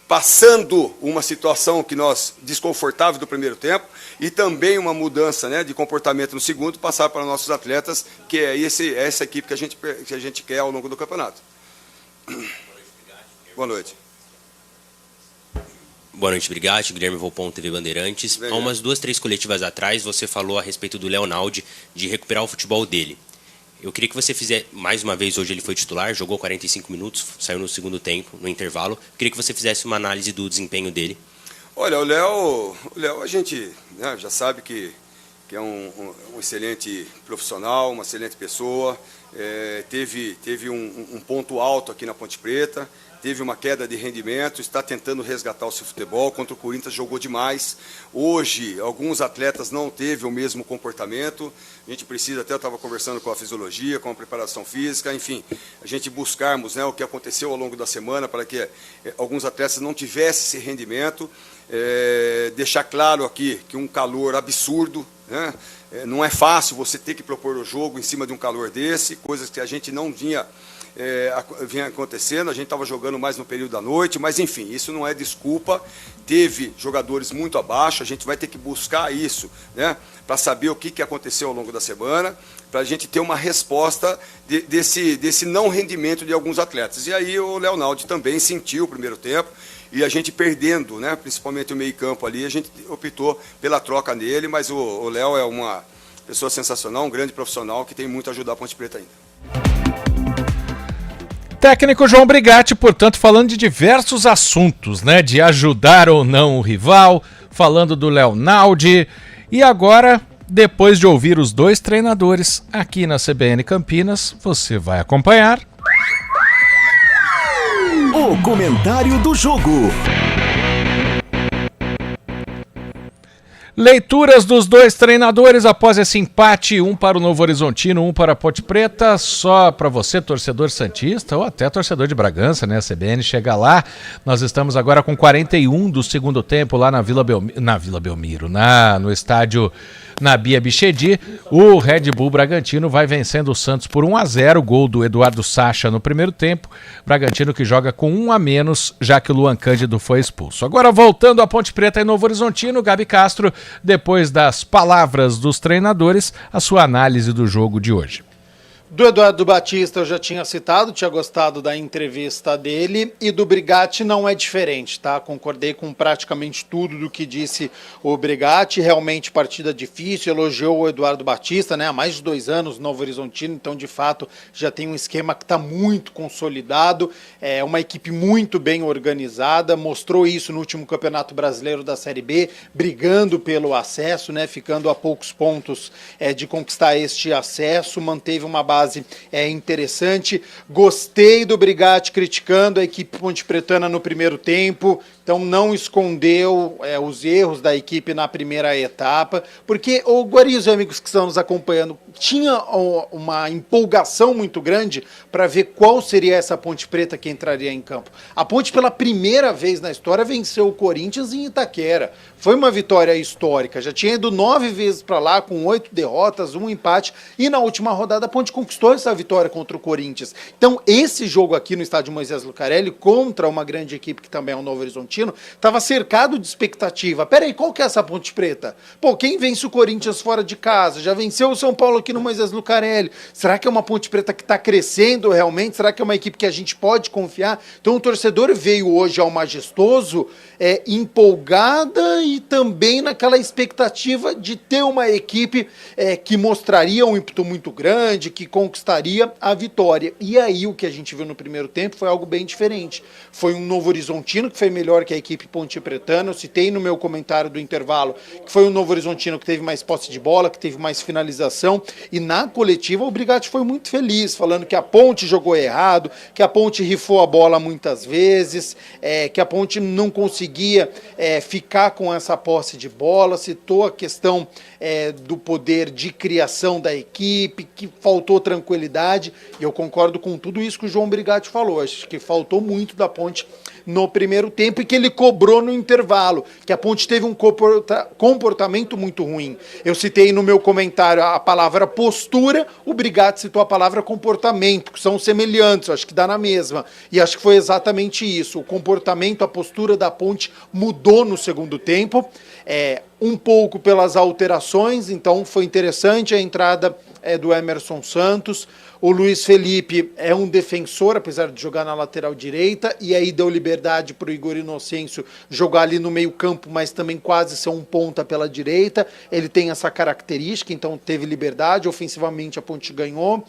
passando uma situação que nós desconfortável do primeiro tempo e também uma mudança, né, de comportamento no segundo, passar para nossos atletas, que é essa equipe que a gente quer ao longo do campeonato. Boa noite. Boa noite, Brigatti. Guilherme Volpon, TV Bandeirantes. Há umas 2, 3 coletivas atrás, você falou a respeito do Leonaldi, de recuperar o futebol dele. Eu queria que você fizesse, mais uma vez, hoje ele foi titular, jogou 45 minutos, saiu no segundo tempo, no intervalo. Eu queria que você fizesse uma análise do desempenho dele. Olha, o Léo a gente, né, já sabe que é um excelente profissional, uma excelente pessoa. Teve um ponto alto aqui na Ponte Preta, teve uma queda de rendimento, está tentando resgatar o seu futebol. Contra o Corinthians jogou demais. Hoje, alguns atletas não teve o mesmo comportamento. A gente precisa, até eu estava conversando com a fisiologia, com a preparação física, enfim, a gente buscarmos, né, o que aconteceu ao longo da semana para que alguns atletas não tivessem esse rendimento. Deixar claro aqui que um calor absurdo, né? Não é fácil você ter que propor o jogo em cima de um calor desse, coisas que a gente não vinha vinha acontecendo, a gente estava jogando mais no período da noite, mas enfim, isso não é desculpa. Teve jogadores muito abaixo, a gente vai ter que buscar isso, né, para saber o que aconteceu ao longo da semana, para a gente ter uma resposta desse não rendimento de alguns atletas. E aí o Leonaldi também sentiu o primeiro tempo, e a gente perdendo, né, principalmente o meio-campo ali, a gente optou pela troca nele, mas o Léo é uma pessoa sensacional, um grande profissional que tem muito a ajudar a Ponte Preta ainda. Técnico João Brigatti, portanto, falando de diversos assuntos, né, de ajudar ou não o rival, falando do Leonaldi, e agora, depois de ouvir os dois treinadores aqui na CBN Campinas, você vai acompanhar o comentário do jogo. Leituras dos dois treinadores após esse empate, um para o Novo Horizontino, um para a Ponte Preta, só para você, torcedor santista, ou até torcedor de Bragança, né? A CBN chega lá, nós estamos agora com 41 do segundo tempo lá na Vila Belmiro, no estádio Nabia Bichedi. O Red Bull Bragantino vai vencendo o Santos por 1-0, gol do Eduardo Sacha no primeiro tempo, Bragantino que joga com 1 a menos, já que o Luan Cândido foi expulso. Agora voltando a Ponte Preta e Novo Horizontino, Gabi Castro, depois das palavras dos treinadores, a sua análise do jogo de hoje. Do Eduardo Batista eu já tinha citado, tinha gostado da entrevista dele, e do Brigatti não é diferente, tá? Concordei com praticamente tudo do que disse o Brigatti, realmente partida difícil, elogiou o Eduardo Batista, né? Há mais de 2 anos no Novo Horizontino, então de fato já tem um esquema que está muito consolidado, é uma equipe muito bem organizada, mostrou isso no último Campeonato Brasileiro da Série B, brigando pelo acesso, né? Ficando a poucos pontos de conquistar este acesso, manteve uma base interessante. Gostei do Brigatti criticando a equipe pontepretana no primeiro tempo, então não escondeu os erros da equipe na primeira etapa, porque o Guarizo, amigos que estão nos acompanhando, tinha uma empolgação muito grande para ver qual seria essa Ponte Preta que entraria em campo. A Ponte, pela primeira vez na história, venceu o Corinthians em Itaquera. Foi uma vitória histórica, já tinha ido 9 vezes para lá, com 8 derrotas, 1 empate, e na última rodada a Ponte conquistou essa vitória contra o Corinthians. Então esse jogo aqui no estádio Moisés Lucarelli, contra uma grande equipe que também é o Novo Horizontino, estava cercado de expectativa. Peraí, qual que é essa Ponte Preta? Pô, quem vence o Corinthians fora de casa? Já venceu o São Paulo aqui no Moisés Lucarelli. Será que é uma Ponte Preta que está crescendo realmente? Será que é uma equipe que a gente pode confiar? Então o torcedor veio hoje ao Majestoso empolgada e também naquela expectativa de ter uma equipe que mostraria um ímpeto muito grande, que conquistaria a vitória. E aí o que a gente viu no primeiro tempo foi algo bem diferente. Foi um Novo Horizontino que foi melhor que a equipe pontepretana. Eu citei no meu comentário do intervalo que foi um Novo Horizontino que teve mais posse de bola, que teve mais finalização, e na coletiva o Brigatti foi muito feliz, falando que a Ponte jogou errado, que a Ponte rifou a bola muitas vezes, que a Ponte não conseguia ficar com essa posse de bola, citou a questão do poder de criação da equipe, que faltou tranquilidade, e eu concordo com tudo isso que o João Brigatti falou. Acho que faltou muito da Ponte no primeiro tempo e que ele cobrou no intervalo, que a Ponte teve um comportamento muito ruim. Eu citei no meu comentário a palavra postura, o Brigatti citou a palavra comportamento, que são semelhantes, acho que dá na mesma, e acho que foi exatamente isso. O comportamento, a postura da Ponte mudou no segundo tempo, um pouco pelas alterações, então foi interessante a entrada do Emerson Santos. O Luiz Felipe é um defensor, apesar de jogar na lateral direita, e aí deu liberdade para o Igor Inocêncio jogar ali no meio campo, mas também quase ser um ponta pela direita. Ele tem essa característica, então teve liberdade, ofensivamente a Ponte ganhou.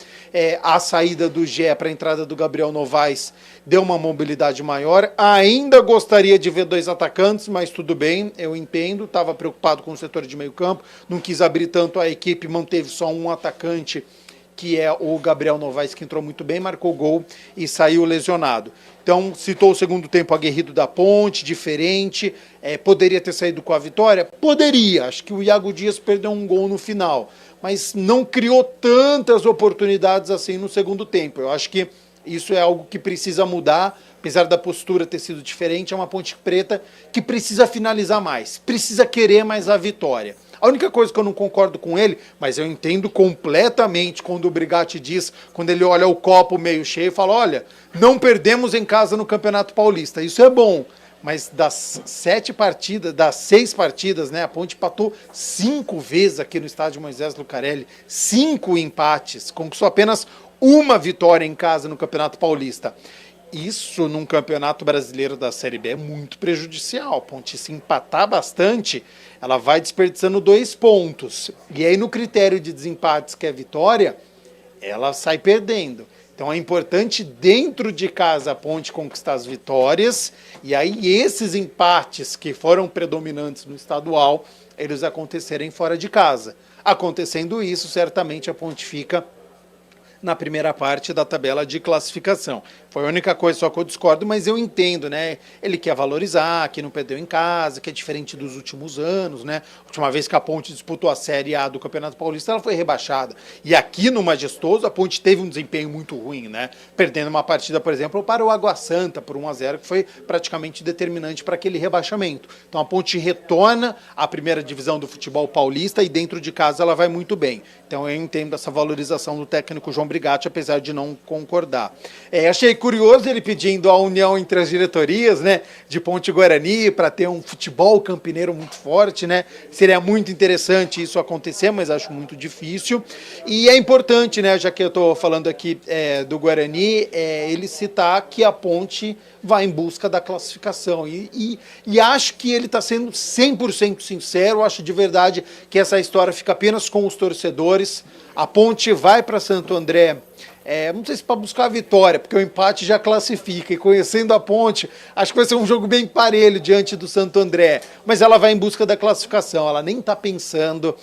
A saída do Gé para a entrada do Gabriel Novaes deu uma mobilidade maior. Ainda gostaria de ver 2 atacantes, mas tudo bem, eu entendo, estava preocupado com o setor de meio campo, não quis abrir tanto a equipe, manteve só um atacante, que é o Gabriel Novaes, que entrou muito bem, marcou gol e saiu lesionado. Então, citou o segundo tempo aguerrido da Ponte, diferente, poderia ter saído com a vitória? Poderia, acho que o Iago Dias perdeu um gol no final, mas não criou tantas oportunidades assim no segundo tempo. Eu acho que Isso é algo que precisa mudar, apesar da postura ter sido diferente, é uma Ponte Preta que precisa finalizar mais, precisa querer mais a vitória. A única coisa que eu não concordo com ele, mas eu entendo completamente quando o Brigatti diz, quando ele olha o copo meio cheio e fala, olha, não perdemos em casa no Campeonato Paulista, isso é bom. Mas das 6 partidas, né, a Ponte empatou 5 vezes aqui no estádio Moisés Lucarelli, 5 empates, conquistou apenas uma vitória em casa no Campeonato Paulista. Isso num Campeonato Brasileiro da Série B é muito prejudicial. A Ponte, se empatar bastante, ela vai desperdiçando 2 pontos. E aí no critério de desempates, que é vitória, ela sai perdendo. Então é importante dentro de casa a Ponte conquistar as vitórias, e aí esses empates que foram predominantes no estadual, eles acontecerem fora de casa. Acontecendo isso, certamente a Ponte fica na primeira parte da tabela de classificação. Foi a única coisa só que eu discordo, mas eu entendo, né? Ele quer valorizar, que não perdeu em casa, que é diferente dos últimos anos, né? A última vez que a Ponte disputou a Série A do Campeonato Paulista, ela foi rebaixada. E aqui no Majestoso, a Ponte teve um desempenho muito ruim, né? Perdendo uma partida, por exemplo, para o Água Santa, por 1-0, que foi praticamente determinante para aquele rebaixamento. Então a Ponte retorna à primeira divisão do futebol paulista e dentro de casa ela vai muito bem. Então eu entendo essa valorização do técnico João Brigatti, apesar de não concordar. Achei curioso ele pedindo a união entre as diretorias, né, de Ponte e Guarani para ter um futebol campineiro muito forte, né? Seria muito interessante isso acontecer, mas acho muito difícil. E é importante, né, já que eu estou falando aqui do Guarani, ele citar que a Ponte vai em busca da classificação. E acho que ele está sendo 100% sincero, acho de verdade que essa história fica apenas com os torcedores. A Ponte vai para Santo André, não sei se para buscar a vitória, porque o empate já classifica, e conhecendo a Ponte, acho que vai ser um jogo bem parelho diante do Santo André, mas ela vai em busca da classificação, ela nem está pensando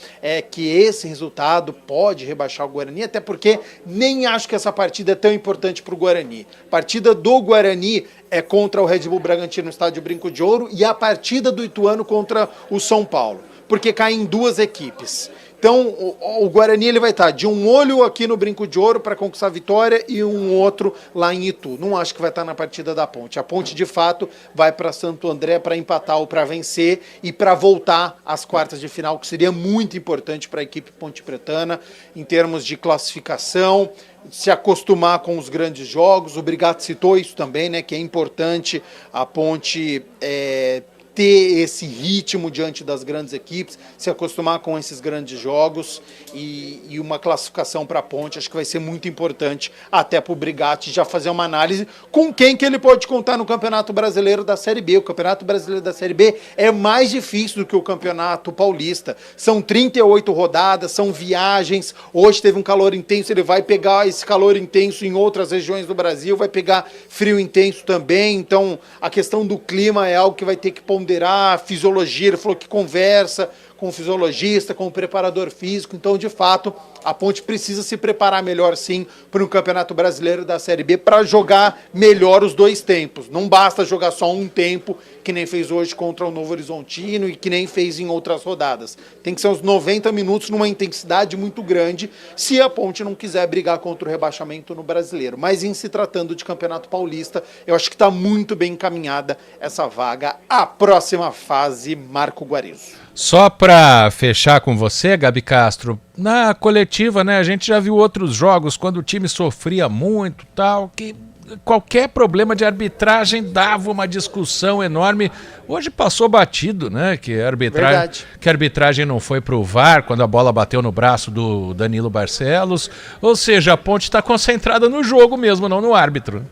que esse resultado pode rebaixar o Guarani, até porque nem acho que essa partida é tão importante para o Guarani. A partida do Guarani é contra o Red Bull Bragantino no estádio Brinco de Ouro, e a partida do Ituano contra o São Paulo, porque caem 2 equipes. Então, o Guarani ele vai estar de um olho aqui no Brinco de Ouro para conquistar a vitória e um outro lá em Itu. Não acho que vai estar na partida da Ponte. A Ponte, de fato, vai para Santo André para empatar ou para vencer e para voltar às quartas de final, que seria muito importante para a equipe pontepretana em termos de classificação, se acostumar com os grandes jogos. O Brigatti citou isso também, né, que é importante a Ponte ter esse ritmo diante das grandes equipes, se acostumar com esses grandes jogos e uma classificação para a Ponte, acho que vai ser muito importante até para o Brigatti já fazer uma análise com quem que ele pode contar no Campeonato Brasileiro da Série B. O Campeonato Brasileiro da Série B é mais difícil do que o Campeonato Paulista. São 38 rodadas, são viagens, hoje teve um calor intenso, ele vai pegar esse calor intenso em outras regiões do Brasil, vai pegar frio intenso também, então a questão do clima é algo que vai ter que ponderar. A fisiologia, ele falou que conversa com o fisiologista, com o preparador físico, então de fato a Ponte precisa se preparar melhor sim para o Campeonato Brasileiro da Série B para jogar melhor os 2 tempos. Não basta jogar só um tempo, que nem fez hoje contra o Novo Horizontino e que nem fez em outras rodadas. Tem que ser uns 90 minutos numa intensidade muito grande se a Ponte não quiser brigar contra o rebaixamento no Brasileiro. Mas em se tratando de Campeonato Paulista, eu acho que está muito bem encaminhada essa vaga à próxima fase, Marco Guarizo. Só para fechar com você, Gabi Castro, na coletiva, né, a gente já viu outros jogos quando o time sofria muito, tal, que qualquer problema de arbitragem dava uma discussão enorme. Hoje passou batido, né, que a arbitragem não foi pro VAR quando a bola bateu no braço do Danilo Barcelos. Ou seja, a Ponte está concentrada no jogo mesmo, não no árbitro.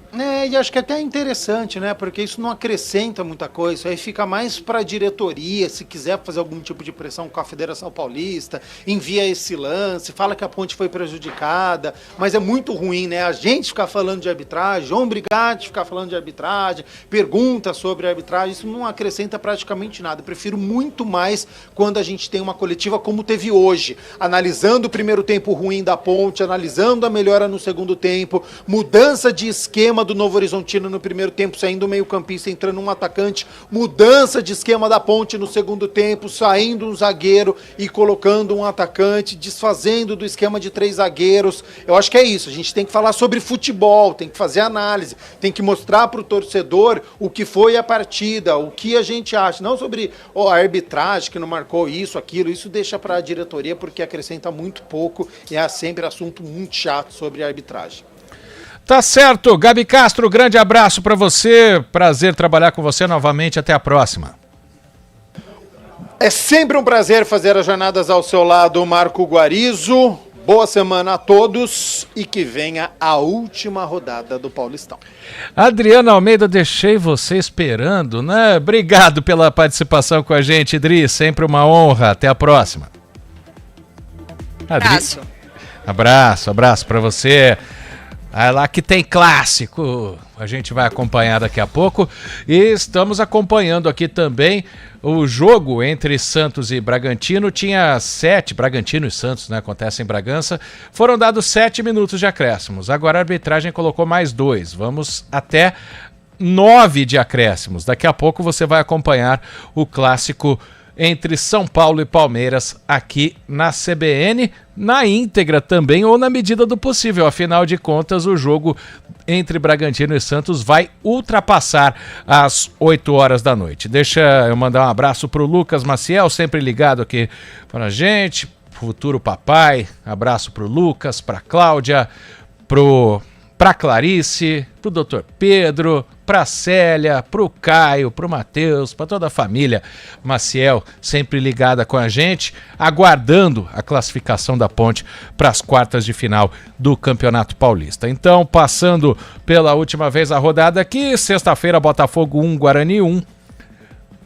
E acho que até é interessante, né, porque isso não acrescenta muita coisa, isso aí fica mais para a diretoria, se quiser fazer algum tipo de pressão com a Federação Paulista, envia esse lance, fala que a Ponte foi prejudicada, mas é muito ruim, né, a gente ficar falando de arbitragem, arbitragem. Vamos brigar de ficar falando de arbitragem, pergunta sobre a arbitragem, isso não acrescenta praticamente nada. Eu prefiro muito mais quando a gente tem uma coletiva como teve hoje, analisando o primeiro tempo ruim da Ponte, analisando a melhora no segundo tempo, mudança de esquema do Novo Horizontino no primeiro tempo, saindo o meio-campista, entrando um atacante, mudança de esquema da Ponte no segundo tempo, saindo um zagueiro e colocando um atacante, desfazendo do esquema de 3 zagueiros. Eu acho que é isso, a gente tem que falar sobre futebol, tem que fazer análise, tem que mostrar para o torcedor o que foi a partida, o que a gente acha, não sobre a arbitragem que não marcou isso, aquilo, isso deixa para a diretoria porque acrescenta muito pouco e é sempre assunto muito chato sobre a arbitragem. Tá certo, Gabi Castro, grande abraço para você, prazer trabalhar com você novamente, até a próxima. É sempre um prazer fazer as jornadas ao seu lado, Marco Guarizo. Boa semana a todos e que venha a última rodada do Paulistão. Adriana Almeida, deixei você esperando, né? Obrigado pela participação com a gente, Idri, sempre uma honra. Até a próxima. Abraço. Abraço para você. É lá que tem clássico, a gente vai acompanhar daqui a pouco e estamos acompanhando aqui também o jogo entre Santos e Bragantino. Tinha 7, Bragantino e Santos, né, acontece em Bragança, foram dados 7 minutos de acréscimos, agora a arbitragem colocou mais 2, vamos até 9 de acréscimos, daqui a pouco você vai acompanhar o clássico entre São Paulo e Palmeiras aqui na CBN, na íntegra também ou na medida do possível. Afinal de contas, o jogo entre Bragantino e Santos vai ultrapassar às 8 horas da noite. Deixa eu mandar um abraço pro Lucas Maciel, sempre ligado aqui pra gente, futuro papai. Abraço pro Lucas, pra Cláudia, pra Clarice, pro Dr. Pedro, pra Célia, pro Caio, pro Matheus, pra toda a família Maciel, sempre ligada com a gente, aguardando a classificação da Ponte para as quartas de final do Campeonato Paulista. Então, passando pela última vez a rodada aqui, sexta-feira Botafogo 1, Guarani 1.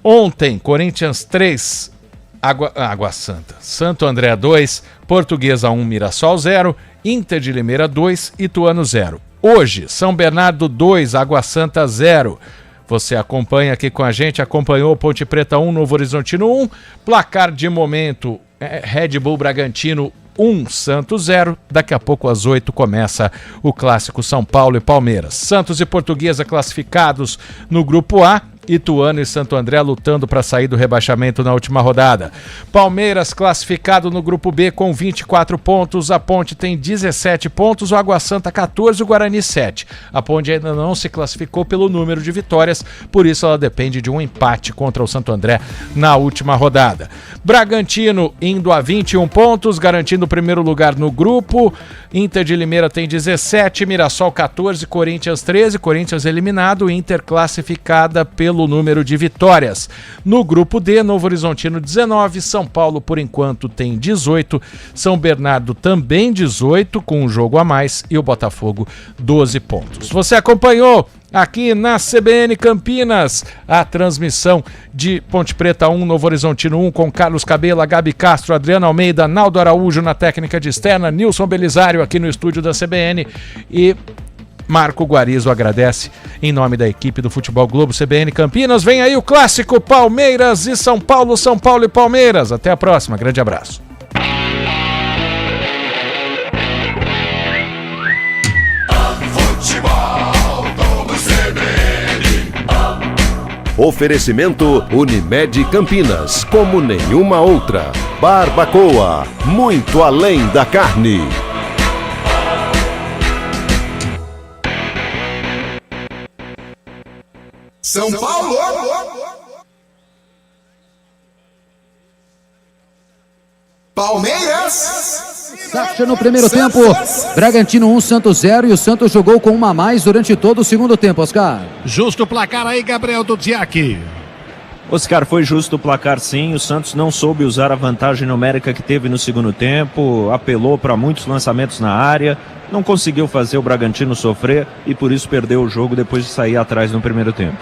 Ontem, Corinthians 3, Água Santa, Santo André 2, Portuguesa 1, Mirassol 0, Inter de Limeira 2, Ituano 0. Hoje, São Bernardo 2, Água Santa 0. Você acompanha aqui com a gente, acompanhou Ponte Preta 1, Novo Horizontino 1. Placar de momento, Red Bull Bragantino 1, Santos 0. Daqui a pouco às 8 começa o clássico São Paulo e Palmeiras. Santos e Portuguesa classificados no grupo A. Ituano e Santo André lutando para sair do rebaixamento na última rodada. Palmeiras classificado no grupo B com 24 pontos, a Ponte tem 17 pontos, o Água Santa 14, o Guarani 7. A Ponte ainda não se classificou pelo número de vitórias, por isso ela depende de um empate contra o Santo André na última rodada. Bragantino indo a 21 pontos, garantindo o primeiro lugar no grupo. Inter de Limeira tem 17, Mirassol 14, Corinthians 13, Corinthians eliminado, Inter classificada pelo número de vitórias. No grupo D, Novo Horizontino 19, São Paulo por enquanto tem 18, São Bernardo também 18 com um jogo a mais e o Botafogo 12 pontos. Você acompanhou aqui na CBN Campinas a transmissão de Ponte Preta 1, Novo Horizontino 1 com Carlos Cabela, Gabi Castro, Adriana Almeida, Naldo Araújo na técnica de externa, Nilson Belisário aqui no estúdio da CBN e Marco Guarizo agradece em nome da equipe do Futebol Globo CBN Campinas. Vem aí o clássico Palmeiras e São Paulo e Palmeiras. Até a próxima, grande abraço. Oferecimento Unimed Campinas, como nenhuma outra. Barbacoa, muito além da carne. São Paulo! Palmeiras! Sacha no primeiro tempo, Bragantino 1, Santos 0 e o Santos jogou com uma a mais durante todo o segundo tempo, Oscar. Justo o placar aí, Gabriel Dudziak. Oscar, foi justo o placar sim, o Santos não soube usar a vantagem numérica que teve no segundo tempo, apelou para muitos lançamentos na área, não conseguiu fazer o Bragantino sofrer e por isso perdeu o jogo depois de sair atrás no primeiro tempo.